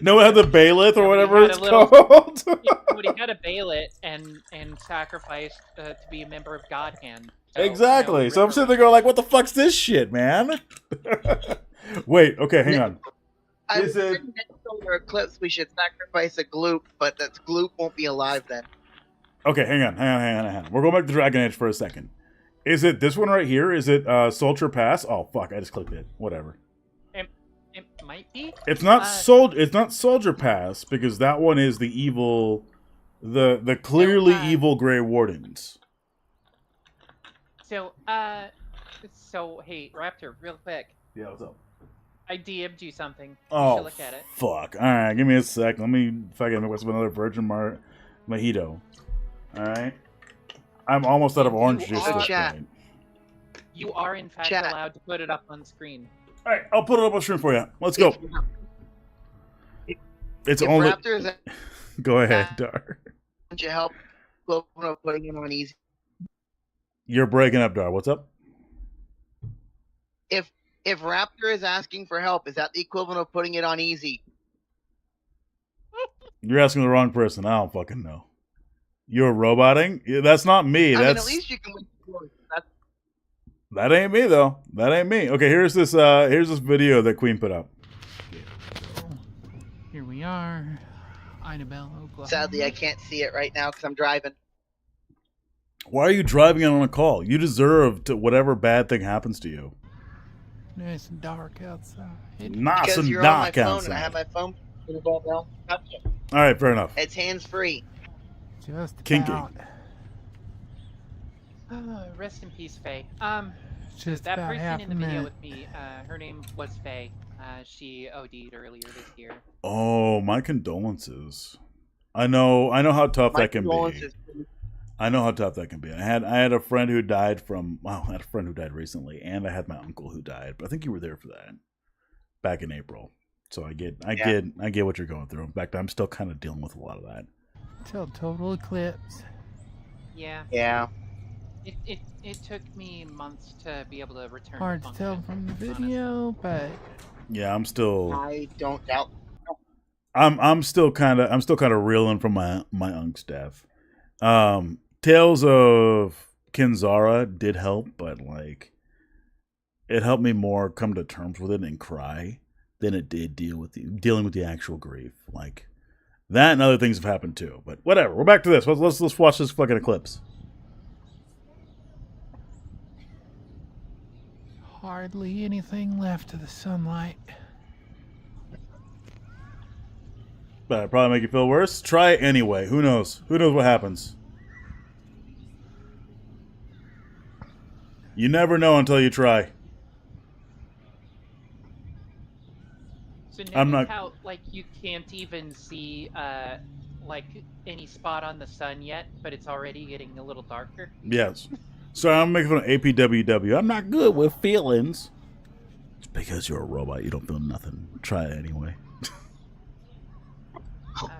No one had the Baelith or whatever it's little, called. Nobody had a Baelith and sacrificed to be a member of God Hand. So, Exactly. So I'm sitting there going like, what the fuck's this shit, man? Wait, okay, hang on. Is it solar eclipse? We should sacrifice a gloop, but that gloop won't be alive then. Okay, hang on. We're going back to Dragon Age for a second. Is it this one right here? Is it Soldier Pass? Oh fuck, I just clicked it. Whatever. It might be. It's not It's not Soldier Pass because that one is the evil, the clearly evil Grey Wardens. So hey, Raptor, real quick. Yeah, what's up? I DM'd you something. You Oh, should look at it. fuck. Alright, give me a sec. Let me fucking make myself another Virgin Mojito. Alright? I'm almost out of orange juice at this point. You are, in fact, allowed to put it up on screen. Alright, I'll put it up on stream for you. Let's go. It's if only... Raptors Go ahead, Dar. want you help putting him on easy. You're breaking up, Dar. What's up? If Raptor is asking for help, is that the equivalent of putting it on easy? You're asking the wrong person. I don't fucking know. You're roboting? Yeah, that's not me. I That's... mean, at least you can win. That ain't me, though. That ain't me. Okay, here's this video that Queen put up. Here we are, Idabel, Oklahoma. Sadly, I can't see it right now because I'm driving. Why are you driving on a call? You deserve to whatever bad thing happens to you. Nice and dark outside. Nice Because and you're on my dark phone and I outside. have my phone. All Alright, fair enough. It's hands free. Just Kinky. about. Rest in peace, Faye. Just that about person half in the a video minute. with me, her name was Faye. She OD'd earlier this year. Oh, my condolences. I know how tough that can be. I know how tough that can be. I had a friend who died from I had a friend who died recently, and I had my uncle who died. But I think you were there for that back in April. So I get what you're going through. In fact, I'm still kind of dealing with a lot of that. Till total eclipse. Yeah. Yeah. It took me months to be able to return Hard to to tell function, from the video, but Yeah, I'm still. I don't doubt. I'm still kind of reeling from my angst death. Tales of Kinzara did help, but like it helped me more come to terms with it and cry than it did dealing with the actual grief. Like that and other things have happened too. But whatever. We're back to this. Let's watch this fucking eclipse. hardly anything left of the sunlight. But probably make you feel worse. Try it anyway. Who knows? Who knows what happens? You never know until you try. So I'm notice not. how like you can't even see like any spot on the sun yet, but it's already getting a little darker. Yes. Sorry, I'm making fun of APWW. I'm not good with feelings. It's because you're a robot. You don't feel nothing. Try it anyway.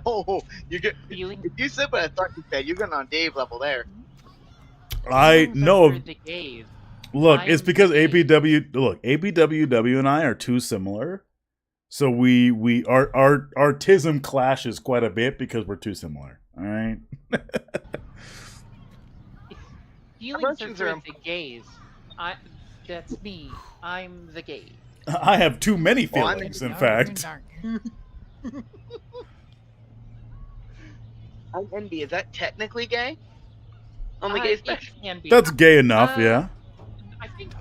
Oh, you get. Feeling. If you said what I thought you said, you're going on Dave level there. I know. The gaze. Look, it's because APWW and I are too similar. So our tism clashes quite a bit because we're too similar. All right. Feelings are through the gaze. That's me. I'm the gaze. I have too many feelings, in fact. I'm envy. Is that technically gay? On the gay spectrum? That's gay enough, yeah. I think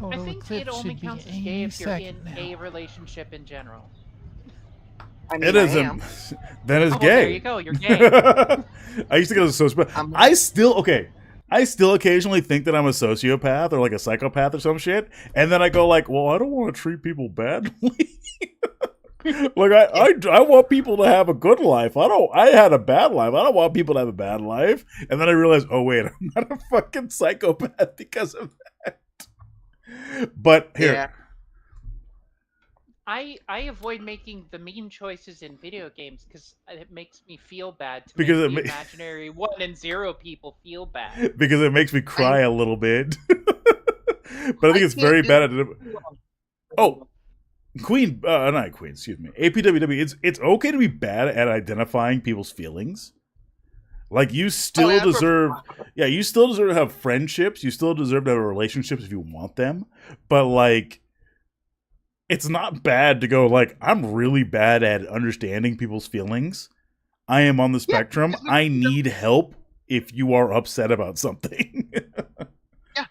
it only counts as gay if you're in a relationship in general. I mean, It isn't. Then it's gay. Well, there you go. You're gay. I used to go to sociopath. I still occasionally think that I'm a sociopath or like a psychopath or some shit, and then I go like, well, I don't want to treat people badly. Like I want people to have a good life. I had a bad life. I don't want people to have a bad life. And then I realized, oh wait, I'm not a fucking psychopath because of that. But here. Yeah. I avoid making the mean choices in video games because it makes me feel bad to Because make it the imaginary 1 and 0 people feel bad. Because it makes me cry a little bit. But I think it's very bad at it. Oh, not Queen, excuse me. APWW, it's okay to be bad at identifying people's feelings. Like you still deserve you still deserve to have friendships, you still deserve to have relationships if you want them. But like it's not bad to go like, I'm really bad at understanding people's feelings. I am on the spectrum. I need help if you are upset about something. Yeah.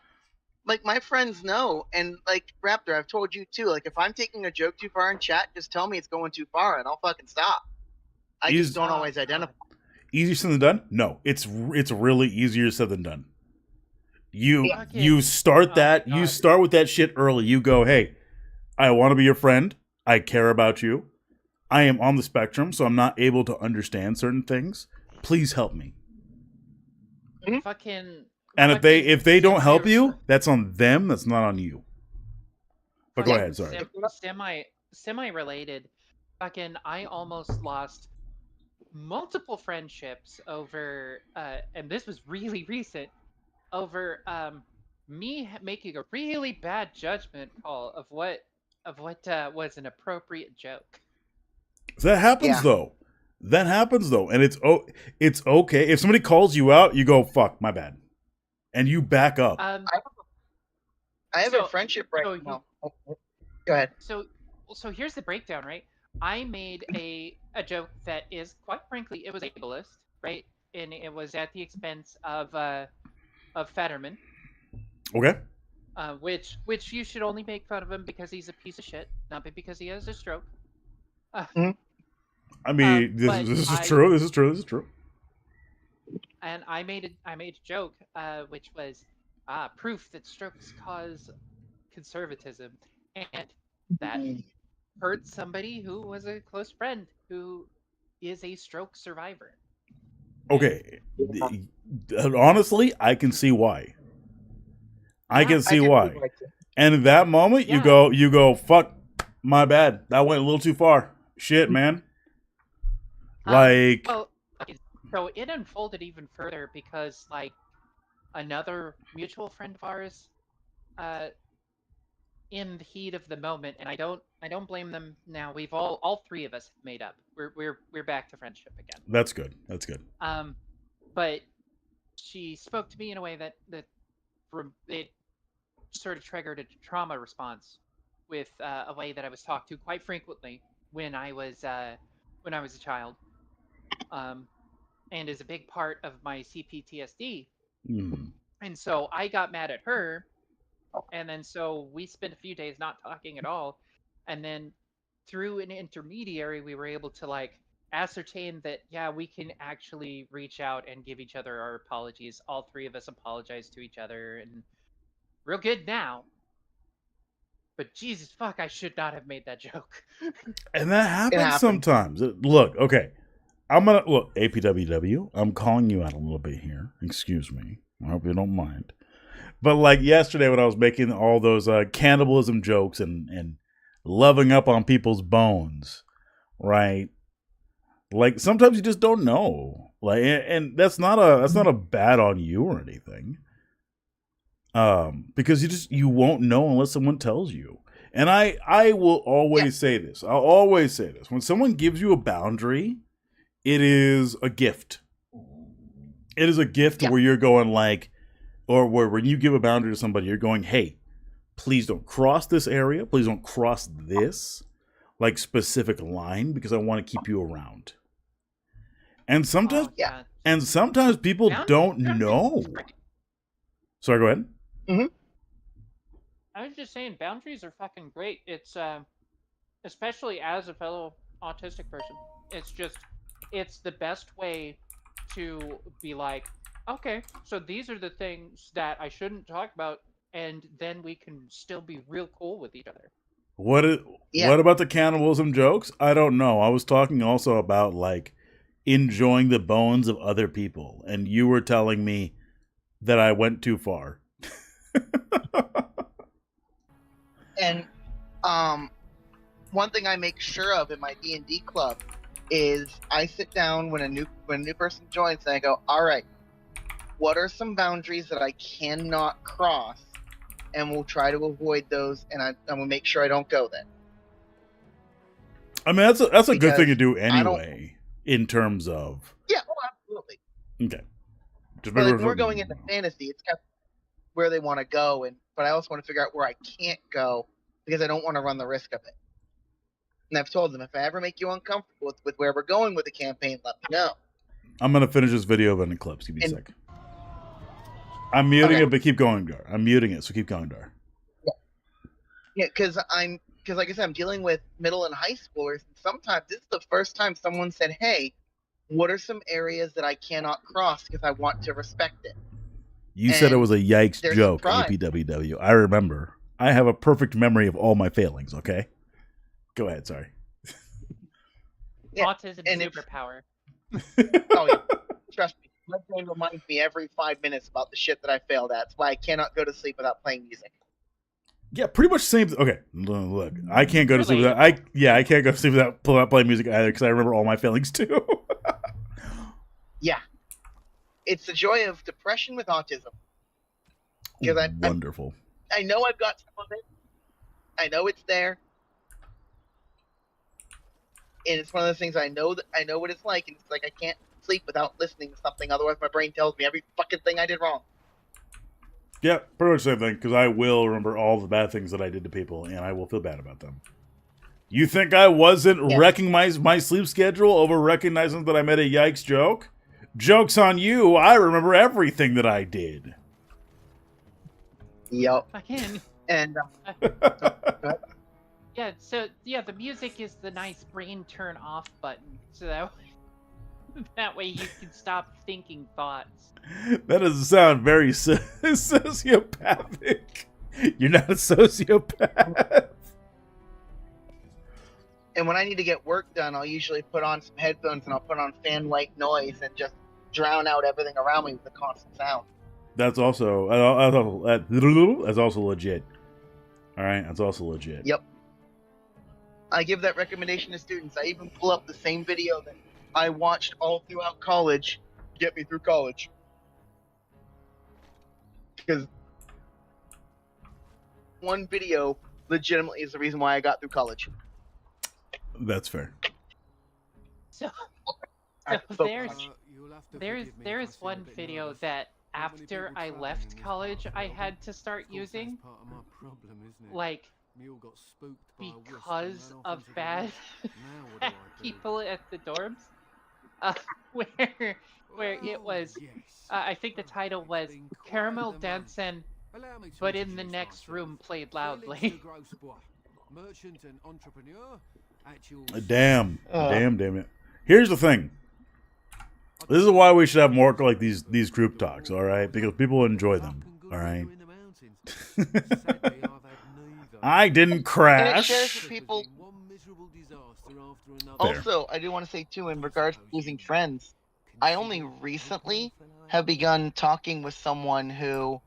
Like, my friends know, and, like, Raptor, I've told you, too, like, if I'm taking a joke too far in chat, just tell me it's going too far, and I'll fucking stop. I just don't always identify. Easier said than done? No. It's really easier said than done. You start that, you start with that shit early. You go, hey, I want to be your friend. I care about you. I am on the spectrum, so I'm not able to understand certain things. Please help me. Fucking. And if they don't help you, that's on them. That's not on you. But go ahead. Sorry. Semi related. Fucking. I almost lost multiple friendships over, and this was really recent, over me making a really bad judgment call of what was an appropriate joke. That happens though. That happens though, and it's okay if somebody calls you out. You go, "Fuck, my bad," and you back up. I have a friendship right now. Go ahead. So here's the breakdown, right? I made a joke that is, quite frankly, it was ableist, right? And it was at the expense of Fetterman. Okay. Which you should only make fun of him because he's a piece of shit, not because he has a stroke. I mean, this is true. This is true. And I made a joke, which was proof that strokes cause conservatism, and that hurt somebody who was a close friend who is a stroke survivor. Okay. Honestly, I can see why. I can see why. And in that moment, you go, fuck, my bad. That went a little too far. Shit, man. Like. So it unfolded even further because, like, another mutual friend of ours in the heat of the moment, and I don't blame them now. We've all three of us have made up. We're back to friendship again. That's good. That's good. But she spoke to me in a way that it sort of triggered a trauma response with a way that I was talked to quite frequently when I was a child, and is a big part of my CPTSD. And so I got mad at her, and then so we spent a few days not talking at all, and then through an intermediary we were able to like ascertain that yeah, we can actually reach out and give each other our apologies. All three of us apologized to each other, and real good now. But Jesus fuck, I should not have made that joke. And that happens sometimes. Look, okay. I'm gonna look, APWW, I'm calling you out a little bit here. Excuse me. I hope you don't mind. But like yesterday when I was making all those cannibalism jokes and loving up on people's bones, right? Like sometimes you just don't know. Like and that's not a bad on you or anything. Because you won't know unless someone tells you. And I will always say this. I'll always say this. When someone gives you a boundary, it is a gift. It is a gift where you're going like, or where when you give a boundary to somebody, you're going, hey, please don't cross this area. Please don't cross this like specific line because I want to keep you around. And sometimes, sometimes people don't know. Sorry, go ahead. I was just saying, boundaries are fucking great. It's especially as a fellow autistic person, it's the best way to be like, okay, so these are the things that I shouldn't talk about, and then we can still be real cool with each other. What about the cannibalism jokes? I don't know. I was talking also about like enjoying the bones of other people, and you were telling me that I went too far. And one thing I make sure of in my D&D club is I sit down when a new person joins and I go, all right, what are some boundaries that I cannot cross, and we'll try to avoid those, and we'll make sure I don't go there. I mean, that's a good thing to do anyway, in terms of absolutely. Okay. Just like when we're going into fantasy, it's kind of where they want to go, but I also want to figure out where I can't go because I don't want to run the risk of it. And I've told them, if I ever make you uncomfortable with where we're going with the campaign, let me know. I'm going to finish this video of an eclipse. Give me a sec. I'm muting it, but keep going, Dar. I'm muting it, so keep going, Dar. Yeah, because like I said, I'm dealing with middle and high schoolers. And sometimes this is the first time someone said, hey, what are some areas that I cannot cross because I want to respect it? You said it was a yikes joke, APWW. I remember. I have a perfect memory of all my failings, okay? Go ahead, sorry. Autism superpower. Oh, yeah. Trust me. My brain reminds me every 5 minutes about the shit that I failed at. That's why I cannot go to sleep without playing music. Yeah, pretty much the same. Okay, look, I can't go to sleep without. I can't go to sleep without playing music either because I remember all my failings too. Yeah, it's the joy of depression with autism. Because Wonderful. I know I've got some of it. I know it's there, and it's one of those things I know what it's like, and it's like I can't sleep without listening to something. Otherwise, my brain tells me every fucking thing I did wrong. Yeah, pretty much the same thing, because I will remember all the bad things that I did to people, and I will feel bad about them. You think I wasn't wrecking my sleep schedule over recognizing that I made a yikes joke? Joke's on you, I remember everything that I did. Yep. I can. And, the music is the nice brain turn off button, so that way you can stop thinking thoughts. That doesn't sound very sociopathic. You're not a sociopath. And when I need to get work done, I'll usually put on some headphones and I'll put on fan-like noise and just drown out everything around me with the constant sound. That's also legit. All right, that's also legit. Yep. I give that recommendation to students. I even pull up the same video that I watched all throughout college to get me through college. because one video legitimately is the reason why I got through college. That's fair. So there is one video that after I left college I had to start using, like, because of bad people at the dorms, where it was, I think the title was Caramel Dancing, but in the next room played loudly. Damn it. Here's the thing. This is why we should have more like these group talks, all right? Because people enjoy them, all right? I didn't crash. And it shares with people. Also, I do want to say too, in regards to losing friends, I only recently have begun talking with someone who,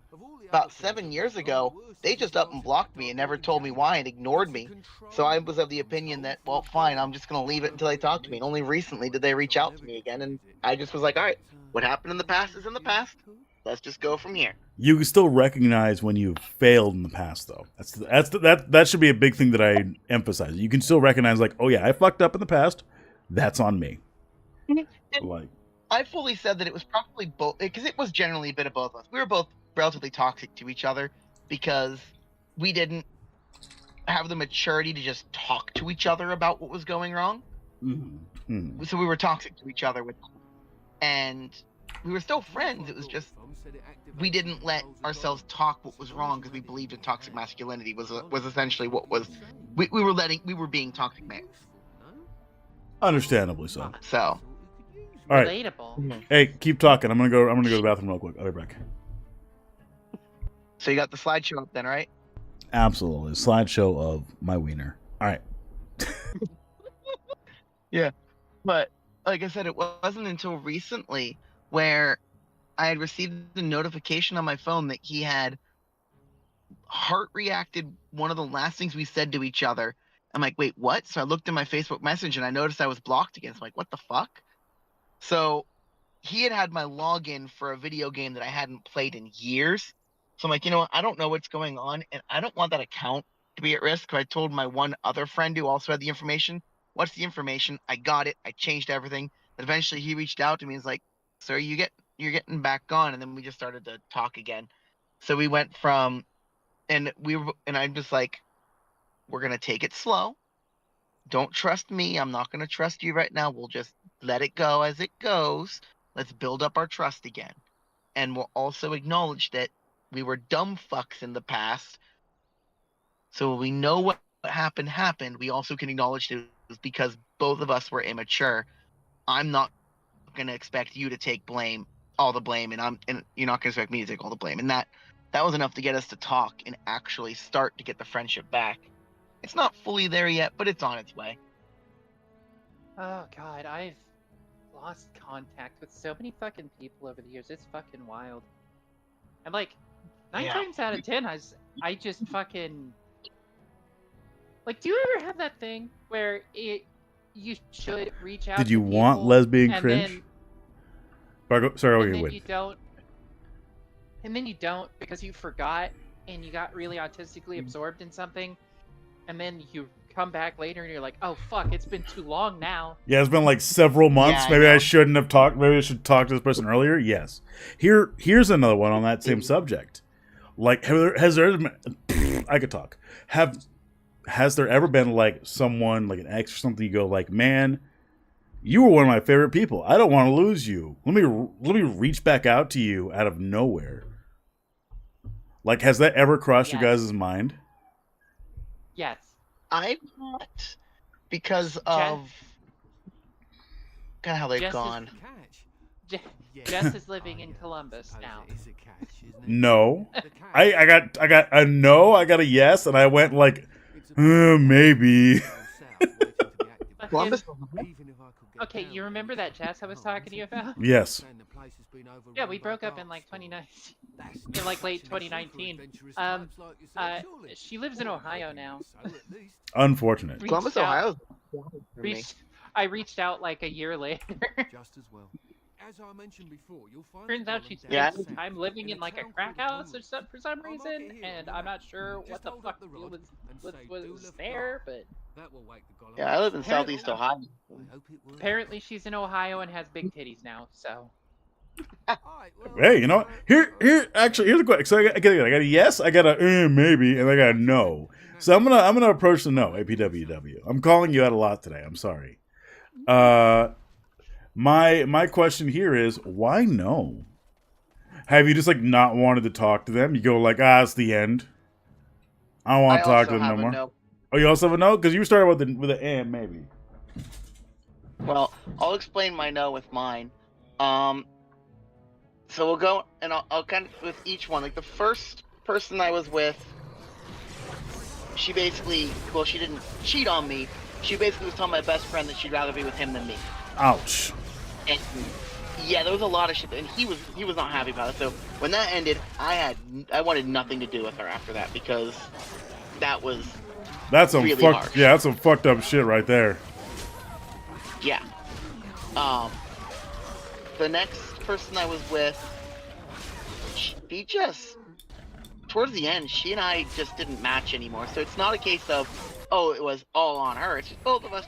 about 7 years ago, they just up and blocked me and never told me why and ignored me. So I was of the opinion that, well, fine, I'm just going to leave it until they talk to me. And only recently did they reach out to me again, and I just was like, all right, what happened in the past is in the past. Let's just go from here. You can still recognize when you've failed in the past, though. That should be a big thing that I emphasize. You can still recognize, like, oh yeah, I fucked up in the past. That's on me. Like, I fully said that it was probably both, because it was generally a bit of both of us. We were both relatively toxic to each other because we didn't have the maturity to just talk to each other about what was going wrong. Mm-hmm. So we were toxic to each other with them. And we were still friends. It was just we didn't let ourselves talk what was wrong because we believed in toxic masculinity was essentially what was we were being toxic males. Understandably so. So, all right. Relatable. Hey, keep talking. I'm gonna go to the bathroom real quick. I'll be back. So you got the slideshow up then, right? Absolutely, slideshow of my wiener. All right. Yeah, but like I said, it wasn't until recently where I had received a notification on my phone that he had heart reacted one of the last things we said to each other. I'm like, wait, what? So I looked in my Facebook message and I noticed I was blocked again. So I'm like, what the fuck? So he had my login for a video game that I hadn't played in years. So I'm like, you know what? I don't know what's going on, and I don't want that account to be at risk. So I told my one other friend who also had the information, what's the information? I got it. I changed everything. But eventually he reached out to me and was like, sir, you're getting back on. And then we just started to talk again. So we went from, and I'm just like, we're going to take it slow. Don't trust me. I'm not going to trust you right now. We'll just let it go as it goes. Let's build up our trust again. And we'll also acknowledge that we were dumb fucks in the past. So we know what happened. We also can acknowledge it was because both of us were immature. I'm not going to expect you to take all the blame, and you're not going to expect me to take all the blame. And that was enough to get us to talk and actually start to get the friendship back. It's not fully there yet, but it's on its way. Oh god, I've lost contact with so many fucking people over the years. It's fucking wild. And like, 9 times out of 10, I just fucking... Like, do you ever have that thing where you should reach out Did you to people, want lesbian and cringe? Then, Sorry, and okay, then wait. you don't. And then you don't because you forgot and you got really autistically absorbed in something. And then you come back later and you're like, oh fuck, it's been too long now. Yeah, it's been like several months. Yeah, Maybe I shouldn't have talked. Maybe I should talk to this person earlier. Yes. Here's another one on that same subject. Like, has there been, I could talk. Has there ever been like someone, like an ex or something, you go like, man, you were one of my favorite people. I don't want to lose you. Let me reach back out to you out of nowhere. Like, has that ever crossed your guys' mind? Yes. I've not, because of kind of how they've gone. Jess is living in Columbus now. No. I got a no, I got a yes, and I went like, maybe. Columbus. Okay, you remember that Jess I was talking to you about? Yes. Yeah, we broke up in like 2019, in like late 2019. She lives in Ohio now. Unfortunate. Columbus, Ohio. I reached out like a year later. As I mentioned before, you'll find Turns out she Yeah. spends time living in like a crack house or something for some reason, and I'm not sure what the fuck deal was there, but Yeah, I live in Southeast Ohio. apparently she's in Ohio and has big titties now, so. Hey, you know what? Actually, here's a question. So I got a yes, I got a maybe, and I got a no. So I'm gonna approach the no, APWW. I'm calling you out a lot today. I'm sorry. My question here is, why no? Have you just like not wanted to talk to them? You go like, it's the end. I don't want to talk to them no more. No. Oh, you also have a no? Because you started with the maybe. Well, I'll explain my no with mine. So we'll go, and I'll kind of with each one. Like the first person I was with, she basically, well, she didn't cheat on me. She basically was telling my best friend that she'd rather be with him than me. Ouch. And yeah, there was a lot of shit, and he was not happy about it. So when that ended, I wanted nothing to do with her after that because that's some really harsh. Yeah, that's some fucked up shit right there. Yeah. The next person I was with, she just, towards the end, she and I just didn't match anymore. So it's not a case of, oh, it was all on her. It's just both of us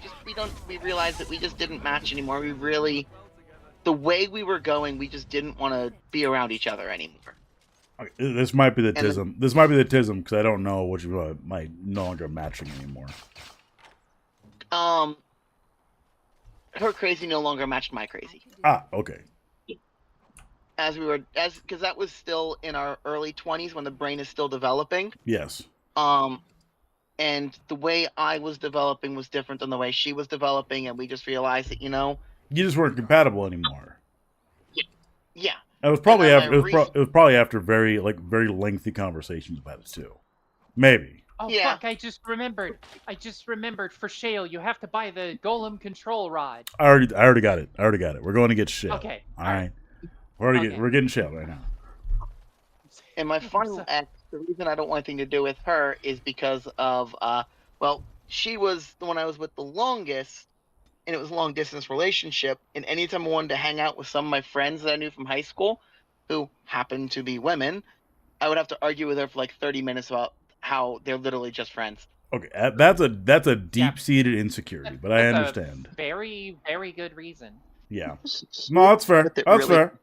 we realized that we just didn't match anymore. The way we were going, we just didn't want to be around each other anymore. Okay, this might be the tism. This might be the tism because I don't know which might no longer matching anymore. Her crazy no longer matched my crazy. Okay. Because that was still in our early 20s when the brain is still developing. Yes. And the way I was developing was different than the way she was developing, and we just realized that, you just weren't compatible anymore. Yeah. It was probably after very lengthy conversations about it too. Maybe. Oh yeah. Fuck! I just remembered. For Shale, you have to buy the golem control rod. I already got it. We're going to get shale. Okay. All right. We're getting shale right now. And my final ex, the reason I don't want anything to do with her is because of she was the one I was with the longest, and it was a long distance relationship. And anytime I wanted to hang out with some of my friends that I knew from high school, who happened to be women, I would have to argue with her for like 30 minutes about how they're literally just friends. Okay, that's a deep-seated insecurity, but I understand. Very, very good reason. Yeah. No, that's fair. That's fair.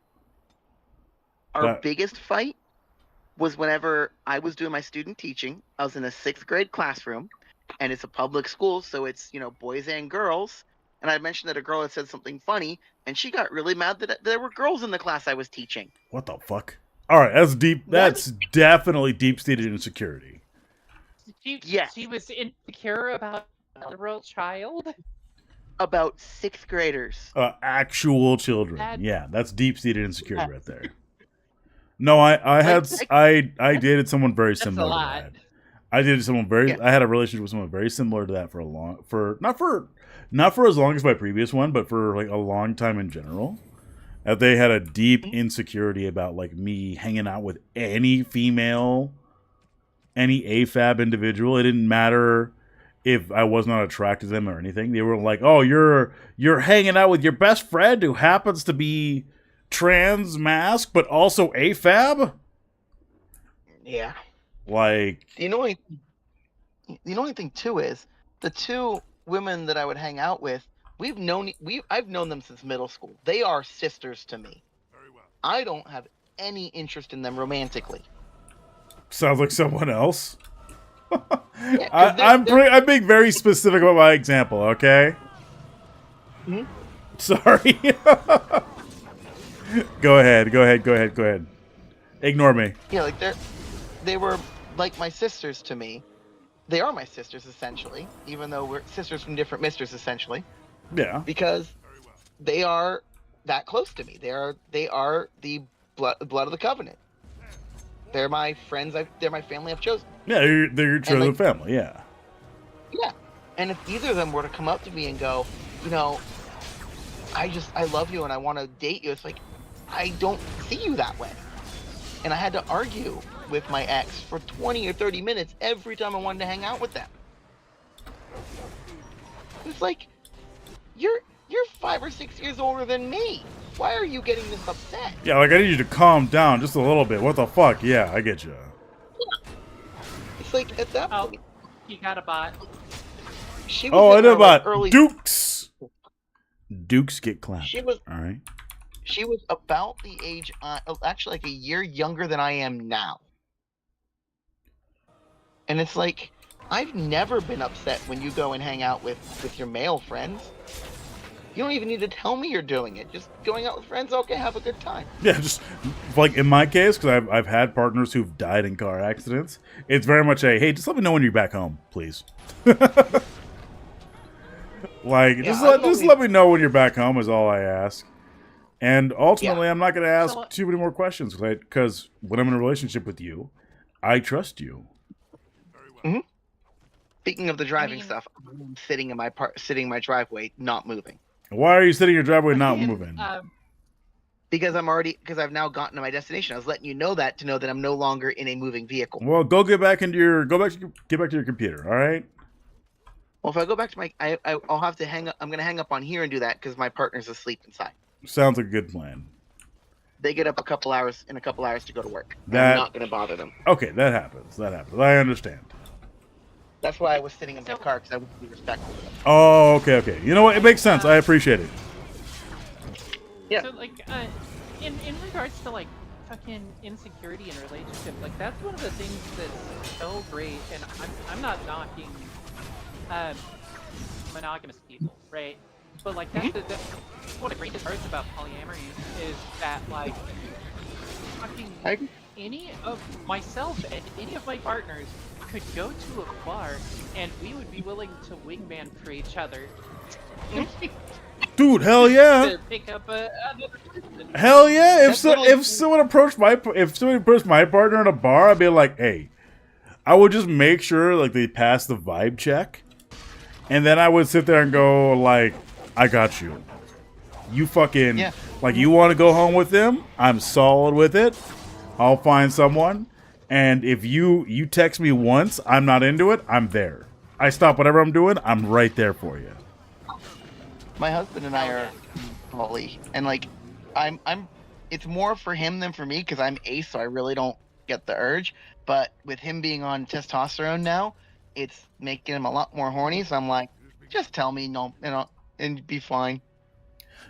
Our biggest fight was whenever I was doing my student teaching. I was in a 6th grade classroom, and it's a public school, so it's, boys and girls. And I mentioned that a girl had said something funny, and she got really mad that there were girls in the class I was teaching. What the fuck? All right, that's deep. That's definitely deep-seated insecurity. She was insecure about a literal child? About 6th graders. Actual children. Yeah, that's deep-seated insecurity right there. No, I dated someone very similar to that. I dated someone I had a relationship with someone very similar to that not for as long as my previous one, but for like a long time in general. They had a deep insecurity about like me hanging out with any female, any AFAB individual. It didn't matter if I was not attracted to them or anything. They were like, "Oh, you're hanging out with your best friend who happens to be trans mask, but also AFAB." Yeah. Like, the only thing too is the two women that I would hang out with. I've known them since middle school. They are sisters to me. Very well. I don't have any interest in them romantically. Sounds like someone else. I'm being very specific about my example. Okay. Hmm? Sorry. Go ahead. Ignore me. Yeah, like they were like my sisters to me. They are my sisters essentially, even though we're sisters from different misters essentially. Yeah. Because they are that close to me. They are the blood of the covenant. They're my friends. They're my family I've chosen. Yeah, they're your chosen family. Yeah. Yeah, and if either of them were to come up to me and go, I love you and I want to date you, it's like, I don't see you that way. And I had to argue with my ex for 20 or 30 minutes every time I wanted to hang out with them. It's like, you're You're 5 or 6 years older than me. Why are you getting this upset? Yeah, like, I need you to calm down just a little bit. What the fuck? Yeah, I get you. It's like, at that point... You got a bot. She was I know about early... Dukes. Dukes get clapped. She was... All right. She was about the age... actually, like a year younger than I am now. And it's like, I've never been upset when you go and hang out with your male friends. You don't even need to tell me you're doing it. Just going out with friends, okay, have a good time. Yeah, just like in my case, because I've had partners who've died in car accidents. It's very much a, hey, just let me know when you're back home, please. Like, Yeah, just let me know when you're back home is all I ask. And ultimately, Yeah. I'm not going to ask too many more questions because when I'm in a relationship with you, I trust you. Mm-hmm. Speaking of the driving stuff, I'm sitting in my my driveway, not moving. Why are you sitting in your driveway not moving? Because I've now gotten to my destination. I was letting you know that to know that I'm no longer in a moving vehicle. Well, get back to your computer. All right. Well, if I go back to I'll have to hang up. I'm going to hang up on here and do that because my partner's asleep inside. Sounds like a good plan. They get up in a couple hours to go to work. I'm not going to bother them. Okay, that happens. I understand. That's why I was sitting in my car, because I want to be respectful of them. Oh, okay. You know what? It makes sense. I appreciate it. Yeah. So, like, in regards to, like, fucking insecurity in a relationship, like, that's one of the things that's so great, and I'm not knocking monogamous people, right? But, like, that's one of the greatest parts about polyamory is that, like, fucking any of myself and any of my partners could go to a bar and we would be willing to wingman for each other. Dude, hell yeah! To pick up another person. Hell yeah! If someone approached my partner in a bar, I'd be like, hey, I would just make sure like they pass the vibe check, and then I would sit there and go like, I got you. You fucking like you want to go home with them? I'm solid with it. I'll find someone. And if you text me once, I'm not into it, I'm there. I stop whatever I'm doing, I'm right there for you. My husband and I are poly, and like, it's more for him than for me because I'm ace, so I really don't get the urge. But with him being on testosterone now, it's making him a lot more horny. So I'm like, just tell me no, and be fine.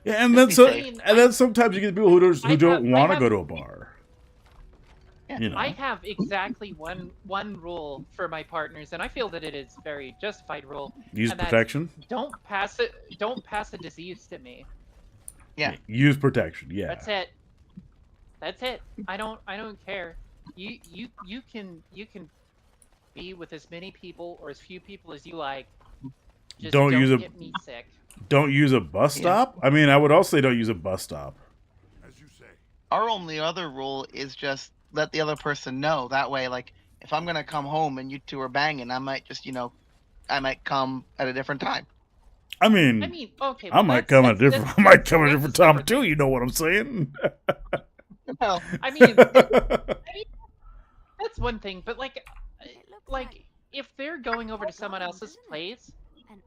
Yeah, and then sometimes you get people who don't want to go to a bar. You know. I have exactly one rule for my partners, and I feel that it is very justified rule. Use protection. Don't pass a disease to me. Yeah. Use protection. Yeah. That's it. I don't care. You can be with as many people or as few people as you like. Just don't get me sick. Don't use a bus stop? I mean, I would also say don't use a bus stop. As you say. Our only other rule is just let the other person know. That way, like, if I'm going to come home and you two are banging, I might just, I might come at a different time. I mean, okay. I might come at a different time too, you know what I'm saying? Well, I mean, that's one thing, but like if they're going over to someone else's place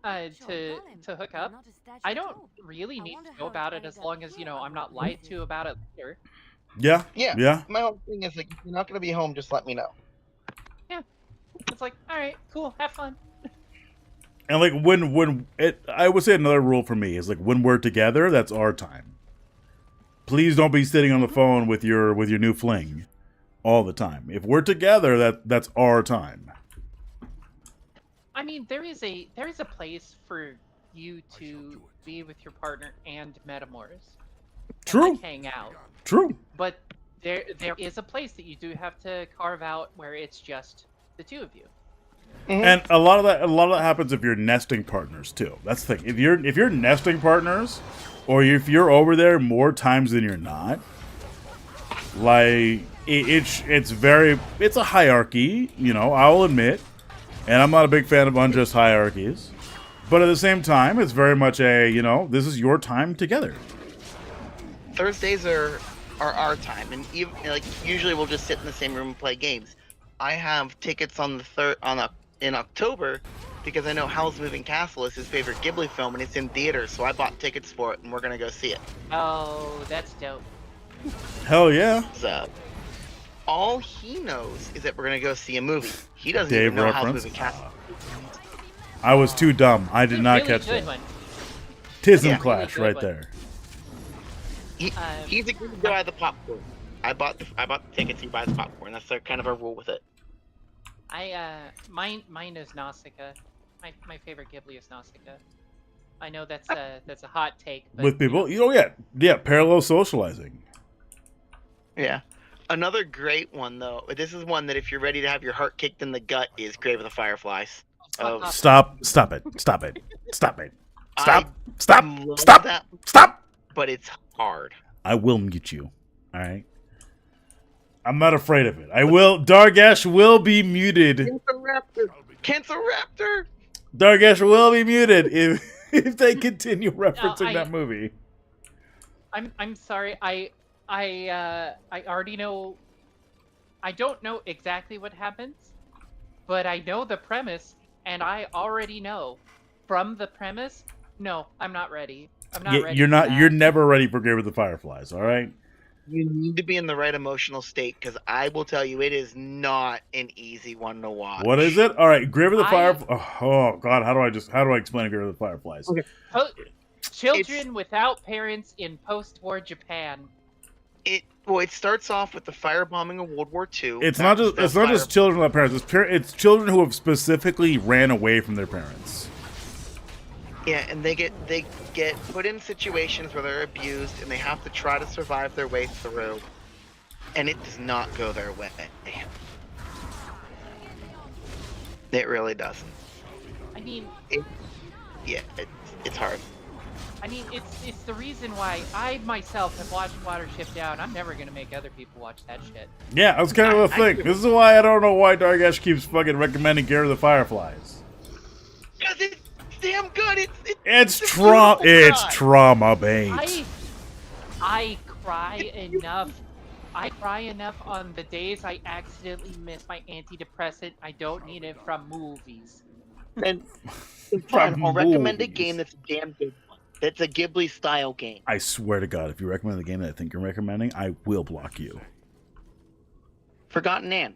to hook up, I don't really need to know about it as long as I'm not lied to about it later. Yeah. My whole thing is like, if you're not going to be home, just let me know. Yeah, it's like, all right, cool, have fun. And like I would say another rule for me is like when we're together, that's our time. Please don't be sitting on the phone with your new fling all the time. If we're together, that's our time. I mean, there is a place for you to be with your partner and metamors. True. And hang out. True. But there is a place that you do have to carve out where it's just the two of you. Mm-hmm. And a lot of that happens if you're nesting partners too. That's the thing. If you're nesting partners, or if you're over there more times than you're not, like it's a hierarchy. I'll admit, and I'm not a big fan of unjust hierarchies. But at the same time, it's very much this is your time together. Thursdays are our time, and even usually we'll just sit in the same room and play games. I have tickets on the in October because I know Howl's Moving Castle is his favorite Ghibli film, and it's in theaters, so I bought tickets for it, and we're gonna go see it. Oh, that's dope. Hell yeah. So, all he knows is that we're gonna go see a movie. He doesn't Dave even know Howl's reference? Moving Castle. I was too dumb. I did not Really catch good that. one. Tism Yeah. clash Really right good there. He's a good guy at the popcorn. I bought the tickets. He buys popcorn. That's kind of our rule with it. Mine is Nausicaa. My favorite Ghibli is Nausicaa. I know that's a hot take. But, With people, yeah, parallel socializing. Yeah. Another great one, though. This is one that if you're ready to have your heart kicked in the gut, is Grave of the Fireflies. Oh, Stop it. Stop it. Stop. Stop. love Stop. that, Stop. but it's hard. I will mute you. All right. I'm not afraid of it. I will. Dargash will be muted. Cancel Raptor. Dargash will be muted if they continue referencing that movie. I'm sorry. I already know. I don't know exactly what happens, but I know the premise, and I already know from the premise. No, I'm not ready. I'm not ready. You're for not. that. You're never ready for Grave of the Fireflies. All right. You need to be in the right emotional state, because I will tell you, it is not an easy one to watch. What is it? All right, Grave of the Fireflies. Oh God, how do I explain Grave of the Fireflies? Okay. Children without parents in post-war Japan. It starts off with the firebombing of World War II. It's not just children without parents. It's children who have specifically ran away from their parents. Yeah, and they get put in situations where they're abused, and they have to try to survive their way through. And it does not go their way. It really doesn't. I mean, it's hard. I mean, it's the reason why I myself have watched Watership Down. I'm never gonna make other people watch that shit. Yeah, that's kind of the thing. This is why I don't know why Dargash keeps fucking recommending Grave of the Fireflies. Because it's damn good. It's trauma bait. I cry enough. I cry enough on the days I accidentally miss my antidepressant. I don't need it from movies. And fine, I'll recommend a game that's a damn good one. That's a Ghibli style game. I swear to God, if you recommend the game that I think you're recommending, I will block you. Forgotten Anne.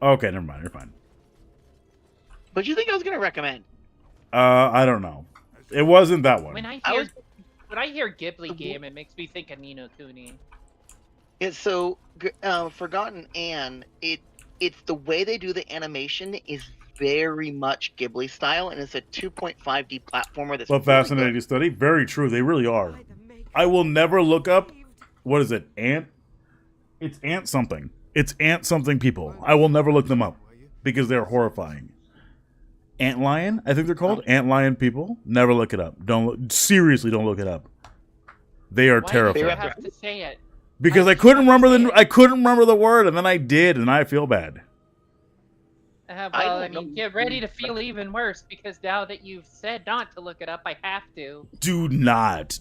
Okay, never mind. You're fine. What do you think I was going to recommend? I don't know. It wasn't that one. When I hear Ghibli game, it makes me think of Ni no Kuni. Yeah, so Forgotten Anne, it's the way they do the animation is very much Ghibli style, and it's a 2.5D platformer that's But fascinating to study. Very true. They really are. I will never look up. What is it? Ant? It's Ant something. It's Ant something people. I will never look them up because they're horrifying. Ant Lion, I think they're called. Ant Lion people. Never look it up. Seriously, don't look it up. They are terrifying. Why do you have to say it? Because I couldn't remember the word, and then I did, and I feel bad. Well, I mean, get ready to feel even worse, because now that you've said not to look it up, I have to. Do not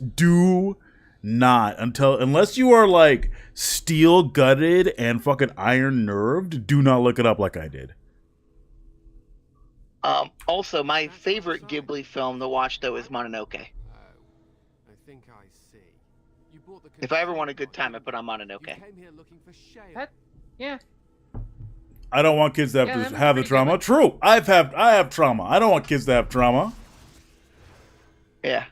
unless you are like steel gutted and fucking iron nerved. Do not look it up like I did. Also, my favorite Ghibli film to watch though is Mononoke. I think I see. You bought the If I ever want a good time, I put on Mononoke. You came here looking for Shea. Yeah. I don't want kids to have the trauma. True, I have trauma. I don't want kids to have trauma. Yeah.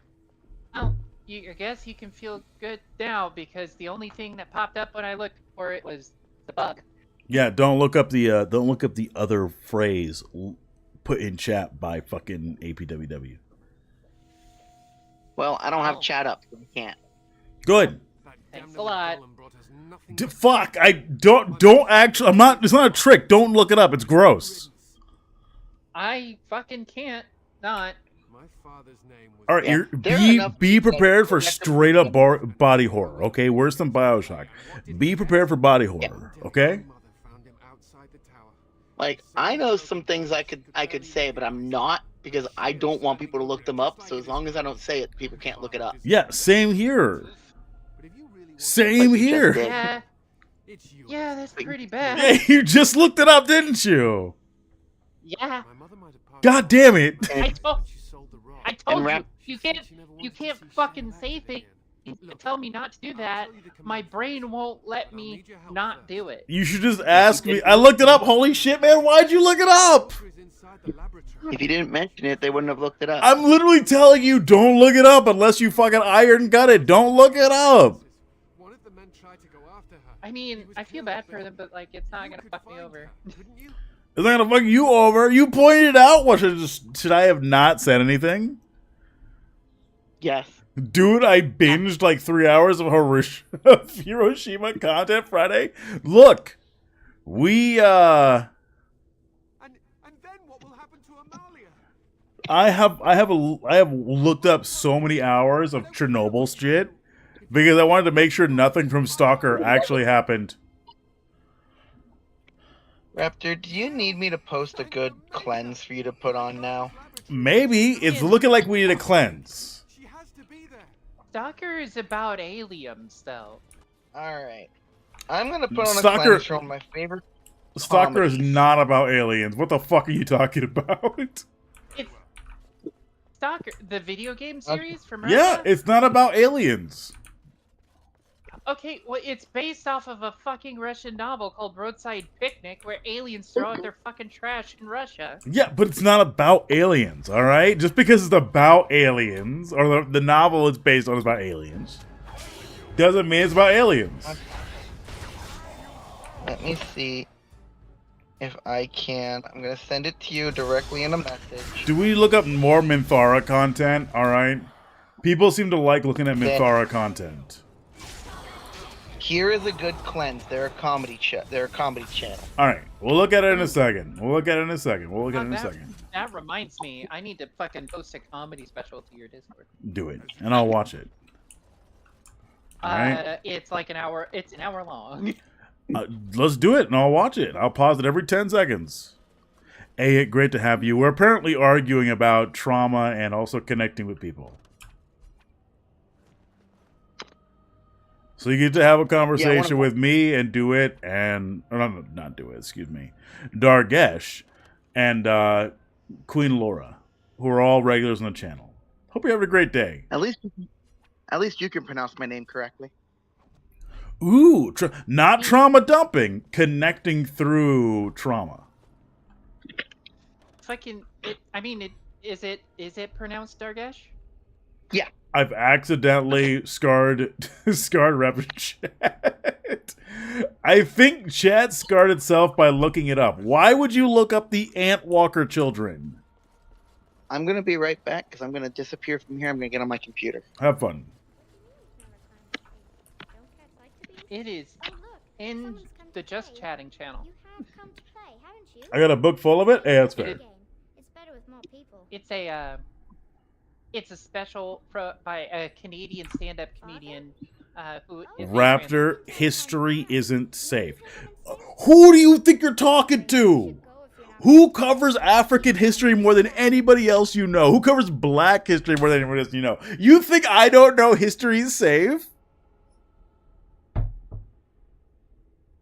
Oh, I guess you can feel good now because the only thing that popped up when I looked for it was the bug. Yeah, don't look up the other phrase put in chat by fucking APWW. Well, I don't have chat up, so I can't. Good. Thanks a lot. Fuck! I don't actually. I'm not. It's not a trick. Don't look it up. It's gross. I fucking can't not. My father's name was. All right, be prepared for straight up body horror. Okay, worse than Bioshock. Be prepared for body horror. Okay. Like I know some things I could say, but I'm not because I don't want people to look them up. So as long as I don't say it, people can't look it up. Yeah, same here. Same here. Yeah, that's pretty bad. Yeah, you just looked it up, didn't you? Yeah. My mother might have God damn it! I told you, you can't fucking say things. Tell me not to do that. My brain won't let me not do it. You should just ask me. I looked it up. Holy shit, man! Why'd you look it up? If you didn't mention it, they wouldn't have looked it up. I'm literally telling you, don't look it up unless you fucking iron gut it. Don't look it up. I mean, I feel bad for them, but like, it's not gonna fuck me over. It's not gonna fuck you over. You pointed it out. What should I have not said anything? Yes. Dude, I binged like 3 hours of Hiroshima content Friday. Look, we I have looked up so many hours of Chernobyl shit because I wanted to make sure nothing from Stalker actually happened. Raptor, do you need me to post a good cleanse for you to put on now? Maybe. It's looking like we need a cleanse. Stalker is about aliens, though. Alright. I'm gonna put on a Stalker- cleanse for one of my favorite Stalker is comedies. not about aliens. What the fuck are you talking about? It's Stalker, the video game series from Russia? Yeah, it's not about aliens. Okay, well, it's based off of a fucking Russian novel called Roadside Picnic, where aliens throw out their fucking trash in Russia. Yeah, but it's not about aliens, all right? Just because it's about aliens, or the novel it's based on is about aliens, doesn't mean it's about aliens. Let me see if I can. I'm gonna send it to you directly in a message. Do we look up more Minthara content, all right? People seem to like looking at Minthara content. Here is a good cleanse. They're a comedy channel. All right, we'll look at it in a second. That reminds me, I need to fucking post a comedy special to your Discord. Do it, and I'll watch it. All right? It's like an hour. It's an hour long. Let's do it, and I'll watch it. I'll pause it every 10 seconds. Hey, great to have you. We're apparently arguing about trauma and also connecting with people. So you get to have a conversation with me and do it, and not do it. Excuse me, Dargesh and Queen Laura, who are all regulars on the channel. Hope you're having a great day. At least you can pronounce my name correctly. Ooh, not trauma dumping, connecting through trauma. Fucking, is it pronounced Dargesh? Yeah. I've accidentally scarred Rapid Chat. I think chat scarred itself by looking it up. Why would you look up the Antwalker children? I'm gonna be right back because I'm gonna disappear from here. I'm gonna get on my computer. Have fun. It is in the Just Chatting channel. I got a book full of it. Hey, that's fair. It's a special by a Canadian stand-up comedian who is Raptor, history isn't safe. Who do you think you're talking to? Who covers African history more than anybody else you know? Who covers black history more than anybody else you know? You think I don't know history is safe?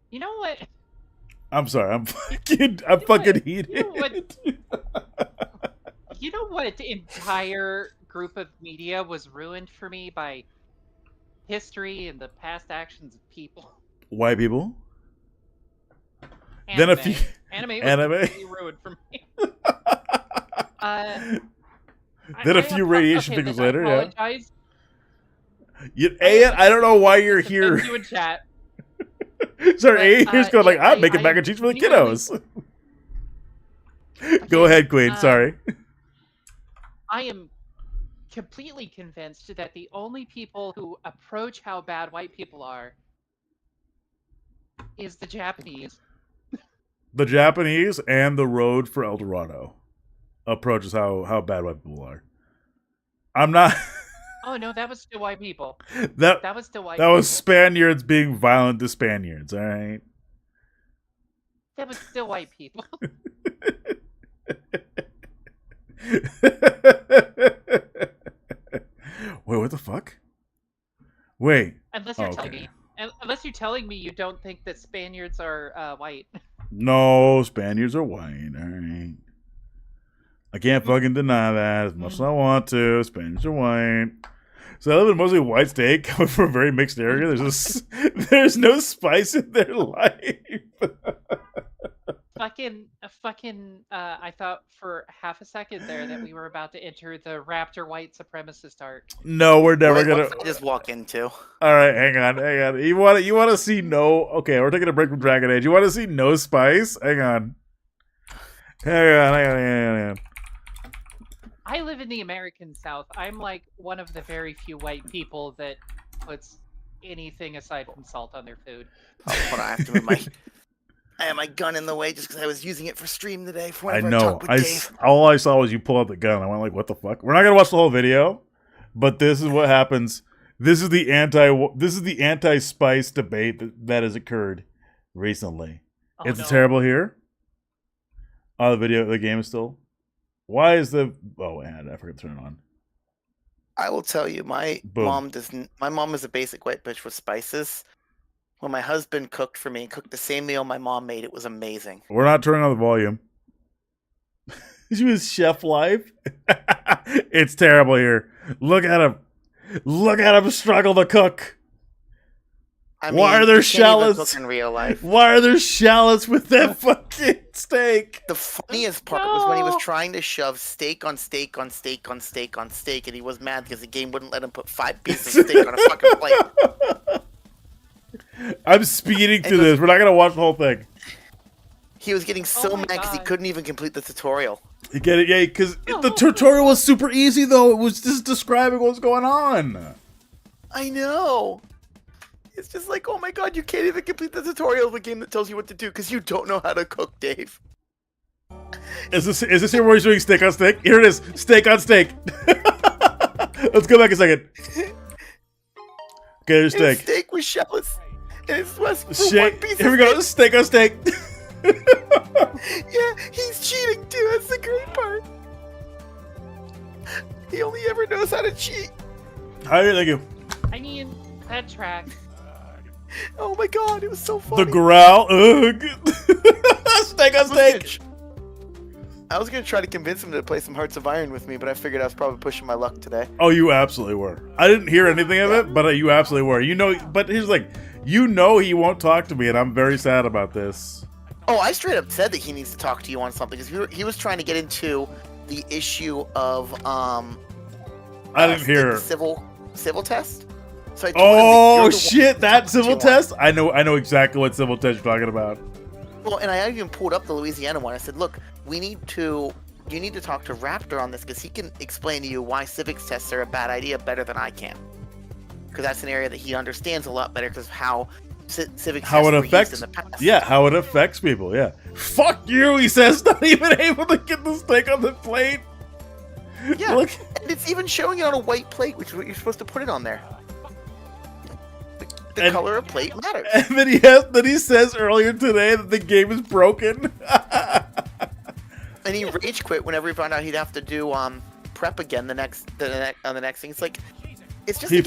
You know what? I'm sorry. I'm fucking heated. You know what entire group of media was ruined for me by history and the past actions of people? White people? Anime. Then a few... Anime was completely ruined for me. Then a few radiation things later, yeah. I don't know why you're here. You in chat. Sorry, here's going like, I'm making mac and cheese for the kiddos. Go ahead, Queen. Sorry. I am completely convinced that the only people who approach how bad white people are is the Japanese. The Japanese and the road for El Dorado approaches how bad white people are. I'm not... Oh, no, that was still white people. That was still white people. That was Spaniards being violent to Spaniards, all right? That was still white people. Wait, what the fuck? Wait. Unless you're telling me you don't think that Spaniards are white. No, Spaniards are white, all right. I can't fucking deny that as much as I want to. Spanish or white. So I live in a mostly white state, coming from a very mixed area. There's no spice in their life. I thought for half a second there that we were about to enter the Raptor white supremacist arc. No, we're never gonna. What did I just walk into? All right, hang on. You want to see no? Okay, we're taking a break from Dragon Age. You want to see no spice? Hang on. I live in the American South. I'm like one of the very few white people that puts anything aside from salt on their food. Oh, hold on, I have to move I had my gun in the way just because I was using it for stream today. For I whenever know. talk with Dave. All I saw was you pull out the gun. I went like, "What the fuck?" We're not gonna watch the whole video, but this is what happens. This is the anti-spice debate that has occurred recently. Oh, It's terrible here. Oh, the game is still. Why is the? Oh, and I forgot to turn it on. I will tell you, my mom doesn't. My mom is a basic white bitch with spices. When my husband cooked for me, cooked the same meal my mom made, it was amazing. We're not turning on the volume. She was chef life. It's terrible here. Look at him. Look at him struggle to cook. I mean, why are there you can't even shallots cook in real life? Why are there shallots with that fucking steak? The funniest part was when he was trying to shove steak on steak on steak on steak on steak, and he was mad because the game wouldn't let him put 5 pieces of steak on a fucking plate. I'm speeding through this. We're not gonna watch the whole thing. He was getting so mad because he couldn't even complete the tutorial. You get it? Yeah, because the tutorial was super easy, though. It was just describing what's going on. I know. It's just like, oh my god, you can't even complete the tutorial of a game that tells you what to do because you don't know how to cook, Dave. Is this here where he's doing steak on steak? Here it is, steak on steak. Let's go back a second. Okay, there's steak. His steak was shellless. And it's less for Shake. one piece Here of we go, steak on steak. Yeah, he's cheating too. That's the great part. He only ever knows how to cheat. How thank you. I mean, that tracks. Oh my god, it was so funny. The growl. Ugh. Steak on steak. I was gonna try to convince him to play some Hearts of Iron with me, but I figured I was probably pushing my luck today. Oh, you absolutely were. I didn't hear anything of it, but you absolutely were. You know, but here's like, you know, he won't talk to me, and I'm very sad about this. Oh, I straight up said that he needs to talk to you on something because he was trying to get into the issue of I didn't hear the civil test. So I told oh him shit, that civil test? I know exactly what civil test you're talking about. Well, and I even pulled up the Louisiana one. I said, look, you need to talk to Raptor on this because he can explain to you why civics tests are a bad idea better than I can. Because that's an area that he understands a lot better because of how civics tests were used in the past. Yeah, how it affects people, yeah. Fuck you, he says, not even able to get the steak on the plate. Yeah, Look. And it's even showing it on a white plate, which is what you're supposed to put it on there. The color of plate matters. And then he says earlier today that the game is broken. And he rage quit whenever he found out he'd have to do prep again the next thing. It's like it's just he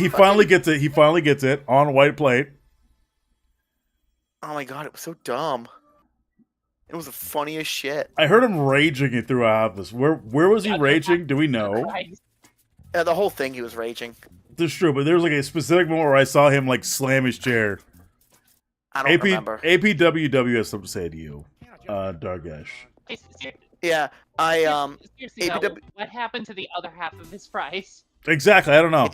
finally gets it. He finally gets it on a white plate. Oh my god, it was so dumb. It was the funniest shit. I heard him raging throughout this. Where was he raging? Do we know? The whole thing he was raging. That's true, but there was like a specific moment where I saw him like slam his chair. I don't remember. APWW has something to say to you, Dargesh. Yeah, Seriously, though, what happened to the other half of his fries? Exactly, I don't know.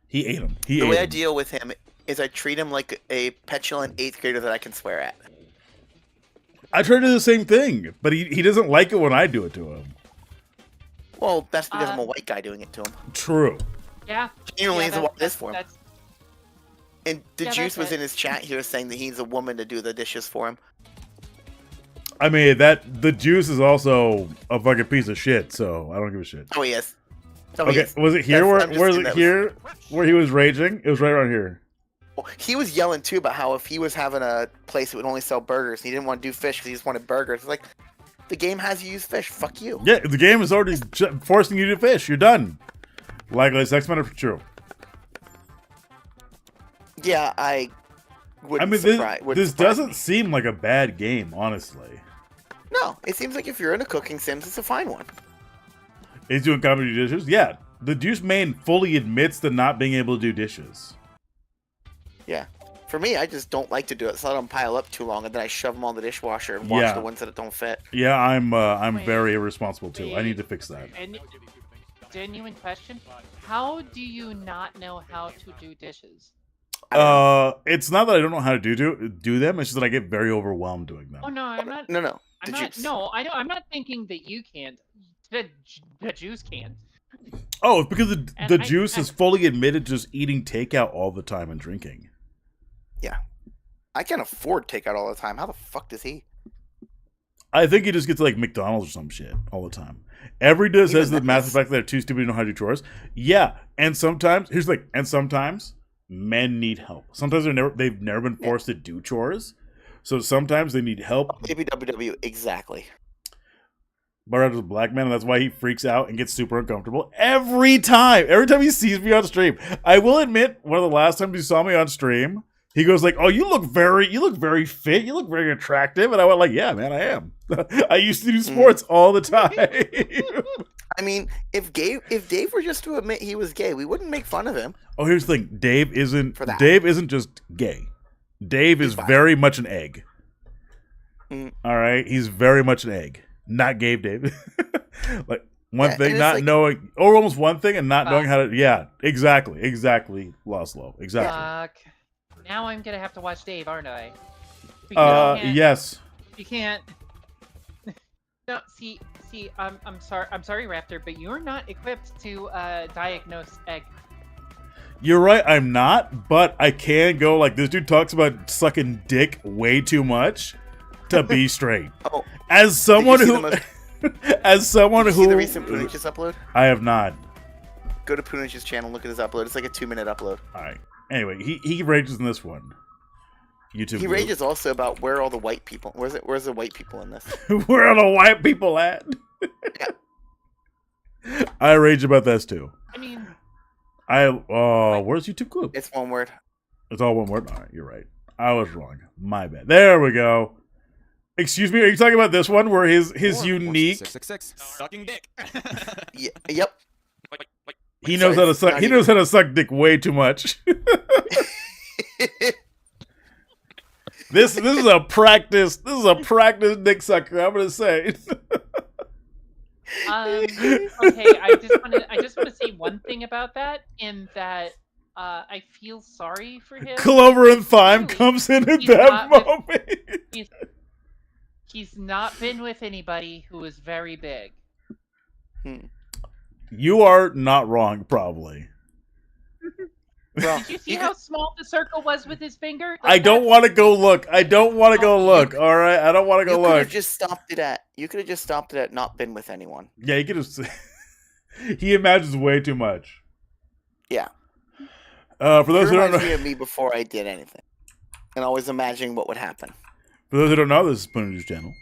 He ate them. The way I deal with him is I treat him like a petulant 8th grader that I can swear at. I try to do the same thing, but he doesn't like it when I do it to him. Well, that's because I'm a white guy doing it to him. True. Yeah. Genuinely is what it is for him. And the Yeah, Juice was that's in his chat here saying that he needs a woman to do the dishes for him. I mean, the Juice is also a fucking piece of shit, so I don't give a shit. Oh, he is. Oh, okay, was it here where he was raging? It was right around here. Well, he was yelling too about how if he was having a place that would only sell burgers and he didn't want to do fish because he just wanted burgers. It's like, the game has you use fish. Fuck you. Yeah, the game is already forcing you to fish. You're done. Likely, X-Men for true. Yeah, I mean, this doesn't seem like a bad game, honestly. No, it seems like if you're in a cooking sims, it's a fine one. He's doing comedy dishes? Yeah. The Juice main fully admits to not being able to do dishes. Yeah. For me, I just don't like to do it, so I don't pile up too long, and then I shove them all in the dishwasher and wash the ones that don't fit. Yeah, I'm very irresponsible too. I need to fix that. And genuine question: how do you not know how to do dishes? It's not that I don't know how to do them. It's just that I get very overwhelmed doing them. Oh no, I'm not. No. I'm not. No, I know. I'm not thinking that you can't. The Juice can't. Oh, it's because the Juice is fully admitted to just eating takeout all the time and drinking. Yeah. I can't afford takeout all the time. How the fuck does he? I think he just gets like McDonald's or some shit all the time. Every day says the massive fact that they're too stupid to know how to do chores. Yeah, and sometimes sometimes men need help. Sometimes they've never been forced to do chores, so sometimes they need help. Maybe WW exactly. Barrett's a black man, and that's why he freaks out and gets super uncomfortable every time. Every time he sees me on stream, I will admit, one of the last times he saw me on stream, he goes like, "Oh, you look very fit. You look very attractive." And I went like, "Yeah, man, I am. I used to do sports all the time." I mean, if Dave were just to admit he was gay, we wouldn't make fun of him. Oh, here's the thing: Dave isn't just gay. Dave is very much an egg. All right, he's very much an egg. Not gay, Dave. Like one thing, not knowing, or almost one thing, and not knowing how to. Yeah, exactly. Lost love, exactly. Fuck. Now I'm gonna have to watch Dave, aren't I? Yes. You can't. No, see. I'm sorry, Raptor, but you're not equipped to diagnose egg. You're right, I'm not, but I can go like this dude talks about sucking dick way too much to be straight. Oh, as someone who, see the recent Punish's upload? I have not. Go to Punish's channel, look at his upload. It's like a 2-minute upload. All right. Anyway, he rages in this one. YouTube. He rages also about where are all the white people? Where's the white people in this? Where are the white people at? I rage about this too. I mean, where's YouTube Club? It's one word. It's all one word. All right, you're right. I was wrong. My bad. There we go. Excuse me. Are you talking about this one where his unique 666 sucking dick? Yep. He knows how to suck. He knows how to suck dick way too much. This is a practice. This is a practice dick sucker. I'm gonna say. Okay, I just want to say one thing about that, in that I feel sorry for him. Clover and Thyme comes in at that moment. He's not been with anybody who is very big. You are not wrong, probably. Did you see how small the circle was with his finger? I don't want to go look. All right, I don't want to go look. You could have just stopped it at not been with anyone. Yeah, he could have. He imagines way too much. Yeah. For those who don't know, me of me before I did anything, and always imagining what would happen. For those who don't know, this is Spooner's channel.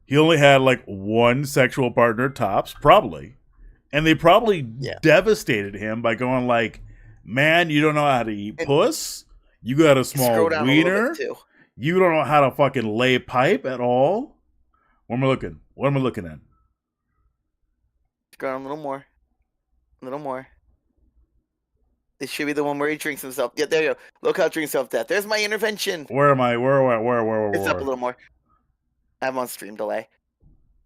He only had like one sexual partner tops, probably, and they probably devastated him by going like, "Man, you don't know how to eat puss. You got a small wiener. You don't know how to fucking lay pipe at all." What am I looking? What am I looking at? Go on a little more. A little more. This should be the one where he drinks himself. Yeah, there you go. Look how he drinks himself death. There's my intervention. Where am I? Where? It's up a little more. I'm on stream delay.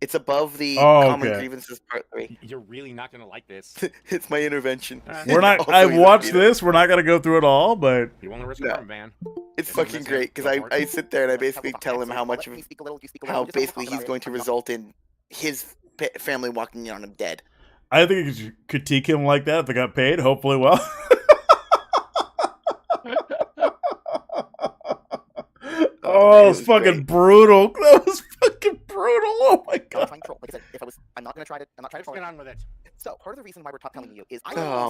It's above the common grievances part 3. You're really not gonna like this. It's my intervention. We're not. I watched this. We're not gonna go through it all, but you want to risk it, man. It's fucking great because I sit there and I basically tell him how basically he's going to result in his family walking in on him dead. I think you could critique him like that if they got paid. Hopefully, well. Oh, it was fucking brutal. That was fucking brutal. Oh my god. Like I said, I'm not trying to get on with it. So part of the reason why we're telling you is I know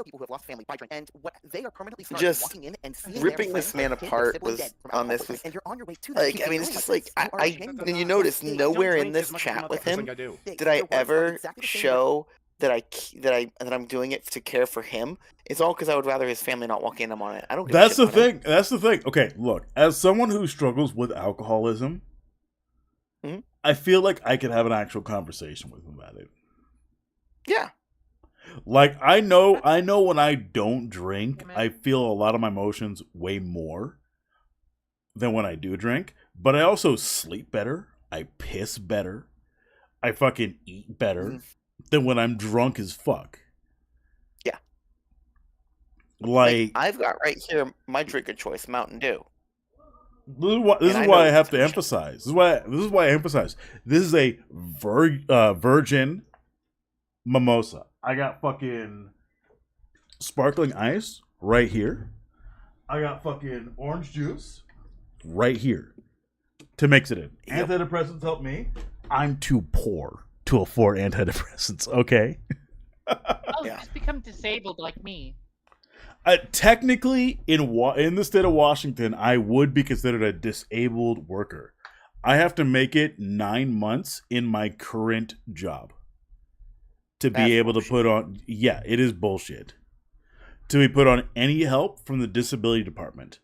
people who have lost family by drink, and what they are permanently just walking in and seeing ripping this man apart was on this. And you're on your way to that. Like, I mean, it's just like and you notice nowhere in this chat with him did I ever show that I'm doing it to care for him. It's all because I would rather his family not walk in on it. I don't. That's the thing. That's the thing. Okay, look. As someone who struggles with alcoholism, I feel like I could have an actual conversation with him about it. Yeah. Like, I know when I don't drink, I feel a lot of my emotions way more than when I do drink. But I also sleep better. I piss better. I fucking eat better than when I'm drunk as fuck. Yeah. Like I've got right here my drink of choice, Mountain Dew. This is why I have to emphasize. This is why I emphasize. This is a virgin mimosa. I got fucking sparkling ice right here. I got fucking orange juice right here to mix it in. Yep. Antidepressants help me. I'm too poor to afford antidepressants. Okay. Just become disabled like me. Technically, in the state of Washington, I would be considered a disabled worker. I have to make it 9 months in my current job to be able to put on. Yeah, it is bullshit. To be put on any help from the disability department.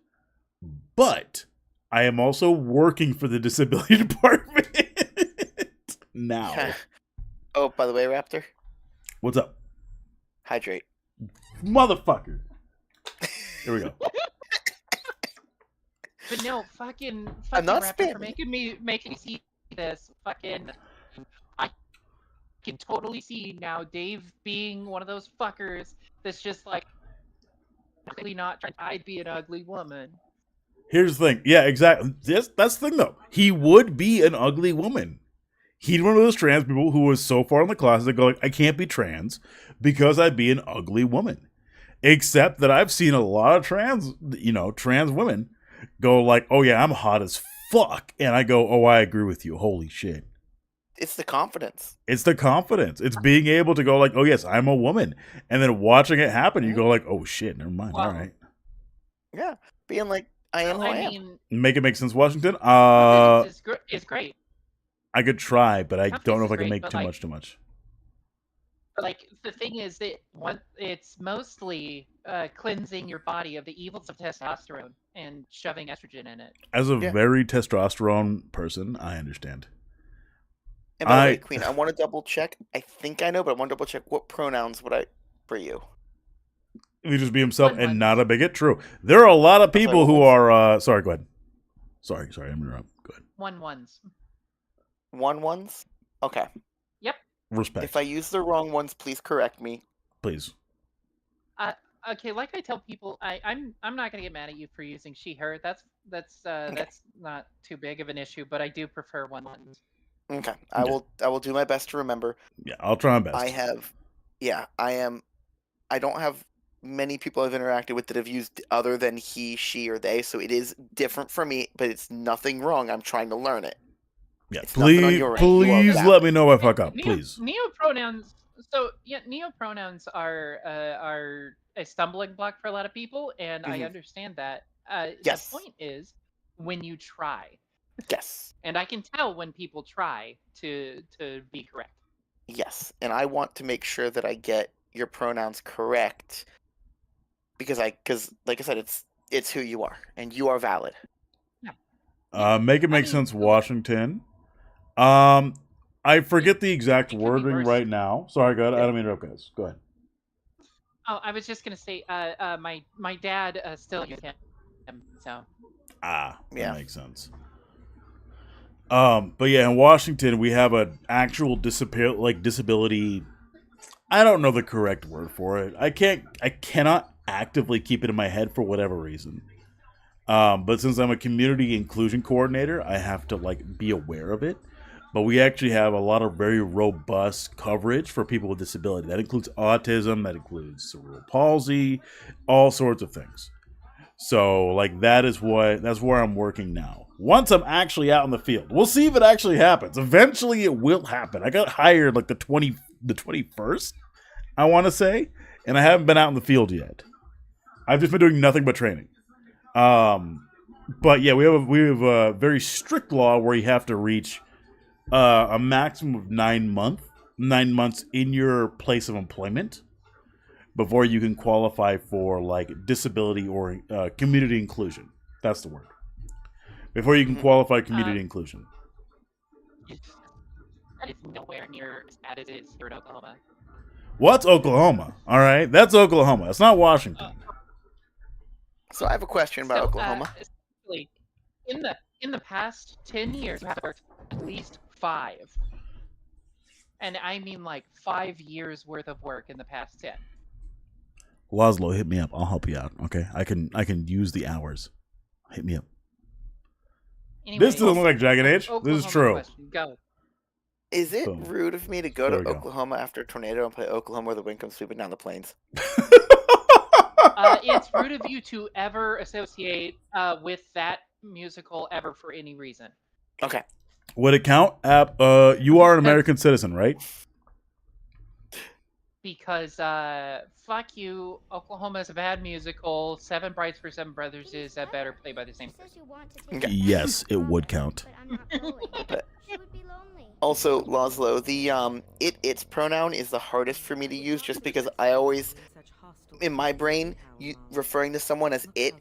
But I am also working for the disability department now. Oh, by the way, Raptor. What's up? Hydrate. Motherfucker. Here we go. But no, fucking I'm not Raptor for making me see this. Fucking, I can totally see now Dave being one of those fuckers that's just like, really not trying. I'd be an ugly woman. Here's the thing. Yeah, exactly. That's the thing, though. He would be an ugly woman. He'd one of those trans people who was so far in the closet that go like, I can't be trans because I'd be an ugly woman. Except that I've seen a lot of trans women go like, oh yeah, I'm hot as fuck. And I go, oh, I agree with you. Holy shit. It's the confidence. It's the confidence. It's being able to go like, oh yes, I'm a woman. And then watching it happen, you go like, oh shit, never mind. All right. Yeah. Being like, I am who I am. Make it make sense, Washington? It's great. I could try, but I don't know if I can make too much. Like, the thing is that it's mostly cleansing your body of the evils of testosterone and shoving estrogen in it. As a very testosterone person, I understand. And by the way, Queen, I want to double check. I think I know, but I want to double check what pronouns would I for you. He just be himself and not a bigot. True. There are a lot of people who are. Sorry, go ahead. Sorry, I'm interrupting. Go ahead. 1-1s. 1-1s? Okay. Yep. Respect. If I use the wrong ones, please correct me. Please. Okay, like I tell people, I'm not gonna get mad at you for using she/her. That's not too big of an issue, but I do prefer 1-1s. Okay. I will do my best to remember. Yeah, I'll try my best. I don't have many people I've interacted with that have used other than he, she, or they, so it is different for me, but it's nothing wrong. I'm trying to learn it. Yeah, please let me know if I fuck up, please. Neopronouns. So yeah, neopronouns are a stumbling block for a lot of people, and I understand that. Yes. The point is when you try. Yes. And I can tell when people try to be correct. Yes, and I want to make sure that I get your pronouns correct because like I said, it's who you are, and you are valid. Yeah. Make it make sense, Washington. I forget the exact wording right now. Sorry, go ahead. I don't mean to interrupt, guys. Go ahead. Oh, I was just gonna say, my dad still uses him, so. That makes sense. But yeah, in Washington, we have an actual disability. I don't know the correct word for it. I cannot actively keep it in my head for whatever reason. But since I'm a community inclusion coordinator, I have to be aware of it. But we actually have a lot of very robust coverage for people with disability. That includes autism, that includes cerebral palsy, all sorts of things. So that's where I'm working now. Once I'm actually out in the field, we'll see if it actually happens. Eventually, it will happen. I got hired the 21st, I want to say, and I haven't been out in the field yet. I've just been doing nothing but training. But yeah, we have a very strict law where you have to reach a maximum of 9 months in your place of employment before you can qualify for disability or community inclusion. That's the word. Before you can qualify community inclusion. That is nowhere near as bad as it is here in Oklahoma. What's Oklahoma? All right, that's Oklahoma. It's not Washington. So I have a question about Oklahoma. Essentially, in the past 10 years, I've worked at least 5. And I mean like 5 years worth of work in the past 10. Laszlo, hit me up. I'll help you out. Okay, I can use the hours. Hit me up. Anyway, This doesn't look like Dragon Age. Oklahoma This is true. question, go. Is it Boom. rude of me to go There to we go. Oklahoma after a tornado and play Oklahoma where the wind comes sweeping down the plains? It's rude of you to ever associate with that musical ever for any reason. Okay. Would it count? You are an American citizen, right? Because fuck you, Oklahoma is a bad musical. Seven Brides for Seven Brothers is a better play by the same person. Yes, it would count. Also, Laszlo, the its pronoun is the hardest for me to use just because I always, in my brain, referring to someone as it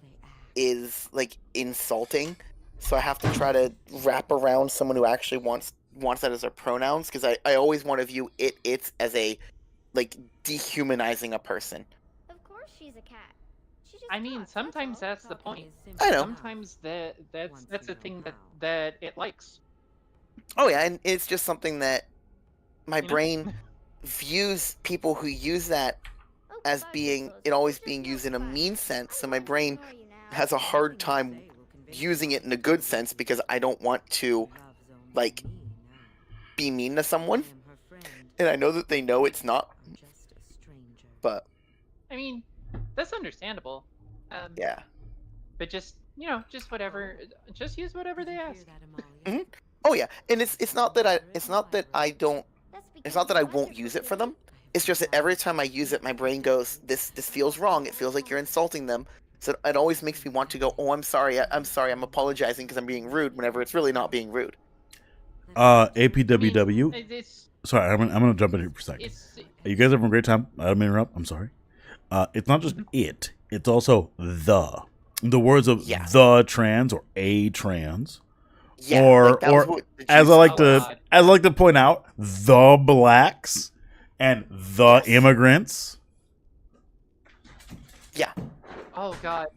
is like insulting. So I have to try to wrap around someone who actually wants that as their pronouns, because I always want to view it's as a like dehumanizing a person. Of course she's a cat. I mean, sometimes that's the point. I know. Sometimes that's a thing that it likes. Oh yeah, and it's just something that my brain views people who use that as being it always being used in a mean sense. So my brain has a hard time using it in a good sense because I don't want to like be mean to someone. And I know that they know it's not. But I mean, that's understandable. Yeah. But just whatever. Just use whatever they ask. Mm-hmm. Oh yeah, and it's not that I won't use it for them. It's just that every time I use it, my brain goes, this feels wrong. It feels like you're insulting them. So it always makes me want to go, oh, I'm sorry, I'm apologizing because I'm being rude, whenever it's really not being rude. APWW. Sorry, I'm gonna jump in here for a second. You guys having a great time? I don't mean to interrupt. I'm sorry. It's not just it. It's also the words of the trans or a trans. Yeah, or like as I like to point out, the blacks and the immigrants. Yeah. Oh God,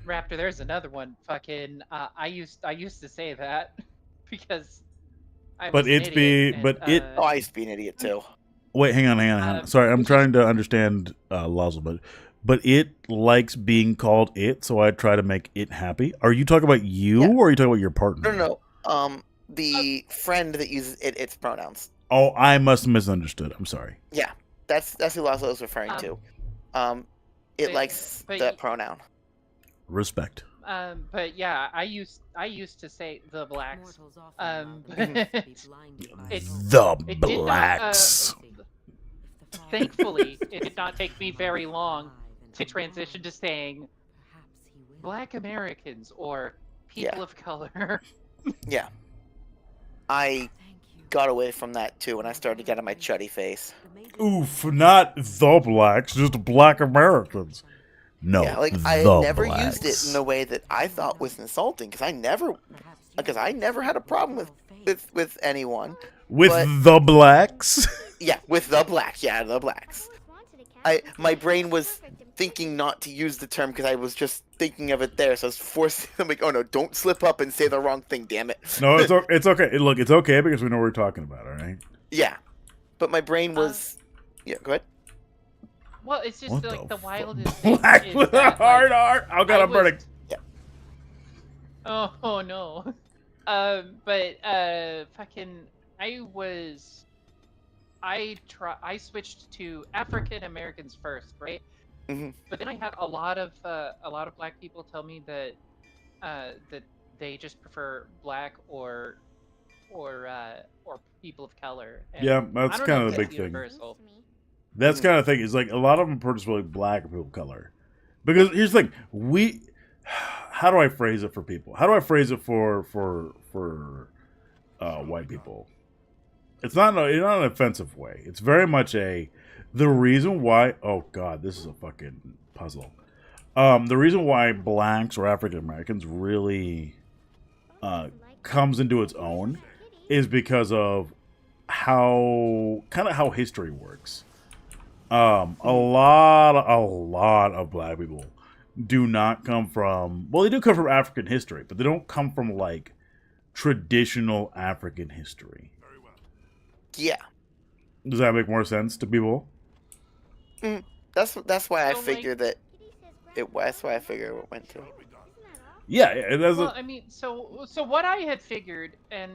Raptor, there's another one. Fucking, I used to say that because I was an idiot, Oh, I used to be an idiot too. Wait, hang on. Sorry, I'm trying to understand Laszlo, but it likes being called it, so I try to make it happy. Are you talking about you, or are you talking about your partner? No. The friend that uses its pronouns. Oh, I must have misunderstood. I'm sorry. Yeah, that's who Laszlo is referring to. It likes that pronoun. Respect. But yeah, I used to say the blacks. The blacks. Thankfully, it did not take me very long to transition to saying Black Americans or people of color. Yeah. I got away from that too when I started to get on my chuddy face. Oof, not the blacks, just Black Americans. No, yeah, like I never used it in a way that I thought was insulting because I never had a problem with anyone. With the blacks? Yeah, with the blacks. Yeah, the blacks. My brain was thinking not to use the term because I was just thinking of it there, so I was forcing them like, oh no, don't slip up and say the wrong thing, damn it. No, it's okay. Look, it's okay because we know what we're talking about, all right? Yeah, but my brain was... yeah, go ahead. Well, it's just like the wildest Black thing with is a that, hard like, R. Oh god, I'm burning. Yeah. Oh no. But fucking, I switched to African Americans first, right? Mm-hmm. But then I had a lot of black people tell me that that they just prefer black or people of color. And Yeah, that's kind of the big thing. Universal. That's kind of the thing. It's like a lot of them are just really black or people of color. Because here's the thing, how do I phrase it for people? How do I phrase it for white people? It's not in an offensive way. It's very much the reason why. Oh God, this is a fucking puzzle. The reason why blacks or African Americans really comes into its own is because of how history works. A lot of black people do not come from, well, they do come from African history, but they don't come from like traditional African history. Yeah. Does that make more sense to people? That's why I figured that that's why I figured it went to. Yeah, it doesn't. Well, I mean, so what I had figured, and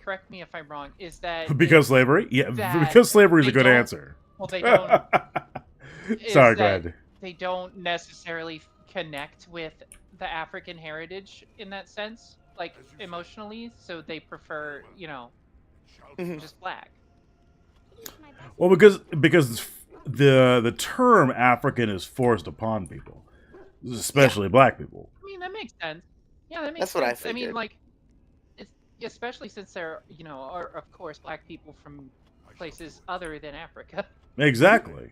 correct me if I'm wrong, is that Because slavery? Yeah, because slavery is a good answer. Well, they don't. Sorry, go ahead. They don't necessarily connect with the African heritage in that sense, like emotionally. So they prefer, just black. Well, because the term African is forced upon people, especially black people. I mean, that makes sense. Yeah, that makes That's sense. what I figured. mean, like, especially since there, are of course black people from places other than Africa. Exactly.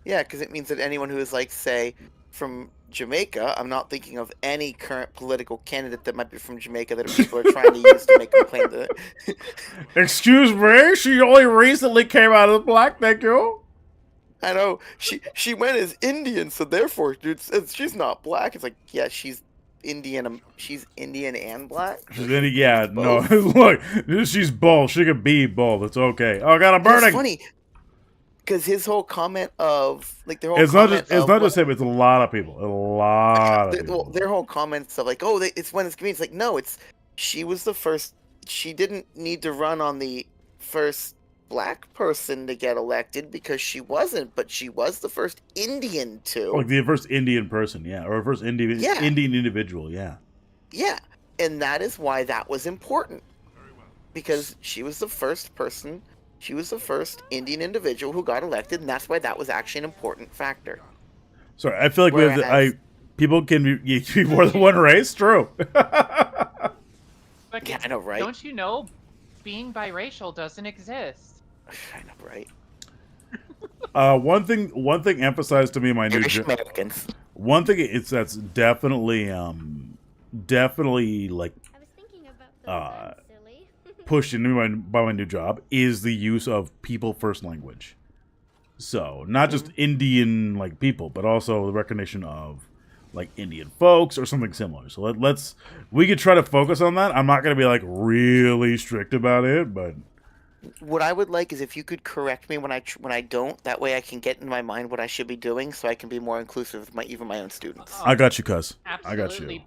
Yeah, because it means that anyone who is, like, say, from Jamaica, I'm not thinking of any current political candidate that might be from Jamaica that people are trying to use to make a claim to it. Excuse me? She only recently came out of black, thank you. I know. She went as Indian, so therefore, dude, she's not black. It's like, yeah, she's Indian. She's Indian and black. She's Indian, yeah. No, look, she's both. She could be both. It's okay. Oh, God, I'm burning. It's funny. Because his whole comment of, like, their whole it's not comment just, it's not just him, it's a lot of people. Well, their whole comments of, like, it's when it's convenient. It's like, no, she was the first, she didn't need to run on the first black person to get elected because she wasn't, but she was the first Indian to. Like the first Indian person, yeah. Or first Indian individual, yeah. Yeah, and that is why that was important. Because she was the first person. She was the first Indian individual who got elected, and that's why that was actually an important factor. Sorry, I feel like people can be more than one race. True. But yeah, I know, right? Don't you know, being biracial doesn't exist? I know, right? One thing emphasized to me in my new job. One thing that's definitely like pushed into by my new job is the use of people first language. So not just Indian like people, but also the recognition of like Indian folks or something similar. So we could try to focus on that. I'm not going to be like really strict about it, but what I would like is if you could correct me when I don't. That way I can get in my mind what I should be doing, so I can be more inclusive with even my own students. I got you, cuz. I got you.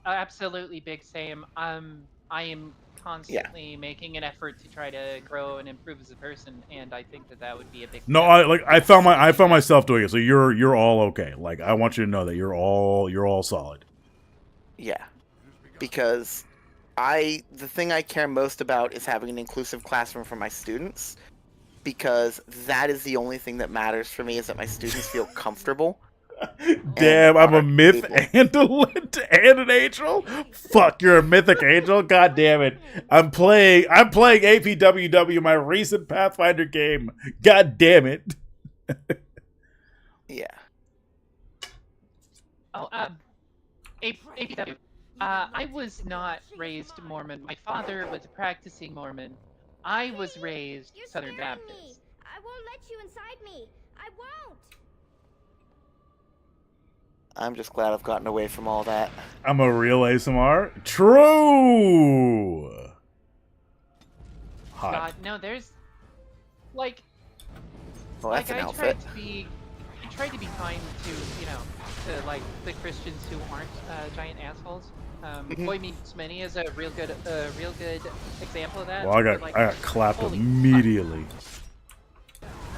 Absolutely, Big Sam. I am constantly making an effort to try to grow and improve as a person, and I think that would be a big. No, I found myself doing it. So you're all okay. Like I want you to know that you're all solid. Yeah, because the thing I care most about is having an inclusive classroom for my students, because that is the only thing that matters for me, is that my students feel comfortable. Damn, I'm a myth and an angel? Fuck, you're a mythic angel? God damn it. I'm playing APWW, my recent Pathfinder game. God damn it. Yeah. Oh, APW. I was not raised Mormon. My father was a practicing Mormon. I was raised Southern Baptist. Me. I won't let you inside me. I won't. I'm just glad I've gotten away from all that. I'm a real ASMR? True! Hot. God, no, there's, like... Well, that's an outfit. I tried to be kind to, to, like, the Christians who aren't giant assholes. Boy Meets Many is a real good example of that. Well, I got clapped immediately.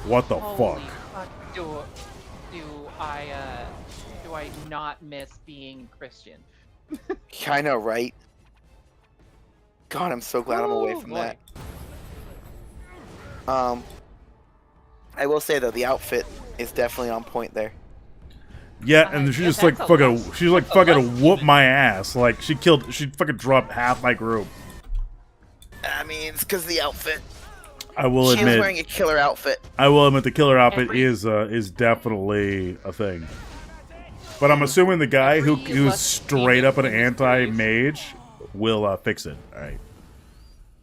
What the fuck? Do I not miss being Christian? I know, right? God, I'm so glad I'm away from that. I will say though, the outfit is definitely on point there. Yeah, and she's just like fucking whoop my ass. Like she fucking dropped half my group. I mean, it's because of the outfit. I will admit, she's wearing a killer outfit. I will admit the killer outfit is definitely a thing. But I'm assuming the guy who's straight up an anti-mage will fix it. All right.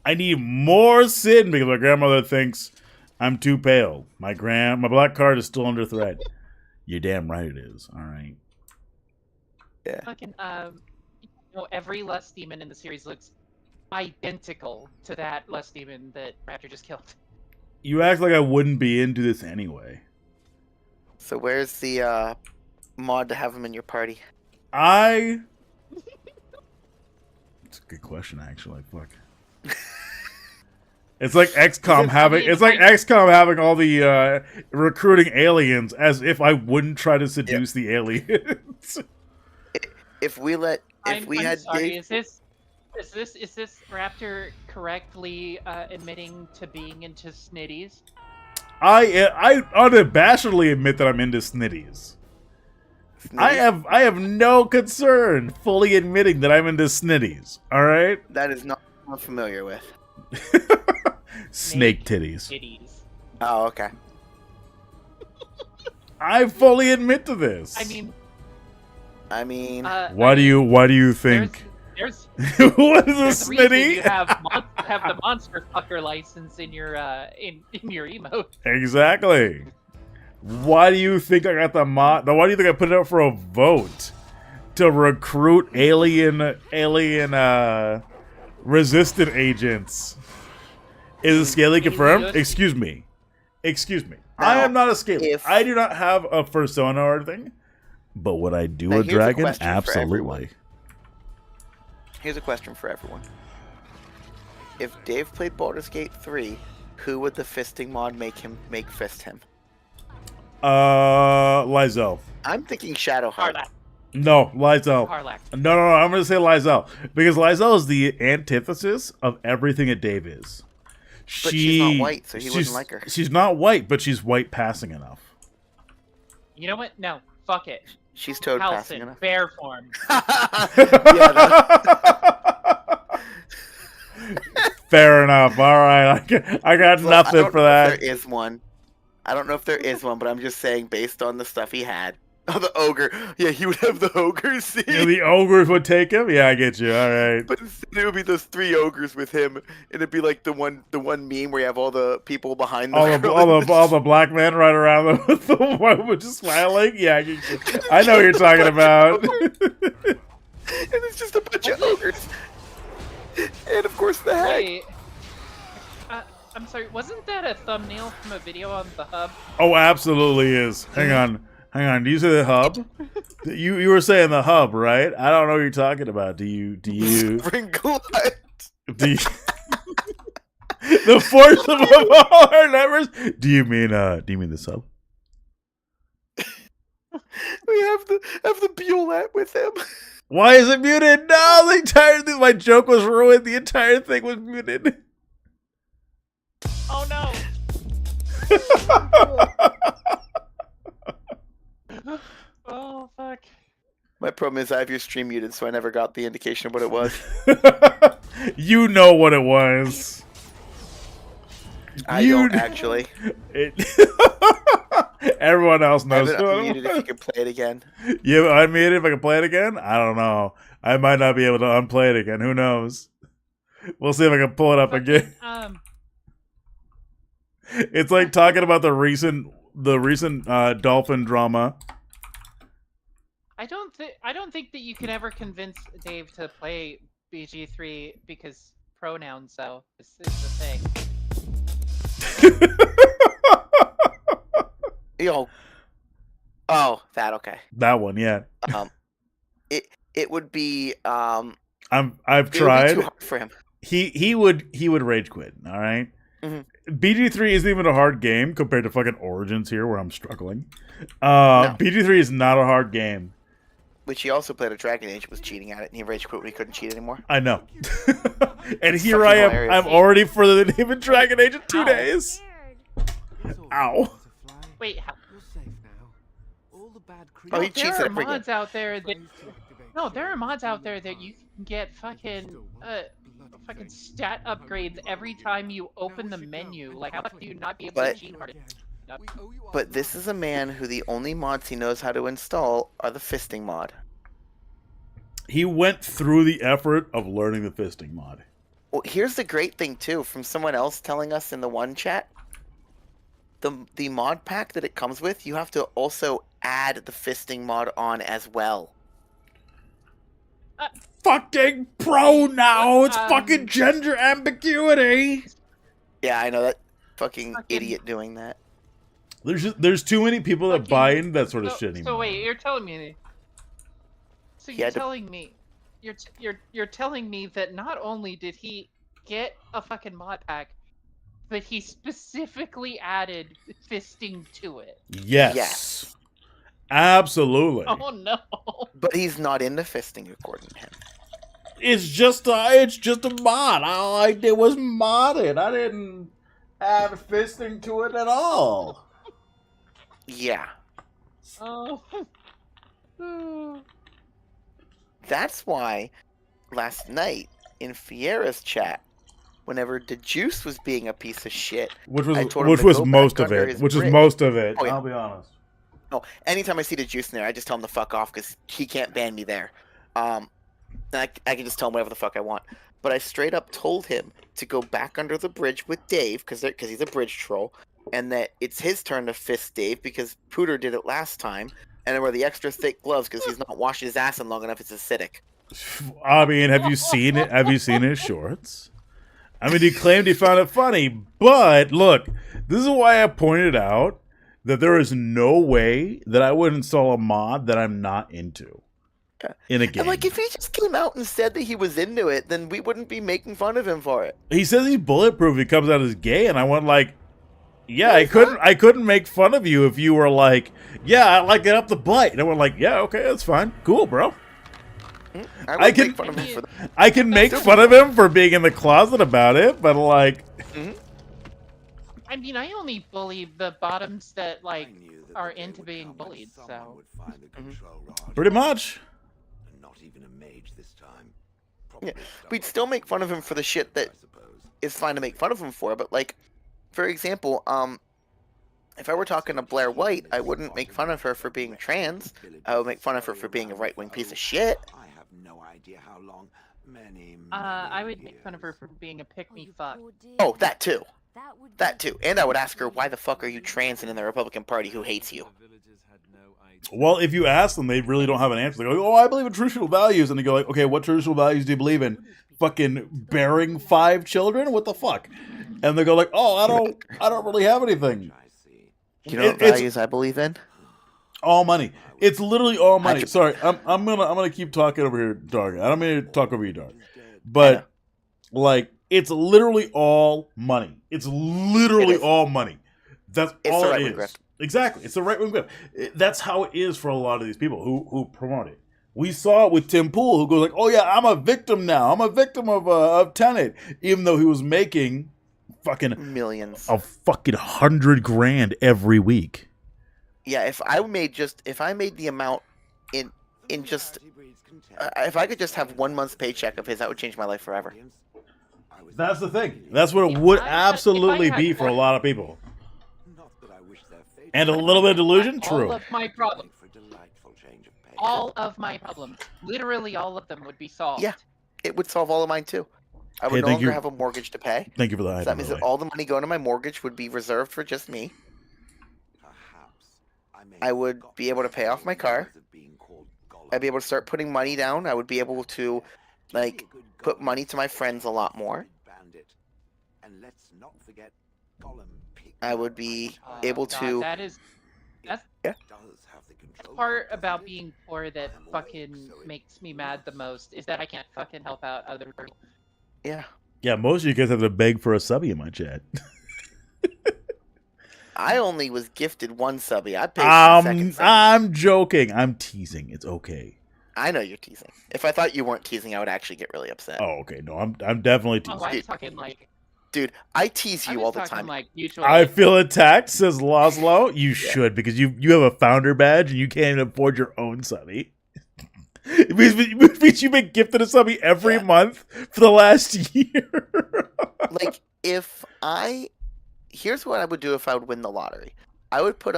I need more sin because my grandmother thinks I'm too pale. My black card is still under threat. You're damn right it is. All right. Yeah. Fucking, every Lust Demon in the series looks identical to that Lust Demon that Raptor just killed. You act like I wouldn't be into this anyway. So where's the mod to have him in your party? It's a good question, actually. Fuck. It's like XCOM having all the recruiting aliens, as if I wouldn't try to seduce the aliens. If we had sorry, Dave... is this Raptor correctly admitting to being into snitties? I unabashedly admit that I'm into snitties. I have no concern fully admitting that I'm into snitties. All right. That is not what I'm familiar with. Snake titties. Oh, okay. I fully admit to this. I mean, why do you think? There's what is a reason snitty? you have the monster fucker license in your in your emote. Exactly. Why do you think I got the mod? Why do you think I put it up for a vote to recruit alien resistant agents? Is it Scaly confirmed? Excuse me. I am not a Scaly. I do not have a persona or anything. But would I do a dragon? Absolutely. Here's a question for everyone. If Dave played Baldur's Gate 3, who would the fisting mod make fist him? Lizelle. I'm thinking Shadowheart. No, Lizelle. Harlack. No, I'm going to say Lizelle. Because Lizelle is the antithesis of everything that Dave is. But she's not white, so he wouldn't like her. She's not white, but she's white passing enough. You know what? No, fuck it. She's toad passing Halcyon, enough. bear form. Fair enough. All right, I got nothing for that. There is one. I don't know if there is one, but I'm just saying based on the stuff he had. Oh, the ogre. Yeah, he would have the ogres. See? Yeah, the ogres would take him? Yeah, I get you. All right. But it would be those 3 ogres with him, and it'd be like the one meme where you have all the people behind them. All the black men right around them with the woman just smiling. Yeah, I know what you're talking about. And it's just a bunch of ogres. And of course the hag. Wait, I'm sorry, wasn't that a thumbnail from a video on the hub? Oh, absolutely is. Hang on. Do you say the hub? You were saying the hub, right? I don't know what you're talking about. Do you Sprinkle the force of all our numbers? Do you mean the sub? We have the Buelet with him. Why is it muted? No, the entire thing. My joke was ruined. The entire thing was muted. Oh no! Oh fuck! My problem is I have your stream muted, so I never got the indication of what it was. You know what it was. I don't actually. Everyone else knows. I have it unmuted if you can play it again. You unmuted if I can play it again? I don't know. I might not be able to unplay it again. Who knows? We'll see if I can pull it up again. It's like talking about the recent dolphin drama. I don't think that you can ever convince Dave to play BG3 because pronouns. So this is the thing. Yo. Oh, that okay. That one, yeah. It would be I've it tried. would be too hard for him. He would rage quit. All right. Mm-hmm. BG3 isn't even a hard game compared to fucking Origins here, where I'm struggling. No. BG3 is not a hard game. Which he also played a Dragon Age, was cheating at it, and he rage quit when he couldn't cheat anymore. I know. And here I am. Hilarious. I'm already further than him in Dragon Age in 2 days. Ow. Wait. Oh, he cheats at everything. Mods out there that there are mods out there that you can get fucking stat upgrades every time you open the menu. Like, how do you not be able to cheat hard? But this is a man who the only mods he knows how to install are the fisting mod. He went through the effort of learning the fisting mod. Well, here's the great thing too, from someone else telling us in the one chat. The mod pack that it comes with, you have to also add the fisting mod on as well. Fucking pronouns, fucking gender ambiguity. Yeah, I know that fucking idiot doing that. There's too many people that buy into that sort of shit anymore. So wait, you're telling me? So you're telling me, you're telling me that not only did he get a fucking mod pack, but he specifically added fisting to it. Yes. Absolutely. Oh no. But he's not into fisting, according to him. It's just a mod. All I did was mod it. I didn't add fisting to it at all. Yeah. Oh. That's why last night in Fiera's chat, whenever the juice was being a piece of shit, Which I was told him to go most back of under it. his Which was bridge. most of it. Oh, yeah. I'll be honest. No, anytime I see the juice in there, I just tell him to fuck off because he can't ban me there. I can just tell him whatever the fuck I want. But I straight up told him to go back under the bridge with Dave because he's a bridge troll, and that it's his turn to fist Dave because Pooter did it last time, and then wear the extra thick gloves because he's not washing his ass in long enough. It's acidic. I mean, have you seen it? Have you seen his shorts? I mean, he claimed he found it funny, but look, this is why I pointed out that there is no way that I would install a mod that I'm not into in a game. And like, if he just came out and said that he was into it, then we wouldn't be making fun of him for it. He says he's bulletproof. He comes out as gay, and I went like, yeah, I couldn't make fun of you if you were like, yeah, I like it up the butt. And I went like, yeah, okay, that's fine, cool, bro. I can make fun of him for that. I can make fun of him for being in the closet about it, but like, I mean, I only bully the bottoms that like are into being bullied. So pretty much. Not even a mage this time. Yeah, we'd still make fun of him for the shit that is fine to make fun of him for. But like, for example, if I were talking to Blair White, I wouldn't make fun of her for being trans. I would make fun of her for being a right-wing piece of shit. I have no idea how long. Many. I would make fun of her for being a pick-me fuck. Oh, that too. That too. And I would ask her, why the fuck are you trans and in the Republican Party who hates you? Well, if you ask them, they really don't have an answer. They go, oh, I believe in traditional values. And they go like, okay, what traditional values do you believe in? Fucking bearing 5 children? What the fuck? And they go like, oh, I don't really have anything. You know what values I believe in? All money. It's literally all money. Sorry, I'm gonna keep talking over here, Dark. I don't mean to talk over you, Dark. But like, it's literally all money. It's literally all money. That's all it is. Exactly. It's the right wing grip. That's how it is for a lot of these people who promote it. We saw it with Tim Pool, who goes like, oh yeah, I'm a victim now. I'm a victim of Tenet, even though he was making fucking millions, a fucking $100,000 every week. Yeah, if I made the amount in just if I could just have 1 month's paycheck of his, that would change my life forever. That's the thing. That's what it would absolutely be for a lot of people. And a little bit of delusion, true. All of my problems. All of my problems. Literally all of them would be solved. Yeah, it would solve all of mine too. I would no longer have a mortgage to pay. Thank you for that. So that means that all the money going to my mortgage would be reserved for just me. I would be able to pay off my car. I'd be able to start putting money down. I would be able to, like, put money to my friends a lot more. I would be able to. That's the part about being poor that fucking makes me mad the most, is that I can't fucking help out other people. Yeah. Yeah, most of you guys have to beg for a subby in my chat. I only was gifted 1 subby. I paid for the second subby. I'm joking. I'm teasing. It's okay. I know you're teasing. If I thought you weren't teasing, I would actually get really upset. Oh, okay. No, I'm definitely teasing. Oh, I'm talking like... Dude, I tease you all the time. Like I feel attacked, says Laszlo. You should, because you have a founder badge and you can't even afford your own subby. It means you've been gifted a subby every month for the last year. Like, here's what I would do if I would win the lottery. I would put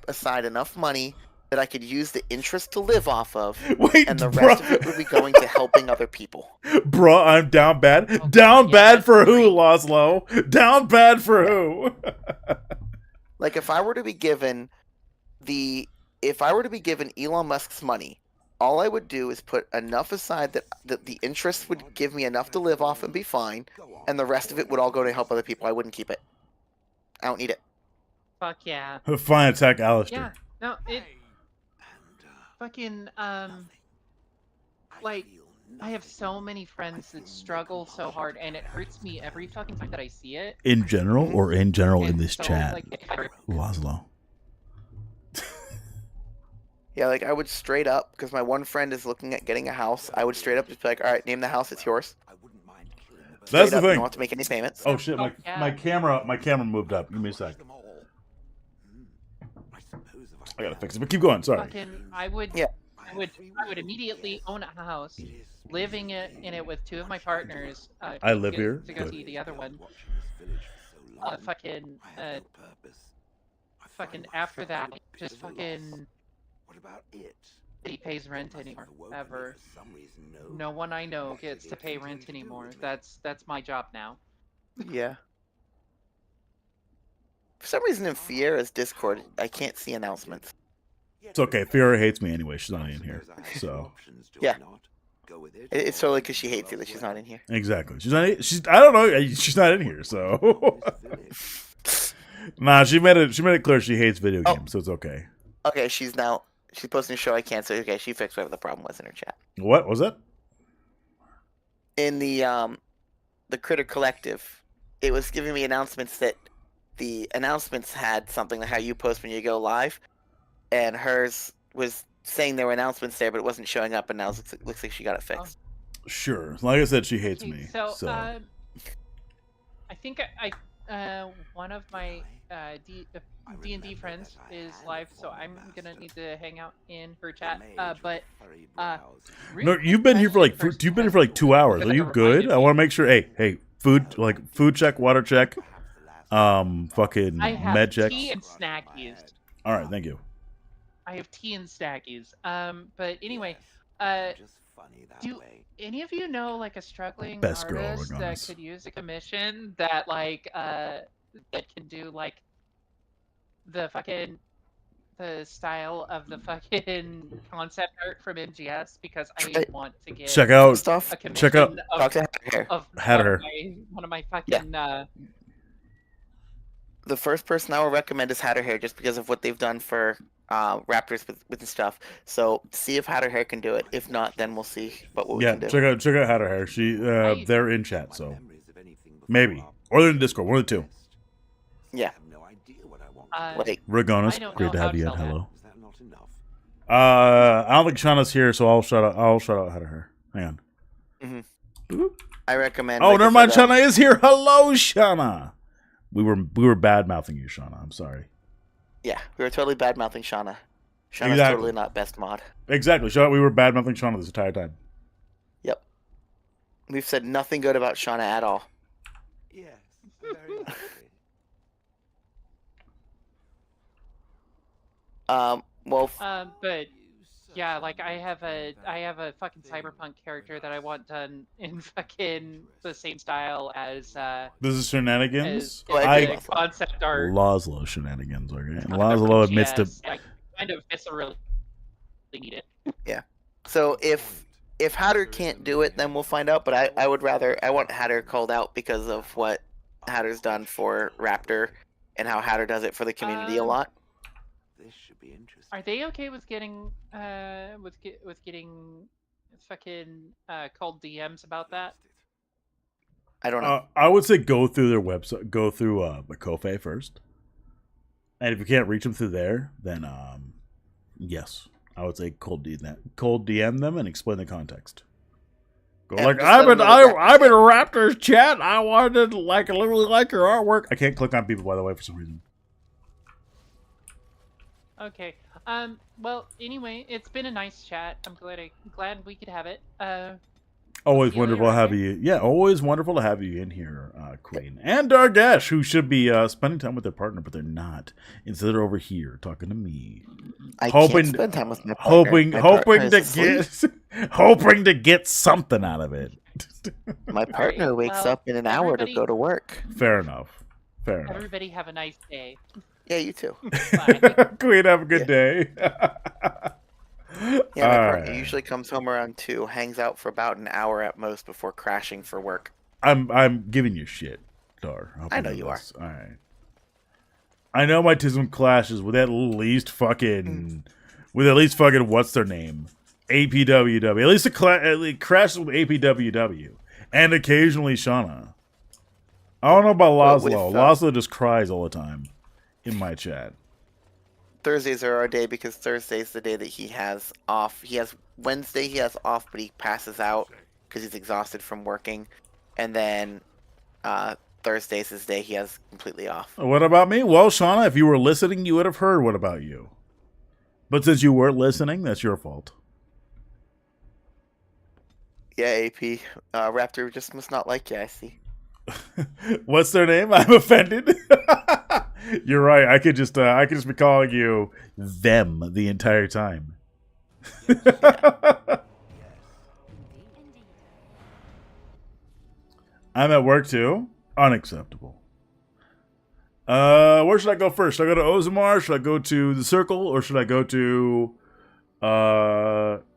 aside enough money that I could use the interest to live off of, Wait, and the rest of it would be going to helping other people. Bruh, I'm down bad. Down bad for who, Laszlo? Down bad for who? Like, if I were to be given Elon Musk's money, all I would do is put enough aside that the interest would give me enough to live off and be fine, and the rest of it would all go to help other people. I wouldn't keep it. I don't need it. Fuck yeah. Fine, attack Alistair. Yeah. No, it fucking like I have so many friends that struggle so hard, and it hurts me every fucking time that I see it. In general, or in general in this so, chat? like, Laszlo. Yeah, like I would straight up, because my one friend is looking at getting a house, I would straight up just be like, all right, name the house, it's yours. That's the thing. You don't have to make any payments. Oh shit, my camera moved up. Give me a sec. I gotta fix it, but keep going. Sorry. Fucking, I would immediately own a house, living in it with two of my partners. I live here. To go see the other one. Fucking after that, just fucking. What about it? He pays rent anymore. Ever. No one I know gets to pay rent anymore. That's my job now. Yeah. For some reason in Fiera's Discord, I can't see announcements. It's okay. Fiora hates me anyway. She's not in here. So. Yeah. It's totally because she hates you that she's not in here. Exactly. She's not. I don't know. She's not in here. So. Nah, she made it clear she hates video games, so it's okay. Okay, she's posting a show I can't. So okay, she fixed whatever the problem was in her chat. What was that? In the Critter Collective, it was giving me announcements that the announcements had something like how you post when you go live, and hers was saying there were announcements there, but it wasn't showing up, and now it looks like she got it fixed. Sure. Like I said, she hates me. So, I think one of my D&D friends is live, so I'm gonna need to hang out in her chat. No, you've been here for like 2 hours. Are you good? I want to make sure. Hey, food check, water check, fucking med check. Tea and snackies. All right, thank you. I have tea and snackies. But anyway, do any of you know like a struggling Best girl, artist that regardless. could use a commission that that can do like the style of the fucking concept art from MGS, because I want to get Check out stuff. A commission Check out of Hatter. one of my fucking The first person I would recommend is Hatter Hair, just because of what they've done for Raptors with the stuff. So see if Hatter Hair can do it. If not, then we'll see what we can do. check out Hatter Hair. They're in chat, so maybe, or they're in Discord. One of the two. Yeah. Ragonis, great to have you. Hello. I don't think Shauna's here, so I'll shout out Hatter Hair. Hang on. I recommend. Oh, never mind. Shauna is here. Hello, Shauna. We were bad mouthing you, Shauna. I'm sorry. Yeah, we were totally bad mouthing Shauna. Shauna's Exactly. totally not best mod. Exactly. Shauna, we were bad mouthing Shauna this entire time. Yep. We've said nothing good about Shauna at all. Yes, very likely. But yeah, like I have a fucking cyberpunk character that I want done in fucking the same style as This is shenanigans. the concept art. Laszlo shenanigans. Okay. Laszlo admits to. I kind of viscerally need it. Yeah. So if Hatter can't do it, then we'll find out. But I want Hatter called out because of what Hatter's done for Raptor and how Hatter does it for the community a lot. This should be interesting. Are they okay with getting with getting fucking called DMs about that? I don't know. I would say go through their website, go through Makofe first, and if you can't reach them through there, then yes, I would say cold DM them and explain the context. Go And like just I'm let in them know that Raptors chat. I wanted literally like your artwork. I can't click on people, by the way, for some reason. Okay. Well, anyway, it's been a nice chat. I'm glad we could have it. Always wonderful to have you. Yeah, always wonderful to have you in here, Queen. And Dargesh, who should be spending time with their partner, but they're not. Instead, they're over here talking to me. I can't spend time with my partner. Hoping to get something out of it. My partner wakes up in an hour to go to work. Fair enough. Fair enough. Everybody have a nice day. Yeah, you too. Queen, have a good day. Yeah, my partner usually comes home around 2, hangs out for about an hour at most before crashing for work. I'm giving you shit, Dar. I know you are. All right. I know my tism clashes with at least fucking what's their name? APWW. At least it crashes with APWW. And occasionally Shauna. I don't know about Laszlo. Laszlo just cries all the time in my chat. Thursdays are our day because Thursday's the day that he has off. Wednesday he has off, but he passes out because he's exhausted from working. And then Thursday's his day he has completely off. What about me? Well, Shauna, if you were listening, you would have heard what about you. But since you weren't listening, that's your fault. Yeah, AP. Raptor just must not like you, I see. What's their name? I'm offended. You're right. I could just be calling you them the entire time. I'm at work too. Unacceptable. Where should I go first? Should I go to Ozamar? Should I go to the Circle? Or should I go to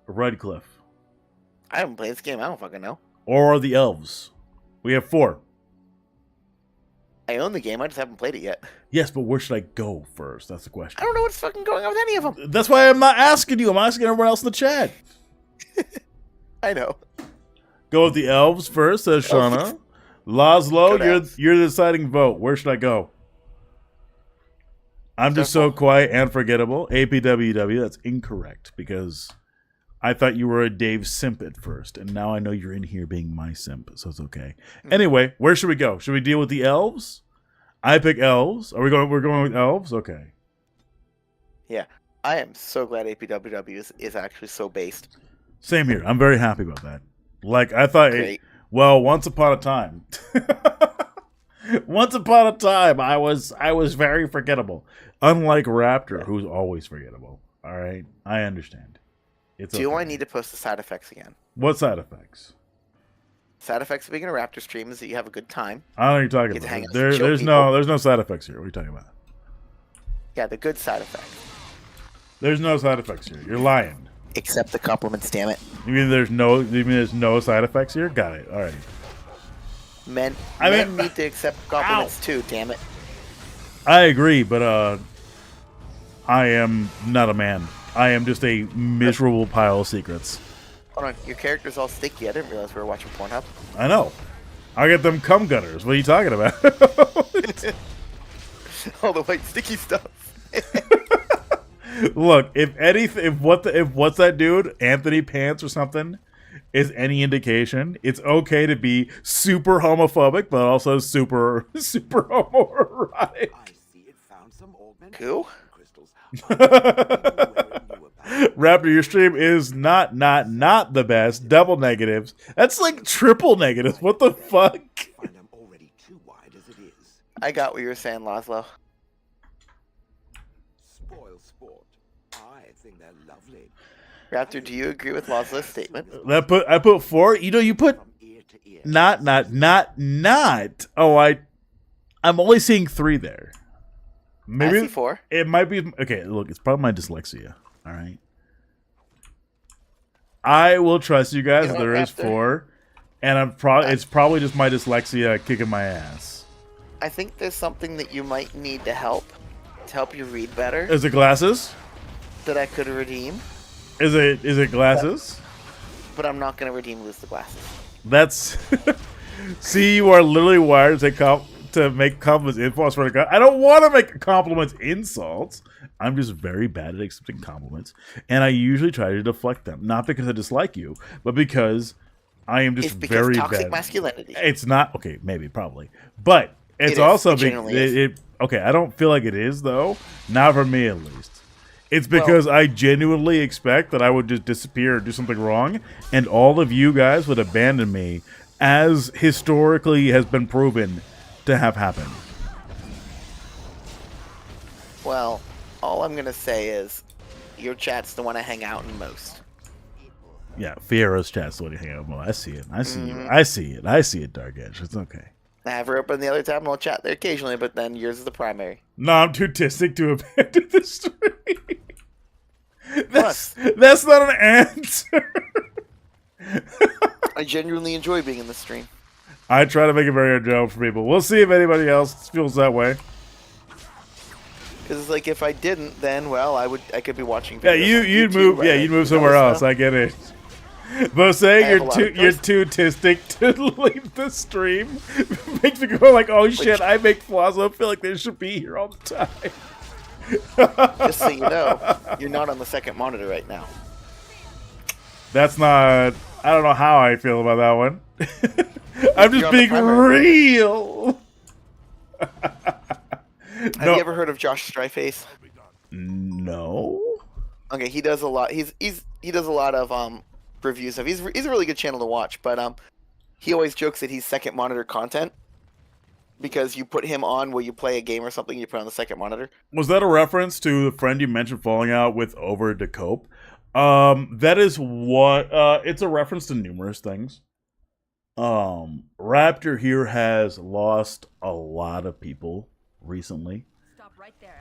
Redcliffe? I haven't played this game. I don't fucking know. Or the Elves? We have 4. I own the game. I just haven't played it yet. Yes, but where should I go first? That's the question. I don't know what's fucking going on with any of them. That's why I'm not asking you. I'm asking everyone else in the chat. I know. Go with the Elves first, says Shauna. Laszlo, you're the deciding vote. Where should I go? I'm just so quiet and forgettable. APWW, that's incorrect because I thought you were a Dave simp at first, and now I know you're in here being my simp, so it's okay. Anyway, where should we go? Should we deal with the Elves? I pick Elves. We're going with Elves? Okay. Yeah. I am so glad APWW is actually so based. Same here. I'm very happy about that. Like, I thought, once upon a time. Once upon a time, I was very forgettable. Unlike Raptor, who's always forgettable. All right? I understand. Do I need to post the side effects again? What side effects? Side effects of being a Raptor stream is that you have a good time. I don't know what you're talking about. There's no side effects here. What are you talking about? Yeah, the good side effects. There's no side effects here. You're lying. Except the compliments, damn it. You mean there's no side effects here? Got it. All right. Men need to accept compliments too, damn it. I agree, but I am not a man. I am just a miserable pile of secrets. Hold on, your character's all sticky. I didn't realize we were watching Pornhub. I know. I get them cum gunners. What are you talking about? All the white sticky stuff. Look, if what's that dude, Anthony Pants or something, is any indication, it's okay to be super homophobic, but also super homoerotic. Cool. Raptor, your stream is not the best. Double negatives. That's like triple negatives. What the fuck? I got what you were saying, Laszlo. Spoil sport. I think they're lovely. Raptor, do you agree with Laszlo's statement? I put 4. You put not. Oh, I'm only seeing 3 there. Maybe I see 4. It might be okay. Look, it's probably my dyslexia. All right. I will trust you guys. There is 4, and it's probably just my dyslexia kicking my ass. I think there's something that you might need to help you read better. Is it glasses? That I could redeem. Is it glasses? But I'm not going to redeem lose the glasses. That's see, you are literally wired to make compliments insults. I don't want to make compliments insults. I'm just very bad at accepting compliments, and I usually try to deflect them. Not because I dislike you, but because I am just very toxic bad. Masculinity. It's not okay. Maybe, probably, but it's also okay. I don't feel like it is though. Not for me, at least. It's because I genuinely expect that I would just disappear or do something wrong, and all of you guys would abandon me, as historically has been proven to have happened. Well, all I'm gonna say is, your chat's the one I hang out in most. Yeah, Fierro's chat's what you hang out. Well, I see it. I see you. I see it. I see it, Dark Edge. It's okay. I have her open the other tab and I'll chat there occasionally, but then yours is the primary. No, I'm too tistic to abandon the stream. That's not an answer. I genuinely enjoy being in the stream. I try to make it very enjoyable for people. We'll see if anybody else feels that way. Because it's like, if I didn't, then, well, I could be watching videos. Yeah, you'd move. Yeah, you'd move somewhere else. I get it. But saying you're too tistic to leave the stream makes me go like, oh shit, I make flaws. I feel like they should be here all the time. Just so you know, you're not on the second monitor right now. That's not. I don't know how I feel about that one. I'm just being real. Have you ever heard of Josh Stryface? No. Okay, he does a lot. He does a lot of reviews of. He's a really good channel to watch, but he always jokes that he's second monitor content because you put him on where you play a game or something. You put on the second monitor. Was that a reference to the friend you mentioned falling out with over to cope? That is what. It's a reference to numerous things. Raptor here has lost a lot of people recently.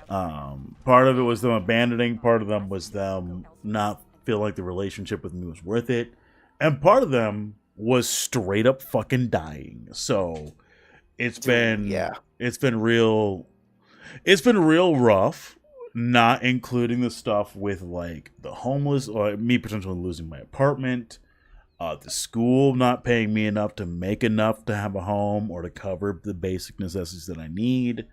Part of it was them abandoning, part of them was them not feel like the relationship with me was worth it, and part of them was straight up fucking dying. So it's been real rough, not including the stuff with like the homeless or me potentially losing my apartment, the school not paying me enough to make enough to have a home or to cover the basic necessities that I need.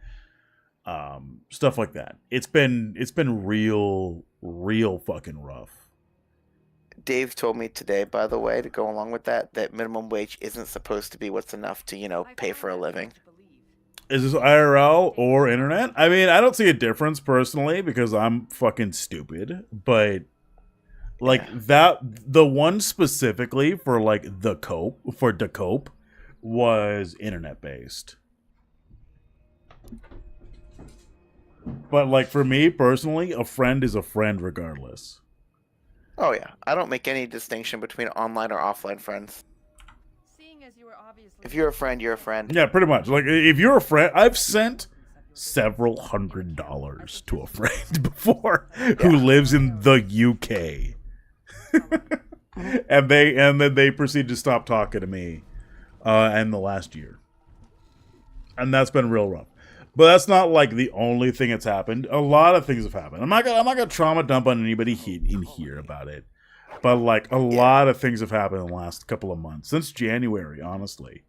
Stuff like that. It's been real fucking rough. Dave told me today, by the way, to go along with that minimum wage isn't supposed to be what's enough to, pay for a living. Is this IRL or internet? I mean, I don't see a difference personally because I'm fucking stupid, but like the one specifically for like the cope was internet based. But like for me personally, a friend is a friend regardless. Oh yeah, I don't make any distinction between online or offline friends. If you're a friend, you're a friend. Yeah, pretty much. Like if you're a friend, I've sent several $100s to a friend before who lives in the UK. and then they proceed to stop talking to me in the last year. And that's been real rough. But that's not like the only thing that's happened. A lot of things have happened. I'm not gonna trauma dump on anybody in here about it. But like a lot of things have happened in the last couple of months. Since January, honestly.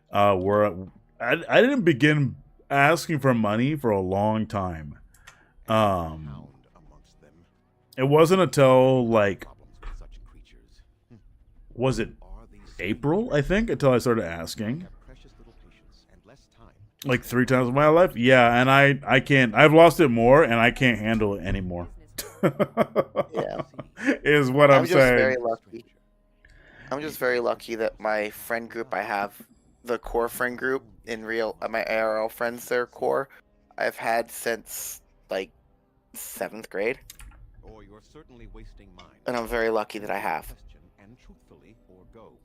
Where I didn't begin asking for money for a long time. It wasn't until like, was it April, I think, until I started asking. Like 3 times in my life? Yeah, and I can't, I've lost it more, and I can't handle it anymore. Yeah. Is what I'm saying. I'm just very lucky that my friend group I have, the core friend group, in real, my ARL friends, their core, I've had since, like, 7th grade. And I'm very lucky that I have.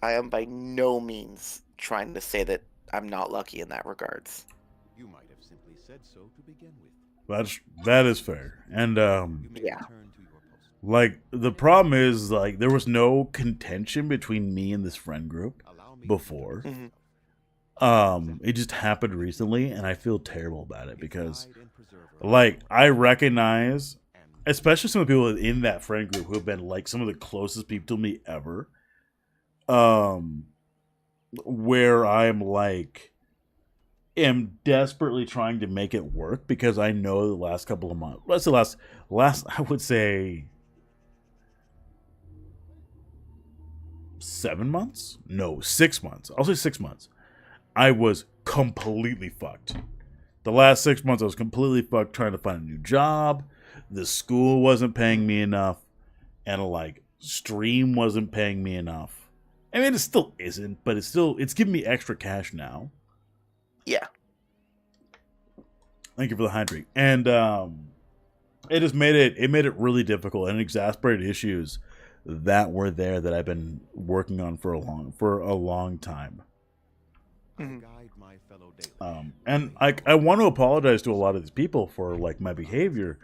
I am by no means trying to say that I'm not lucky in that regards. You might have simply said so to begin with. That is fair. And yeah. Like the problem is like there was no contention between me and this friend group before. It just happened recently and I feel terrible about it because like I recognize, especially some of the people in that friend group who have been like some of the closest people to me ever. Where I'm like am desperately trying to make it work because I know the last couple of months, let's say last I would say 7 months? No, 6 months. I'll say 6 months. I was completely fucked. The last 6 months I was completely fucked trying to find a new job. the school wasn't paying me enough, and like stream wasn't paying me enough. I mean, it still isn't, but it's giving me extra cash now. Yeah. Thank you for the hydrate. And it just made it really difficult and exasperated issues that were there that I've been working on for a long time. Mm-hmm. And I want to apologize to a lot of these people for like my behavior.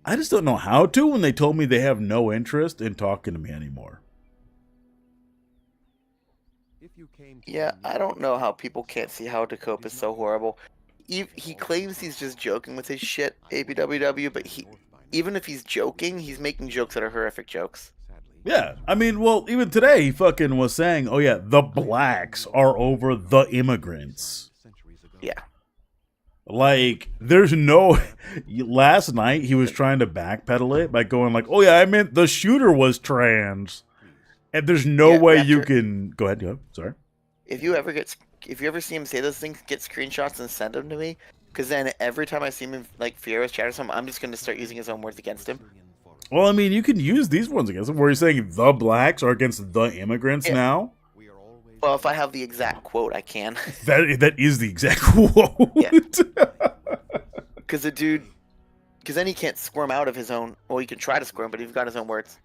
I just don't know how to when they told me they have no interest in talking to me anymore. Yeah, I don't know how people can't see how Dacope is so horrible. He claims he's just joking with his shit, ABWW, but even if he's joking, he's making jokes that are horrific jokes. Yeah, I mean, well, even today he fucking was saying, oh yeah, the blacks are over the immigrants. Yeah. Like, there's no... Last night he was trying to backpedal it by going like, oh yeah, I meant the shooter was trans. And there's no way you can... Go ahead, sorry. If you ever see him say those things, get screenshots and send them to me. Because then every time I see him in, like, Fierro's chat or something, I'm just going to start using his own words against him. Well, I mean, you can use these ones against him, where he's saying the blacks are against the immigrants now. Well, if I have the exact quote, I can. That is the exact quote. Yeah. Because then he can't squirm out of his own... Well, he can try to squirm, but he's got his own words.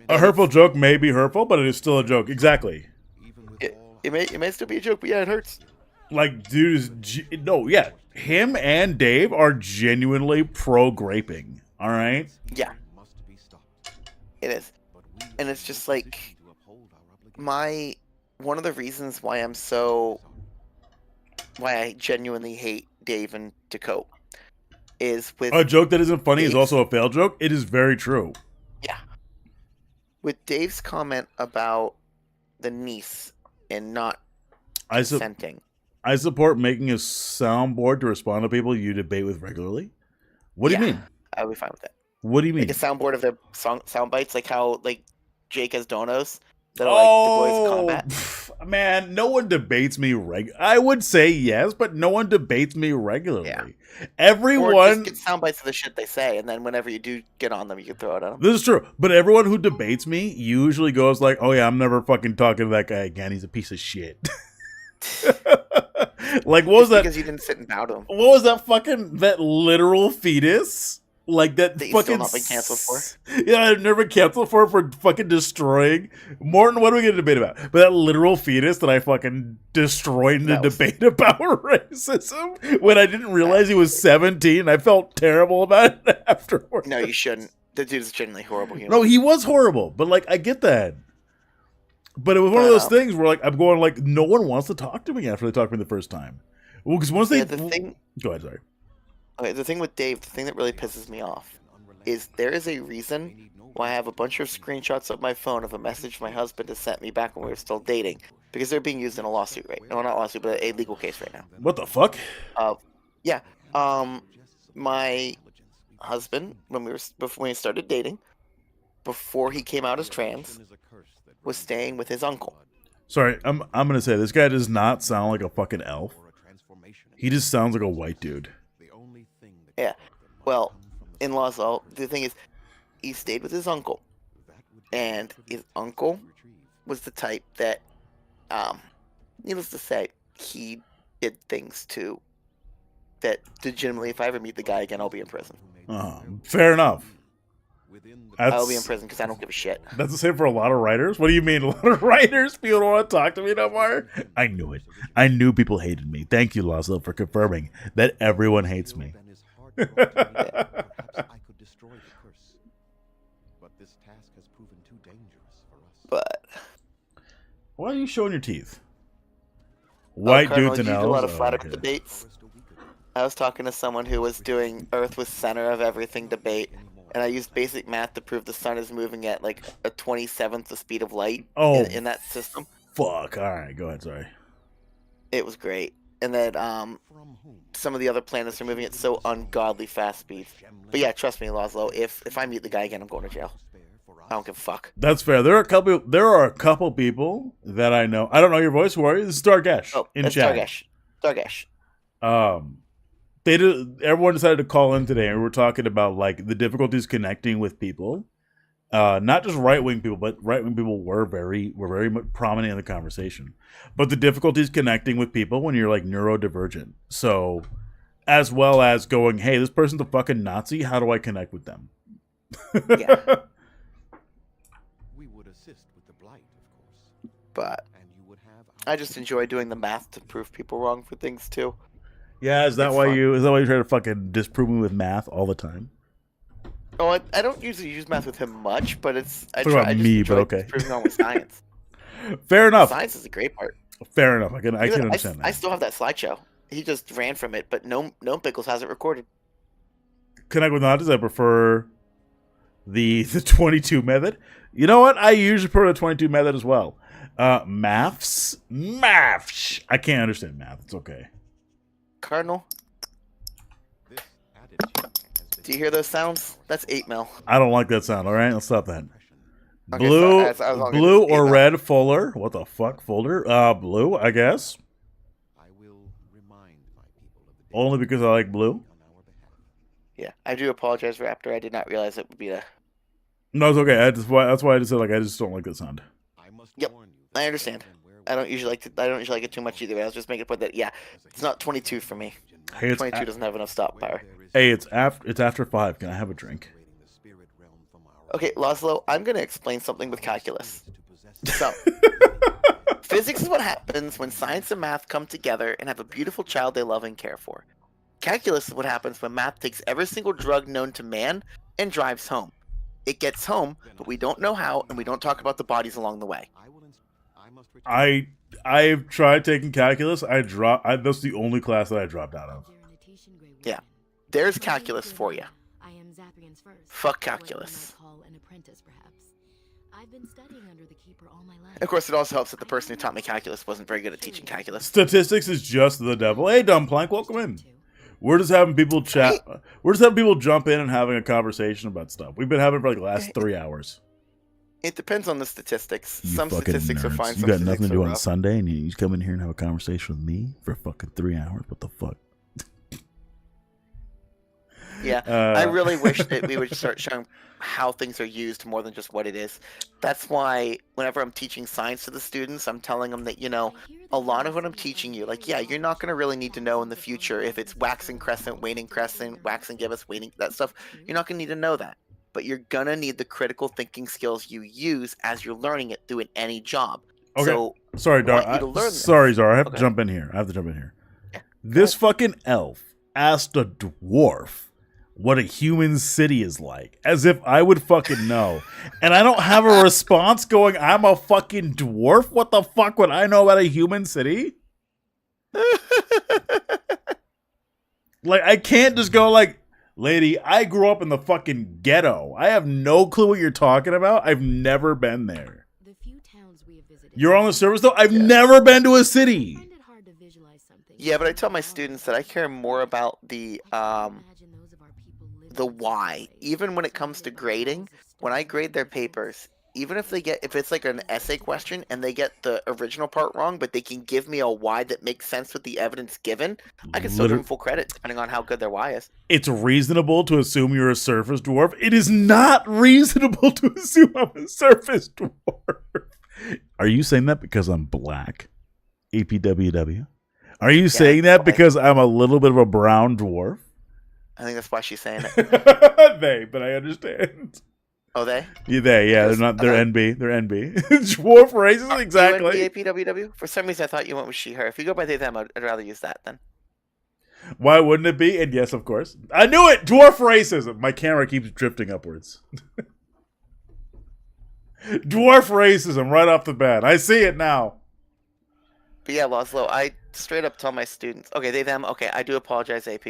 A hurtful joke may be hurtful, but it is still a joke. Exactly. It may still be a joke, but yeah, it hurts. Like, dude is... him and Dave are genuinely pro-graping. All right? Yeah. It is. And it's just like... One of the reasons why I genuinely hate Dave and Dacope is with... A joke that isn't funny is also a fail joke? It is very true. Yeah. With Dave's comment about the niece and not consenting. I support making a soundboard to respond to people you debate with regularly. What do you mean? I would be fine with that. What do you mean? Like a soundboard of their sound bites, like how like Jake has donos that are like the boys of combat. Man, no one debates me I would say yes, but no one debates me regularly. Yeah. Everyone or just get sound bites of the shit they say, and then whenever you do get on them, you can throw it at them. This is true, but everyone who debates me usually goes like, "Oh yeah, I'm never fucking talking to that guy again. He's a piece of shit." Like, what was that? Because you didn't sit and bow to him. What was that literal fetus? Like that you've fucking still not been canceled for? Yeah, I've never been canceled for fucking destroying Morton. What are we gonna debate about? But that literal fetus that I fucking destroyed in a debate about racism when I didn't realize he was 17. I felt terrible about it afterwards. No, you shouldn't. The dude's genuinely horrible human. No, he was horrible, but like I get that. But it was one of those things where like I'm going like no one wants to talk to me after they talk to me the first time. Well, because once they go ahead, sorry. Okay, the thing with Dave, the thing that really pisses me off is there is a reason why I have a bunch of screenshots of my phone of a message my husband has sent me back when we were still dating, because they're being used in a lawsuit no, not lawsuit, but a legal case right now. What the fuck? Yeah. My husband, when we started dating, before he came out as trans, was staying with his uncle. Sorry, I'm gonna say this guy does not sound like a fucking elf. He just sounds like a white dude. Yeah, well, in-laws, the thing is, he stayed with his uncle, and his uncle was the type that, needless to say, he did things to, that legitimately, if I ever meet the guy again, I'll be in prison. Fair enough. I'll be in prison because I don't give a shit. That's the same for a lot of writers? What do you mean, a lot of writers? People don't want to talk to me no more? I knew it. I knew people hated me. Thank you, Laszlo, for confirming that everyone hates me. Perhaps I could destroy the curse, but this task has proven too dangerous for us. But why are you showing your teeth? White dudes and elves. Do a lot of flat Earth debates. I was talking to someone who was doing Earth was center of everything debate, and I used basic math to prove the sun is moving at like a 27th the speed of light in that system. Fuck! All right, go ahead. Sorry. It was great. And then some of the other planets are moving at so ungodly fast speeds. But yeah, trust me, Laszlo, if I meet the guy again, I'm going to jail. I don't give a fuck. That's fair. There are a couple people that I know. I don't know your voice. Who are you? This is Dargesh. Oh, in chat. Dargesh. Everyone decided to call in today, and we were talking about like the difficulties connecting with people. Not just right-wing people, but right-wing people were very much prominent in the conversation. But the difficulties connecting with people when you're like neurodivergent. So, as well as going, hey, this person's a fucking Nazi. How do I connect with them? Yeah. We would assist with the blight, of course. But And you would have I just enjoy doing the math to prove people wrong for things too. Yeah, is that It's why fun. you try to fucking disprove me with math all the time? Oh, I don't usually use math with him much, but it's I Talking try. about I just me, enjoy but okay. proving wrong with science. Fair enough. Science is a great part. Fair enough. I can Even understand that. I still have that slideshow. He just ran from it, but no Pickles has it recorded. Connect with Nazis, I prefer the 22 method. You know what? I usually prefer the 22 method as well. Maths. I can't understand math. It's okay. Cardinal. Do you hear those sounds? That's 8 mil. I don't like that sound. All right, let's stop that. Okay, Blue, so as long as blue it's or 8 mil. red Fuller? What the fuck, Folder? Blue, I guess. Only because I like blue. Yeah, I do apologize, Raptor. I did not realize it would be a. No, it's okay. That's why I just said like I just don't like that sound. Yep, I understand. I don't usually like it too much either. But I was just making a point that it's not 22 for me. Hey, it's 22 doesn't have enough stop power. Hey, it's after 5. Can I have a drink? Okay, Laszlo, I'm going to explain something with calculus. So, physics is what happens when science and math come together and have a beautiful child they love and care for. Calculus is what happens when math takes every single drug known to man and drives home. It gets home, but we don't know how, and we don't talk about the bodies along the way. I've tried taking calculus. That's the only class that I dropped out of. Yeah, there's calculus for you. Fuck calculus. Of course, it also helps that the person who taught me calculus wasn't very good at teaching calculus. Statistics is just the devil. Hey, Dumplank, welcome in. We're just having people chat. We're just having people jump in and having a conversation about stuff. We've been having it for like the last 3 hours. It depends on the statistics. You Some fucking statistics are nerds. fine. You Some got nothing to statistics do are on rough. Sunday, and you come in here and have a conversation with me for fucking 3 hours. What the fuck? Yeah, I really wish that we would start showing how things are used more than just what it is. That's why whenever I'm teaching science to the students, I'm telling them that, a lot of what I'm teaching you, like, yeah, you're not going to really need to know in the future if it's waxing crescent, waning crescent, waxing gibbous, waning, that stuff. You're not going to need to know that. But you're going to need the critical thinking skills you use as you're learning it through any job. Okay. So, Sorry, Dar. Sorry, Zara. I have to Okay. jump in here. This fucking elf asked a dwarf what a human city is like, as if I would fucking know. And I don't have a response going, I'm a fucking dwarf? What the fuck would I know about a human city? Like, I can't just go like, lady, I grew up in the fucking ghetto. I have no clue what you're talking about. I've never been there. You're on the surface, though? I've never been to a city. yeah, but I tell my students that I care more about the why. Even when it comes to grading, when I grade their papers, even if it's like an essay question and they get the original part wrong, but they can give me a why that makes sense with the evidence given, I can still give them full credit depending on how good their why is. It's reasonable to assume you're a surface dwarf. It is not reasonable to assume I'm a surface dwarf. Are you saying that because I'm black? APWW? Are you saying that because I'm a little bit of a brown dwarf? I think that's why she's saying it. But I understand. Oh, they? Yeah, they're not. They're NB. They're NB. Dwarf races, exactly. APWW? For some reason, I thought you went with she, her. If you go by they, them, I'd rather use that then. Why wouldn't it be? And yes, of course. I knew it! Dwarf racism! My camera keeps drifting upwards. Dwarf racism right off the bat. I see it now. But yeah, Laszlo, I straight up tell my students, okay, they, them, okay, I do apologize, AP.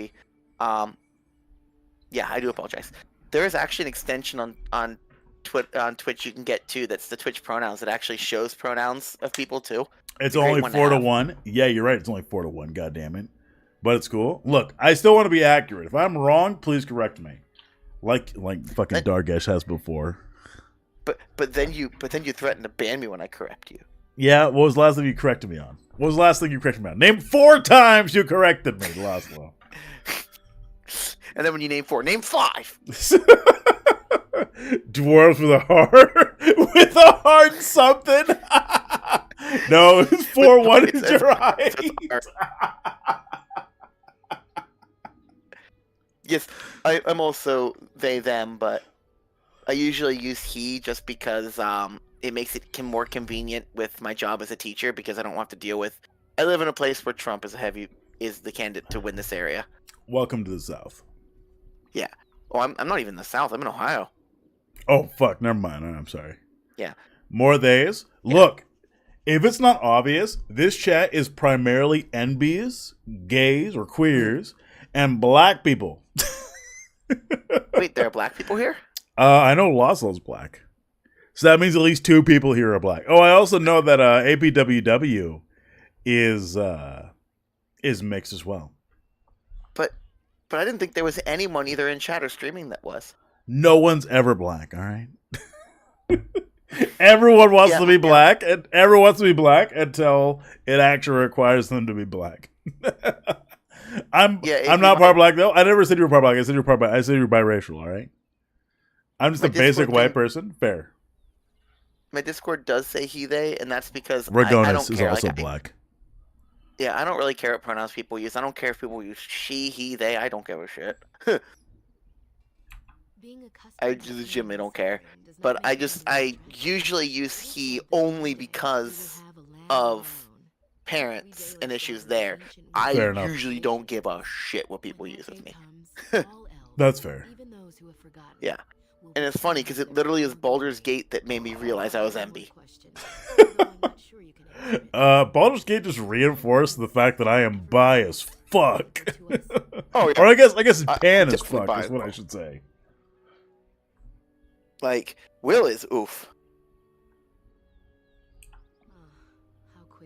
Yeah, I do apologize. There is actually an extension on Twitch you can get too. That's the Twitch pronouns. It actually shows pronouns of people too. It's only 4 to 1. Yeah, you're right. It's only 4 to 1. God damn it. But it's cool. Look, I still want to be accurate. If I'm wrong, please correct me. Like fucking Dargesh has before. But then you threaten to ban me when I correct you. Yeah, what was the last thing you corrected me on? What was the last thing you corrected me on? Name 4 times you corrected me, Laszlo. And then when you name 4, name 5. Dwarves with a heart, with a heart something. No, it's 4 1 is your right. Yes, I'm also they them, but I usually use he just because it makes it more convenient with my job as a teacher because I don't have to deal with. I live in a place where Trump is the candidate to win this area. Welcome to the South. Yeah. Oh, I'm not even in the South. I'm in Ohio. Oh fuck, never mind. I'm sorry. Yeah. More theys. Yeah. Look, if it's not obvious, this chat is primarily NBs, gays or queers, and black people. Wait, there are black people here? I know Laszlo's black. So that means at least 2 people here are black. Oh, I also know that APWW is mixed as well. But I didn't think there was anyone either in chat or streaming that was. No one's ever black, all right? Everyone wants to be black, and everyone wants to be black until it actually requires them to be black. I'm not part black though. I never said you were part black. I said you were part black. I said you were biracial. All right. I'm just a basic white person. Fair. My Discord does say he they, and that's because Ragonis I don't is care. also black. Yeah, I don't really care what pronouns people use. I don't care if people use she, he, they. I don't give a shit. I legitimately don't care. But I usually use he only because of parents and issues there. I usually don't give a shit what people use with me. That's fair. Yeah. And it's funny because it literally is Baldur's Gate that made me realize I was MB. Baldur's Gate just reinforced the fact that I am bi as fuck. Oh, yeah. Or I guess pan as fuck is what I should say. Like, Will is oof.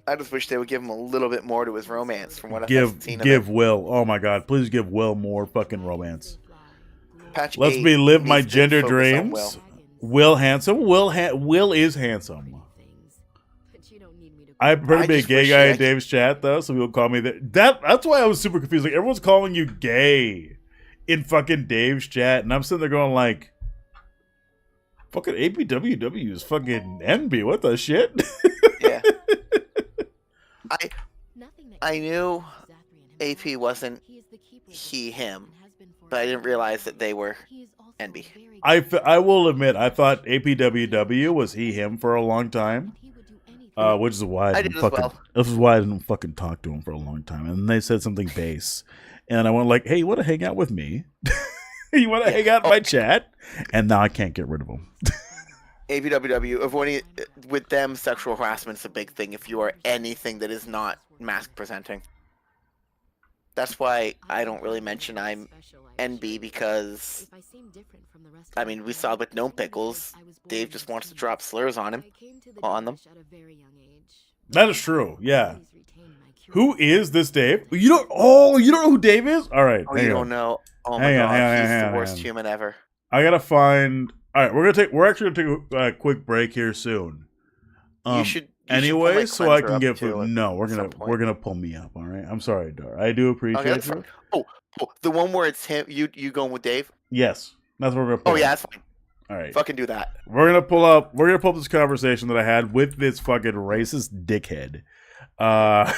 I just wish they would give him a little bit more to his romance from what I've seen. Give Will. Oh my god, please give Will more fucking romance. Patch Let's 8 me live my needs to gender focus on dreams. Will handsome. Will is handsome. I prefer to be a gay guy in Dave's chat though, so people call me that. That's why I was super confused. Like everyone's calling you gay in fucking Dave's chat, and I'm sitting there going like, fucking APWW is fucking NB. What the shit? Yeah. I knew AP wasn't he, him, but I didn't realize that they were NB. I will admit, I thought APWW was he, him for a long time, which is why I didn't fucking talk to him for a long time. And they said something base, and I went like, "Hey, you want to hang out with me? You want to hang out in my chat?" And now I can't get rid of him. APWW, avoiding with them, sexual harassment is a big thing if you are anything that is not mask presenting. That's why I don't really mention I'm NB because, I mean, we saw with Gnome Pickles, Dave just wants to drop slurs on them. That is true, yeah. Who is this Dave? You don't know who Dave is? All right, you don't know. Oh my god, he's the worst human ever. I gotta find. All right, we're actually gonna take a quick break here soon. You should so I can get food. No, we're gonna pull me up. All right, I'm sorry, Dar. I do appreciate you. Oh, the one where it's him, you going with Dave? Yes, that's what we're gonna. Pull yeah, that's fine. All right, fucking do that. We're gonna pull up this conversation that I had with this fucking racist dickhead. And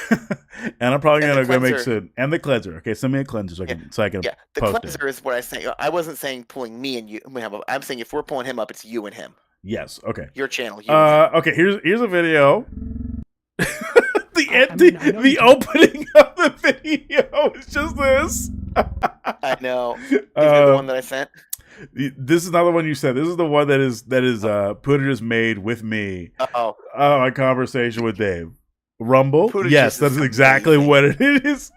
I'm probably gonna go make some and the cleanser. Okay, send me a cleanser so I can the post cleanser is what I sent you. I wasn't saying pulling me and you. I'm saying if we're pulling him up, it's you and him. Yes. Okay. Your channel. Okay. Here's a video. The opening of the video is just this. I know. Is that the one that I sent? This is not the one you said. This is the one that is Putin just made with me. My conversation with Dave. Rumble? Putin, yes, that's exactly what it is.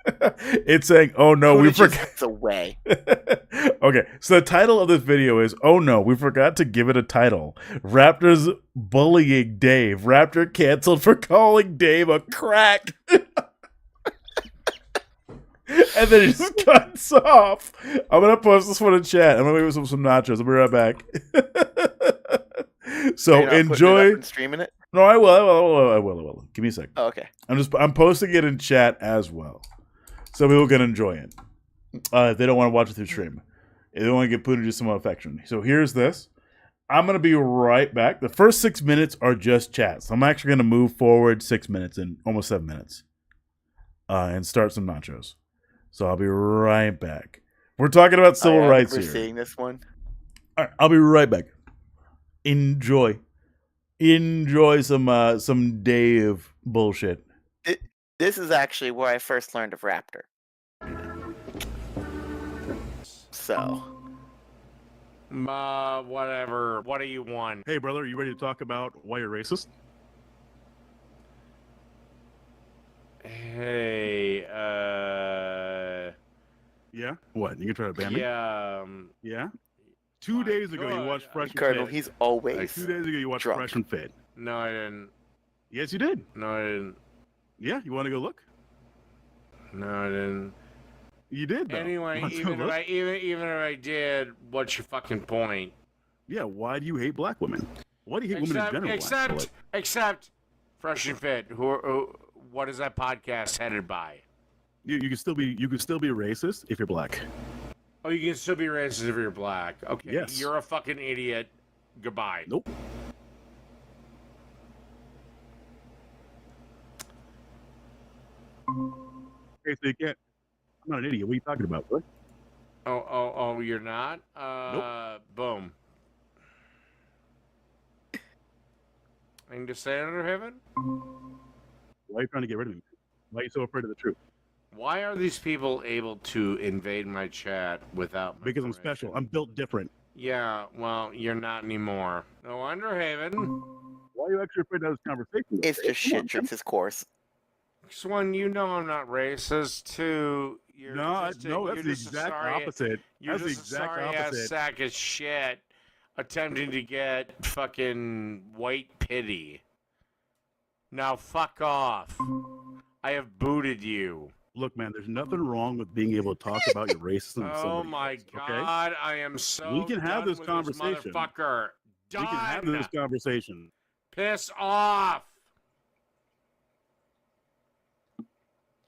It's saying, "Oh no, we forgot." It's away. Okay, so the title of this video is, "Oh no, we forgot to give it a title. Raptor's bullying Dave. Raptor canceled for calling Dave a crack." And then it just cuts off. I'm gonna post this one in chat. I'm gonna make some nachos. I'll be right back. So enjoy. Streaming it. No, I will. Give me a second. Oh, okay. I'm posting it in chat as well, so people can enjoy it. if they don't want to watch it through stream. They want to get put into some affection. So here's this. I'm going to be right back. The first 6 minutes are just chats. I'm actually going to move forward 6 minutes and almost 7 minutes and start some nachos. So I'll be right back. We're talking about civil rights here. We're seeing this one. All right, I'll be right back. Enjoy some Dave bullshit. This is actually where I first learned of Raptor. So. Whatever. What do you want? Hey, brother, are you ready to talk about why you're racist? Hey, Yeah? What? You can try to ban me? Yeah. Yeah? 2 days ago, you watched Fresh and Colonel, Fit. he's always 2 days ago, you watched drunk. Fresh and Fit. No, I didn't. Yes, you did. No, I didn't. Yeah? You want to go look? No, I didn't. You did, though. Anyway, Want to even look? if I did, what's your fucking point? Yeah, why do you hate black women? Why do you hate women in general? Except Fresh and Fit. What is that podcast headed by? You can still be racist if you're black. Oh, you can still be racist if you're black. Okay. Yes. You're a fucking idiot. Goodbye. Nope. Okay, so you can't. I'm not an idiot. What are you talking about, bro? Oh, you're not? Nope. Boom. I can just say it under heaven? Why are you trying to get rid of me? Why are you so afraid of the truth? Why are these people able to invade my chat without my Because I'm permission? special. I'm built different. Yeah, well, you're not anymore. No wonder, Haven. Why are you actually afraid to have this conversation? It's just shit drinks his course. Because one, you know I'm not racist. Two, that's the exact opposite. You're That's the just a exact sorry-ass opposite. sack of shit attempting to get fucking white pity. Now fuck off. I have booted you. Look, man, there's nothing wrong with being able to talk about your racism. with Oh somebody my else, okay? god, I am so We can have done this with conversation. This motherfucker. We can have this conversation. Piss off.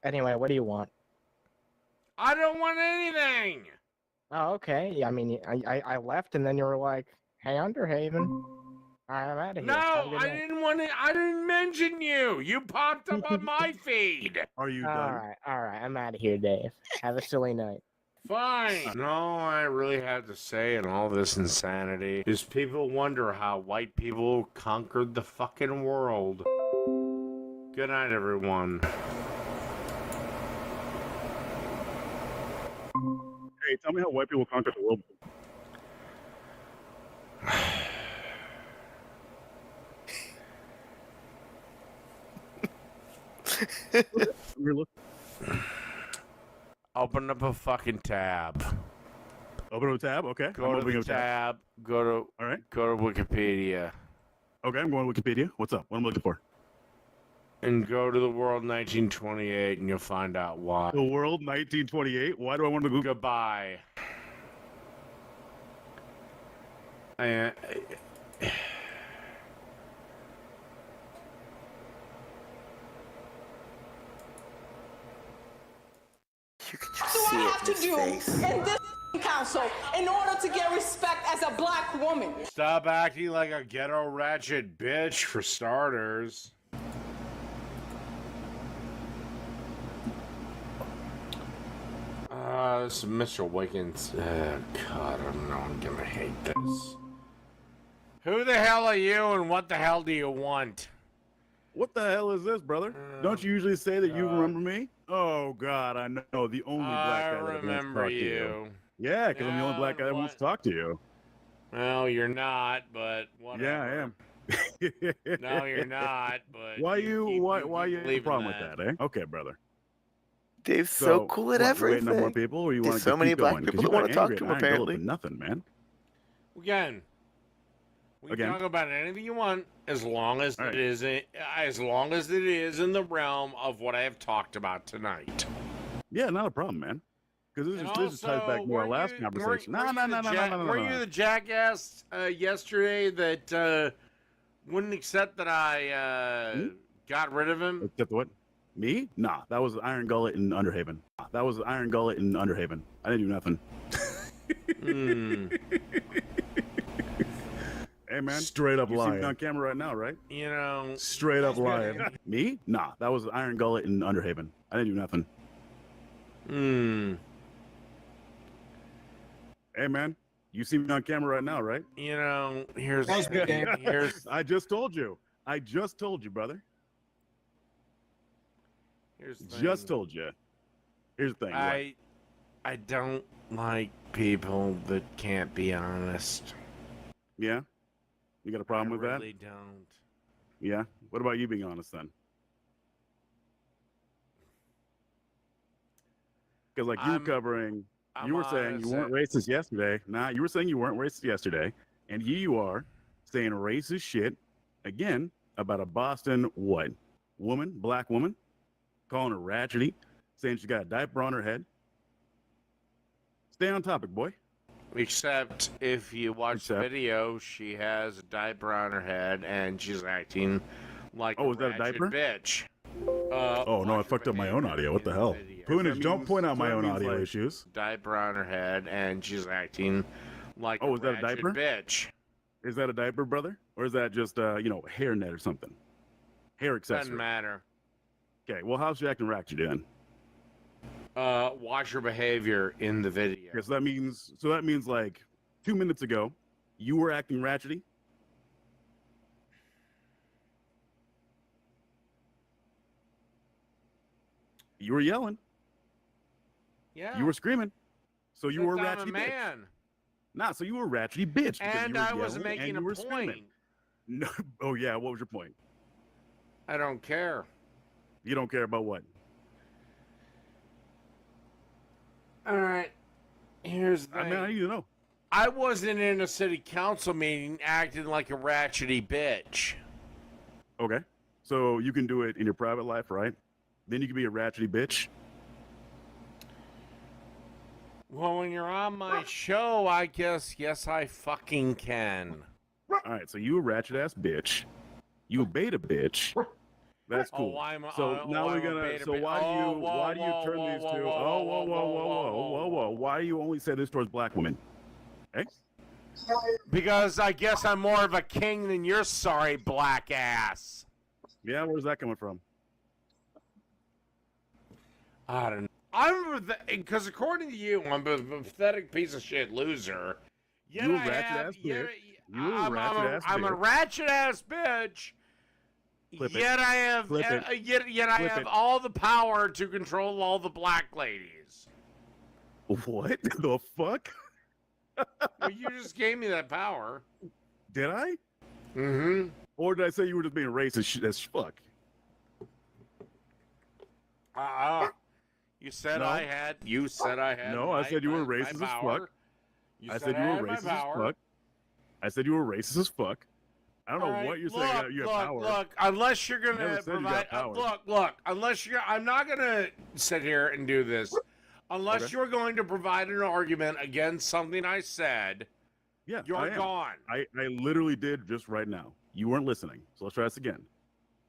Anyway, what do you want? I don't want anything. Oh, okay. Yeah, I mean, I left, and then you were like, "Hey, Underhaven, I'm out of here." No, Have a good I night." didn't want to. I didn't mention you. You popped up on my feed. Are you All right, I'm out of here, Dave. Have a silly night. Fine. No, I really have to say in all this insanity is people wonder how white people conquered the fucking world. Good night, everyone. Hey, tell me how white people conquered the world. Open up a fucking tab. Open up a tab? Okay. Go to the tab. Go to Wikipedia. Okay, I'm going to Wikipedia. What's up? What am I looking for? And go to the world 1928 and you'll find out why. The world 1928? Why do I want to go? Goodbye. You can just do see I it have in to his do face. in this council in order to get respect as a black woman? Stop acting like a ghetto ratchet bitch, for starters. This is Mr. Wiggins. God, I don't know. I'm gonna hate this. Who the hell are you and what the hell do you want? What the hell is this, brother? Don't you usually say that you remember me? Oh, God, I know. The only black guy that wants to remember talk to you. Yeah, because I'm the only black guy that wants to talk to you. Well, you're not, but whatever. Yeah, I am. No, you're not, but Why you have believe a in problem with that. that, eh? Okay, brother. Dave's so cool at what, you everything. waiting on more people, or you want There's to so many keep black going? people 'Cause that you want to got talk angry to him, at Iron Gold apparently. for nothing, man. Again, we can Again? talk about anything you want as long as All right. it is in the realm of what I have talked about tonight. Yeah, not a problem, man. Because this just ties back more our last conversation. No. Were you the jackass yesterday that wouldn't accept that I got rid of him? Accept what? Me? Nah, that was Iron Gullet in Underhaven. That was Iron Gullet in Underhaven. I didn't do nothing. Hey, man. Straight up lying. You see me on camera right now, right? You know. Straight up lying. Me? Nah, that was Iron Gullet in Underhaven. I didn't do nothing. Hey, man. You see me on camera right now, right? You know, here's I just told you. I just told you, brother. Here's the Just thing. told you. Here's the thing. I don't like people that can't be honest. Yeah? You got a problem with that? I really don't. Yeah? What about you being honest then? Because like you were covering, you were saying you weren't racist yesterday. Nah, you were saying you weren't racist yesterday. And here you are saying racist shit again about a Boston what? Woman, black woman, calling her ratchety, saying she got a diaper on her head. Stay on topic, boy. Except if you watch the video, she has a diaper on her head and she's acting like is that a diaper? Bitch. Oh no, I fucked up my own audio. What the hell? Poonage, don't point out my own audio issues. Diaper on her head and she's acting like is that a diaper? Bitch. Is that a diaper, brother? Or is that just hair net or something? Hair accessory. Doesn't matter. Okay, well how's she acting ratchet then? Watch her behavior in the video. Okay, so that means like 2 minutes ago, you were acting ratchety. You were yelling. Yeah. You were screaming. So you were a I'm ratchety a man. bitch. Nah, so you were a ratchety bitch. And I was making a point. Screaming. No. Oh yeah, what was your point? I don't care. You don't care about what? All right. Here's the thing. I mean, I need to know. I wasn't in a city council meeting acting like a ratchety bitch. Okay. So you can do it in your private life, right? Then you can be a ratchety bitch. Well, when you're on my show, I guess, yes, I fucking can. All right, so you a ratchet ass bitch. You a beta bitch. That's cool. Now we're gonna. So why do you turn these two? Whoa! Why do you only say this towards black women? Hey. Because I guess I'm more of a king than your sorry black ass. Yeah, where's that coming from? I don't know. Because according to you, I'm a pathetic piece of shit loser. Yet You a ratchet ass bitch. I'm a ratchet ass bitch. Yet I have have all the power to control all the black ladies. What the fuck? Well, you just gave me that power. Did I? Mm-hmm. Or did I say you were just being racist as fuck? You said No. I had. You said I had. No, I said you were racist as fuck. I said you were racist as fuck. I said you were racist as fuck. I don't know what you're saying. You have power. Look, unless you're gonna Never said you provide. got power. Look. Unless you're, I'm not gonna sit here and do this. Unless you're going to provide an argument against something I said. Yeah, you're gone. I literally did just right now. You weren't listening. So let's try this again.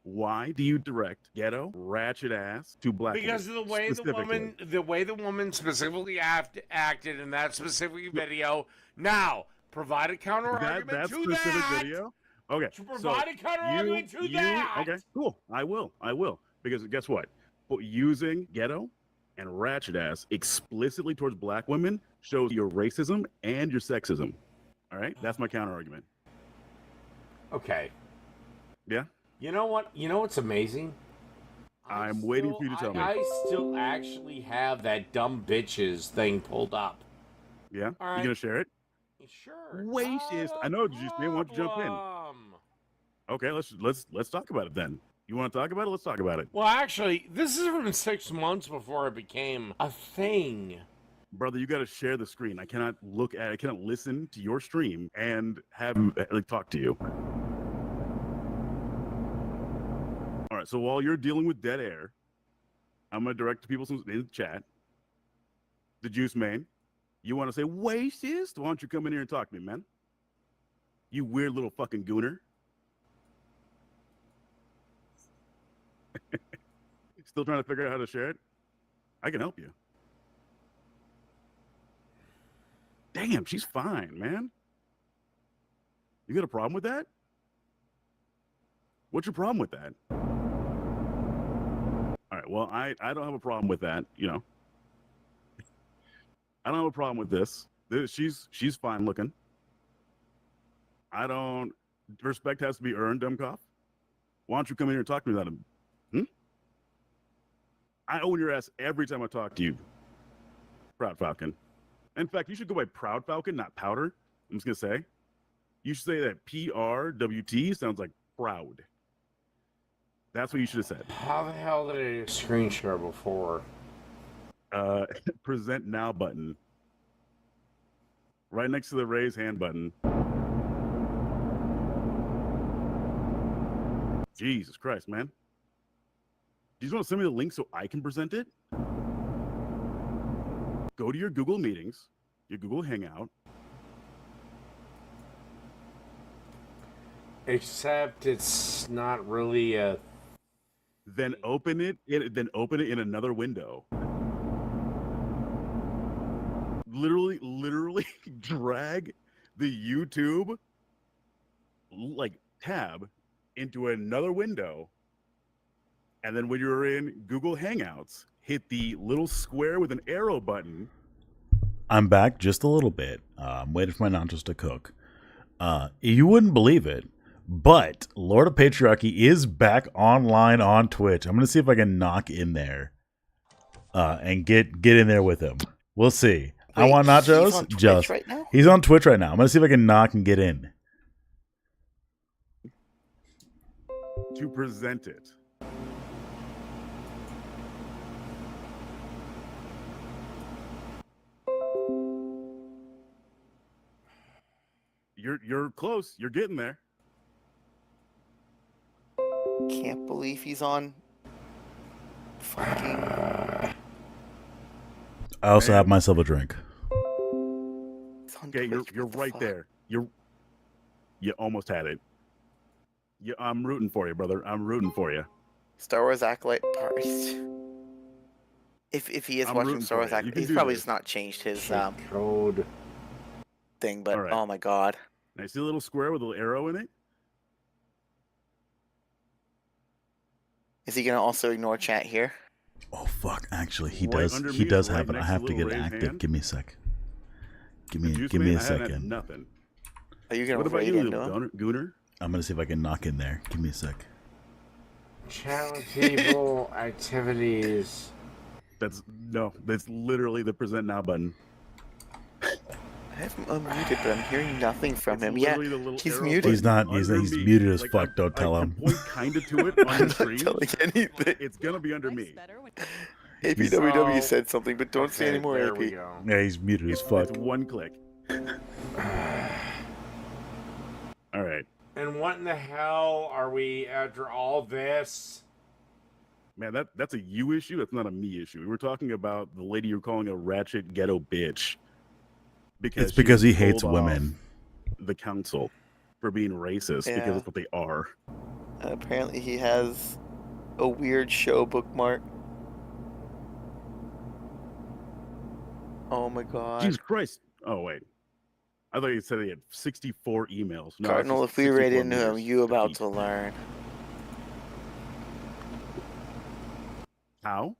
Why do you direct ghetto ratchet ass to black Because of women the way the woman specifically acted in that specific video. Now, provide a counter argument that to specific that. video. Okay, To provide a counter argument to that. Okay, cool. I will. Because guess what? Using ghetto and ratchet ass explicitly towards black women shows your racism and your sexism. All right, that's my counter argument. Okay. Yeah. You know what? You know what's amazing? I'm waiting for you to tell me. I still actually have that dumb bitches thing pulled up. Yeah. All right. You gonna share it? Sure. Racist. I know. Did you say want to jump in? Okay, let's talk about it then. You want to talk about it? Let's talk about it. Well, actually, this is from 6 months before it became a thing. Brother, you got to share the screen. I cannot listen to your stream and have talk to you. All right, so while you're dealing with dead air, I'm going to direct to people in the chat. The Juice Man, you want to say racist? Why don't you come in here and talk to me, man? You weird little fucking gooner. Still trying to figure out how to share it? I can help you. Damn, she's fine, man. You got a problem with that? What's your problem with that? All right, well, I don't have a problem with that, you know. I don't have a problem with this. She's fine looking. I don't... Respect has to be earned, Dumbcoff. Why don't you come in here and talk to me about him? I own your ass every time I talk to you, Proud Falcon. In fact, you should go by Proud Falcon, not Powder. I'm just going to say. You should say that P-R-W-T sounds like proud. That's what you should have said. How the hell did I screen share before? Present now button. Right next to the raise hand button. Jesus Christ, man. Do you just want to send me the link so I can present it? Go to your Google Meetings, your Google Hangout. Except it's not really a... Then open it in another window. Literally drag the YouTube tab into another window, and then when you're in Google Hangouts, hit the little square with an arrow button. I'm back just a little bit. I'm waiting for my nachos to cook. You wouldn't believe it, but Lord of Patriarchy is back online on Twitch. I'm gonna see if I can knock in there and get in there with him. We'll see. Wait, I want nachos. He's on Twitch right now? He's on Twitch right now. I'm gonna see if I can knock and get in to present it. You're close. You're getting there. Can't believe he's on fucking... I also have myself a drink. Okay, you're right there. You almost had it. I'm rooting for you, brother. I'm rooting for you. Star Wars Acolyte Priest. If he is watching Star Wars Acolyte, he's probably just not changed his code thing, but right. Oh my god. Now, you see the little square with a little arrow in it? Is he gonna also ignore chat here? Oh fuck! Actually, he does. He does have it. I have to get it active. Hand. Give me a sec. Give me a second. Nothing. Are you gonna what about raid you, into little him? Gooner? I'm gonna see if I can knock in there. Give me a sec. Channel people activities. That's literally the present now button. I have him unmuted, but I'm hearing nothing from him. Yeah, he's muted. He's not. He's muted as fuck. Don't tell him. Point kinda to it on the screen. I'm not telling anything. It's gonna be under me. APWW said something, but don't say anymore. There AP. we go. Yeah, he's muted as fuck. It's one click. All right. And what in the hell are we after all this? Man, that's a you issue. That's not a me issue. We were talking about the lady you're calling a ratchet ghetto bitch. It's because he hates women. The council for being racist because that's what they are. And apparently he has a weird show bookmark. Oh my god. Jesus Christ. Oh wait. I thought you said he had 64 emails. No, Cardinal, if we raid into him, you about to learn. How?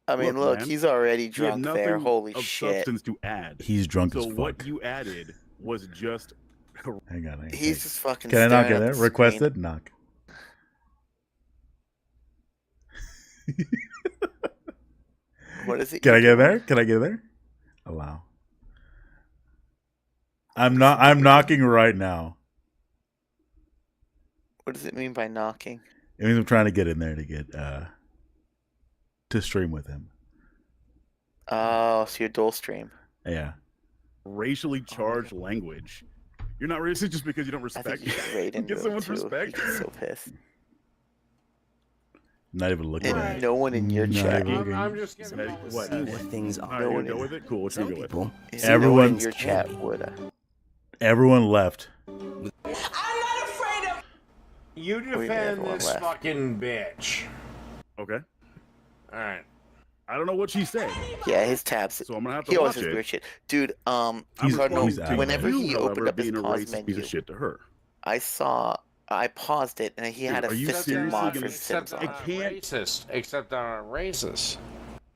I mean, look, man, he's already drunk there. Holy shit! Substance to add. He's drunk as fuck. So what you added was just. Hang on. He's just fucking. Can I knock in there? Requested knock. What is it? Can I get there? Can I get there? Allow. I'm knocking right now. What does it mean by knocking? It means I'm trying to get in there to get to stream with him. Oh, so you're dual stream. Yeah. Racially charged language. You're not racist just because you don't respect. I think you should raid into get someone's respect. He's so pissed. Not even looking at it. No one in your chat. I'm just gonna what things are. No one go with it. Cool. What should we go with? Everyone in your chat would. Everyone left. I'm not afraid of. You defend this fucking bitch. Okay. All right. I don't know what she said. Yeah, his tabs. So I'm gonna have to He always watch has it. weird shit. Dude, He's Cardinal, acting. whenever You, he however, opened up his being a pause racist menu, piece of shit to her. I paused it, and he had a Are you fisted seriously mod gonna for Sims accept on. it? Can't. Racist, except I'm racist.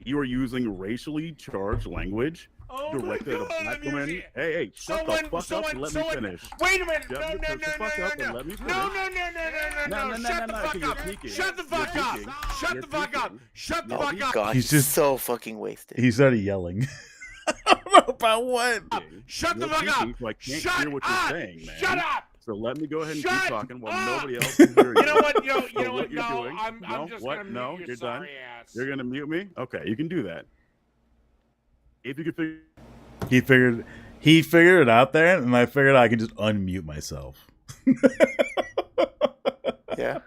You are using racially charged language directed at a black woman. Hey, shut the fuck up and let me finish. Wait a minute! Shut No, the no, fuck no, up no, and no, let me finish. no, no, no, no, no, no, shut the fuck up! Shut the fuck up! Shut the fuck up! Shut the Oh fuck up! God, He's he's just- so fucking wasted. He started yelling. I don't know about what. Shut the You're fuck up! speaking, so I can't Shut hear what you're up! saying, man. Shut up! So let me go ahead and Shut keep talking while up! nobody else can hear you. You know what? You So know what? you're No, doing? I'm No? just What? gonna No, mute your you're done. sorry ass. You're gonna mute me? Okay, you can do that. If you could figure. He figured it out there, and I figured I could just unmute myself. Yeah.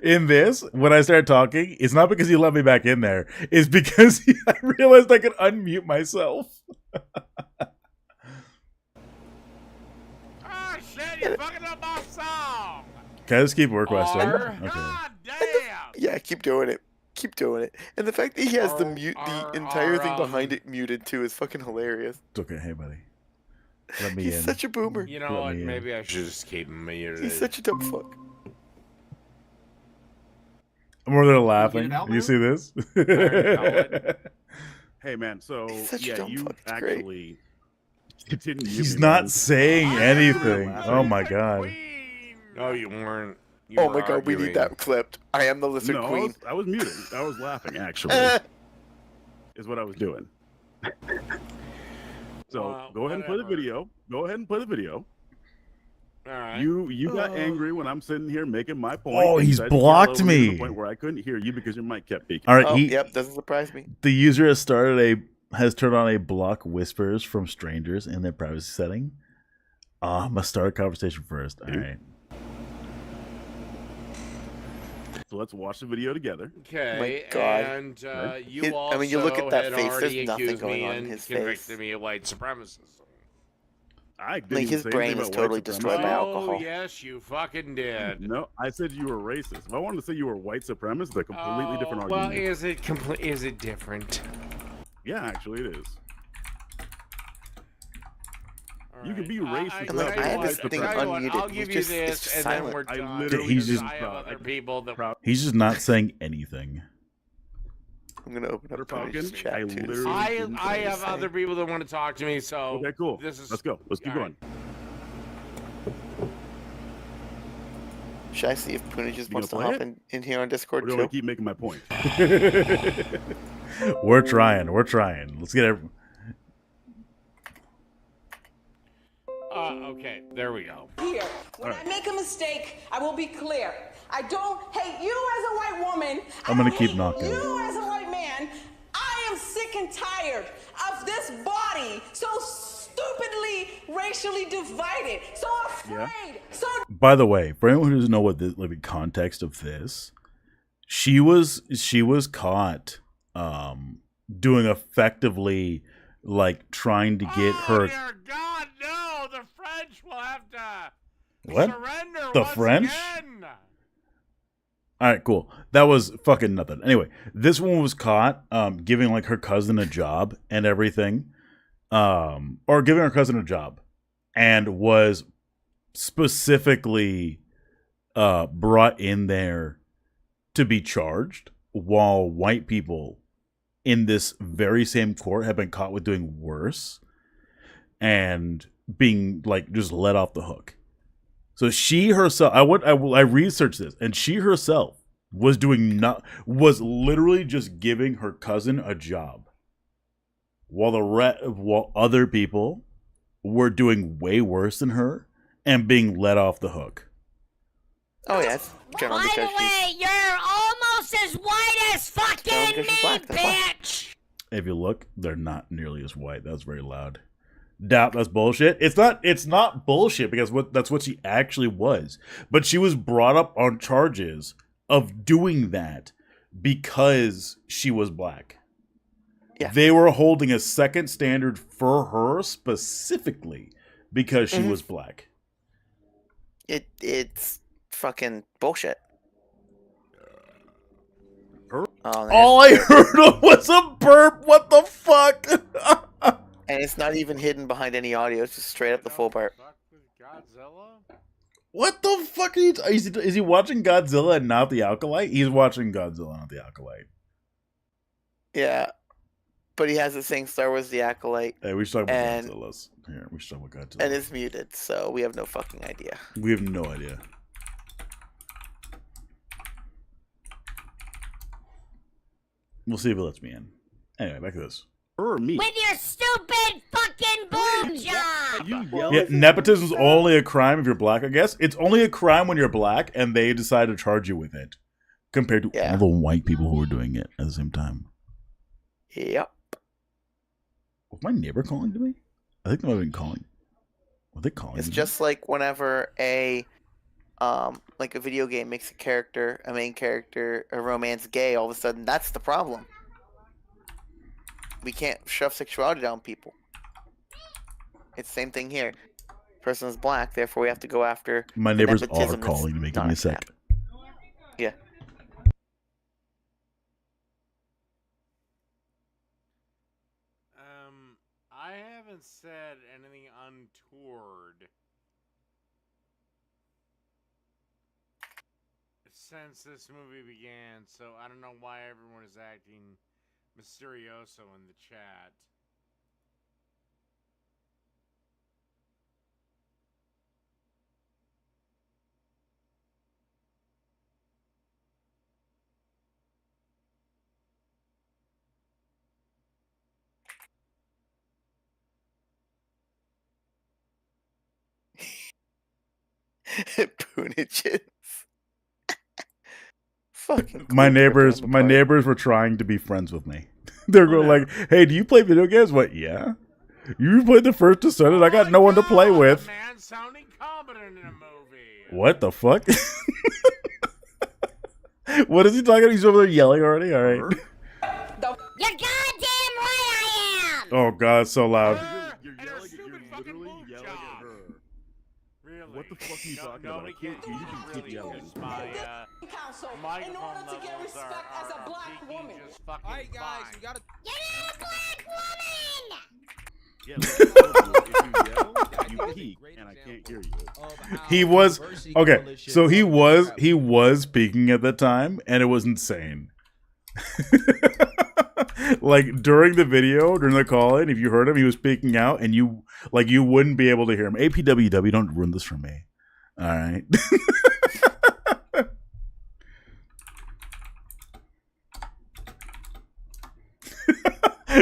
In this, when I started talking, it's not because he let me back in there. It's because I realized I could unmute myself. Oh shit! You fucking up my song. Can I just keep requesting? R. Okay. God damn! Yeah, keep doing it. Keep doing it. And the fact that he has the entire thing behind it muted too is fucking hilarious. It's okay. Hey, buddy. Let me He's in. such a boomer. You know Let what? me in. Maybe I should just keep him muted. He's such a dumb fuck. I'm over there laughing. out, You man? see this? already Hey, man. So such a yeah, dumb you fuck, it's great. actually didn't. mute He's me, not man. saying anything. Oh my god. No, you weren't. You Oh were my god, we arguing. need that clipped. I am the lizard No, queen. I was muted. I was laughing. Actually, is what I was doing. So Well, go ahead and play the video. Go ahead and play the video. All right. You got angry when I'm sitting here making my point. Oh, and he's decided to yell blocked over me to me. the point where I couldn't hear you because your mic kept peaking. All right, Oh, he yep, doesn't surprise me. the user has turned on a block whispers from strangers in their privacy setting. Must start a conversation first. All right. So let's watch the video together. Okay, My God. and you His- also I mean, you look at that had face, already there's nothing accused going me on in and his convicted face. me of white supremacism. I didn't Like, even his say brain anything is about totally white destroyed supremacy. by Oh, alcohol. yes, you fucking did. No, I said you were racist. If I wanted to say you were white supremacist, it's a completely different argument. Well, is it different? Yeah, actually, it is. You can be I- racist. I- without I being have white this thing supremacist. unmuted. I'll He's give you just- it's this, just and silent. then we're I done. literally He's because just- I have other people that. He's just not saying anything. I'm gonna open up Falcon, Tony's chat I too. to see literally what didn't he's I have saying. other people that want to talk to me, so Okay, cool. This is Let's go. Let's keep all right. going. Should I see if Puna just You wants to gonna play hop in here on Discord Or do I too? keep making my point? We're trying. We're trying. Let's get every. Okay, there we go. Here, when I make a mistake, I will be clear. I don't hate you as a white woman. I'm gonna I keep hate knocking. you as a white man. I am sick and tired of this body so stupidly racially divided, so afraid, so By the way, for anyone who doesn't know what the context of this, she was caught doing effectively like trying to get her. Dear God, no! The French will have to What? surrender The once French? again. All right, cool. That was fucking nothing. Anyway, this one was caught giving like her cousin a job and everything, or giving her cousin a job, and was specifically brought in there to be charged, while white people in this very same court have been caught with doing worse and being like just let off the hook. So she herself, I researched this, and she herself was was literally just giving her cousin a job, while other people were doing way worse than her and being let off the hook. Oh yeah, it's generally By because the way, you're almost as white as fucking because me, she's black, that's why. bitch! If you look, they're not nearly as white. That's very loud. Doubt that's bullshit. It's not bullshit because that's what she actually was. But she was brought up on charges of doing that because she was black. Yeah. They were holding a second standard for her specifically because she was black. It's fucking bullshit. Oh, All I heard was a burp. What the fuck? And it's not even hidden behind any audio. It's just straight up the full burp. Godzilla? What the fuck are you? Is he watching Godzilla and not the Alkalite? He's watching Godzilla, not the Alkalite. Yeah, but he has it saying Star Wars: The Acolyte. Hey, we should talk about Godzilla's. Here, we should talk about Godzilla. And it's muted, so we have no fucking idea. We have no idea. We'll see if it lets me in. Anyway, back to this. Me. With your stupid fucking boob job! Yeah, nepotism is only a crime if you're black, I guess. It's only a crime when you're black and they decide to charge you with it. Compared to all the white people who are doing it at the same time. Yep. Was my neighbor calling to me? I think they might have been calling. Were they calling? It's just like whenever a video game makes a main character, a romance gay, all of a sudden that's the problem. We can't shove sexuality down people. It's the same thing here. Person is black, therefore we have to go after. My neighbors are calling to me. Give me a sec. Yeah. I haven't said anything untoward since this movie began, so I don't know why everyone is acting mysterioso in the chat. Poonages. Fucking My neighbors were trying to be friends with me. They're going like, "Hey, do you play video games?" What? Yeah. You played the first Descendant. I got no one to play with. Man sounding competent in a movie. What the fuck? What is he talking about? He's over there yelling already. All right. You're goddamn right I am! Oh god, it's so loud. What the fuck are you talking about? I can't hear you. Keep yelling. My microphone levels are peaking just fucking Alright guys, we gotta... You're not a black woman! Yeah, if you yell, you peak, and I can't hear you. He was okay. So he was speaking at the time, and it was insane. Like during the video, during the call-in, if you heard him, he was speaking out, and you wouldn't be able to hear him. APWW, don't ruin this for me. All right.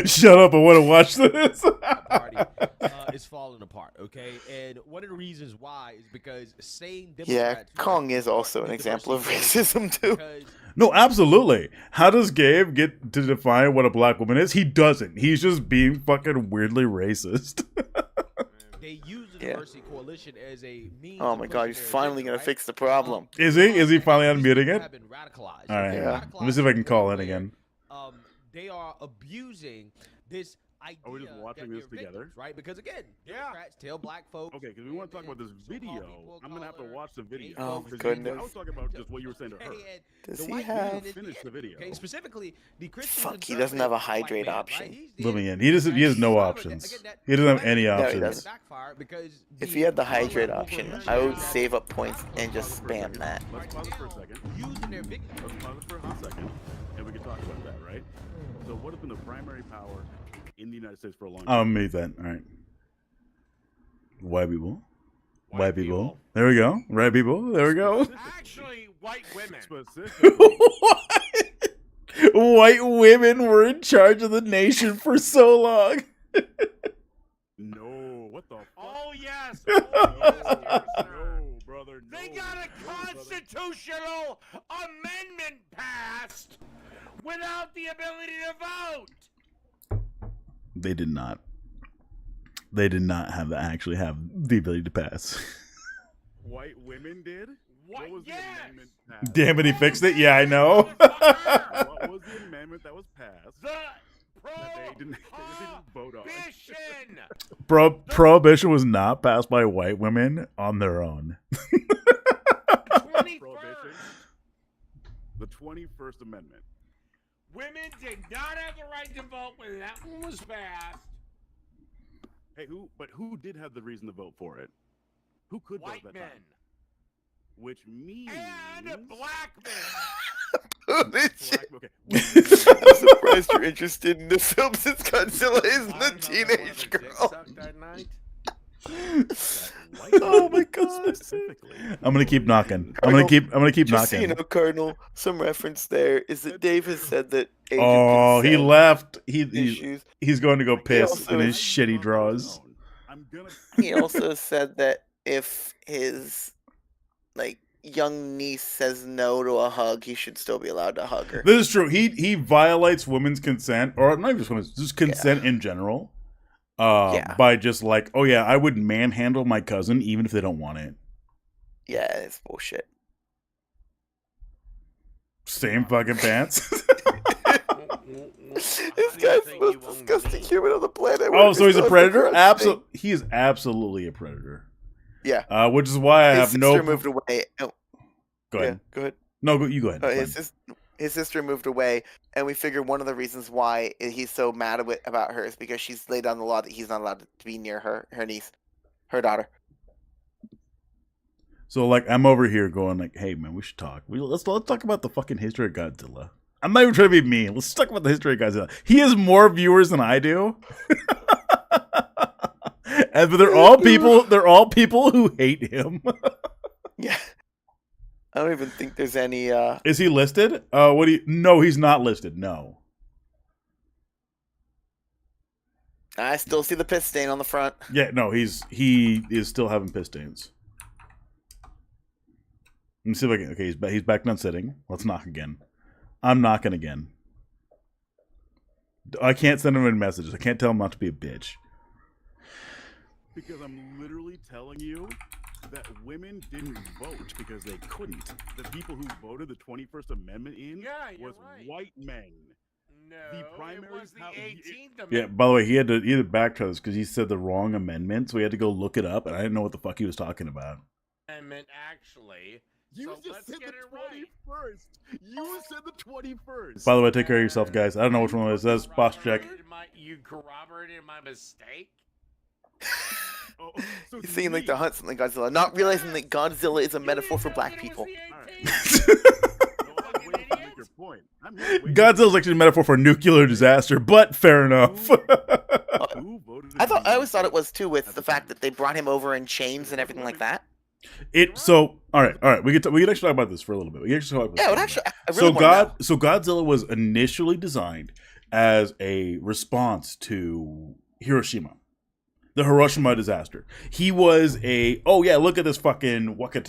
Shut up! I want to watch this. Party is falling apart. Okay, and one of the reasons why is because same Democrats. Yeah, Kong is also an example of racism too. No, absolutely. How does Gabe get to define what a black woman is? He doesn't. He's just being fucking weirdly racist. They use the diversity coalition as a means. Oh my god, he's finally gonna fix the problem. Is he? Is he finally unmuting it? All right. Yeah. Let me see if I can call in again. They are abusing this idea. Are we just watching this together? Right? Because again, Democrats tell black folks. Okay, because we want to talk about this video. I'm gonna have to watch the video. Oh, Because goodness. I was talking about just what you were saying to her. Does he have? Finish the video. Okay, specifically the Christian. Fuck, he doesn't have a hydrate option. Let me in. He has no options. He doesn't have any No, he options. doesn't. If he had the hydrate option, I would save up points and just spam that. Let's pause it for a second. Let's pause it for a hot second, and we can talk about that, right? So, what has been the primary power in the United States for a long time? I'll mute that. All right. White people. White people. There we go. White people. There we go. Actually, white women. What? White women were in charge of the nation for so long. No, what the fuck? Oh yes. Oh, yes, no, brother. No. They got a constitutional amendment passed without the ability to vote. They did not. They did not actually have the ability to pass. White women did? What was the amendment passed? Damn it, he fixed it. Yeah, I know. What was the amendment that was passed? That they didn't vote on. Prohibition was not passed by white women on their own. Prohibition. The 21st Amendment Women did not have the right to vote when that one was passed. Hey, who did have the reason to vote for it? Who could White vote that men. time? Which means... And black men. Holy shit. Okay. I'm surprised you're interested in the film since Godzilla isn't a teenage girl. Oh my god! I'm gonna keep knocking. I'm gonna keep Just knocking. so you know, Cardinal, some reference there is that Dave has said that. Oh, he consent left. issues. He's going to go piss also- in his shitty drawers. He also said that if his young niece says no to a hug, he should still be allowed to hug her. This is true. He violates women's consent, or not even just women's, just consent in general. By just like, oh yeah, I would manhandle my cousin even if they don't want it. Yeah, it's bullshit. Same fucking pants. This guy's the most disgusting human on the planet. Oh, so he's a predator? Absolutely, he is absolutely a predator. Yeah. Which is why I His have sister no. moved away. Oh. Go ahead. Yeah, go ahead. No, you go ahead. Go ahead. His sister moved away, and we figured one of the reasons why he's so mad about her is because she's laid down the law that he's not allowed to be near her niece, her daughter. So like, I'm over here going like, hey man, we should talk. Let's talk about the fucking history of Godzilla. I'm not even trying to be mean. Let's talk about the history of Godzilla. He has more viewers than I do. And they're all people who hate him. Yeah. I don't even think there's any Is he listed? No, he's not listed. No. I still see the piss stain on the front. Yeah, no, he is still having piss stains. Let me see if I can. Okay, he's back done sitting. Let's knock again. I'm knocking again. I can't send him any messages. I can't tell him not to be a bitch. Because I'm literally telling you that women didn't vote because they couldn't. The people who voted the 21st Amendment in was white men. No, the primary it was the 18th Amendment. Yeah, by the way, he had to backtrack this because he said the wrong amendment, so we had to go look it up, and I didn't know what the fuck he was talking about. Amendment, actually. You So just let's said get the it right. 21st. You said the 21st. By the way, take care of yourself, guys. I don't know which one it is. That's boss check. You corroborated my mistake? He's saying like to hunt something Godzilla, not realizing that Godzilla is a metaphor for black people. Godzilla's actually a metaphor for nuclear disaster, but fair enough. I always thought it was too, with the fact that they brought him over in chains and everything like that. All right. We could actually talk about this for a little bit. We can actually talk about Yeah, this actually, I really want to know. So Godzilla was initially designed as a response to Hiroshima. The Hiroshima disaster. He was look at this fucking, what could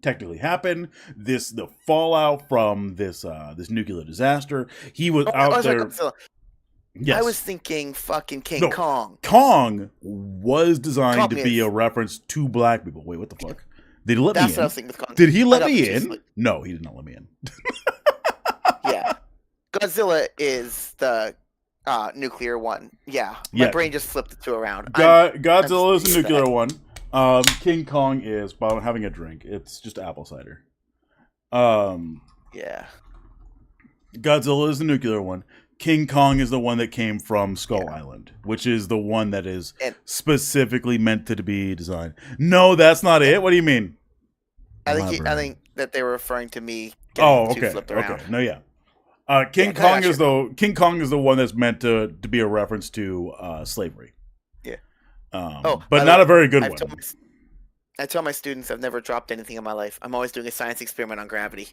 technically happen, the fallout from this nuclear disaster. He was out there. Yes. I was thinking fucking King Kong. Kong was designed to be a reference to black people. Wait, what the fuck? Did he let me in? What I was thinking with Kong. Did he let me in? No, he did not let me in. Yeah. Godzilla is the nuclear one. Yeah. My brain just flipped the two around. Godzilla is the nuclear one. King Kong is, while I'm having a drink, it's just apple cider. Yeah. Godzilla is the nuclear one. King Kong is the one that came from Skull Island, which is the one that is specifically meant to be designed. No, that's not it. What do you mean? I think that they were referring to me getting two flipped around. Okay. No, yeah. King Kong is the one that's meant to be a reference to slavery. Yeah. But not a very good one. I tell my students I've never dropped anything in my life. I'm always doing a science experiment on gravity.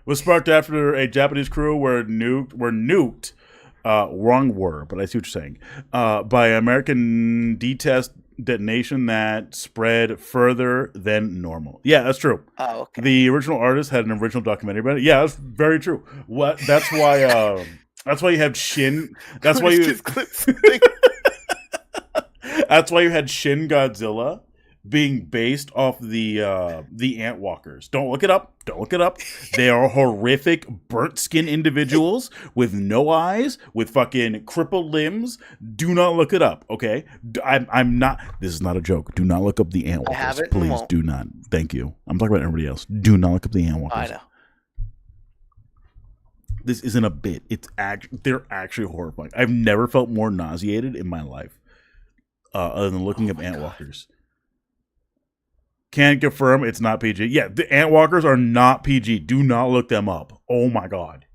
Was sparked after a Japanese crew were nuked. Wrong word, but I see what you're saying. By American D-test detonation that spread further than normal. Yeah, that's true. Oh, okay. The original artist had an original documentary about it. Yeah, that's very true. That's why. That's why you have Shin. That's why you. That's why you had Shin Godzilla being based off the ant walkers. Don't look it up. They are horrific, burnt skin individuals with no eyes, with fucking crippled limbs. Do not look it up, okay? I'm not. This is not a joke. Do not look up the ant walkers. Please do not. Thank you. I'm talking about everybody else. Do not look up the ant walkers. I know. This isn't a bit. They're actually horrifying. I've never felt more nauseated in my life, other than looking up ant walkers. Can confirm it's not PG. Yeah, the ant walkers are not PG. Do not look them up. Oh my god.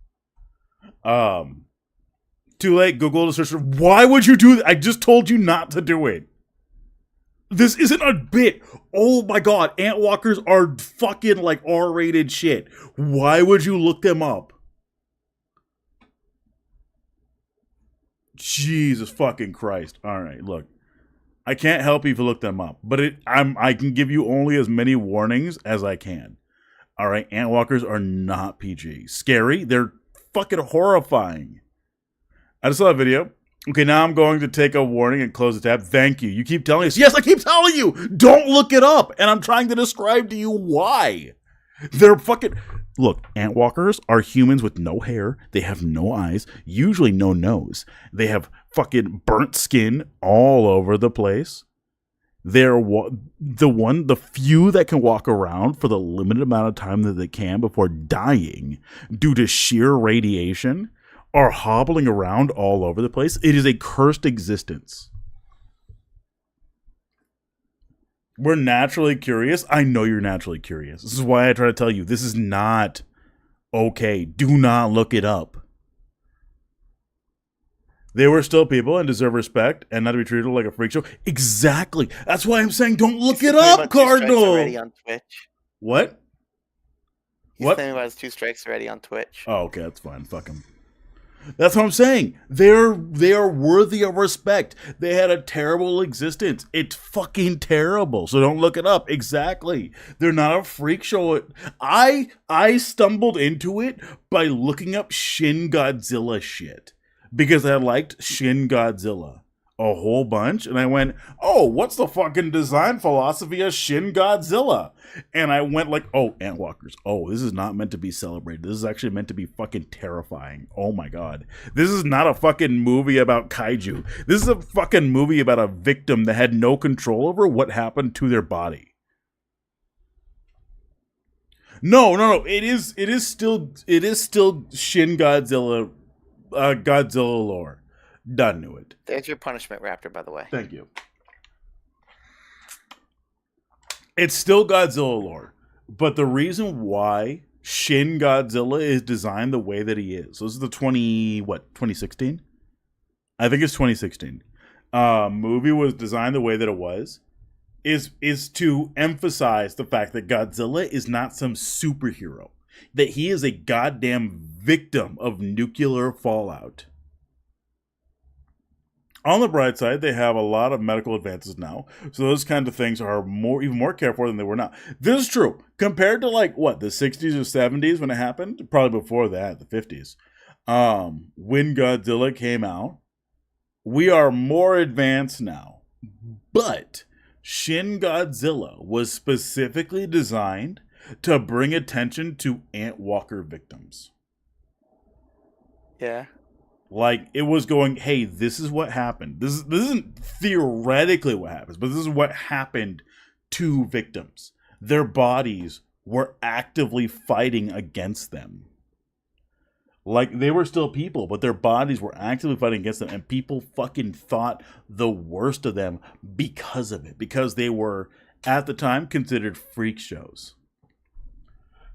Too late. Google the search. Why would you do that? I just told you not to do it. This isn't a bit. Oh my god. Ant walkers are fucking like R-rated shit. Why would you look them up? Jesus fucking Christ. All right, look. I can't help you if you look them up, but I can give you only as many warnings as I can. All right, ant walkers are not PG. Scary. They're fucking horrifying. I just saw a video. Okay, now I'm going to take a warning and close the tab. Thank you. You keep telling us. Yes, I keep telling you. Don't look it up. And I'm trying to describe to you why. They're fucking... Look, ant walkers are humans with no hair. They have no eyes, usually no nose. They have fucking burnt skin all over the place. They're the few that can walk around for the limited amount of time that they can before dying due to sheer radiation are hobbling around all over the place. It is a cursed existence. We're naturally curious. I know you're naturally curious. This is why I try to tell you, this is not okay. Do not look it up. They were still people and deserve respect and not to be treated like a freak show. Exactly. That's why I'm saying don't look it up, Cardinal. Already on Twitch. What? He's saying about his 2 strikes already on Twitch. Oh, okay, that's fine. Fuck him. That's what I'm saying. They are worthy of respect. They had a terrible existence. It's fucking terrible. So don't look it up. Exactly. They're not a freak show. I stumbled into it by looking up Shin Godzilla shit because I liked Shin Godzilla a whole bunch, and I went, oh, what's the fucking design philosophy of Shin Godzilla? And I went like, oh, ant walkers. Oh, this is not meant to be celebrated. This is actually meant to be fucking terrifying. Oh my god. This is not a fucking movie about kaiju. This is a fucking movie about a victim that had no control over what happened to their body. No. It is still Shin Godzilla Godzilla lore. Done to it. There's your punishment, Raptor, by the way. Thank you. It's still Godzilla lore, but the reason why Shin Godzilla is designed the way that he is. So this is the 2016? I think it's 2016. Movie was designed the way that it was. Is to emphasize the fact that Godzilla is not some superhero. That he is a goddamn victim of nuclear fallout. On the bright side, they have a lot of medical advances now, so those kind of things are even more cared for than they were now. This is true. Compared to, like, what, the 60s or 70s when it happened? Probably before that, the 50s. When Godzilla came out, we are more advanced now. But Shin Godzilla was specifically designed to bring attention to ant walker victims. Yeah. Like, it was going, hey, this is what happened. This isn't theoretically what happens, but this is what happened to victims. Their bodies were actively fighting against them. Like, they were still people, but their bodies were actively fighting against them, and people fucking thought the worst of them because of it. Because they were, at the time, considered freak shows.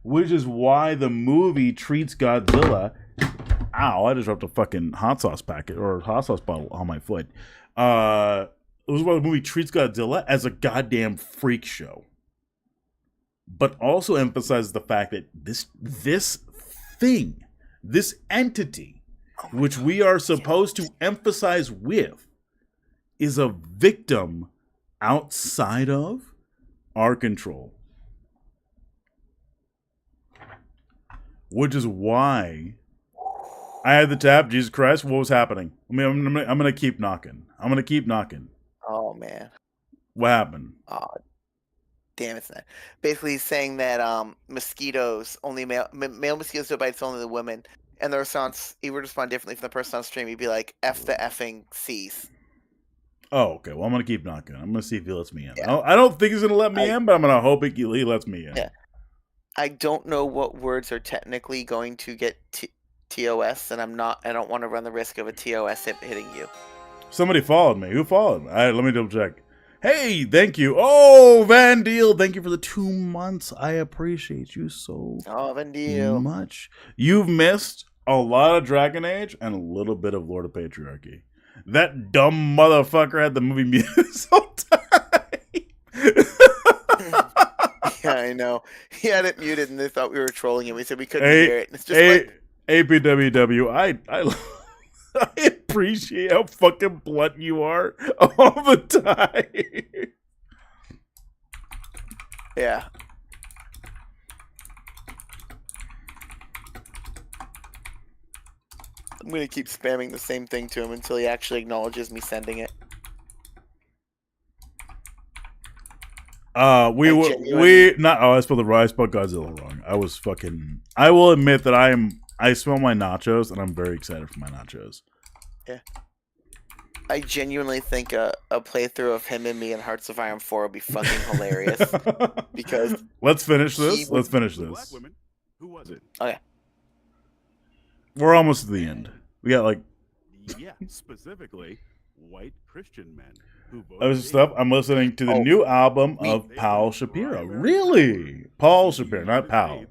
Which is why the movie treats Godzilla... Ow, I just dropped a fucking hot sauce packet or hot sauce bottle on my foot. It was why the movie treats Godzilla as a goddamn freak show. But also emphasizes the fact that this thing, this entity, which we are supposed to empathize with, is a victim outside of our control. Which is why... I had the tab. Jesus Christ, what was happening? I mean, I'm gonna keep knocking. Oh man, what happened? Oh, damn, it's not. Basically, he's saying that mosquitoes only male mosquitoes do bites only the women, and the response he would respond differently from the person on stream. He'd be like, "F the effing C's." Oh, okay. Well, I'm gonna keep knocking. I'm gonna see if he lets me in. Yeah. I don't think he's gonna let me in, but I'm gonna hope he lets me in. Yeah. I don't know what words are technically going to get TOS, and I don't want to run the risk of a TOS hitting you. Somebody followed me. Who followed me? All right, let me double check. Hey, thank you. Oh, Van Deal, thank you for the 2 months. I appreciate you so Van Deal. much. You've missed a lot of Dragon Age and a little bit of Lord of Patriarchy. That dumb motherfucker had the movie music this whole time. Yeah, I know. He had it muted, and they thought we were trolling him. We said we couldn't hear it. And it's just like... APWW, I appreciate how fucking blunt you are all the time. Yeah. I'm gonna keep spamming the same thing to him until he actually acknowledges me sending it. I spelled Godzilla wrong. I will admit that I smell my nachos and I'm very excited for my nachos. Yeah. I genuinely think a playthrough of him and me in Hearts of Iron 4 would be fucking hilarious. Because let's finish this. Let's finish this. Black women. Who was it? Okay. We're almost at the end. We got like Yeah, specifically white Christian men who other stuff. I'm listening to the new album of Paul Shapiro. Really? Paul Shapiro, not Pal.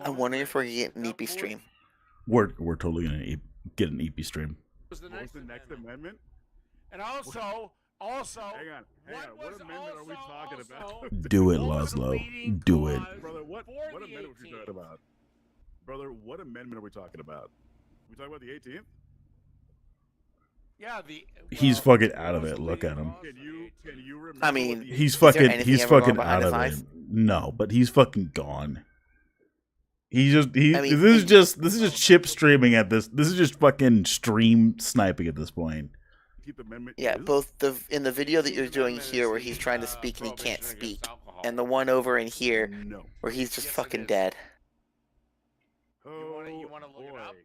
I wonder if we're gonna get an EP stream. We're totally gonna get an EP stream. What was the next amendment? And also, hang on. What amendment are we talking about? Do it, Laszlo. Do it. Brother, what amendment are we talking about? Brother, what amendment are we talking about? We talking about the 18th? Yeah, he's fucking out of it. Look at him. Can you remember? I mean, he's fucking out of it. No, but he's fucking gone. This is just chip streaming at this. This is just fucking stream sniping at this point. Yeah, both in the video that you're doing here where he's trying to speak and he can't speak, and the one over in here where he's just fucking dead. You want to look it up?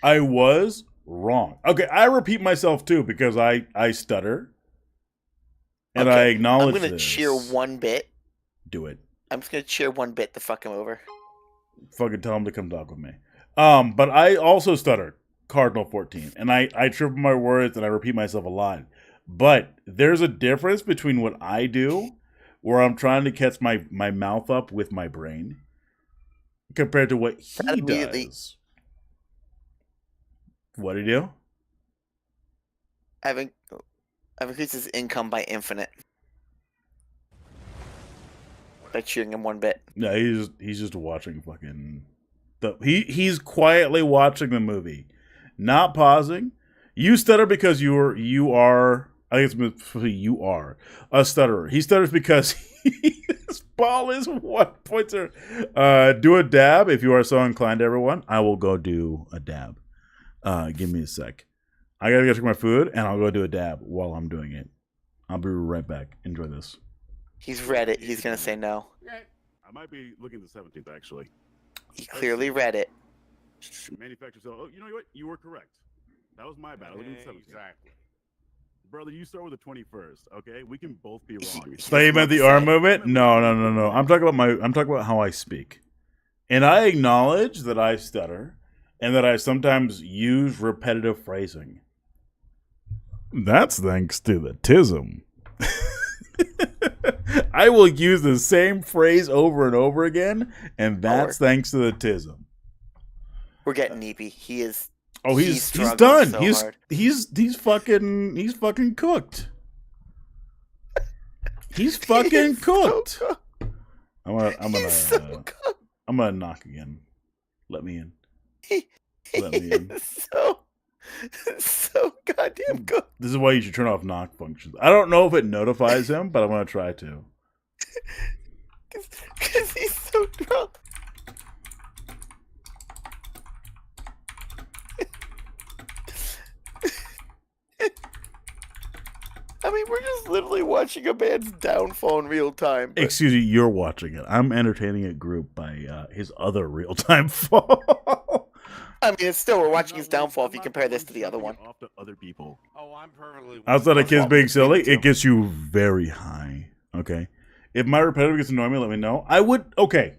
I was wrong. Okay, I repeat myself too because I stutter. And I acknowledge I'm gonna cheer one bit. Do it. I'm just gonna cheer one bit to fuck him over. Fucking tell him to come talk with me. But I also stutter. Cardinal 14. And I trip my words and I repeat myself a lot. But there's a difference between what I do, where I'm trying to catch my mouth up with my brain, compared to what he does. What did he do? I've increased his income by infinite. By cheering him one bit. Yeah, he's just watching fucking... He's quietly watching the movie. Not pausing. You stutter because you are a stutterer. He stutters because his ball is 1 pointer. Do a dab if you are so inclined, everyone. I will go do a dab. Give me a sec. I gotta go check my food, and I'll go do a dab while I'm doing it. I'll be right back. Enjoy this. He's read it. He's gonna say no. I might be looking at the 17th, actually. He clearly read it. Manufacturer. Oh, you know what? You were correct. That was my bad. I was looking at the 17th. Exactly. Brother, you start with the 21st, okay? We can both be wrong. So you meant the arm movement? No. I'm talking about how I speak. And I acknowledge that I stutter and that I sometimes use repetitive phrasing. That's thanks to the tism. I will use the same phrase over and over again, and that's thanks to the tism. We're getting Neepy. He is. Oh, he's done. So he's fucking cooked. He's fucking cooked. I'm gonna knock again. Let me in. Let me in. So goddamn good. This is why you should turn off knock functions. I don't know if it notifies him, but I'm gonna try to. Because he's so drunk. I mean, we're just literally watching a man's downfall in real time. But... Excuse me, you're watching it. I'm entertaining a group by his other real-time fall. I mean, it's still, we're watching his downfall if you compare this to the other one. Off to other people. Oh, I'm perfectly... Outside of kids being silly, it gets you very high. Okay? If my repetitive gets annoying me, let me know. I would... Okay.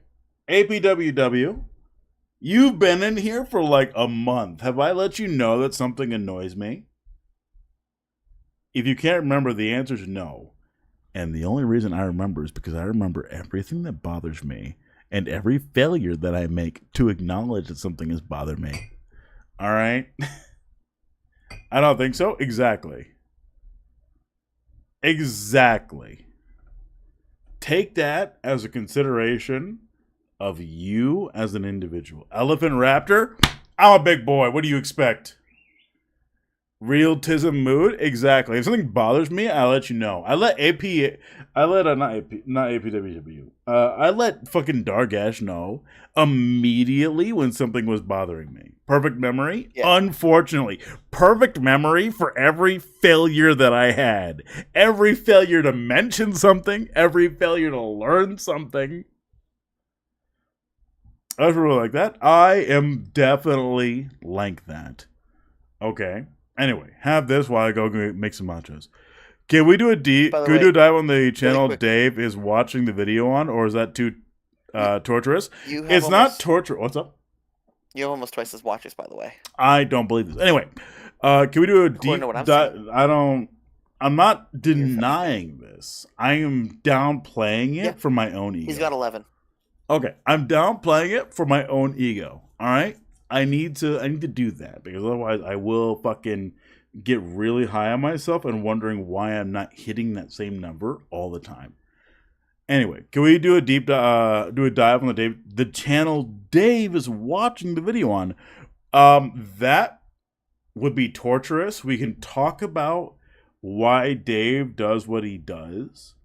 APWW. You've been in here for like a month. Have I let you know that something annoys me? If you can't remember, the answer is no. And the only reason I remember is because I remember everything that bothers me and every failure that I make to acknowledge that something has bothered me. All right? I don't think so. Exactly. Exactly. Take that as a consideration of you as an individual. Elephant Raptor, I'm a big boy. What do you expect? Realism mood? Exactly. If something bothers me, I'll let you know. I let I let fucking Dargash know immediately when something was bothering me. Perfect memory? Yeah. Unfortunately. Perfect memory for every failure that I had. Every failure to mention something. Every failure to learn something. I was really like that. I am definitely like that. Okay. Anyway, have this while I go make some nachos. Can we do a dive on the channel Dave is watching the video on, or is that too torturous? It's not torture. What's up? You have almost twice as watchers, by the way. I don't believe this. Anyway, can we do a deep dive? I'm not denying this. I am downplaying it for my own ego. He's got 11. Okay, I'm downplaying it for my own ego. All right? I need to do that because otherwise I will fucking get really high on myself and wondering why I'm not hitting that same number all the time. Anyway, can we do a dive on the channel Dave is watching the video on? That would be torturous. We can talk about why Dave does what he does,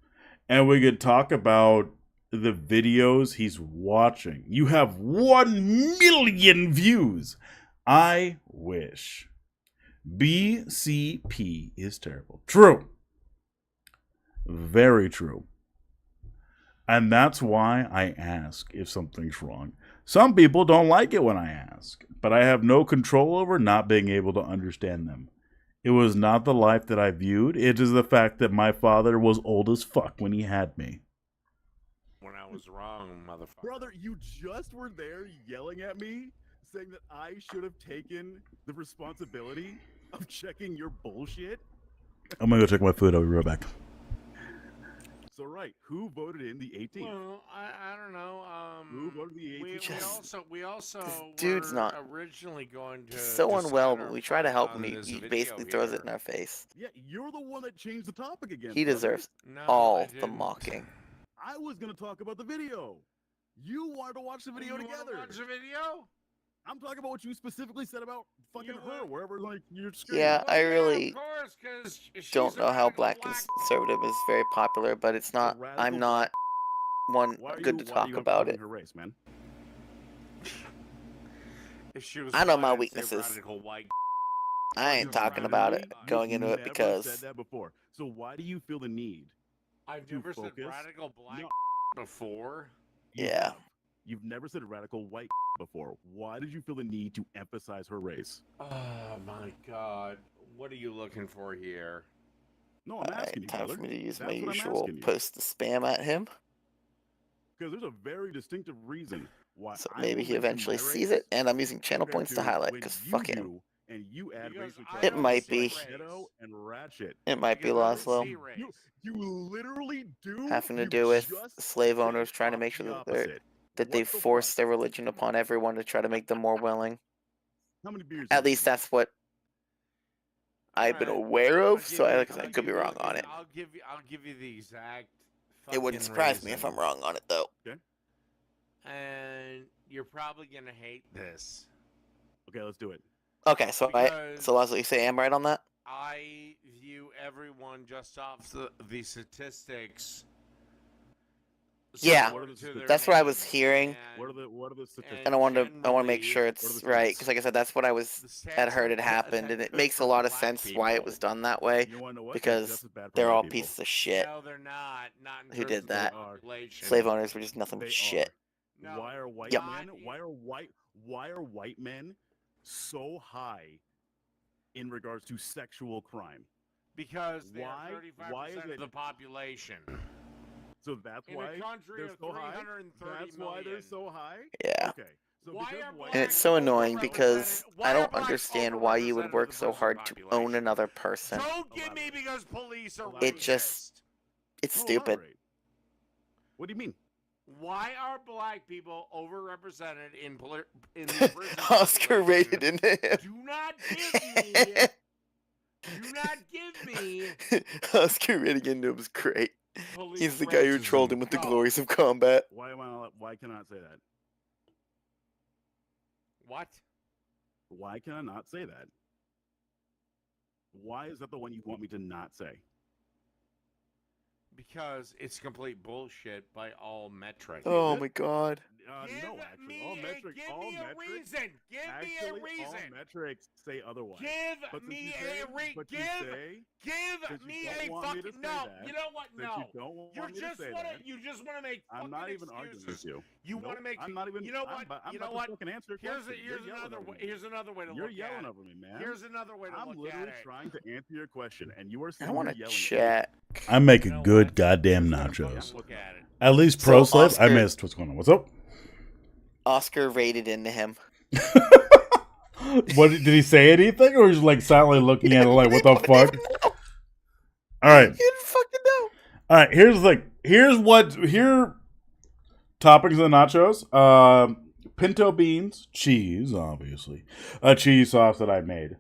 and we could talk about the videos he's watching. You have 1 million views. I wish. BCP is terrible. True. Very true. And that's why I ask if something's wrong. Some people don't like it when I ask, but I have no control over not being able to understand them. It was not the life that I viewed. It is the fact that my father was old as fuck when he had me. When I was wrong, motherfucker. Brother, you just were there yelling at me, saying that I should have taken the responsibility of checking your bullshit. I'm gonna go check my food. I'll be right back. So right, who voted in the 18th? Well, I don't know. Who voted the 18th? We also dude's were not originally going to. He's so unwell, but we try to help him. He basically throws it in our face. Yeah, you're the one that changed the topic again. He deserves all the mocking. I was gonna talk about the video. You wanted to watch the video together. Watch the video? I'm talking about what you specifically said about fucking her, wherever like you're screaming. Yeah, I really don't know how black conservative is very popular, but it's not. I'm not one good to talk about it. Her race, man. I know my weaknesses. I ain't talking about it going into it because. Said that before. So why do you feel the need? I've never said radical black before. Yeah. You've never said radical white before. Why did you feel the need to emphasize her race? Oh my god. What are you looking for here? No, I'm asking you, time brother. for me to use my usual post to spam at him. Because there's a very distinctive reason why. So maybe he eventually sees it, and I'm using channel points to highlight, because fuck him. And you add it might be. And Ratchet. It might be Laszlo. You literally do. Having to do with slave owners trying to make sure that they force their religion upon everyone to try to make them more willing. How many beers? At least that's what I've been aware of. So I could be wrong on it. I'll give you the exact. It wouldn't surprise me if I'm wrong on it, though. Okay. And you're probably gonna hate this. Okay, let's do it. Okay, so Laszlo, you say I'm right on that? I view everyone just off the statistics. Yeah, that's what I was hearing. What are the statistics? And I want to make sure it's right, because like I said, that's what I had heard it happened, and it makes a lot of sense why it was done that way, because they're all pieces of shit. No, they're not. Who did that? Slave owners were just nothing but shit. Why are white men? Why are white men so high in regards to sexual crime? Because they're 35% of the population. So that's why they're so high? That's why they're so high? Yeah. Okay. And it's so annoying because I don't understand why you would work so hard to own another person. Don't give me because police are It just, it's stupid. What do you mean? Why are black people overrepresented in the prison Oscar rated into him. Do not give me. Do not give me. Oscar rating into him is great. He's the guy who trolled him with the glories of combat. Why can I not say that? What? Why can I not say that? Why is that the one you want me to not say? Because it's complete bullshit by all metrics. Oh my god. No, actually, all metrics. Give me a reason. All metrics say otherwise. Give me a reason. Give me a fucking no. You know what? No. You just want to make. I'm not even arguing with you. You want to make. I'm not even. You know what? You know what? Here's another way to look at it. You're yelling over me, man. Here's another way to look at it. I'm literally trying to answer your question, and you are. I want to chat. I make a good goddamn nachos. At least pro slave. I missed. What's going on? What's up? Oscar rated into him. What did he say anything, or was he like silently looking at it like, what the fuck? All right. You didn't fucking know. All right. Here's the thing. Here toppings of the nachos. Pinto beans, cheese, obviously, a cheese sauce that I made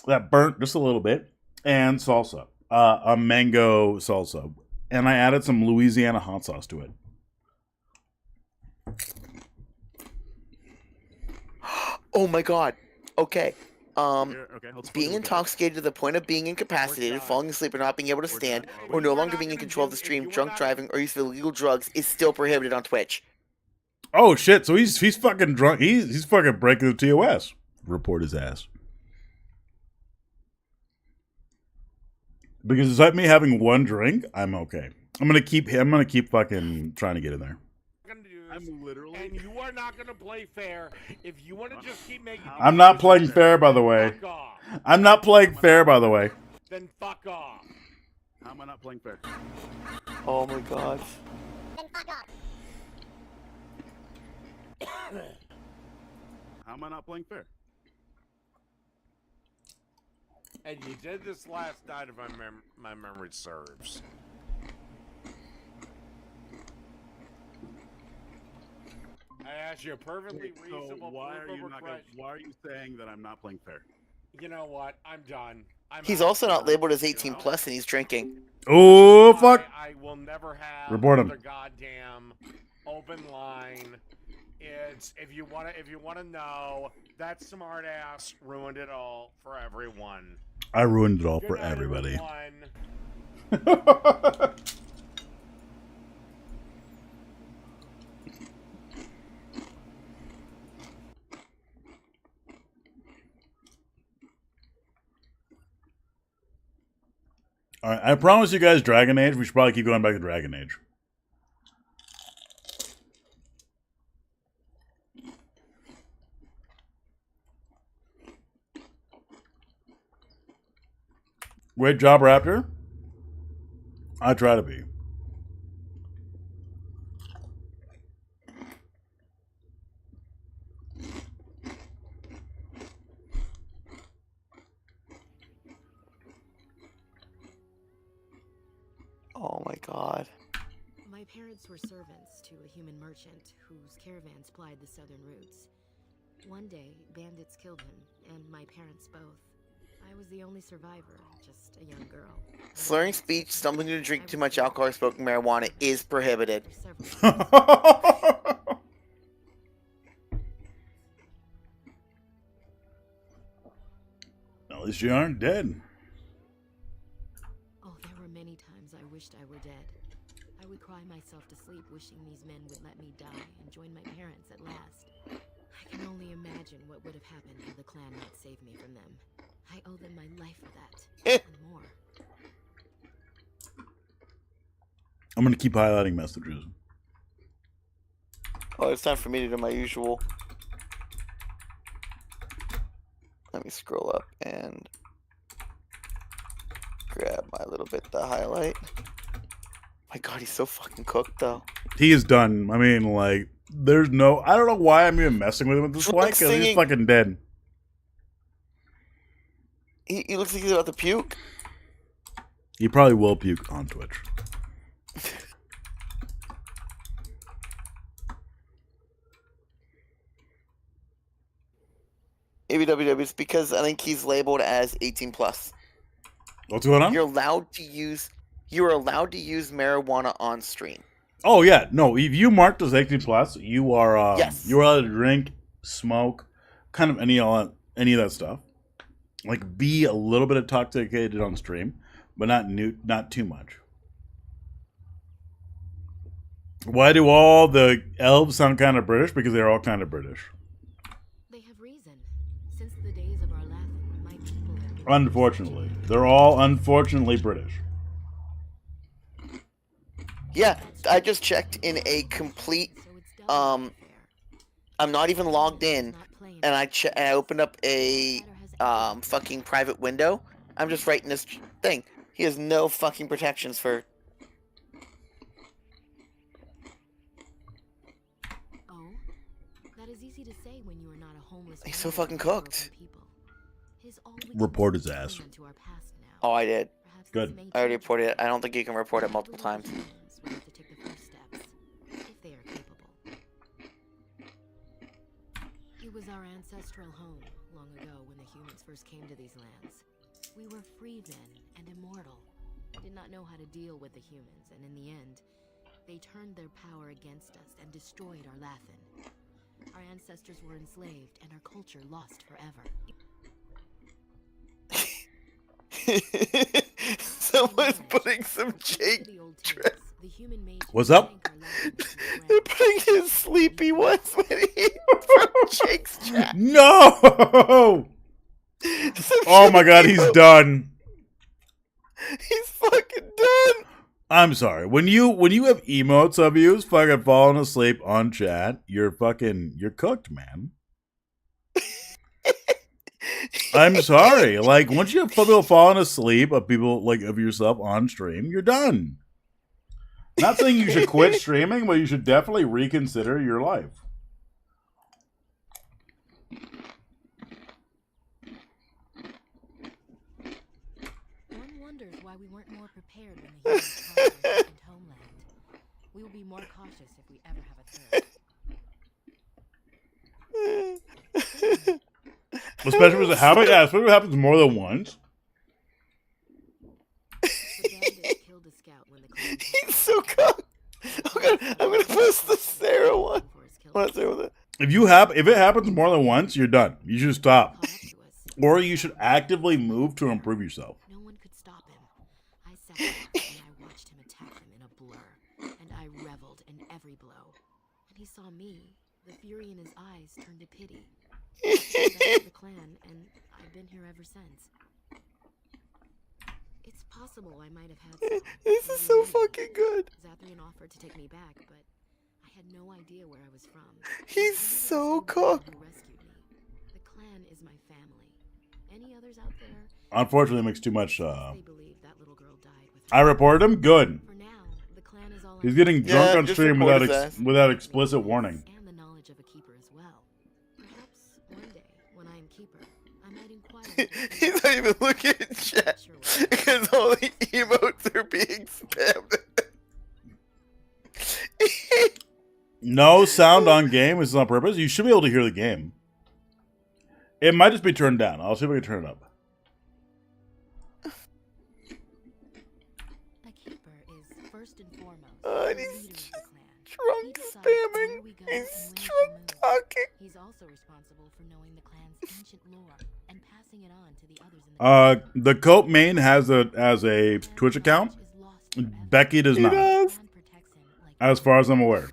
that burnt just a little bit, and salsa, a mango salsa, and I added some Louisiana hot sauce to it. Oh my god. Okay. Being intoxicated to the point of being incapacitated, falling asleep, or not being able to stand, or no longer being in control of the stream, drunk driving, or use of illegal drugs is still prohibited on Twitch. Oh shit! So he's fucking drunk. He's fucking breaking the TOS. Report his ass. Because despite me having one drink, I'm okay. I'm gonna keep fucking trying to get in there. I'm literally. And you are not going to play fair if you want to just keep making. I'm not playing fair, by the way. I'm not playing fair, by the way. Then fuck off. How am I not playing fair? Oh my god. Then fuck off. How am I not playing fair? And you did this last night, if my memory serves. I asked you a perfectly reasonable why are you saying that I'm not playing fair? You know what? I'm done. He's also not labeled as 18 plus, and he's drinking. Oh fuck! I will never have Report him. another goddamn open line. It's if you wanna know, that smart ass ruined it all for everyone. I ruined it all for everybody. All right, I promise you guys Dragon Age. We should probably keep going back to Dragon Age. Great job, Raptor. I try to be. Oh my god. My parents were servants to a human merchant whose caravans plied the southern routes. One day, bandits killed him, and my parents both. I was the only survivor, just a young girl. Slurring speech, stumbling to drink too much alcohol, or smoking marijuana is prohibited. At least you aren't dead. Oh, there were many times I wished I were dead. I would cry myself to sleep wishing these men would let me die and join my parents at last. I can only imagine what would have happened had the clan not saved me from them. I owe them my life for that, and more. I'm going to keep highlighting messages. Oh, it's time for me to do my usual. Let me scroll up and grab my little bit to highlight. My god, he's so fucking cooked, though. He is done. I mean, like, There's no... I don't know why I'm even messing with him at this point, because he's fucking dead. He looks like he's about to puke. He probably will puke on Twitch. ABWW, it's because I think he's labeled as 18 plus. What's going on? You're allowed to use marijuana on stream. Oh yeah, no. If you marked as 18 plus, you are you're allowed to drink, smoke, kind of any of that stuff. Like be a little bit intoxicated on stream, but not too much. Why do all the elves sound kind of British? Because they're all kind of British. They have reason. Since the days of our Laughing, my people have been... Unfortunately, they're all unfortunately British. Yeah, I just checked in a complete. I'm not even logged in, and I opened up a fucking private window. I'm just writing this thing. He has no fucking protections for. Oh, that is easy to say when you are not a homeless. He's so fucking cooked. Report his ass. Oh, I did. Good. I already reported it. I don't think you can report it multiple times. Will have to take the first steps, if they are capable. It was our ancestral home long ago when the humans first came to these lands. We were free then and immortal. Did not know how to deal with the humans, and in the end, they turned their power against us and destroyed our Laughing. Our ancestors were enslaved and our culture lost forever. Someone's putting some Jake. What's up? They're putting his sleepy ones when he from Jake's chat. No! Oh my god, he's done. He's fucking done. I'm sorry. When you have emotes of you fucking falling asleep on chat, you're cooked, man. I'm sorry. Like once you have people falling asleep of people like of yourself on stream, you're done. Not saying you should quit streaming, but you should definitely reconsider your life. One wonders why we weren't more prepared when the humans conquered our ancient homeland. We will be more cautious if we ever have a third. Especially if it happens more than once. He's so cooked. I'm gonna post the Sarah one. If it happens more than once, you're done. You should stop. Or you should actively move to improve yourself. No one could stop him. I sat back and I watched him attack them in a blur, and I reveled in every blow. When he saw me, the fury in his eyes turned to pity. I came back to the clan, and I've been here ever since. It's possible I might have had some. This is so fucking good. Zathrian offered to take me back, but I had no idea where I was from. He's so cooked. Who rescued me. The clan is my family. Any others out there? Unfortunately, it makes too much. They believe that little girl died with her. I reported him. Good. For now, the clan is all He's getting drunk on just stream report his ass. without explicit warning. and the knowledge of a keeper as well. Perhaps one day, when I am keeper, I might inquire. He's not even looking at chat because all the emotes are being spammed. No sound on game is on purpose. You should be able to hear the game. It might just be turned down. I'll see if I can turn it up. A keeper is first and foremost. And he's drunk spamming. He's drunk talking. He's also responsible for knowing the clan's ancient lore and passing it on to the others in the The Cope main has a Twitch account. Becky does not. As far as I'm aware.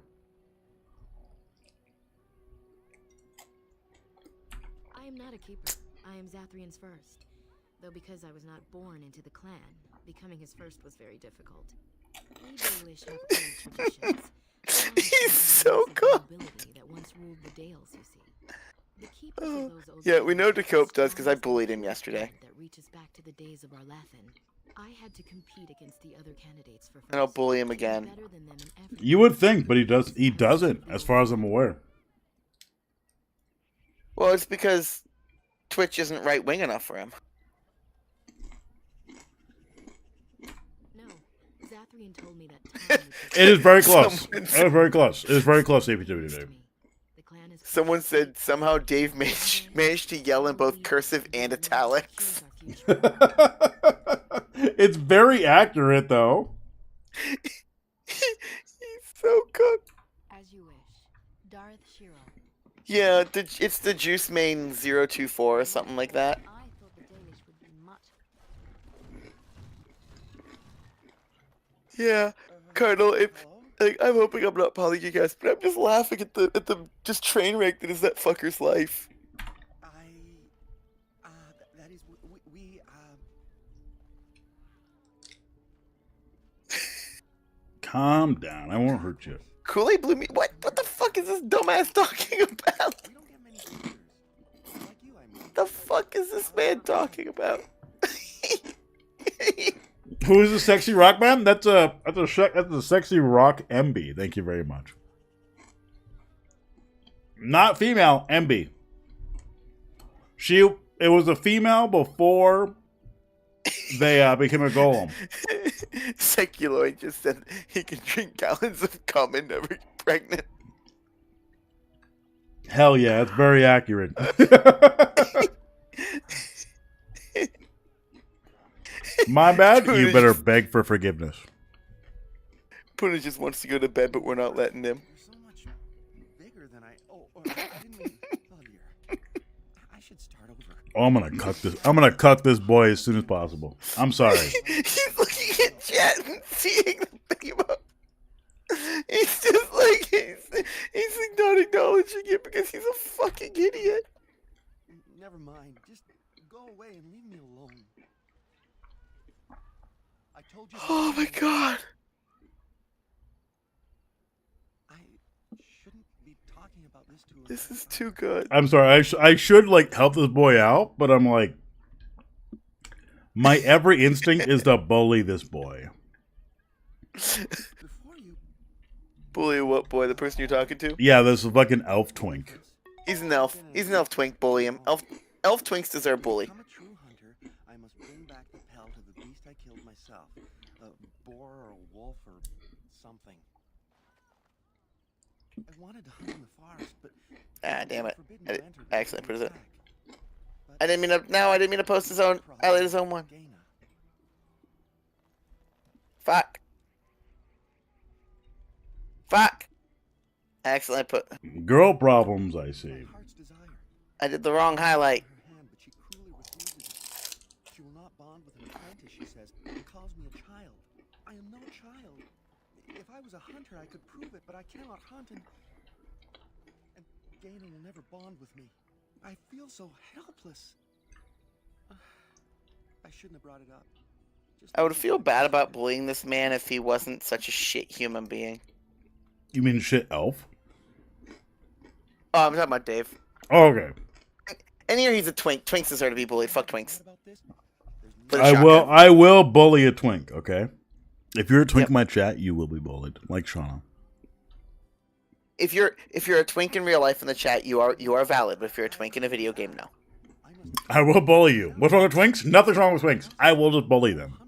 I am not a keeper. I am Zathrian's first. Though because I was not born into the clan, becoming his first was very difficult. We Baelish have old traditions. He's so cooked. That once ruled the Dales, you see. The keepers of those old Yeah, we know Decope does because I bullied him yesterday. That reaches back to the days of our Laughing. I had to compete against the other candidates for And I'll bully him again. You would think, but he doesn't, as far as I'm aware. Well, it's because Twitch isn't right wing enough for him. No, Zathrian told me that It is very close. It is very close. It is very close, APW Dave. Someone said somehow Dave managed to yell in both cursive and italics. It's very accurate, though. He's so good. As you wish. Darth Shiro. Yeah, it's the Juice Main 024 or something like that. Yeah, Cardinal, I'm hoping I'm not polygamous, but I'm just laughing at the just train wreck that is that fucker's life. That is, we Calm down. I won't hurt you. Kool-Aid blew me. What the fuck is this dumbass talking about? The fuck is this man talking about? Who is the sexy rock man? That's a sexy rock MB. Thank you very much. Not female, MB. It was a female before they became a golem. Seculoid just said he can drink gallons of cum and never get pregnant. Hell yeah, it's very accurate. My bad. You better beg for forgiveness. Puna just wants to go to bed, but we're not letting him. bigger than I didn't mean earlier. I should start over. Oh, I'm gonna cuck this boy as soon as possible. I'm sorry. He's looking at chat and seeing the thing about. He's just like he's not acknowledging it because he's a fucking idiot. Never mind. Just go away and leave me alone. I told you. Oh my god. I shouldn't be talking about this to her. This is too good. I'm sorry. I should like help this boy out, but I'm like, my every instinct is to bully this boy. Bully what boy? The person you're talking to? Yeah, this is fucking elf twink. He's an elf. He's an elf twink. Bully him. Elf twinks deserve bully. Become a true hunter, I must bring back the pelt of the beast I killed myself. A boar or a wolf or something. I wanted to hunt in the forest, but Damn it! I accidentally put it. I didn't mean to post his own. I let his own one. Fuck. Fuck. I accidentally put. Girl problems, I see. I did the wrong highlight. she will not bond with an apprentice, she says, and calls me a child. I am no child. If I was a hunter, I could prove it, but I cannot hunt, and Gaina will never bond with me. I feel so helpless. I shouldn't have brought it up. I would feel bad about bullying this man if he wasn't such a shit human being. You mean shit elf? Oh, I'm talking about Dave. Oh, okay. And here he's a twink. Twinks deserve to be bullied. Fuck twinks. I will bully a twink, okay? If you're a twink in my chat, you will be bullied, like Shauna. If you're a twink in real life in the chat, you are valid. But if you're a twink in a video game, no. I will bully you. What's wrong with twinks? Nothing's wrong with twinks. I will just bully them.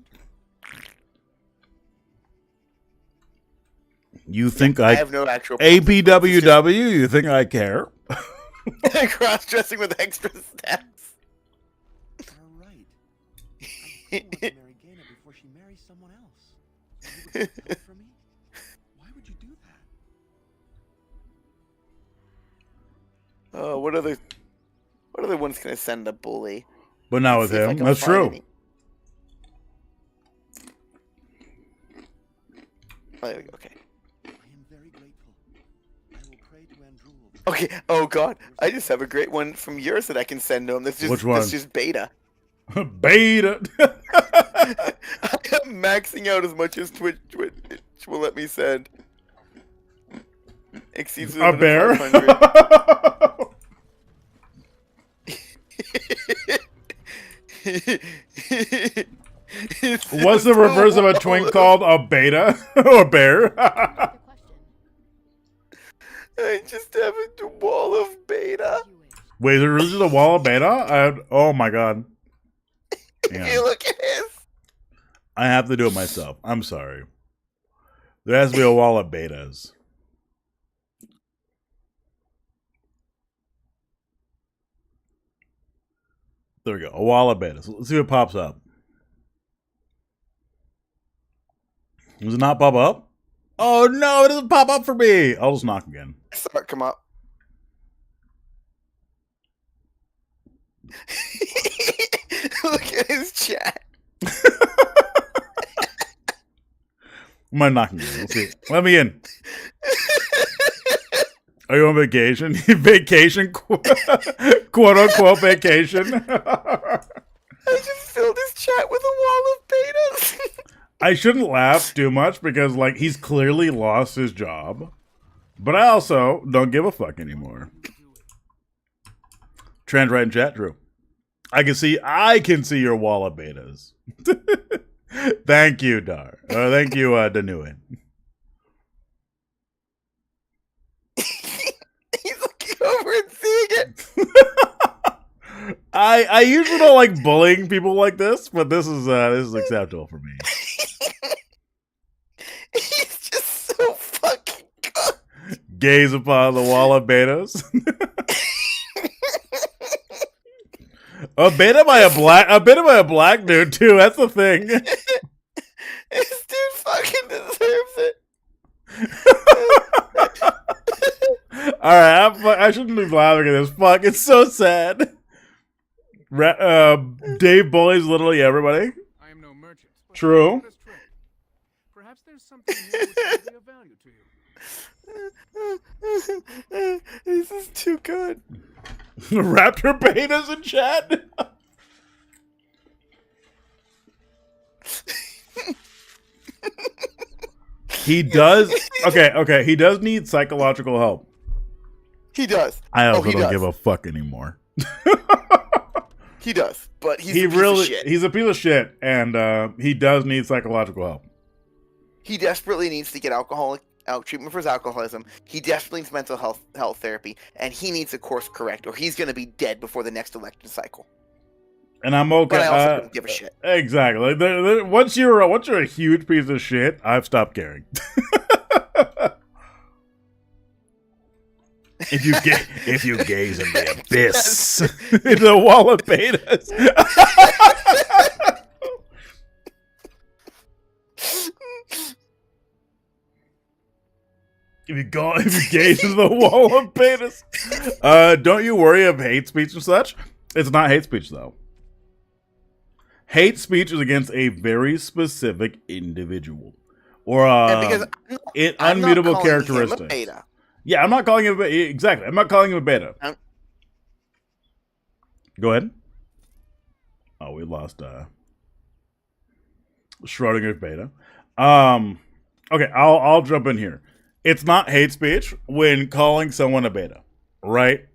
You think I have no actual APWW? You think I care? Cross-dressing with extra stats. You're right. I want to marry Gaina before she marries someone else. You would stand up for me? Why would you do that? Oh, what other ones can I send a bully? But not with him. That's true. Okay. Okay. Oh God, I just have a great one from yours that I can send to him. That's just Which one? That's just beta. Beta. I'm maxing out as much as Twitch will let me send. Exceeds a bear. What's the reverse of a twink called? A beta? Or a bear? I just have a wall of beta. Wait, is there really just a wall of beta? Oh my god. Yeah. If you look at his. I have to do it myself. I'm sorry. There has to be a wall of betas. There we go. A wall of betas. Let's see what pops up. Does it not pop up? Oh no, it doesn't pop up for me. I'll just knock again. I saw it come up. Look at his chat. Am I knocking again? Let's see. Let me in. Are you on vacation? Vacation? Quote unquote vacation. I just filled his chat with a wall of betas. I shouldn't laugh too much because, like, he's clearly lost his job. But I also don't give a fuck anymore. Trans right in chat, Drew. I can see your wall of betas. Thank you, Dar. Thank you, Danuin. He's looking over and seeing it. I usually don't like bullying people like this, but this is acceptable for me. He's just so fucking good. Gaze upon the wall of betas. A beta by a black dude too. That's the thing. This dude fucking deserves it. All right, I shouldn't be laughing at this. Fuck, it's so sad. Dave bullies literally everybody. I am no merchant. True. Perhaps there's something here which will be of value to you. This is too good. Raptor betas in chat. He does. Okay. He does need psychological help. He does. I also don't give a fuck anymore. He does, but he's a piece of shit. He's a piece of shit, and he does need psychological help. He desperately needs to get treatment for his alcoholism. He desperately needs mental health therapy, and he needs a course correct, or he's going to be dead before the next election cycle. And I'm okay. But I also don't give a shit. Exactly. Once you're a huge piece of shit, I've stopped caring. If you gaze in the abyss, in the wall of betas. If you gaze into the wall of betas, don't you worry of hate speech and such. It's not hate speech though. Hate speech is against a very specific individual or unmutable characteristic. Yeah, I'm not calling him a beta. Exactly. I'm not calling him a beta. Go ahead. Oh, we lost Schrodinger's beta. Okay, I'll jump in here. It's not hate speech when calling someone a beta, right?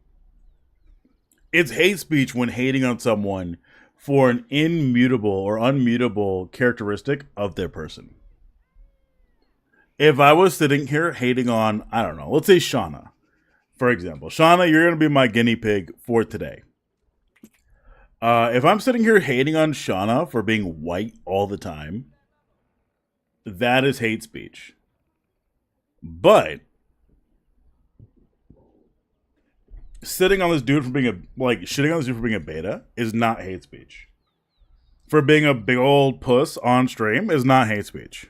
It's hate speech when hating on someone for an immutable or unmutable characteristic of their person. If I was sitting here hating on, I don't know, let's say Shauna, for example. Shauna, you're going to be my guinea pig for today. If I'm sitting here hating on Shauna for being white all the time, that is hate speech. But shitting on this dude for being a beta is not hate speech. For being a big old puss on stream is not hate speech.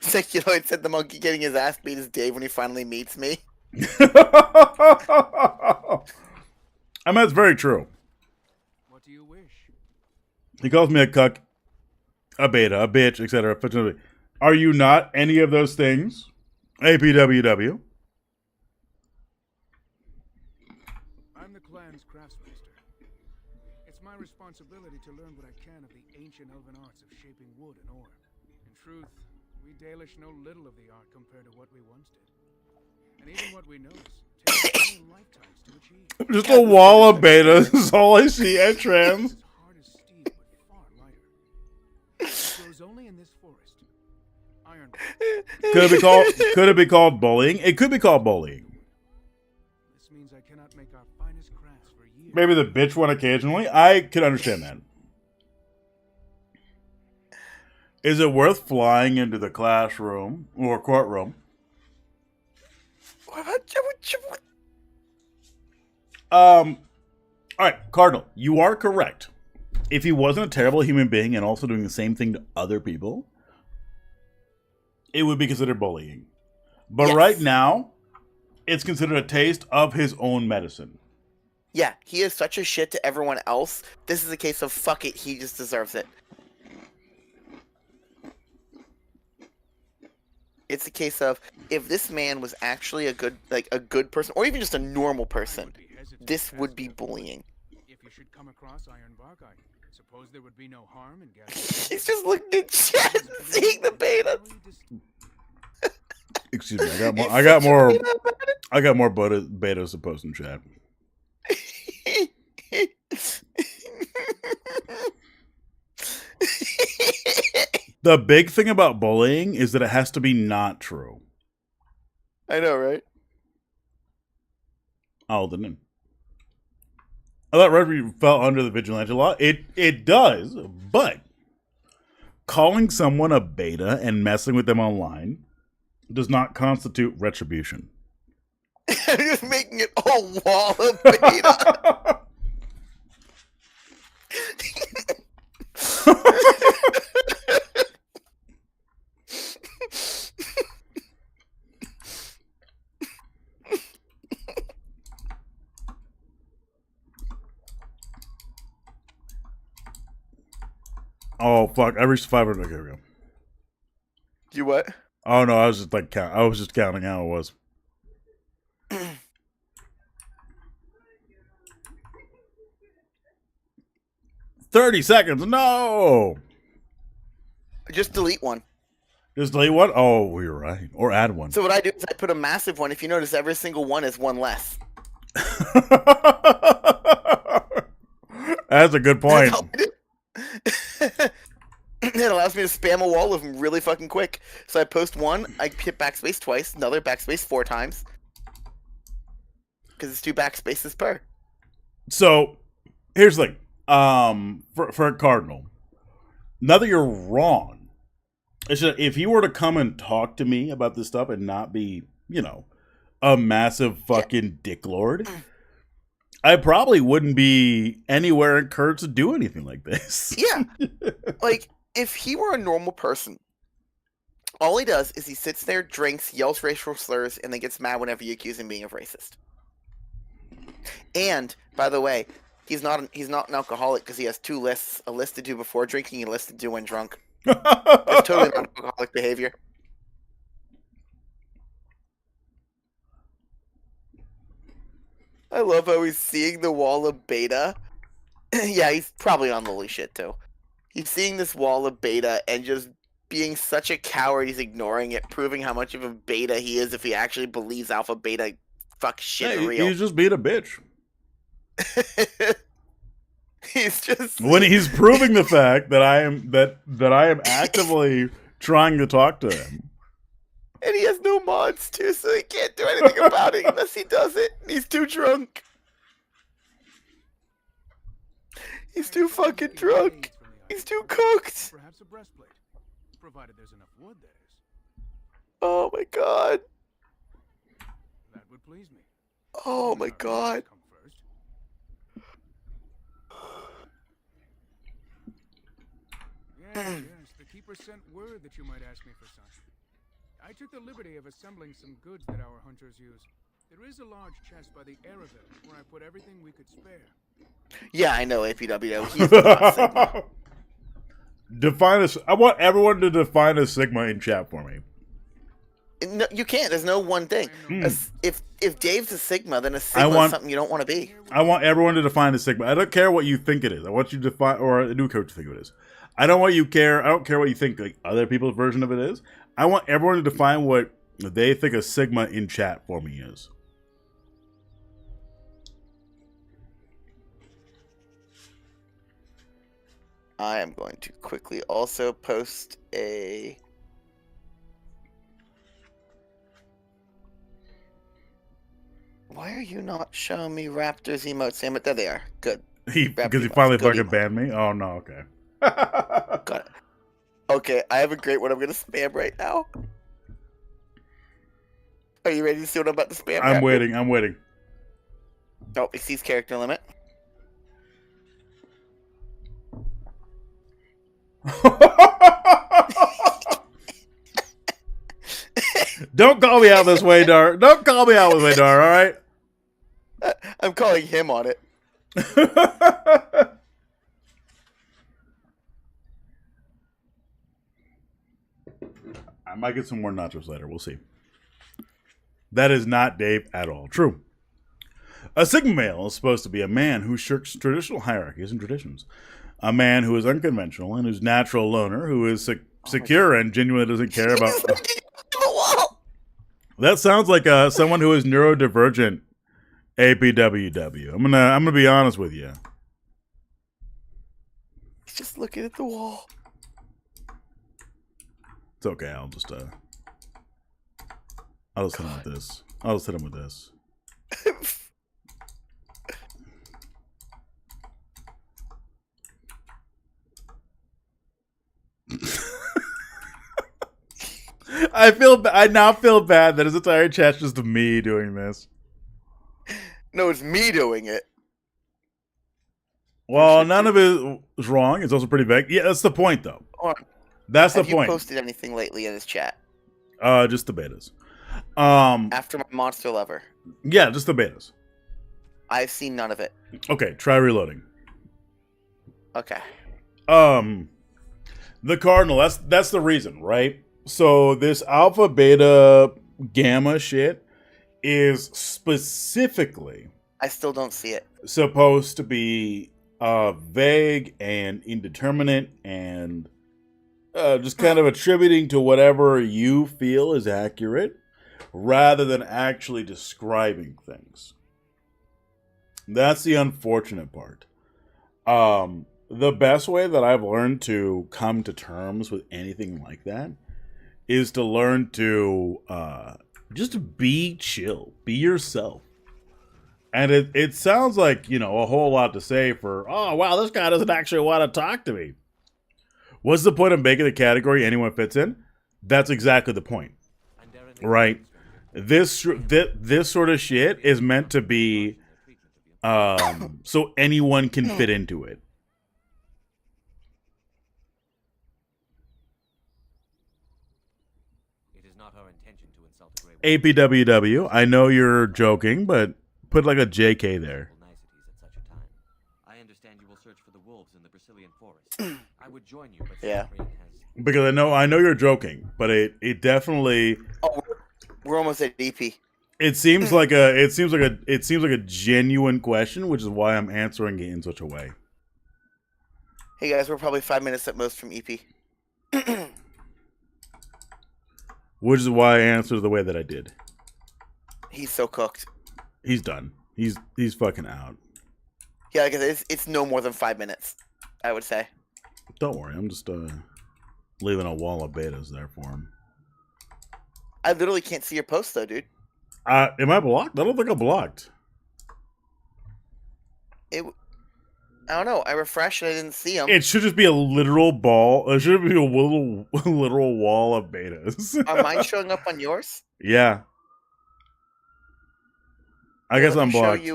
Seculoid said the monkey getting his ass beat is Dave when he finally meets me. I mean, that's very true. What do you wish? He calls me a cuck, a beta, a bitch, etc. Are you not any of those things? APWW. I'm the clan's craftsmaster. It's my responsibility to learn what I can of the ancient elven arts of shaping wood and ore. In truth, we Dalish know little of the art compared to what we once did. And even what we know is Just a wall of betas is all I see at trans. Could it be called bullying? It could be called bullying. This means I cannot make our finest crafts for years. Maybe the bitch one occasionally. I can understand that. Is it worth flying into the classroom or courtroom? All right, Cardinal, you are correct. If he wasn't a terrible human being and also doing the same thing to other people, it would be considered bullying. But right now, it's considered a taste of his own medicine. Yeah, he is such a shit to everyone else. This is a case of fuck it, he just deserves it. It's a case of if this man was actually a good person, or even just a normal person, this would be bullying. If you should come across Ironbark, I suppose there would be no harm in gathering. He's just looking at chat and seeing the beta. Excuse me, I got more betas to post in chat. The big thing about bullying is that it has to be not true. I know, right? Oh, didn't. I thought Redbury fell under the vigilante law. It does, but calling someone a beta and messing with them online does not constitute retribution. I'm just making it a wall of beta. Oh fuck! I reached 500. Okay, we go. You what? Oh no, I was just like I was just counting how it was. 30 seconds. No. Just delete one. Just delete one. Oh, you're right. Or add one. So what I do is I put a massive one. If you notice, every single one is one less. That's a good point. It allows me to spam a wall of them really fucking quick. So I post one, I hit backspace twice, another backspace 4 times. Because it's 2 backspaces per. So, here's the thing. For a Cardinal, not that you're wrong. It's just, if he were to come and talk to me about this stuff and not be, you know, a massive fucking dicklord, I probably wouldn't be anywhere encouraged to do anything like this. Yeah. Like, if he were a normal person, all he does is he sits there, drinks, yells racial slurs, and then gets mad whenever you accuse him of being a racist. And, by the way, he's not an alcoholic because he has 2 lists: a list to do before drinking and a list to do when drunk. That's totally not alcoholic behavior. I love how he's seeing the wall of beta. Yeah, he's probably on lily shit too. He's seeing this wall of beta and just being such a coward, he's ignoring it, proving how much of a beta he is if he actually believes alpha beta fuck shit real. He's just being a bitch. He's just when he's proving the fact that I am actively trying to talk to him. And he has no mods too, so he can't do anything about it unless he does it. He's too drunk. He's too fucking drunk. He's too cooked. Perhaps a breastplate, provided there's enough wood, that is. Oh my god. That would please me. Oh my god. Yes, the keeper sent word that you might ask me for some. I took the liberty of assembling some goods that our hunters use. There is a large chest by the Araville where I put everything we could spare. Yeah, I know, APW. He's not Sigma. Define a. I want everyone to define a Sigma in chat for me. No, you can't. There's no one thing. If Dave's a Sigma, then a Sigma is something you don't want to be. I want everyone to define a Sigma. I don't care what you think it is. I want you to define, or a new coach to think of it is. I don't care what you think like other people's version of it is. I want everyone to define what they think a Sigma in chat for me is. I am going to quickly also post a... Why are you not showing me Raptors emotes? Damn it, there they are. Good. Because he finally fucking banned me? Oh, no, okay. Got it. Okay, I have a great one I'm going to spam right now. Are you ready to see what I'm about to spam? I'm waiting. Oh, exceeds character limit. Don't call me out this way, Dar. Don't call me out this way, Dar, alright? I'm calling him on it. I might get some more nachos later. We'll see. That is not Dave at all true. A Sigma male is supposed to be a man who shirks traditional hierarchies and traditions. A man who is unconventional and who's natural loner, who is secure and genuinely doesn't care about... That sounds like someone who is neurodivergent. APWW. I'm gonna be honest with you. He's just looking at the wall. It's okay. I'll just hit him with this. I'll just hit him with this. I now feel bad that his entire chat's just me doing this. No, it's me doing it. Well, none of it is wrong. It's also pretty vague. Yeah, that's the point, though. That's the point. Have you posted anything lately in his chat? Just the betas. After my monster lover. Yeah, just the betas. I've seen none of it. Okay, try reloading. Okay. The Cardinal, that's the reason, right? So this alpha, beta, gamma shit is specifically... I still don't see it. Supposed to be vague and indeterminate and just kind of attributing to whatever you feel is accurate rather than actually describing things. That's the unfortunate part. The best way that I've learned to come to terms with anything like that is to learn to just be chill, be yourself. And it sounds like, you know, a whole lot to say for, oh, wow, this guy doesn't actually want to talk to me. What's the point of making the category anyone fits in? That's exactly the point, right? This sort of shit is meant to be so anyone can fit into it. APWW, I know you're joking, but put like a JK there. I understand you will search for the wolves in the Brazilian forest. I would join you, but yeah. Because I know you're joking, but it definitely. Oh, we're almost at EP. It seems like a genuine question, which is why I'm answering it in such a way. Hey guys, we're probably 5 minutes at most from EP. Which is why I answered the way that I did. He's so cooked. He's done. He's fucking out. Yeah, like it's no more than 5 minutes, I would say. Don't worry, I'm just leaving a wall of betas there for him. I literally can't see your post though, dude. Am I blocked? I don't think I'm blocked. I don't know. I refreshed and I didn't see them. It should just be a literal ball. It should be a literal wall of betas. Are mine showing up on yours? Yeah. I guess I'm blocked.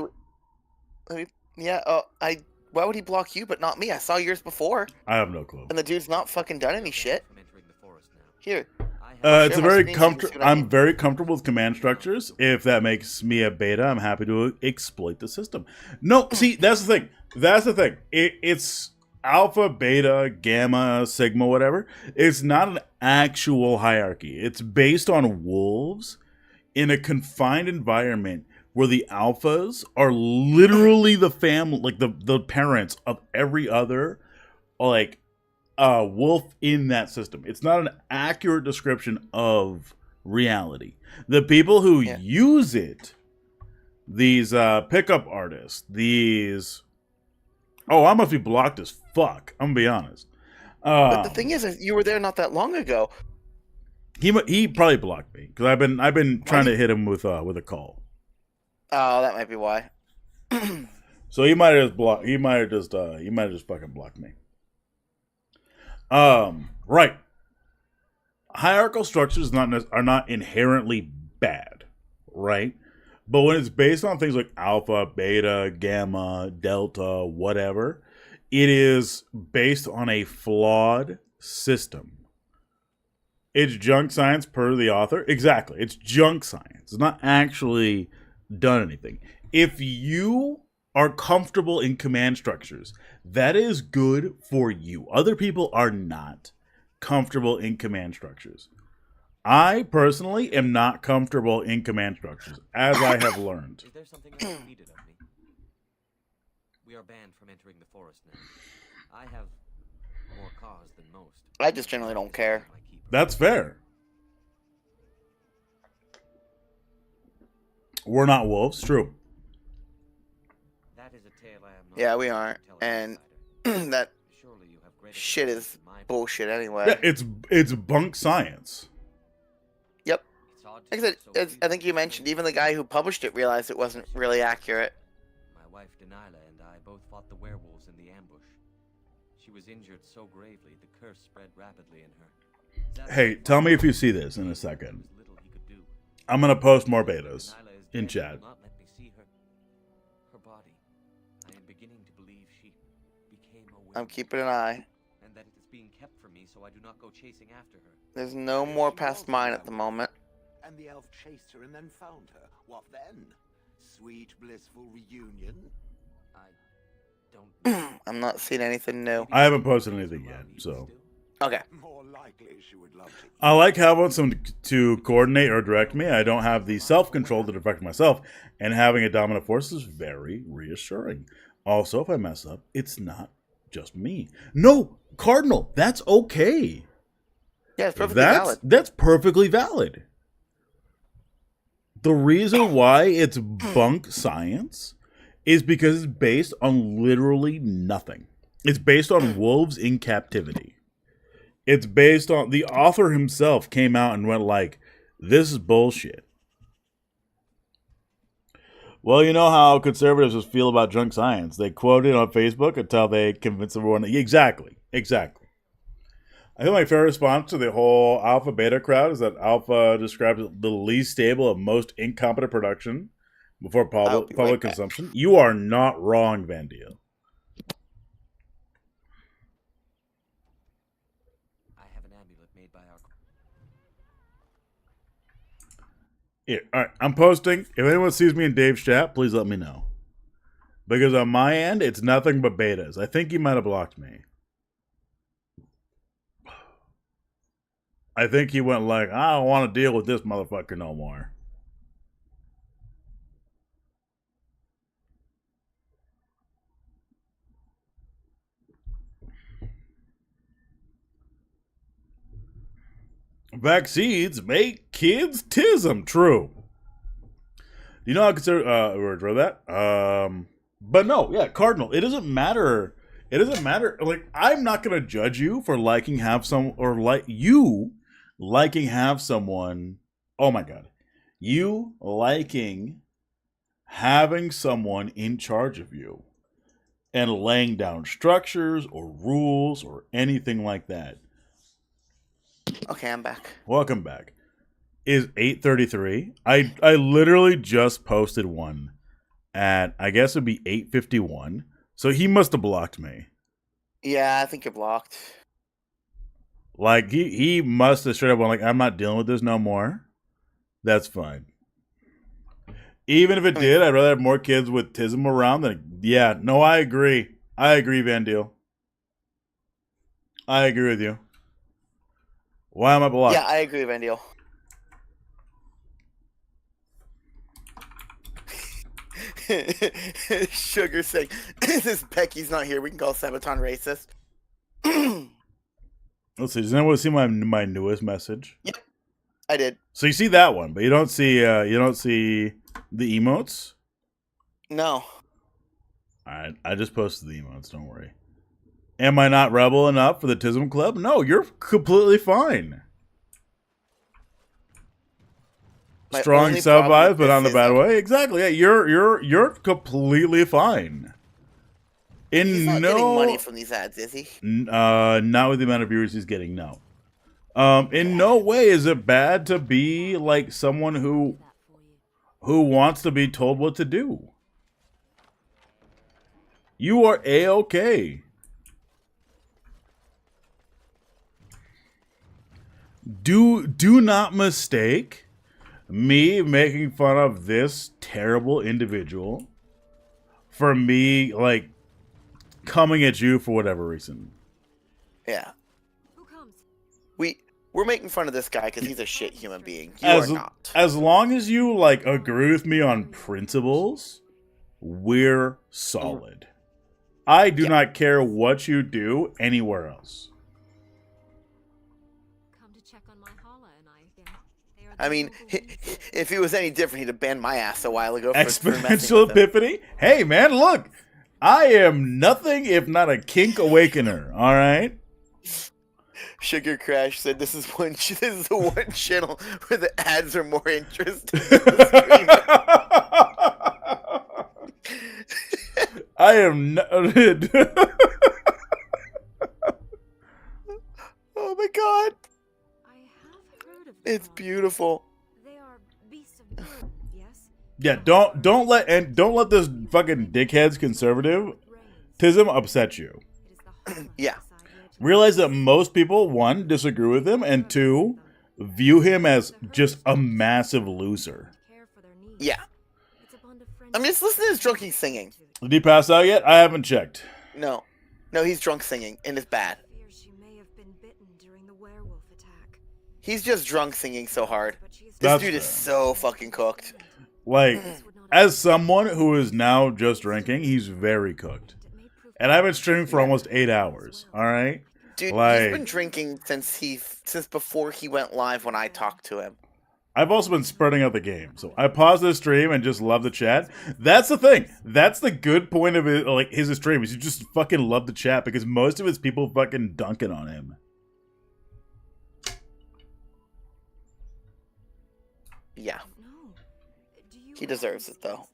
Why would he block you but not me? I saw yours before. I have no clue. And the dude's not fucking done any shit. Here. It's a very comfortable. I'm very comfortable with command structures. If that makes me a beta, I'm happy to exploit the system. No, see, that's the thing. It's alpha, beta, gamma, sigma, whatever. It's not an actual hierarchy. It's based on wolves in a confined environment where the alphas are literally the family, like the parents of every other, like, wolf in that system. It's not an accurate description of reality. The people who use it, these pickup artists, these... Oh, I must be blocked as fuck. I'm gonna be honest. But the thing is, you were there not that long ago. He probably blocked me because I've been trying to hit him with a call. Oh, that might be why. So he might have just blocked. He might have just fucking blocked me. Right. Hierarchical structures are not inherently bad, right? But when it's based on things like alpha, beta, gamma, delta, whatever, it is based on a flawed system. It's junk science per the author. Exactly. It's junk science. It's not actually done anything. If you are comfortable in command structures, that is good for you. Other people are not comfortable in command structures. I personally am not comfortable in command structures, as I have learned. Is there something else needed of me? We are banned from entering the forest now. I have more cause than most. I just generally don't care. That's fair. We're not wolves, true. That is a tale I am not. Yeah, we aren't, and that shit is bullshit anyway. Yeah, it's bunk science. Yep. Like I said, I think you mentioned even the guy who published it realized it wasn't really accurate. My wife Delilah and I both fought the werewolves in the ambush. She was injured so gravely the curse spread rapidly in her. Hey, tell me if you see this in a second. I'm gonna post more betas in chat. Not let me see her body. I am beginning to believe she became a werewolf. I'm keeping an eye. And that it is being kept from me so I do not go chasing after her. There's no more past mine at the moment. And the elf chased her and then found her. What then? Sweet, blissful reunion? I don't. I'm not seeing anything new. I haven't posted anything yet, so. Okay. More likely she would love to. I like having someone to coordinate or direct me. I don't have the self-control to direct myself, and having a dominant force is very reassuring. Also, if I mess up, it's not just me. No, Cardinal, that's okay. Yeah, it's perfectly valid. That's perfectly valid. The reason why it's bunk science is because it's based on literally nothing. It's based on wolves in captivity. It's based on... The author himself came out and went like, this is bullshit. Well, you know how conservatives just feel about junk science. They quote it on Facebook until they convince everyone... Exactly. I think my fair response to the whole alpha beta crowd is that alpha describes the least stable of most incompetent production before public consumption. You are not wrong, Van Deal. I have an amulet made by our... Yeah, all right, I'm posting. If anyone sees me in Dave's chat, please let me know. Because on my end, it's nothing but betas. I think he might have blocked me. I think he went like, I don't want to deal with this motherfucker no more. Vaccines make kids tism. True. Do you know how consider we that? But no, yeah, Cardinal. It doesn't matter. It doesn't matter. Like, I'm not gonna judge you for liking have some or like you liking have someone. Oh my god, you liking having someone in charge of you and laying down structures or rules or anything like that. Okay, I'm back. Welcome back. Is 8:33. I literally just posted one at, I guess it'd be 8:51. So he must have blocked me. Yeah, I think you're blocked. Like he must have straight up went like, I'm not dealing with this no more. That's fine. Even if it did, I'd rather have more kids with tism around than... Yeah, no, I agree. I agree, Van Deal. I agree with you. Why am I blocked? Yeah, I agree, Van Deal. Sugar saying, since Becky's not here, we can call Sabaton racist. Let's see. Does anyone see my newest message? Yep, I did. So you see that one, but you don't see the emotes? No. Alright, I just posted the emotes, don't worry. Am I not rebel enough for the Tism Club? No, you're completely fine. My Strong only sub problem vibes, with but not in a this bad is- way. Exactly. Yeah, you're completely fine. He's not getting money from these ads, is he? Not with the amount of viewers he's getting. No. In no way is it bad to be like someone who wants to be told what to do. You are A-okay. Do not mistake me making fun of this terrible individual for me, like, coming at you for whatever reason. Yeah. We're making fun of this guy because he's a shit human being. You As, are not. as long as you, like, agree with me on principles, we're solid. I do not care what you do anywhere else. I mean, if he was any different, he'd have banned my ass a while ago. For messing Exponential with him. Epiphany? Hey, man, look. I am nothing if not a kink awakener, all right? Sugar Crash said this is the one channel where the ads are more interesting. I am not. Oh my god. It's beautiful. Yeah, don't let this fucking dickhead's conservative tism upset you. Yeah. Realize that most people, one, disagree with him, and two, view him as just a massive loser. Yeah. I'm just listening to his drunky singing. Did he pass out yet? I haven't checked. No. No, he's drunk singing, and it's bad. He's just drunk singing so hard. This dude is so fucking cooked. Like, as someone who is now just drinking, he's very cooked. And I've been streaming for almost 8 hours, alright? Dude, like, he's been drinking since before he went live when I talked to him. I've also been spreading out the game. So I pause the stream and just love the chat. That's the thing. That's the good point of it, like his stream, is you just fucking love the chat because most of it's people fucking dunking on him. Yeah. He deserves it, though.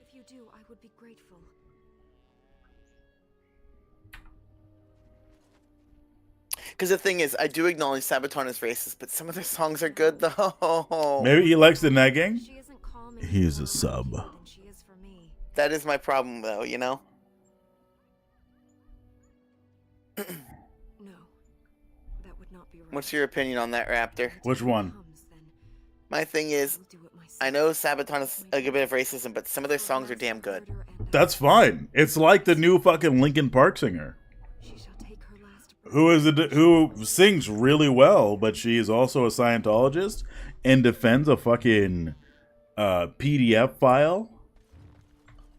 If you do, I would be grateful. Because the thing is, I do acknowledge Sabaton is racist, but some of their songs are good, though. Maybe he likes the negging? He is a sub. That is my problem, though, you know? What's your opinion on that, Raptor? Which one? My thing is, I know Sabaton is a good bit of racism, but some of their songs are damn good. That's fine. It's like the new fucking Linkin Park singer. Who sings really well, but she is also a Scientologist and defends a fucking PDF file.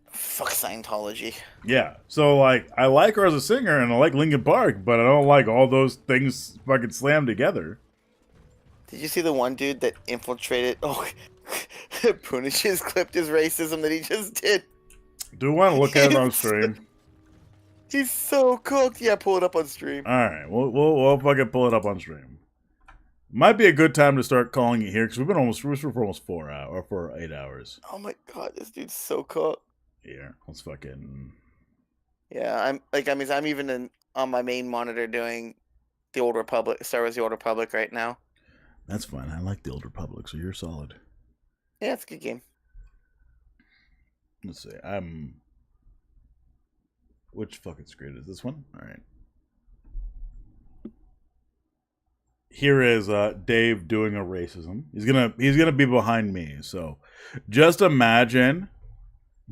Fuck Scientology. Yeah, so like I like her as a singer and I like Linkin Park, but I don't like all those things fucking slammed together. Did you see the one dude that infiltrated? Oh, Punish just clipped his racism that he just did. Do you want to look at it on stream? He's so cooked. Yeah, pull it up on stream. All right, we'll fucking pull it up on stream. Might be a good time to start calling it here because we've been for almost 4 hours or for 8 hours. Oh my god, this dude's so cooked. Yeah, let's fucking. Yeah, I'm even on my main monitor doing the Old Republic, Star Wars: The Old Republic right now. That's fine. I like the Old Republic, so you're solid. Yeah, it's a good game. Let's see. Which fucking screen is this one? All right. Here is Dave doing a racism. He's gonna be behind me. So, just imagine.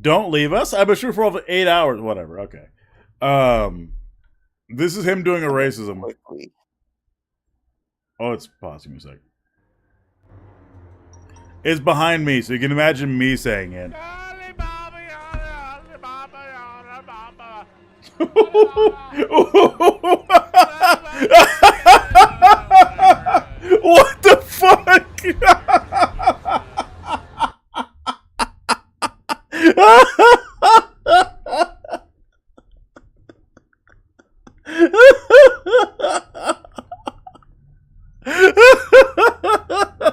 Don't leave us. I've been shooting for over 8 hours. Whatever. Okay. This is him doing a racism. Oh, it's pausing a sec. It's behind me, so you can imagine me saying it. What the fuck?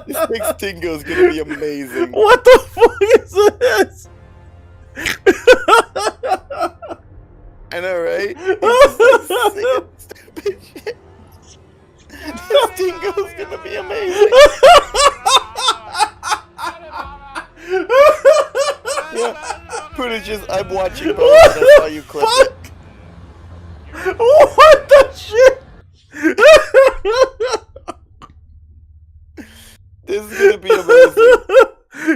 This next Tingo is gonna be amazing. What the fuck is this? I know, right? He's just like singing stupid shit. This Tingo's gonna be amazing. Yeah, footage is. I'm watching both. I saw you clip it. What the shit? This is gonna be amazing.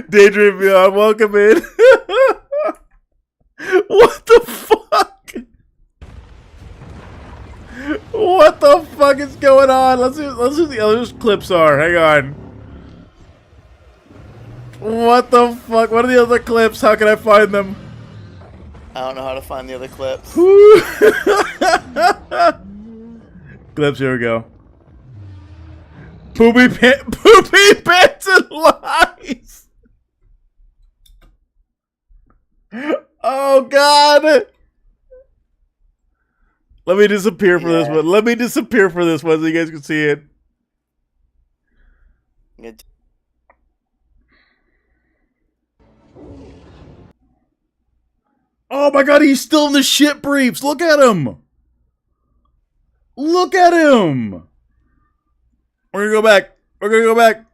Daydream Beyond, welcome in. What the fuck? What the fuck is going on? Let's see what the other clips are. Hang on. What the fuck? What are the other clips? How can I find them? I don't know how to find the other clips. Clips, here we go. Poopy pants and lies. Oh god. Let me disappear for this one. Let me disappear for this one so you guys can see it. Oh my god, he's still in the shit briefs. Look at him. Look at him. We're gonna go back. We're gonna go back.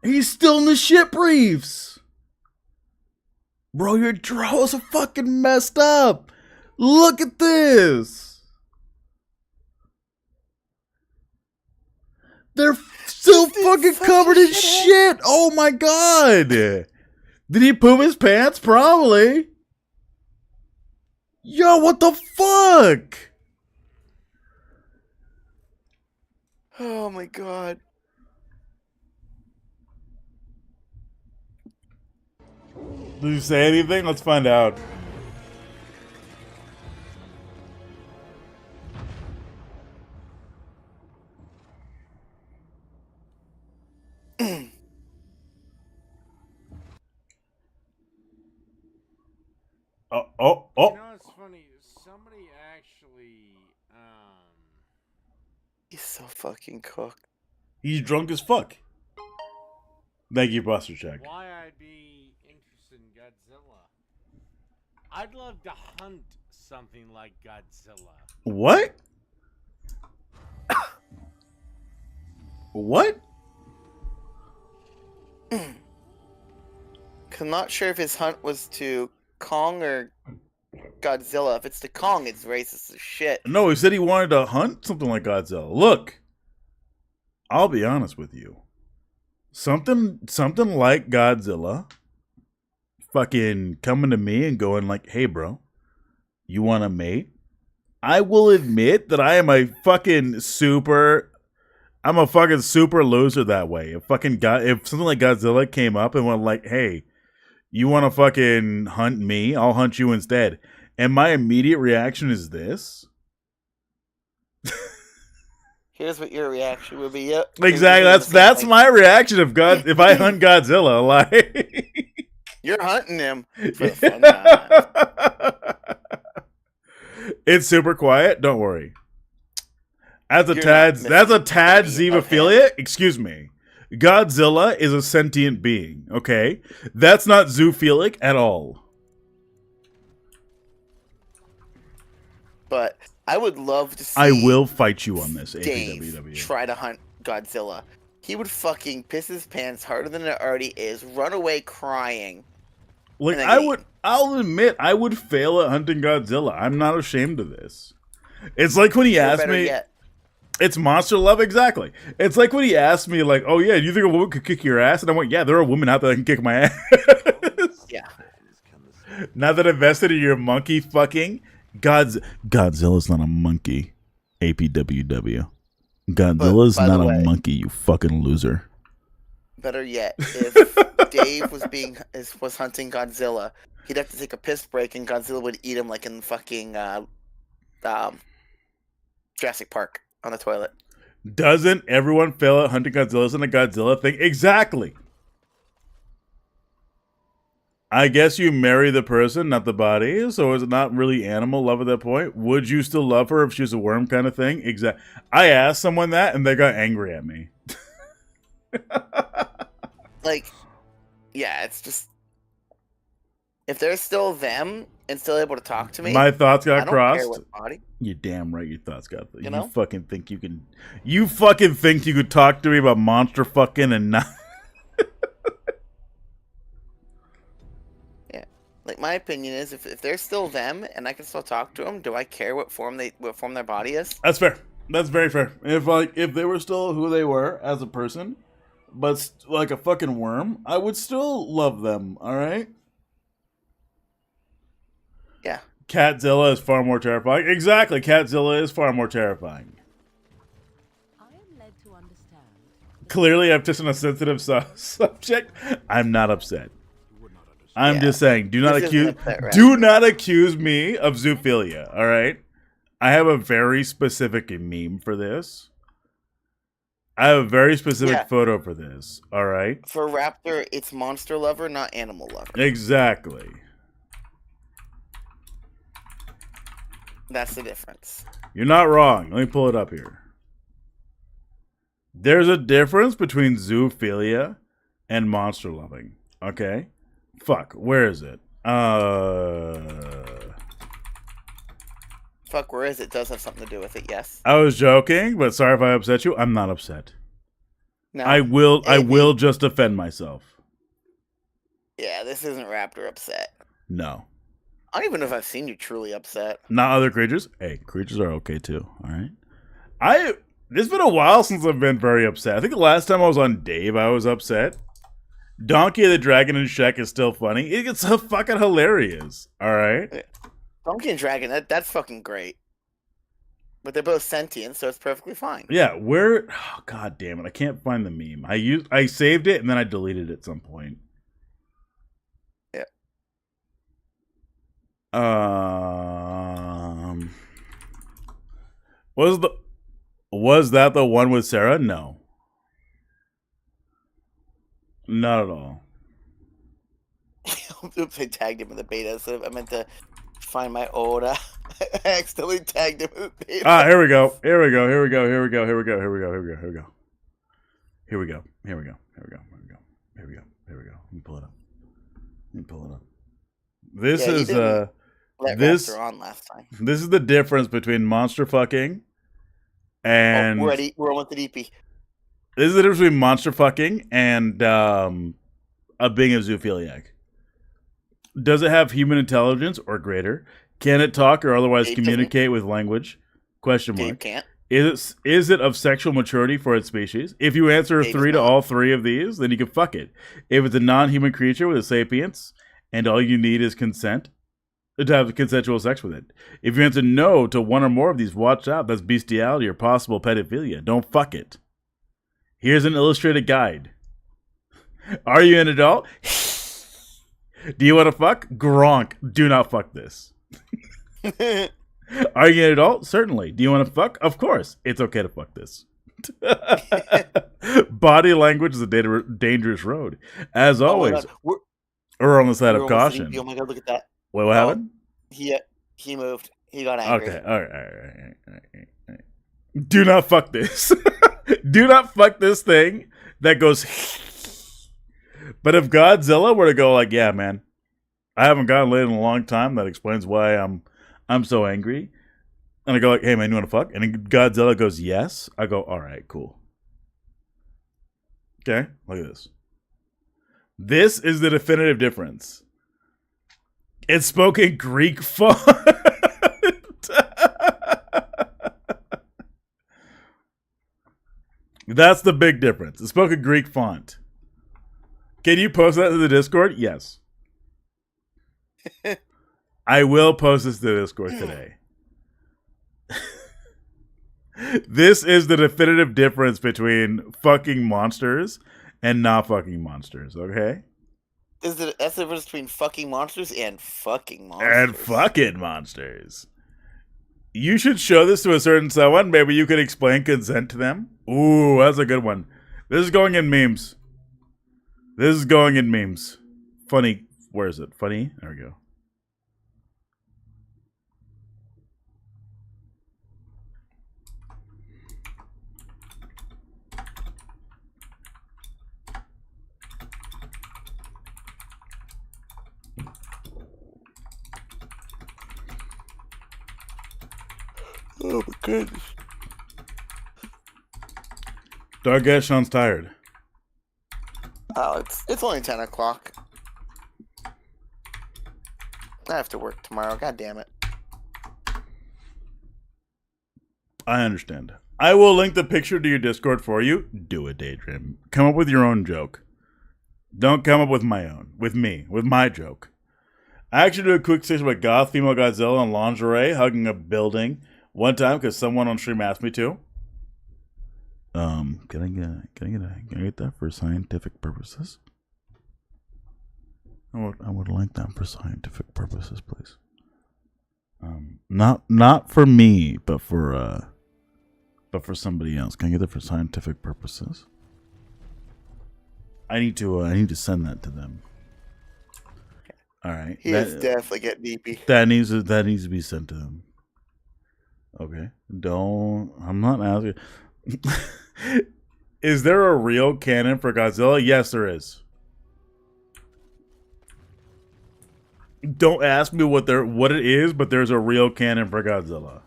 He's still in the shit briefs. Bro, your draws are fucking messed up. Look at this. They're still fucking covered in shit. Oh my god. Did he poop his pants? Probably. Yo, what the fuck? Oh my god. Did you say anything? Let's find out. Oh. You know what's funny? Somebody actually, He's so fucking cooked. He's drunk as fuck. Thank you, Buster Check. Why I'd be interested in Godzilla? I'd love to hunt something like Godzilla. What? What? I'm not sure if his hunt was to Kong or Godzilla. If it's to Kong, it's racist as shit. No, he said he wanted to hunt something like Godzilla. Look, I'll be honest with you. Something like Godzilla fucking coming to me and going like, hey bro, you want a mate? I will admit that I'm a fucking super loser that way. If something like Godzilla came up and went like, hey, you want to fucking hunt me? I'll hunt you instead. And my immediate reaction is this. Here's what your reaction would be. Yep. Exactly. That's my reaction if I hunt Godzilla. Like you're hunting him for the fun time. It's super quiet. Don't worry. That's a tad xenophilia. Excuse me. Godzilla is a sentient being. Okay, that's not zoophilic at all. But I would love to see. I will fight you on this. Dave APWW. try to hunt Godzilla. He would fucking piss his pants harder than it already is. Run away crying. Like I'll admit I would fail at hunting Godzilla. I'm not ashamed of this. It's like when he asked me. It's monster love, exactly. It's like when he asked me, like, "Oh yeah, do you think a woman could kick your ass?" And I went, "Yeah, there are women out there that can kick my ass." Yeah. Now that I invested in your monkey fucking Godzilla's not a monkey. APWW. Godzilla's not a monkey. You fucking loser. Better yet, if Dave was hunting Godzilla, he'd have to take a piss break, and Godzilla would eat him like in fucking Jurassic Park. On the toilet. Doesn't everyone fail at hunting Godzilla? Isn't a Godzilla thing? Exactly. I guess you marry the person, not the body. So is it not really animal love at that point? Would you still love her if she was a worm kind of thing? Exactly. I asked someone that and they got angry at me. Like, yeah, it's just if they're still them and still able to talk to me. My thoughts got I don't crossed. care what body. You're damn right. Your thoughts got. You know? fucking think you can. You fucking think you could talk to me about monster fucking and not. Yeah, like my opinion is, if they're still them and I can still talk to them, do I care what form their body is? That's fair. That's very fair. If they were still who they were as a person, but like a fucking worm, I would still love them. All right. Yeah. Catzilla is far more terrifying. Exactly. Catzilla is far more terrifying. Clearly, I'm just on a sensitive subject. I'm not upset. I'm just saying, do not accuse me of zoophilia. All right. I have a very specific meme for this. I have a very specific photo for this. All right. For Raptor, it's monster lover, not animal lover. Exactly. That's the difference. You're not wrong. Let me pull it up here. There's a difference between zoophilia and monster loving. Okay? Fuck. Where is it? Fuck, where is it? Does have something to do with it, yes. I was joking, but sorry if I upset you. I'm not upset. No, I will just defend myself. Yeah, this isn't Raptor upset. No. I don't even know if I've seen you truly upset. Not other creatures? Hey, creatures are okay too, alright? It's been a while since I've been very upset. I think the last time I was on Dave, I was upset. Donkey the Dragon and Shek is still funny. It's so fucking hilarious, alright? Donkey and Dragon, that's fucking great. But they're both sentient, so it's perfectly fine. Yeah, oh, god damn it, I can't find the meme. I saved it and then I deleted it at some point. Yeah. Was that the one with Sarah? No. Not at all. Oops, I tagged him in the beta, so I meant to find my old I accidentally tagged him in the beta. Here we go. Here we go. Let me pull it up. This is Raptor on last time. This is the difference between monster fucking and we're almost at EP. This is the difference between monster fucking and being a zoophiliac. Does it have human intelligence or greater? Can it talk or otherwise communicate with language? Question mark. Dave can't. Is it of sexual maturity for its species? If you answer 3 to all 3 of these, then you can fuck it. If it's a non-human creature with a sapience and all you need is consent to have consensual sex with it. If you answer no to 1 or more of these, watch out. That's bestiality or possible pedophilia. Don't fuck it. Here's an illustrated guide. Are you an adult? Do you want to fuck? Gronk. Do not fuck this. Are you an adult? Certainly. Do you want to fuck? Of course. It's okay to fuck this. Body language is a dangerous road. As always, we're on the side of caution. Oh my god, look at that. Wait, what happened? He moved. He got angry. Okay, all right. Do not fuck this. Do not fuck this thing that goes. But if Godzilla were to go like, yeah, man, I haven't gotten laid in a long time. That explains why I'm so angry. And I go like, hey, man, you want to fuck? And then Godzilla goes, yes. I go, all right, cool. Okay, look at this. This is the definitive difference. It's spoken Greek font. That's the big difference. It's spoken Greek font. Can you post that to the Discord? Yes. I will post this to the Discord today. This is the definitive difference between fucking monsters and not fucking monsters, okay? That's the difference between fucking monsters and fucking monsters. And fucking monsters. You should show this to a certain someone. Maybe you could explain consent to them. Ooh, that's a good one. This is going in memes. Funny Where is it? Funny? There we go. Oh my goodness. Dargesh sounds tired. Oh, it's only 10 o'clock. I have to work tomorrow. God damn it. I understand. I will link the picture to your Discord for you. Do it, Daydream. Come up with your own joke. Don't come up with my own. With me. With my joke. I actually did a quick session with goth female Godzilla in lingerie hugging a building one time because someone on stream asked me to. Can I get that for scientific purposes? I would like that for scientific purposes, please. Not for me, but for somebody else. Can I get that for scientific purposes? I need to send that to them. All right. He is definitely getting deepy. That needs to be sent to them. Okay. I'm not asking. Is there a real canon for Godzilla? Yes, there is. Don't ask me what it is, but there's a real canon for Godzilla.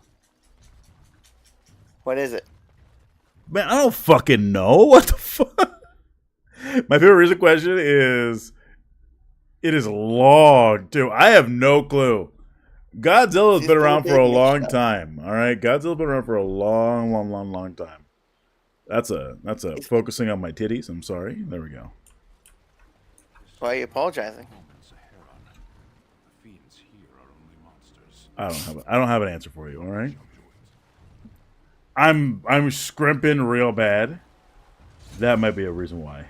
What is it? Man, I don't fucking know. What the fuck? My favorite recent question is, it is long, too. I have no clue. Godzilla's been around for a long time. All right? Godzilla's been around for a long time. That's a focusing on my titties. I'm sorry. There we go. Why are you apologizing? I don't have an answer for you, all right? I'm scrimping real bad. That might be a reason why.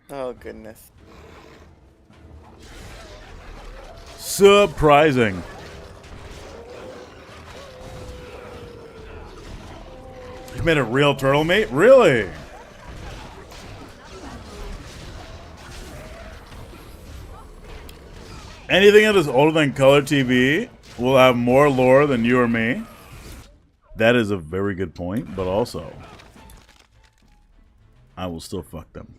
Oh goodness. Surprising. You made a real turtle mate? Really? Anything that is older than color TV will have more lore than you or me. That is a very good point, but also, I will still fuck them.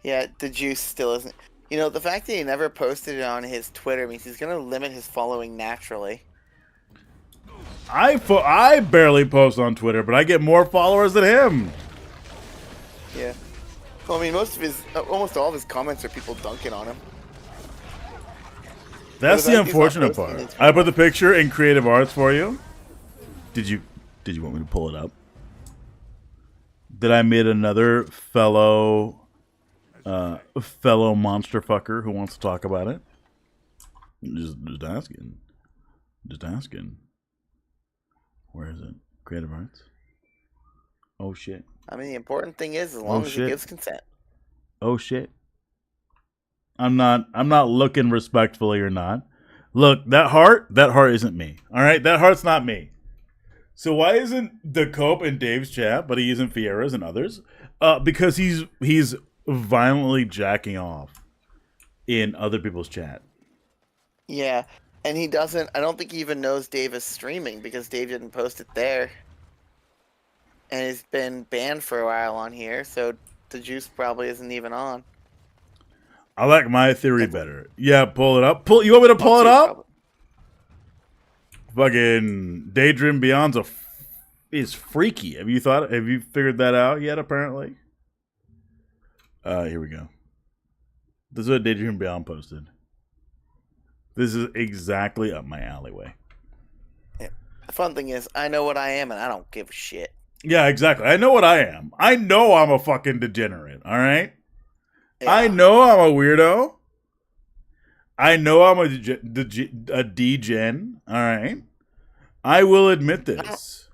Yeah, the juice still isn't. You know, the fact that he never posted it on his Twitter means he's going to limit his following naturally. I barely post on Twitter, but I get more followers than him. Yeah. Well, I mean, almost all of his comments are people dunking on him. That's the unfortunate part. I put the picture in Creative Arts for you. Did you want me to pull it up? Did I meet another fellow monster fucker who wants to talk about it? Just asking. Just asking. Where is it? Creative Arts. Oh shit. I mean, the important thing is as long as he gives consent. Oh shit. I'm not looking respectfully or not. Look, that heart isn't me. All right, that heart's not me. So why isn't the Cope in Dave's chat, but he isn't Fiera's and others? Because he's violently jacking off in other people's chat. Yeah, and he doesn't. I don't think he even knows Dave is streaming because Dave didn't post it there, and he's been banned for a while on here. So the juice probably isn't even on. I like my theory better. Yeah, pull it up. You want me to pull it up? Fucking Daydream Beyond's is freaky. Have you figured that out yet? Apparently. Here we go. This is what Daydream Beyond posted. This is exactly up my alleyway. Yeah. The fun thing is, I know what I am, and I don't give a shit. Yeah, exactly. I know what I am. I know I'm a fucking degenerate. All right. Yeah. I know I'm a weirdo. I know I'm a degen. All right. I will admit this.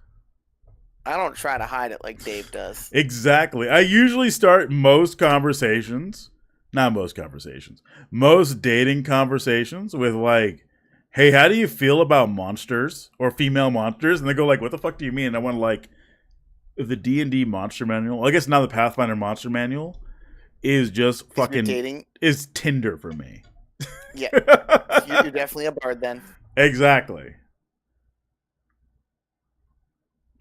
I don't try to hide it like Dave does. Exactly. I usually start most dating conversations with like, hey, how do you feel about monsters or female monsters? And they go like, what the fuck do you mean? And I want to like, if the D&D monster manual, I guess now the Pathfinder monster manual, is just fucking dating? Is Tinder for me. Yeah, you're definitely a bard then. Exactly.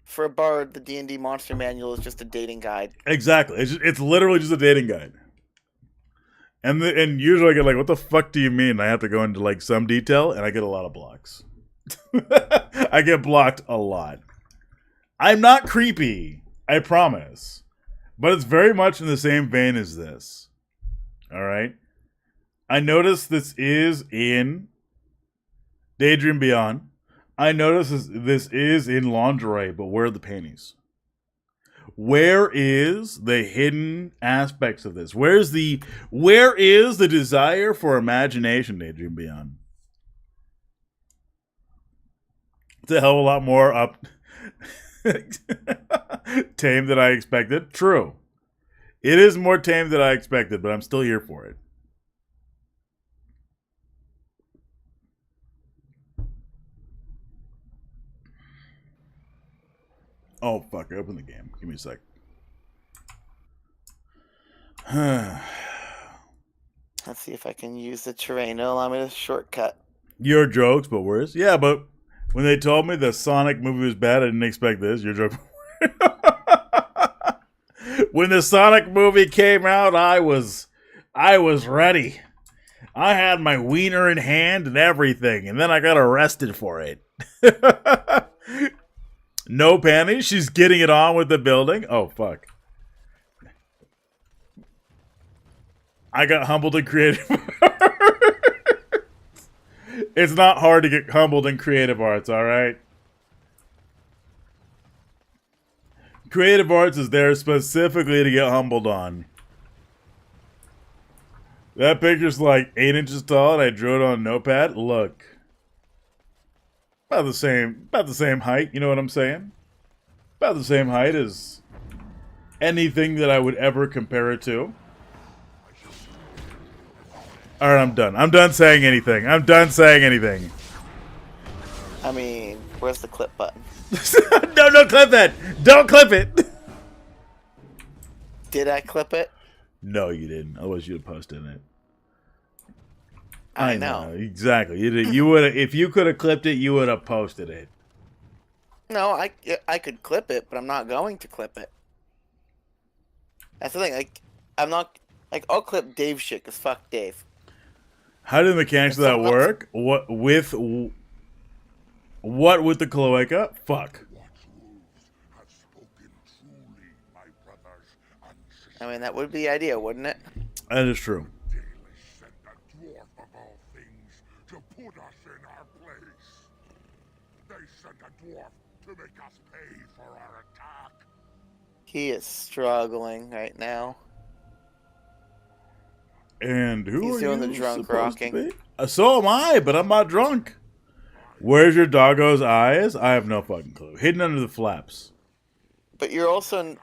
For a bard, the D&D monster manual is just a dating guide. Exactly. It's literally just a dating guide. And usually I get like, what the fuck do you mean? And I have to go into like some detail, and I get a lot of blocks. I get blocked a lot. I'm not creepy, I promise. But it's very much in the same vein as this. Alright? I noticed this is in Daydream Beyond. I noticed this is in lingerie, but where are the panties? Where is the hidden aspects of this? Where is the desire for imagination, Daydream Beyond? It's a hell of a lot more up tame than I expected. True. It is more tame than I expected, but I'm still here for it. Oh, fuck. I opened the game. Give me a sec. Let's see if I can use the terrain to allow me to shortcut. Your jokes, but worse. Yeah, but when they told me the Sonic movie was bad, I didn't expect this. Your joke. When the Sonic movie came out, I was ready. I had my wiener in hand and everything, and then I got arrested for it. No panties. She's getting it on with the building. Oh, fuck. I got humbled in creative arts. It's not hard to get humbled in creative arts, all right? Creative arts is there specifically to get humbled on. That picture's like 8 inches tall, and I drew it on a notepad. Look. About the same height, you know what I'm saying? About the same height as anything that I would ever compare it to. Alright, I'm done. I'm done saying anything. I'm done saying anything. I mean, where's the clip button? No, don't clip that! Don't clip it! Did I clip it? No, you didn't. Otherwise, you'd have posted it. I know. Exactly. You would have, if you could have clipped it, you would have posted it. No, I could clip it, but I'm not going to clip it. That's the thing. Like, I'm not. Like, I'll clip Dave shit because fuck Dave. How do the mechanics of that work? What with the cloaca? Fuck. I mean, that would be the idea, wouldn't it? That is true. To put us in our place. They sent a dwarf to make us pay for our attack. He is struggling right now. And He's doing the drunk rocking. So am I, but I'm not drunk. Where's your doggo's eyes? I have no fucking clue. Hidden under the flaps. But you're also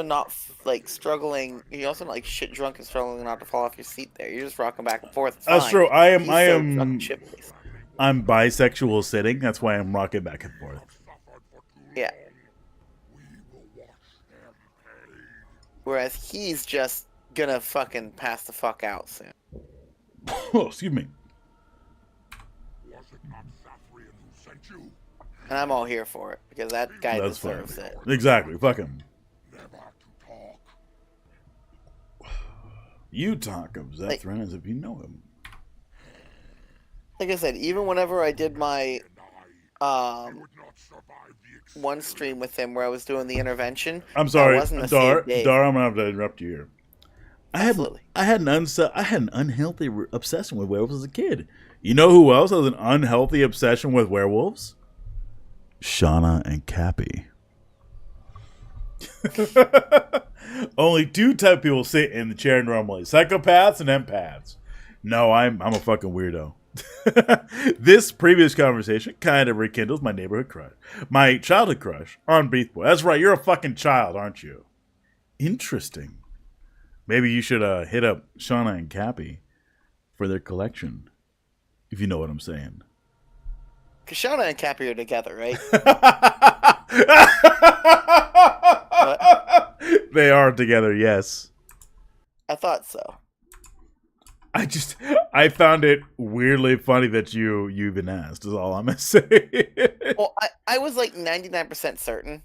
not like struggling. You're also not like shit drunk and struggling not to fall off your seat. There, you're just rocking back and forth. It's That's fine. true. I'm bisexual sitting. That's why I'm rocking back and forth. Yeah. Whereas he's just gonna fucking pass the fuck out soon. Oh, excuse me. And I'm all here for it because that guy deserves it. Exactly. Fuck him. You talk of Zethrin as if you know him. Like I said, even whenever I did my one stream with him where I was doing the intervention, I'm sorry, wasn't the Dar. same day. Dar, I'm gonna have to interrupt you here. I had an unhealthy obsession with werewolves as a kid. You know who else has an unhealthy obsession with werewolves? Shauna and Cappy. Only two type of people sit in the chair normally: psychopaths and empaths. No, I'm a fucking weirdo. This previous conversation kind of rekindles my neighborhood crush, my childhood crush on Beast Boy. That's right, you're a fucking child, aren't you? Interesting. Maybe you should hit up Shauna and Cappy for their collection, if you know what I'm saying. Because Shauna and Cappy are together, right? They are together, yes. I thought so. I found it weirdly funny that you even asked, is all I'm gonna say. Well, I was like 99% certain.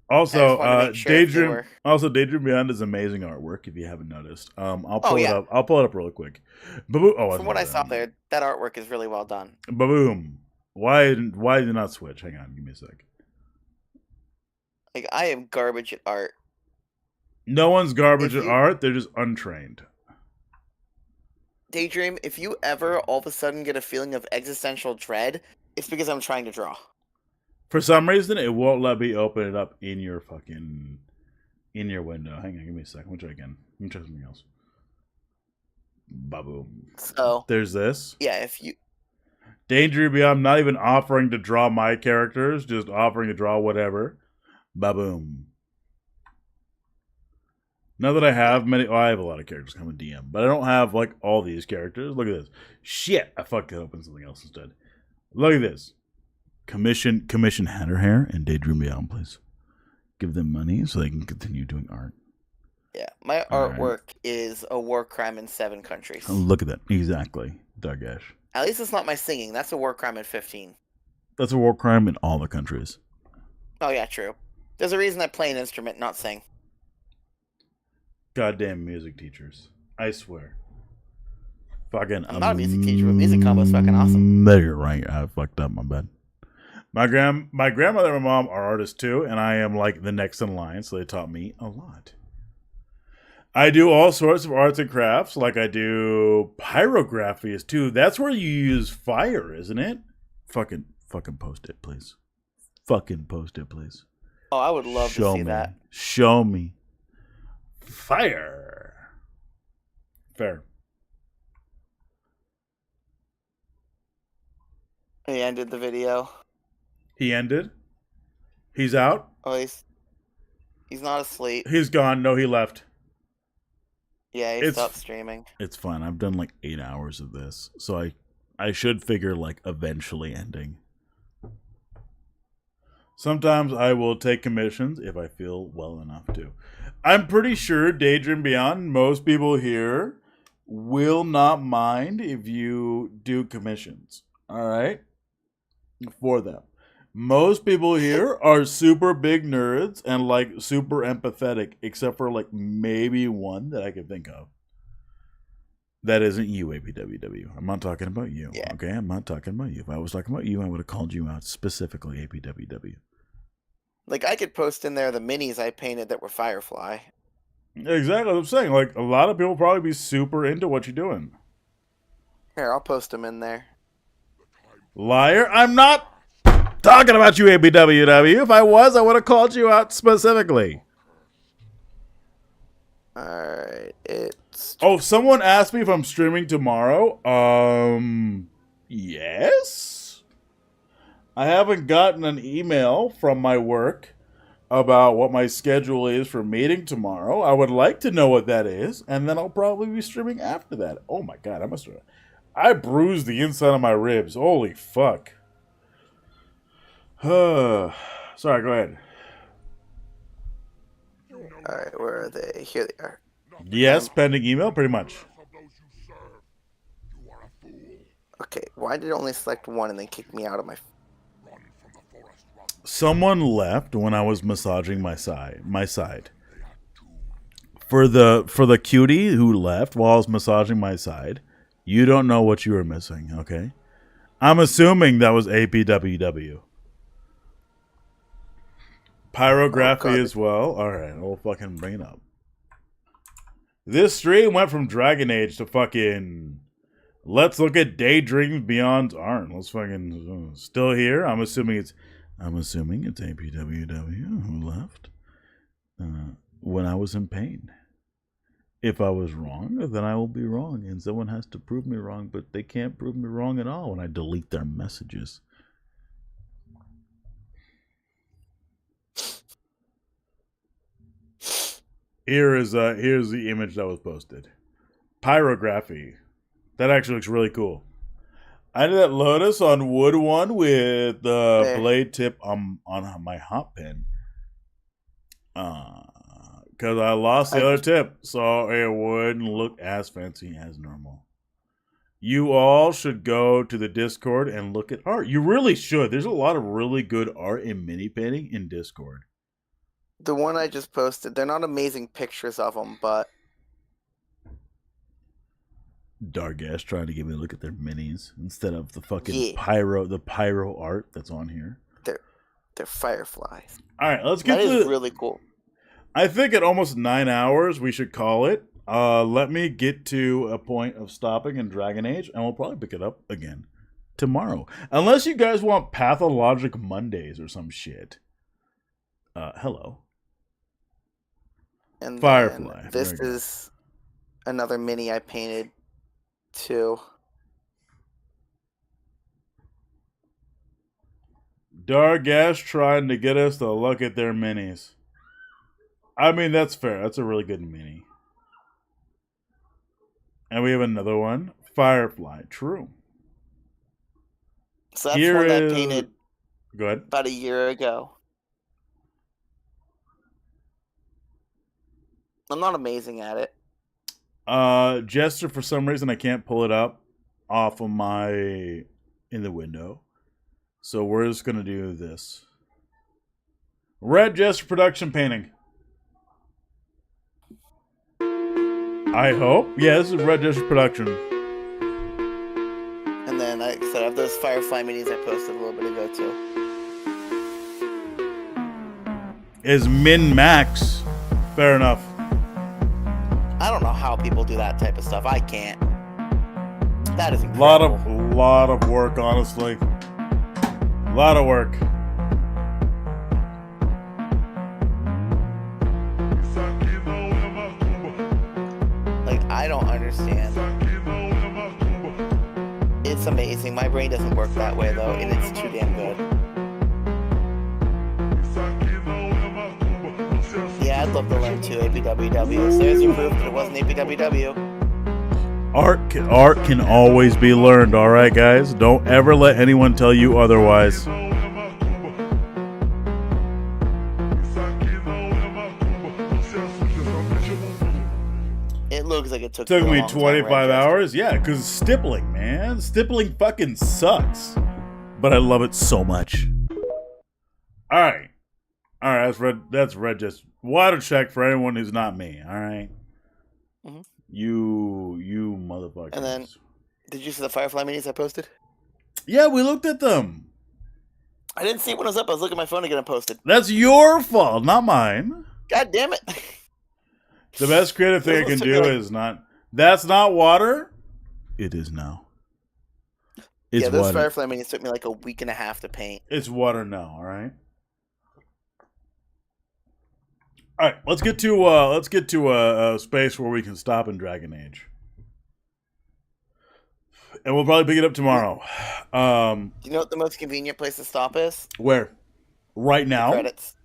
Also, Daydream Beyond is amazing artwork. If you haven't noticed, I'll pull it up. I'll pull it up really quick. From what I saw there, that artwork is really well done. Boom! Why did you not switch? Hang on, give me a sec. Like, I am garbage at art. No one's garbage at art. They're just untrained. Daydream, if you ever all of a sudden get a feeling of existential dread, it's because I'm trying to draw. For some reason, it won't let me open it up in your window. Hang on, give me a second. We'll try again. Let me try something else. Ba-boom. So there's this. Yeah, if you Danger Beyond, I'm not even offering to draw my characters, just offering to draw whatever. Ba-boom. Now that I have I have a lot of characters coming DM, but I don't have like all these characters. Look at this. Shit, I fucked it open something else instead. Look at this. Commission Hatter Hair and Daydream Beyond, please. Give them money so they can continue doing art. Yeah, my artwork is a war crime in 7 countries. Oh, look at that. Exactly. Dargash. At least it's not my singing. That's a war crime in 15. That's a war crime in all the countries. Oh yeah, true. There's a reason I play an instrument, not sing. Goddamn music teachers. I swear. Fucking I'm not a music teacher, but music combo is fucking awesome. You're right. I fucked up, my bad. My grandmother and my mom are artists too, and I am like the next in line, so they taught me a lot. I do all sorts of arts and crafts, like I do pyrography too. That's where you use fire, isn't it? Fucking post it, please. Fucking post it, please. Oh, I would love to see that. Show me. Fire. Fair. He ended the video. He ended? He's out? Oh, he's not asleep. He's gone. No, he left. Yeah, he stopped streaming. It's fine. I've done like 8 hours of this, so I should figure like eventually ending. Sometimes I will take commissions if I feel well enough to. I'm pretty sure Daydream Beyond, most people here will not mind if you do commissions. All right? For them. Most people here are super big nerds and like super empathetic, except for like maybe one that I can think of. That isn't you, APWW. I'm not talking about you. Yeah. Okay? I'm not talking about you. If I was talking about you, I would have called you out specifically, APWW. Like, I could post in there the minis I painted that were Firefly. Exactly what I'm saying. Like, a lot of people probably be super into what you're doing. Here, I'll post them in there. Liar. I'm not talking about you, APWW. If I was, I would have called you out specifically. Alright, it's... Oh, someone asked me if I'm streaming tomorrow. Yes? I haven't gotten an email from my work about what my schedule is for meeting tomorrow. I would like to know what that is, and then I'll probably be streaming after that. Oh my god, I bruised the inside of my ribs. Holy fuck. Sorry, go ahead. Alright, where are they? Here they are. Yes, pending email, pretty much. Okay, why did it only select one and then kick me out of my... Someone left when I was massaging my side. For the cutie who left while I was massaging my side, you don't know what you were missing, okay? I'm assuming that was APWW. Pyrography as well. Alright, we'll fucking bring it up. This stream went from Dragon Age to fucking... Let's look at Daydream Beyond's art. Let's fucking... Still here? I'm assuming it's APWW who left when I was in pain. If I was wrong, then I will be wrong, and someone has to prove me wrong, but they can't prove me wrong at all when I delete their messages. Here's the image that was posted. Pyrography. That actually looks really cool. I did that Lotus on wood one with the blade tip on my hot pen. Because I lost the other tip, so it wouldn't look as fancy as normal. You all should go to the Discord and look at art. You really should. There's a lot of really good art in mini painting in Discord. The one I just posted, they're not amazing pictures of them, but... Dargash trying to get me to look at their minis instead of the fucking pyro art that's on here. They're fireflies. All right, let's get That is really cool. I think at almost 9 hours we should call it. Let me get to a point of stopping in Dragon Age, and we'll probably pick it up again tomorrow. Unless you guys want Pathologic Mondays or some shit. Hello. And Firefly. This is another mini I painted too. Dargash trying to get us to look at their minis. I mean, that's fair. That's a really good mini. And we have another one. Firefly. True. So that's one I painted Go ahead. about a year ago. I'm not amazing at it. Jester, for some reason, I can't pull it up off of in the window. So we're just going to do this. Red Jester production painting. I hope. Yeah, this is Red Jester production. And then, like I said, I have those Firefly minis I posted a little bit ago, too. Is min-max. Fair enough. I don't know how people do that type of stuff. I can't. That is incredible. Lot of work, honestly. Lot of work. Like, I don't understand. It's amazing. My brain doesn't work that way, though, and it's too damn good. Yeah, I'd love to learn too, APWW. So there's your proof that it wasn't APWW. Art can always be learned, alright, guys? Don't ever let anyone tell you otherwise. It looks like it took me 25 hours? Yeah, because stippling, man. Stippling fucking sucks. But I love it so much. Alright. Alright, that's red just water check for anyone who's not me, alright? Mm-hmm. You motherfuckers. And then, did you see the Firefly minis I posted? Yeah, we looked at them. I didn't see it when it was up. I was looking at my phone to get them posted. That's your fault, not mine. God damn it. The best creative thing I can do is not... That's not water? It is now. It's yeah, those water. Firefly minis took me like a week and a half to paint. It's water now, alright? Alright, let's get to a space where we can stop in Dragon Age. And we'll probably pick it up tomorrow. Do you know what the most convenient place to stop is? Where? Right now? The credits.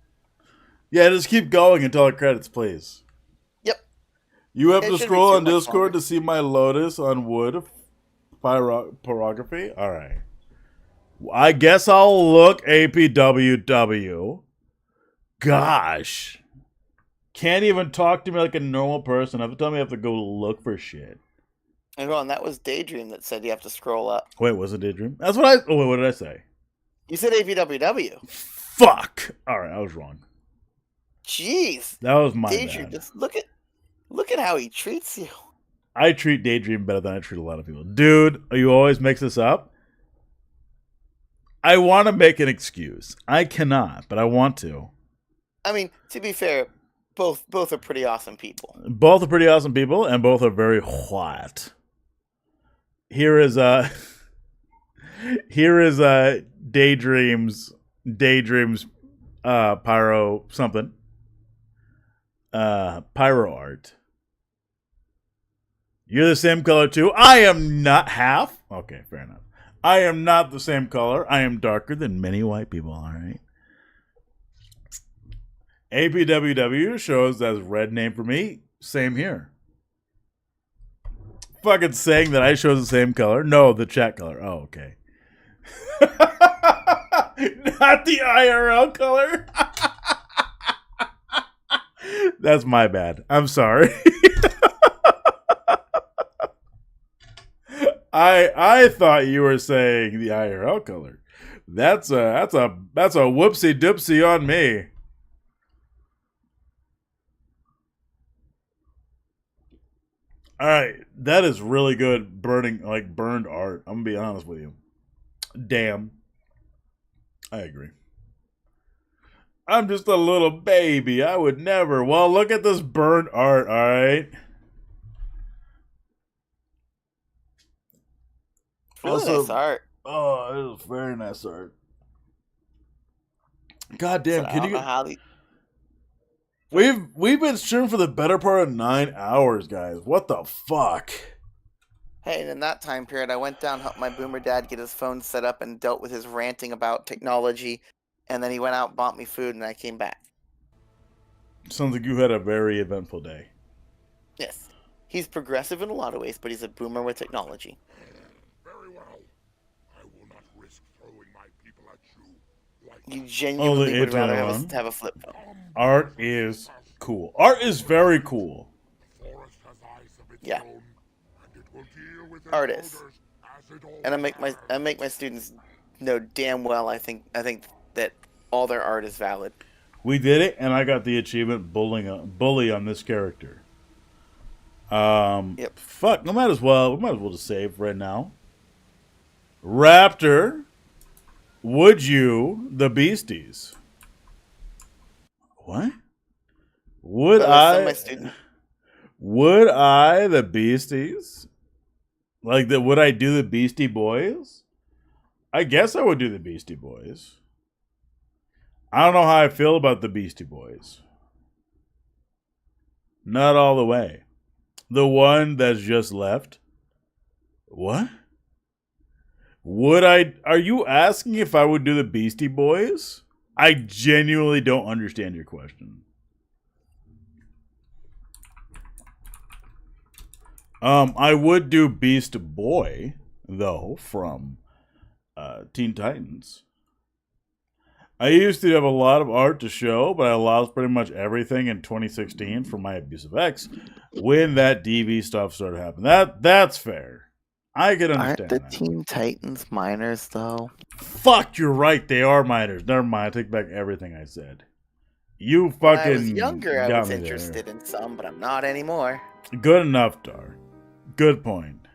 Yeah, just keep going until the credits, please. Yep. You have It to should scroll be on too much Discord longer. to see my Lotus on wood pyrography. Alright. I guess I'll look APWW. Gosh. Can't even talk to me like a normal person. Have to tell me I have to go look for shit. And hold on, that was Daydream that said you have to scroll up. Wait, was it Daydream? That's what I... Oh, wait, what did I say? You said APWW. Fuck! Alright, I was wrong. Jeez. That was my Daydream, bad. just look at how he treats you. I treat Daydream better than I treat a lot of people. Dude, you always mix this up? I want to make an excuse. I cannot, but I want to. I mean, to be fair, both are pretty awesome people. Both are pretty awesome people, and both are very hot. Here is Daydream's pyro something. Pyro art. You're the same color too. I am not half. Okay, fair enough. I am not the same color. I am darker than many white people, alright? APWW shows as red name for me. Same here. Fucking saying that I show the same color? No, the chat color. Oh, okay. Not the IRL color. That's my bad. I'm sorry. I thought you were saying the IRL color. That's a whoopsie doopsie on me. All right, that is really good burned art. I'm gonna be honest with you. Damn. I agree. I'm just a little baby. I would never. Well, look at this burned art, all right? Really nice art. Oh, it is very nice art. God damn, can you... We've been streaming for the better part of 9 hours, guys. What the fuck? Hey, and in that time period, I went down, helped my boomer dad get his phone set up, and dealt with his ranting about technology. And then he went out, bought me food, and I came back. Sounds like you had a very eventful day. Yes. He's progressive in a lot of ways, but he's a boomer with technology. Very well. I will not risk throwing my people at you. Like you genuinely would rather have us one. have a flip phone. Art is cool. Art is very cool. Yeah. Art is. And I make my students know damn well I think that all their art is valid. We did it, and I got the achievement bully on this character. Yep. Fuck, we might as well just save right now. Raptor, would you the beasties? What? Would I the beasties? Like would I do the Beastie Boys? I guess I would do the Beastie Boys. I don't know how I feel about the Beastie Boys. Not all the way. The one that's just left. What? Are you asking if I would do the Beastie Boys? I genuinely don't understand your question. I would do Beast Boy, though, from Teen Titans. I used to have a lot of art to show, but I lost pretty much everything in 2016 from my abusive ex when that DV stuff started happening. That's fair. I can understand Aren't the Teen Titans minors, though? Fuck, you're right. They are minors. Never mind. I take back everything I said. You fucking When I was younger, I got was me interested in some, but I'm not anymore. Good enough, Dar. Good point.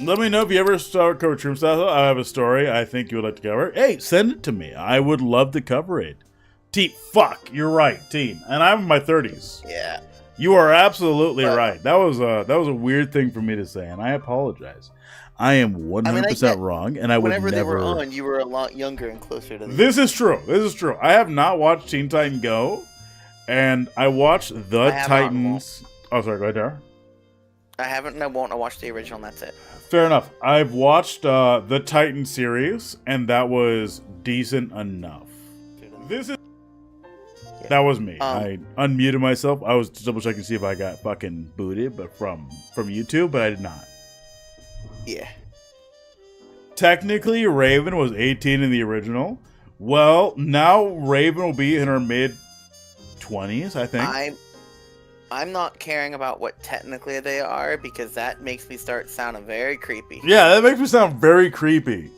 Let me know if you ever start cover Troom Style. I have a story I think you would like to cover. Hey, send it to me. I would love to cover it. Fuck, you're right, teen. And I'm in my 30s. Yeah. You are absolutely right. That was a weird thing for me to say, and I apologize. I am 100% wrong, and I would never... Whenever they were on, you were a lot younger and closer to them. This is true. I have not watched Teen Titan Go, and I watched The Titans... Oh, sorry, go ahead, Dara. I haven't and I won't. I watched the original and that's it. Fair enough. I've watched the Titan series, and that was decent enough. That was me. I unmuted myself. I was double checking to see if I got fucking booted, but from YouTube, but I did not. Yeah. Technically, Raven was 18 in the original. Well, now Raven will be in her mid-20s, I think. I'm not caring about what technically they are because that makes me start sounding very creepy. Yeah, that makes me sound very creepy.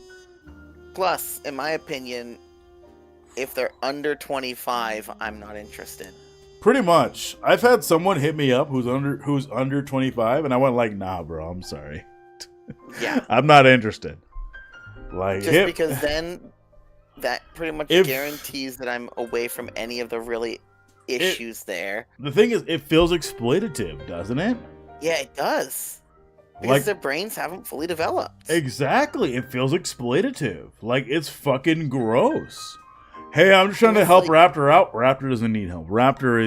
Plus, in my opinion, if they're under 25, I'm not interested. Pretty much. I've had someone hit me up who's under 25, and I went like, nah, bro, I'm sorry. Yeah. I'm not interested. Because then that pretty much guarantees that I'm away from any of the really issues there. The thing is, it feels exploitative, doesn't it? Yeah, it does. Because their brains haven't fully developed. Exactly. It feels exploitative. Like, it's fucking gross. Hey, I'm just trying to help Raptor out. Raptor doesn't need help. Raptor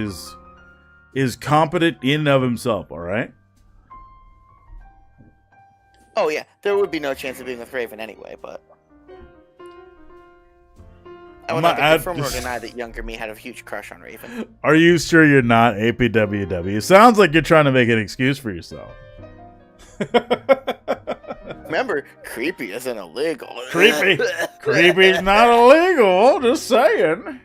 is competent in and of himself, alright? Oh, yeah. There would be no chance of being with Raven anyway, but... I would not confirm or deny that younger me had a huge crush on Raven. Are you sure you're not APWW? Sounds like you're trying to make an excuse for yourself. Remember, creepy isn't illegal. Creepy's not illegal, just saying.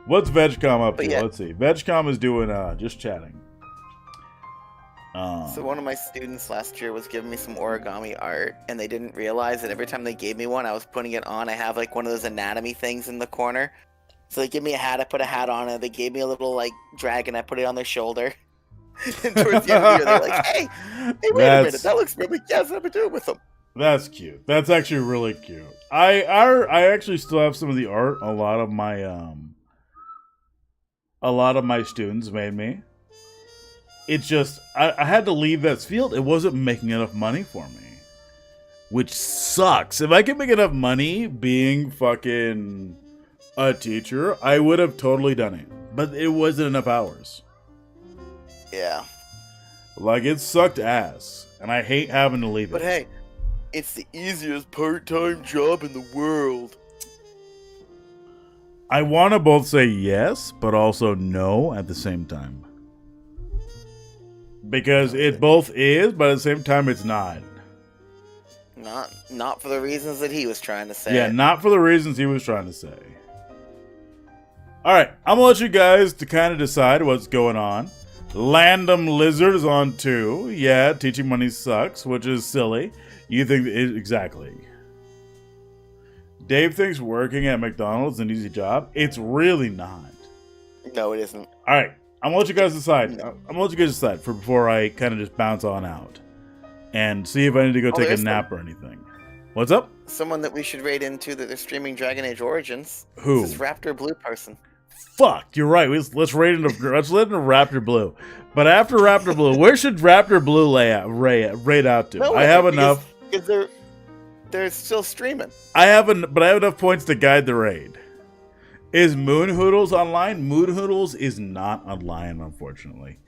What's VegCom up But to? yeah. Let's see. VegCom is doing just chatting. So one of my students last year was giving me some origami art, and they didn't realize that every time they gave me one, I was putting it on. I have like one of those anatomy things in the corner. So they give me a hat, I put a hat on it. They gave me a little like dragon, I put it on their shoulder. And towards the end of the year, they're like, "Hey, wait a minute, that looks really yes, what am I doing with them?" That's cute. That's actually really cute. I actually still have some of the art. A lot of my students made me. It's just I had to leave that field. It wasn't making enough money for me, which sucks. If I could make enough money being fucking a teacher, I would have totally done it. But it wasn't enough hours. Yeah. Like, it sucked ass, and I hate having to leave But it. hey, it's the easiest part-time job in the world. I want to both say yes, but also no at the same time. Because it both is, but at the same time it's not. Not for the reasons that he was trying to say. Yeah, not for the reasons he was trying to say. Alright, I'm going to let you guys to kind of decide what's going on. Random Lizard is on 2. Yeah, teaching money sucks, which is silly. You think... Exactly. Dave thinks working at McDonald's is an easy job. It's really not. No, it isn't. Alright, I'm going to let you guys decide. I'm going to let you guys decide before I kind of just bounce on out. And see if I need to go take a nap or anything. What's up? Someone that we should raid into that they're streaming Dragon Age Origins. Who? This is Raptor Blue person. Fuck, you're right. Let's let into Raptor Blue. But after Raptor Blue, where should Raptor Blue raid out to? I have enough. Because they're still streaming. But I have enough points to guide the raid. Is Moon Hoodles online? Moon Hoodles is not online, unfortunately.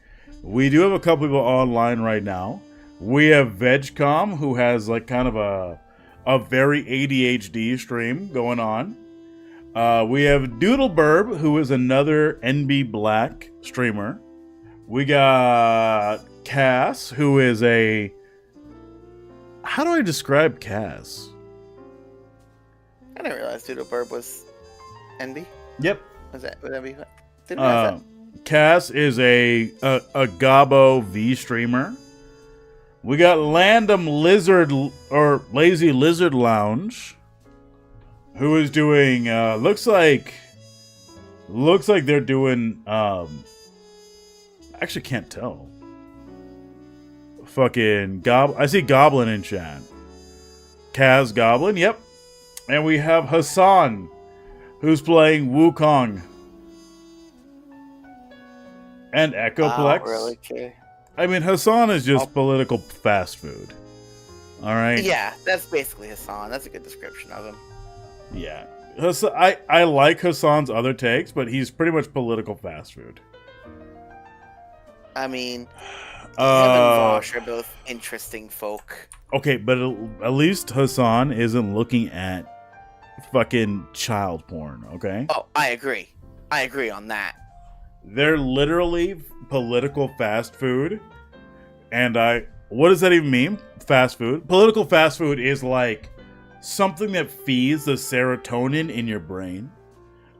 We do have a couple people online right now. We have VegCom, who has like kind of a very ADHD stream going on. We have Doodleburb, who is another NB Black streamer. We got Cass, who is a... How do I describe Cass? I didn't realize Doodleburb was NB. Yep. Was that NB? Didn't realize that. Cass is a Gabo V streamer. We got Random Lizard, or Lazy Lizard Lounge, who is doing, looks like they're doing, actually can't tell. Fucking I see Goblin in chat. Kaz Goblin, yep. And we have Hassan, who's playing Wukong. And Echoplex. I don't really care. I mean, Hassan is just political fast food. All right? Yeah, that's basically Hassan. That's a good description of him. Yeah. I like Hassan's other takes, but he's pretty much political fast food. I mean, him and Vosh are both interesting folk. Okay, but at least Hassan isn't looking at fucking child porn, okay? Oh, I agree. I agree on that. They're literally political fast food. And what does that even mean? Fast food? Political fast food is like something that feeds the serotonin in your brain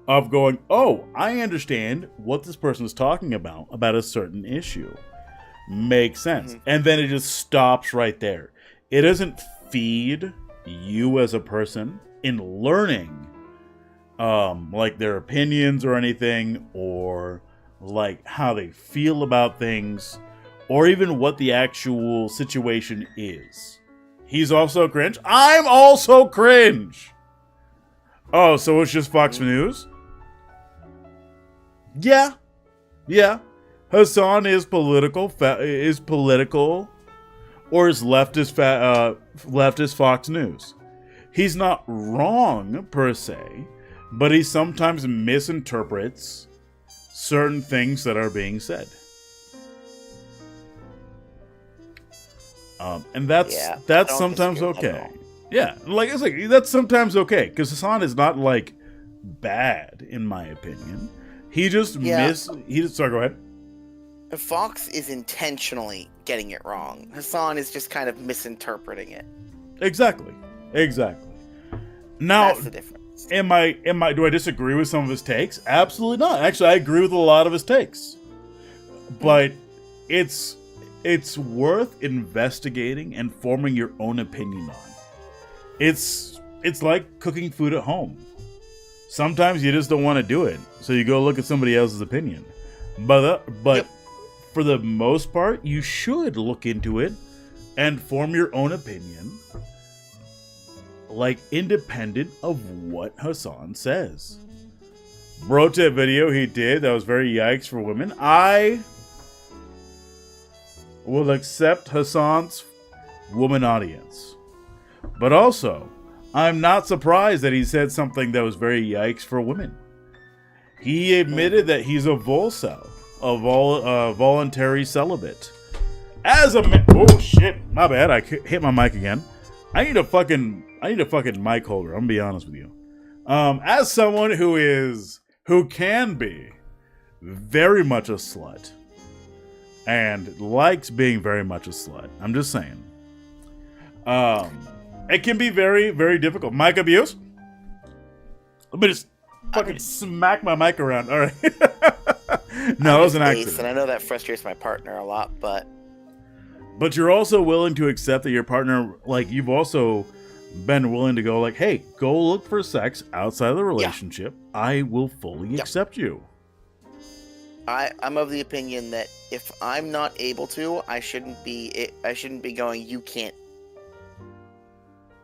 of going, oh, I understand what this person is talking about a certain issue. Makes sense. Mm-hmm. And then it just stops right there. It doesn't feed you as a person in learning like their opinions or anything, or like how they feel about things, or even what the actual situation is. He's also cringe. I'm also cringe. Oh, so it's just Fox News? Yeah. Hassan is political, or is leftist Fox News. He's not wrong per se, but he sometimes misinterprets certain things that are being said. And that's sometimes okay. Yeah, like I said, that's sometimes okay, because Hassan is not like bad in my opinion. He just sorry, go ahead. Fox is intentionally getting it wrong. Hassan is just kind of misinterpreting it. Exactly. Now, that's the difference. Do I disagree with some of his takes? Absolutely not. Actually, I agree with a lot of his takes. But it's worth investigating and forming your own opinion on. It's like cooking food at home. Sometimes you just don't want to do it, so you go look at somebody else's opinion. But for the most part, you should look into it and form your own opinion, like independent of what Hassan says. Bro tip video he did that was very yikes for women. I will accept Hassan's woman audience, but also I'm not surprised that he said something that was very yikes for women. He admitted that he's a volcel, a voluntary celibate. As a man, oh shit, my bad, I hit my mic again. I need a fucking mic holder. I'm gonna be honest with you. As someone who can be very much a slut and likes being very much a slut, I'm just saying. It can be very, very difficult. Mic abuse? Let me just fucking smack my mic around. All right. No, it was an accident. And I know that frustrates my partner a lot, but you're also willing to accept that your partner, like, you've also been willing to go like, hey, go look for sex outside of the relationship. Yeah. I will fully accept you. I'm of the opinion that if I'm not able to, I shouldn't be going, you can't.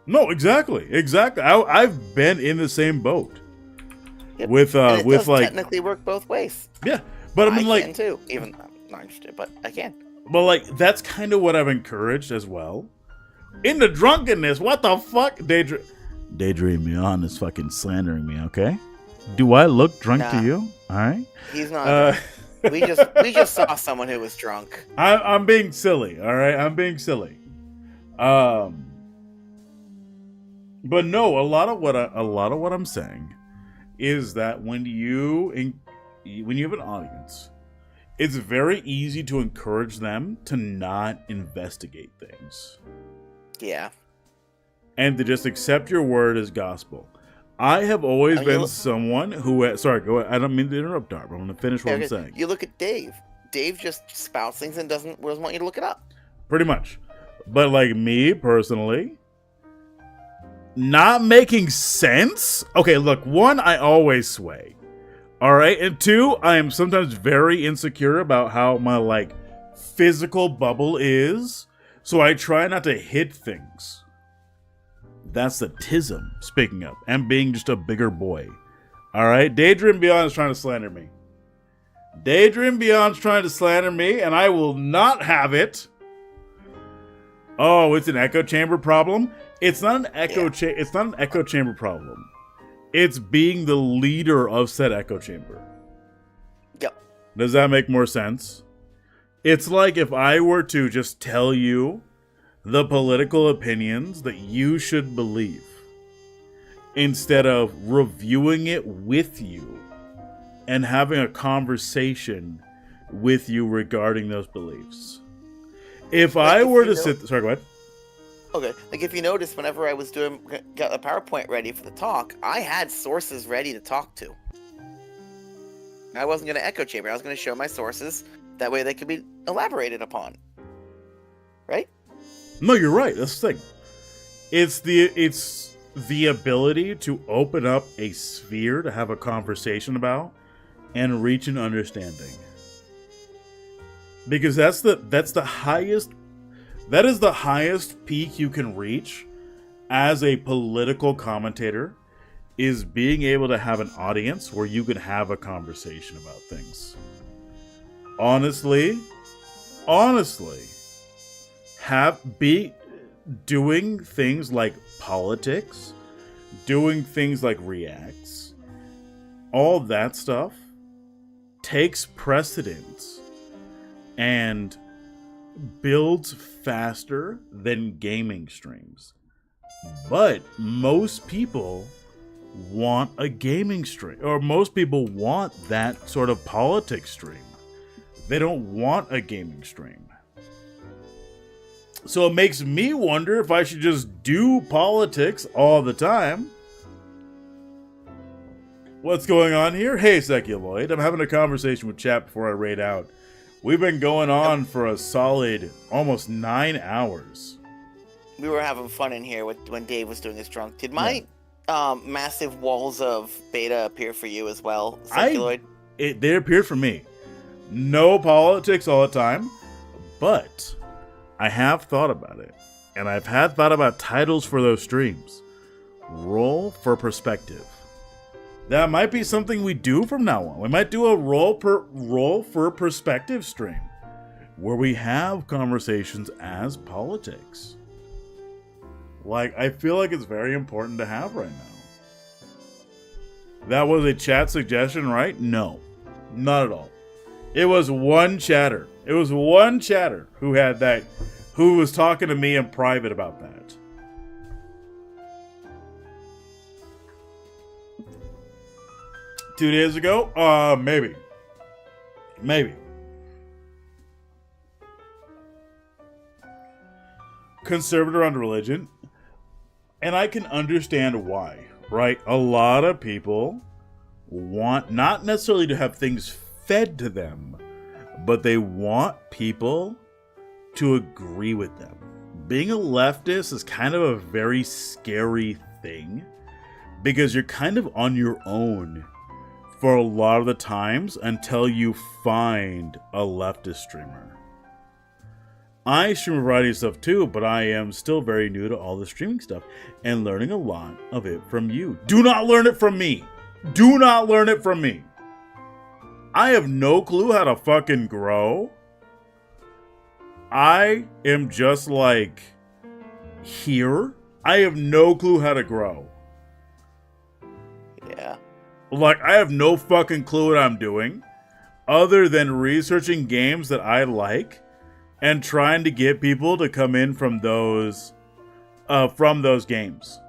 No, exactly. I've been in the same boat. Yep. With like technically work both ways. Yeah, but I mean, like, can too. Even I'm not interested, but I can. But like, that's kind of what I've encouraged as well. In the drunkenness, what the fuck? Daydream Beyond is fucking slandering me. Okay, do I look drunk to you? All right, he's not. We just saw someone who was drunk. I'm being silly. All right, I'm being silly. But no, a lot of what I'm saying is that when you have an audience, it's very easy to encourage them to not investigate things. Yeah. And to just accept your word as gospel. I have always been someone who... Sorry, go ahead. I don't mean to interrupt, Darb. I'm going to finish what I'm saying. You look at Dave. Dave just spouts things and doesn't want you to look it up. Pretty much. But like me, personally... Not making sense? Okay, look, one, I always sway. Alright, and two, I am sometimes very insecure about how my, like, physical bubble is, so I try not to hit things. That's the tism, speaking of, and being just a bigger boy. Alright, Daydream Beyond is trying to slander me. Daydream Beyond's trying to slander me, and I will not have it. Oh, it's an echo chamber problem? It's not an echo it's not an echo chamber problem. It's being the leader of said echo chamber. Yep. Does that make more sense? It's like if I were to just tell you the political opinions that you should believe instead of reviewing it with you and having a conversation with you regarding those beliefs. If I were to sit... Sorry, go ahead. Okay, like if you notice, whenever I was got the PowerPoint ready for the talk, I had sources ready to talk to. I wasn't going to echo chamber. I was going to show my sources. That way they could be elaborated upon. Right? No, you're right. That's the thing. It's the ability to open up a sphere to have a conversation about and reach an understanding. Because that's the highest... That is the highest peak you can reach as a political commentator, is being able to have an audience where you can have a conversation about things. Honestly, be doing things like politics, doing things like reacts, all that stuff takes precedence and builds faster than gaming streams. But most people want a gaming stream, or most people want that sort of politics stream. They don't want a gaming stream. So it makes me wonder if I should just do politics all the time What's going on here? Hey, Seculoid. I'm having a conversation with chat before I raid out. We've been going on for a solid almost 9 hours. We were having fun in here when Dave was doing his drunk. Did my massive walls of beta appear for you as well, Seculoid? They appeared for me. No politics all the time, but I have thought about it. And I've had thought about titles for those streams. Roll for perspective. That might be something we do from now on. We might do a roll for perspective stream where we have conversations as politics. Like, I feel like it's very important to have right now. That was a chat suggestion, right? No, not at all. It was one chatter. It was one chatter who had that, who was talking to me in private about that. Two days ago? Maybe. Maybe. Conservative on religion. And I can understand why, right? A lot of people want not necessarily to have things fed to them, but they want people to agree with them. Being a leftist is kind of a very scary thing because you're kind of on your own for a lot of the times until you find a leftist streamer. I stream a variety of stuff too, but I am still very new to all the streaming stuff and learning a lot of it from you. Do not learn it from me. Do not learn it from me. I have no clue how to fucking grow. I am just like here. I have no clue how to grow. Yeah. Like, I have no fucking clue what I'm doing other than researching games that I like and trying to get people to come in from those games.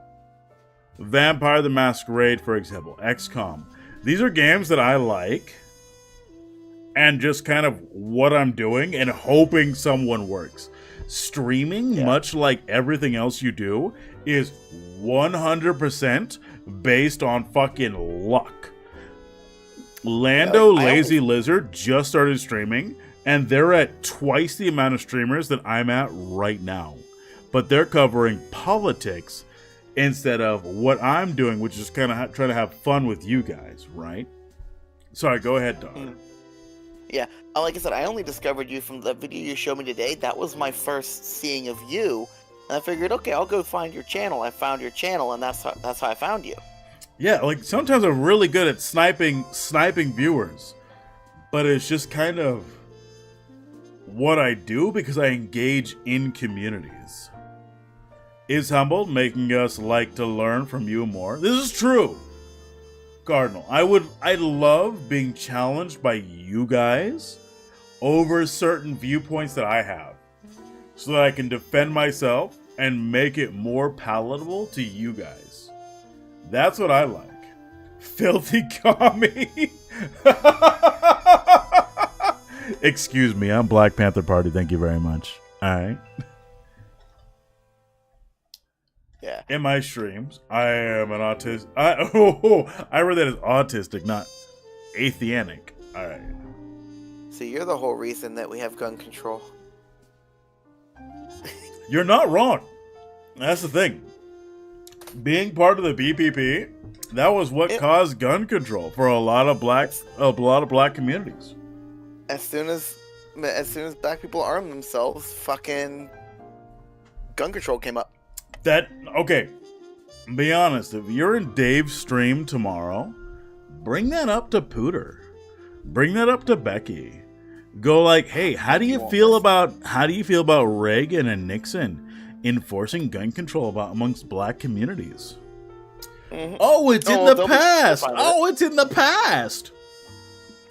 Vampire the Masquerade, for example, XCOM. These are games that I like and just kind of what I'm doing and hoping someone works. Streaming, much like everything else you do, is 100% based on fucking luck. Lando Lazy Lizard just started streaming, and they're at twice the amount of streamers that I'm at right now. But they're covering politics instead of what I'm doing, which is kind of trying to have fun with you guys, right? Sorry, go ahead, Dog. Yeah, like I said, I only discovered you from the video you showed me today. That was my first seeing of you. And I figured, okay, I'll go find your channel. I found your channel, and that's how I found you. Yeah, like sometimes I'm really good at sniping viewers, but it's just kind of what I do because I engage in communities. Is humbled, making us like to learn from you more. This is true, Cardinal. I love being challenged by you guys over certain viewpoints that I have, so that I can defend myself and make it more palatable to you guys. That's what I like. Filthy commie. Excuse me, I'm Black Panther Party. Thank you very much. All right. Yeah. In my streams, I am an autist. I read that as autistic, not atheanic. All right. So you're the whole reason that we have gun control. You're not wrong. That's the thing. Being part of the BPP, that was what caused gun control for a lot of black communities. As soon as black people armed themselves, fucking gun control came up. Okay, be honest, if you're in Dave's stream tomorrow, bring that up to Pooter. Bring that up to Becky. Go like, hey, how do you feel about Reagan and Nixon enforcing gun control amongst black communities? Mm-hmm. Oh, it's in the past. Oh, it's in the past.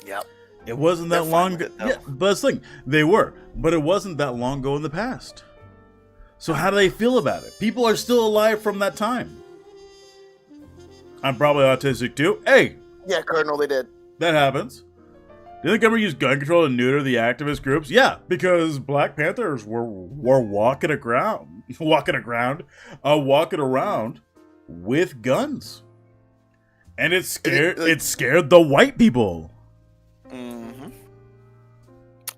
Yep. It wasn't that long ago. Yeah, but that's the thing. They were, but it wasn't that long ago in the past. So how do they feel about it? People are still alive from that time. I'm probably autistic too. Hey. Yeah, Cardinal, they did. That happens. Do you think ever use gun control to neuter the activist groups? Yeah, because Black Panthers were walking around with guns. And it scared the white people. Mm-hmm.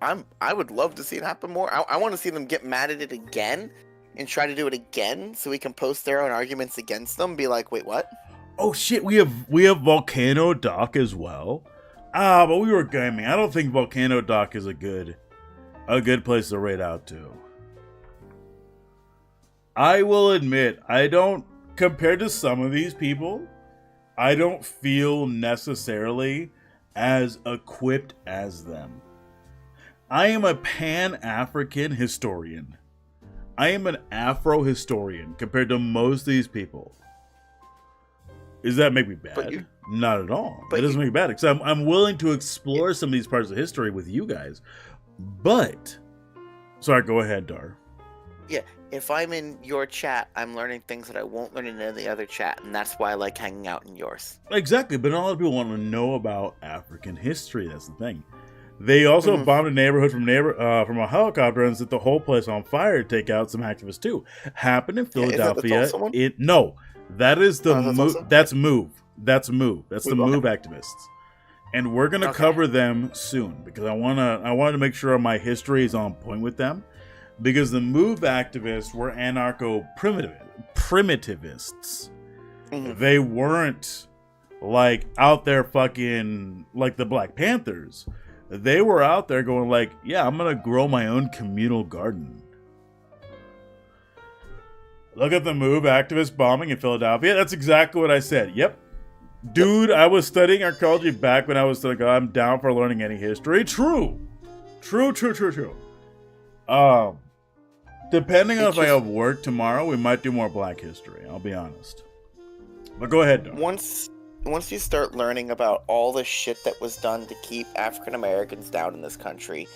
I would love to see it happen more. I want to see them get mad at it again and try to do it again so we can post their own arguments against them. Be like, wait, what? Oh shit, we have Volcano Dock as well. But we were gaming. I don't think Volcano Dock is a good place to raid out to. I will admit, compared to some of these people, I don't feel necessarily as equipped as them. I am a Pan-African historian. I am an Afro historian compared to most of these people. Does that make me bad? Not at all. It doesn't make me bad. Because I'm willing to explore some of these parts of history with you guys. But, sorry, go ahead, Dar. Yeah, if I'm in your chat, I'm learning things that I won't learn in any other chat, and that's why I like hanging out in yours. Exactly, but not a lot of people want to know about African history. That's the thing. They also bombed a neighborhood from a helicopter and set the whole place on fire to take out some activists too. Happened in Philadelphia. That is the move. That's Move. That's Move. That's the Move activists, and we're gonna cover them soon because I wanted to make sure my history is on point with them, because the Move activists were anarcho-primitivists. They weren't like out there fucking like the Black Panthers. They were out there going like, yeah, I'm gonna grow my own communal garden. Look at the Move activist bombing in Philadelphia. That's exactly what I said. Yep. Dude, I was studying archaeology back when I was like, I'm down for learning any history. True. Depending on if I have work tomorrow, we might do more Black history. I'll be honest. But go ahead, Don. Once you start learning about all the shit that was done to keep African Americans down in this country,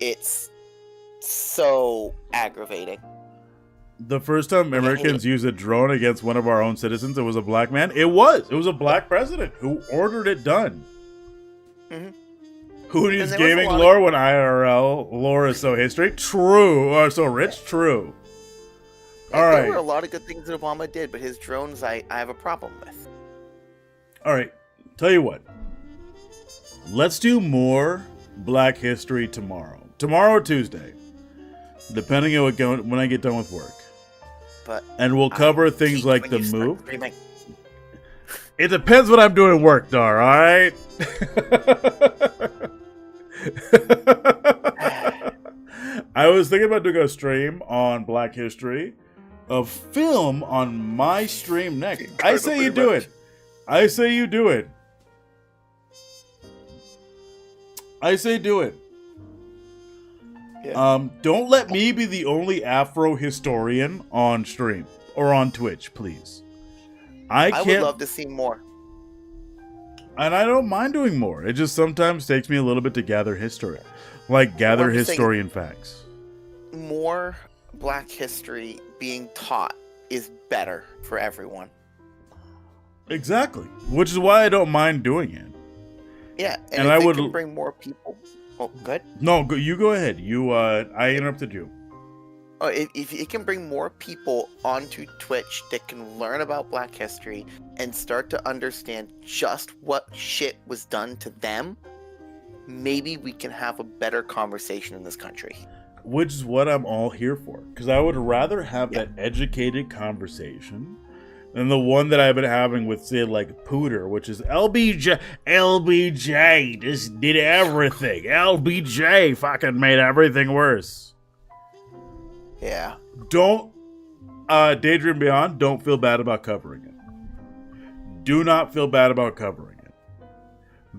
it's so aggravating. The first time Americans used a drone against one of our own citizens, it was a black man. It was a black president who ordered it done. Who needs gaming lore when IRL lore is so history? True. Or so rich? True. All right. There were a lot of good things that Obama did, but his drones I have a problem with. All right, tell you what. Let's do more Black history tomorrow. Tomorrow or Tuesday, depending on when I get done with work. And we'll cover things like the Move. It depends what I'm doing at work, Dar, all right? I was thinking about doing a stream on Black history of film on my stream next. I say you do it. I say you do it. I say do it. Yeah. Don't let me be the only Afro historian on stream or on Twitch, please. I would love to see more. And I don't mind doing more. It just sometimes takes me a little bit to gather history. Like gather historian facts. More Black history being taught is better for everyone. Exactly. Which is why I don't mind doing it. Yeah, and if it can bring more people. Oh, good. No, you go ahead. I interrupted you. Oh, if it can bring more people onto Twitch that can learn about Black history and start to understand just what shit was done to them, maybe we can have a better conversation in this country. Which is what I'm all here for. Because I would rather have that educated conversation than the one that I've been having with, say, like, Pooter, which is LBJ just did everything. LBJ fucking made everything worse. Yeah. Don't, Daydream Beyond, don't feel bad about covering it. Do not feel bad about covering it.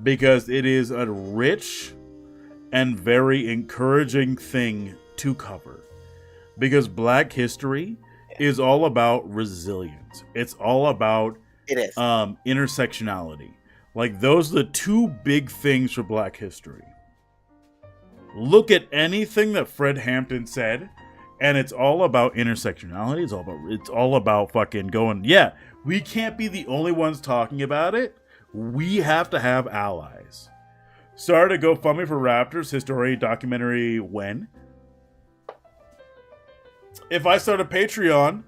Because it is a rich and very encouraging thing to cover. Because Black history is all about resilience. It's all about intersectionality. Like, those are the two big things for Black history. Look at anything that Fred Hampton said, and it's all about intersectionality. It's all about fucking going, yeah, we can't be the only ones talking about it. We have to have allies. Started a GoFundMe for Raptors history documentary when? If I start a Patreon,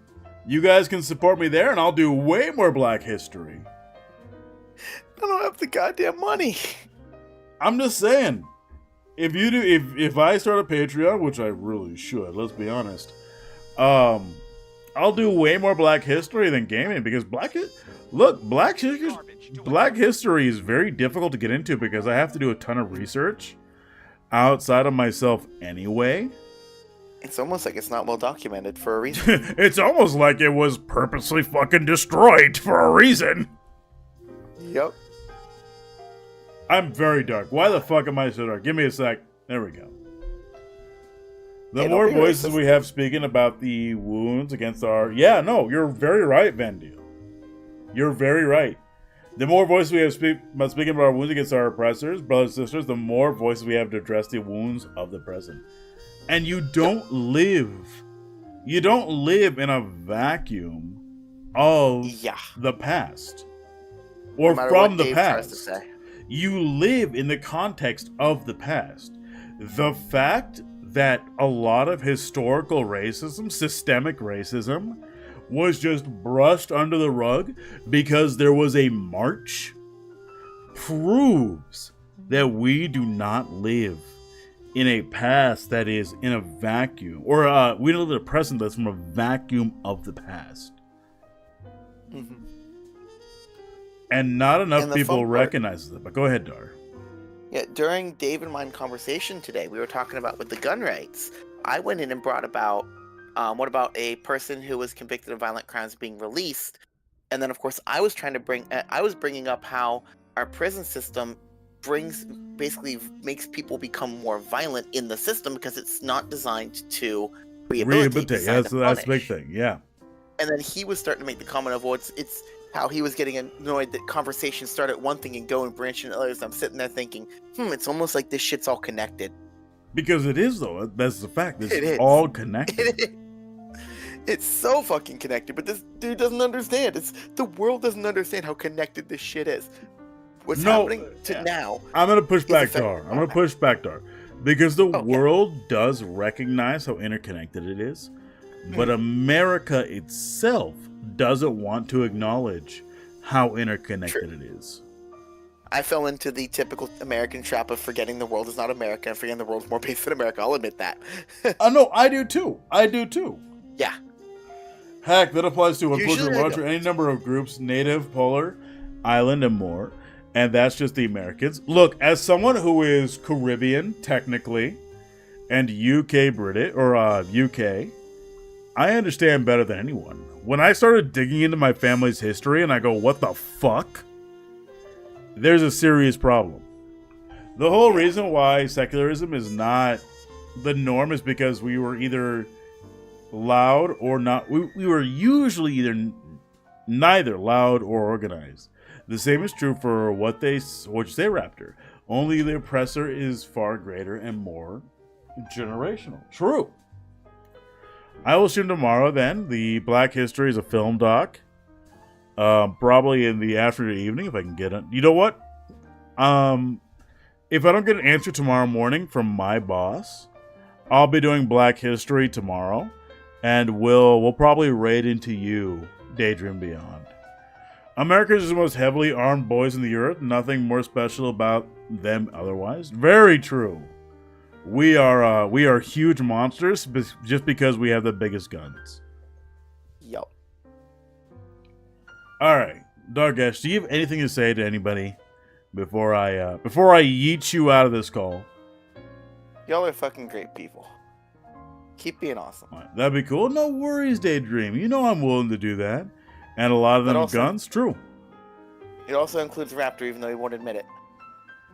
you guys can support me there, and I'll do way more Black history. I don't have the goddamn money. I'm just saying. If I start a Patreon, which I really should, let's be honest, I'll do way more Black History than gaming because Black History is very difficult to get into because I have to do a ton of research outside of myself anyway. It's almost like it's not well documented for a reason. It's almost like it was purposely fucking destroyed for a reason. Yep. I'm very dark. Why the fuck am I so dark? Give me a sec. There we go. The more voices we have speaking about the wounds against our... Yeah, no, you're very right, Vendio. You're very right. The more voices we have speaking about our wounds against our oppressors, brothers and sisters, the more voices we have to address the wounds of the present. And you don't live in a vacuum of the past. Or no from the past. You live in the context of the past. The fact that a lot of historical racism, systemic racism, was just brushed under the rug because there was a march proves that we do not live in a past that is in a vacuum, or we don't live in a present that's from a vacuum of the past. Mm-hmm. And not enough people recognize it. But go ahead, Dar. Yeah, during Dave and mine conversation today, we were talking about with the gun rights. I went in and brought about, what about a person who was convicted of violent crimes being released? And then, of course, I was bringing up how our prison system basically makes people become more violent in the system because it's not designed to rehabilitate. That's the big thing, yeah. And then he was starting to make the comment of, well, it's how he was getting annoyed that conversations start at one thing and go and branch into others. I'm sitting there thinking, it's almost like this shit's all connected. Because it is, though. That's the fact. This is all connected. It's so fucking connected, but this dude doesn't understand. The world doesn't understand how connected this shit is. What's happening to now? I'm going to push back, Dar. Because the world does recognize how interconnected it is. But America itself doesn't want to acknowledge how interconnected it is. I fell into the typical American trap of forgetting the world is not America and forgetting the world's more based than America. I'll admit that. No, I do too. Yeah. Heck, that applies to unfortunately any number of groups, native, polar, island, and more. And that's just the Americans. Look, as someone who is Caribbean, technically, and UK British, or UK, I understand better than anyone. When I started digging into my family's history and I go, what the fuck? There's a serious problem. The whole reason why secularism is not the norm is because we were either loud or not. We were usually either neither loud or organized. The same is true for what you say, Raptor. Only the oppressor is far greater and more generational. True. I will stream tomorrow then. The Black History is a film doc. Probably in the afternoon evening if I can get it. You know what? If I don't get an answer tomorrow morning from my boss, I'll be doing Black History tomorrow. And we'll probably raid into you, Daydream Beyond. America is the most heavily armed boys in the earth. Nothing more special about them otherwise. Very true. We are huge monsters just because we have the biggest guns. Yup. All right, Dargesh, do you have anything to say to anybody before I yeet you out of this call? Y'all are fucking great people. Keep being awesome. Right, that'd be cool. No worries, Daydream. You know I'm willing to do that. And a lot of them guns, true. It also includes Raptor, even though he won't admit it.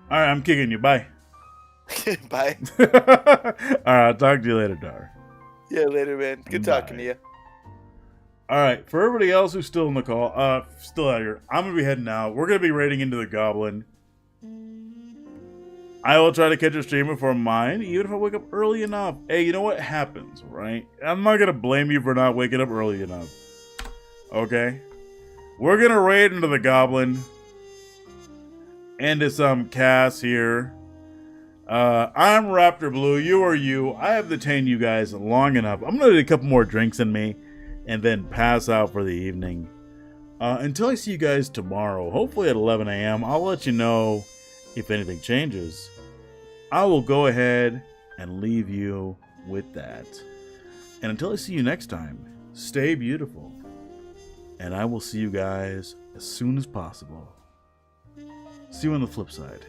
All right, I'm kicking you. Bye. Bye. All right, I'll talk to you later, Dar. Yeah, later, man. Good talking to you. All right, for everybody else who's still in the call, still out here, I'm going to be heading out. We're going to be raiding into the Goblin. I will try to catch a stream before mine, even if I wake up early enough. Hey, you know what happens, right? I'm not going to blame you for not waking up early enough. Okay? We're going to raid into the Goblin. Into some Cass here. I'm Raptor Blue. You are you. I have detained you guys long enough. I'm going to do a couple more drinks in me and then pass out for the evening. Until I see you guys tomorrow, hopefully at 11 a.m., I'll let you know if anything changes. I will go ahead and leave you with that. And until I see you next time, stay beautiful. And I will see you guys as soon as possible. See you on the flip side.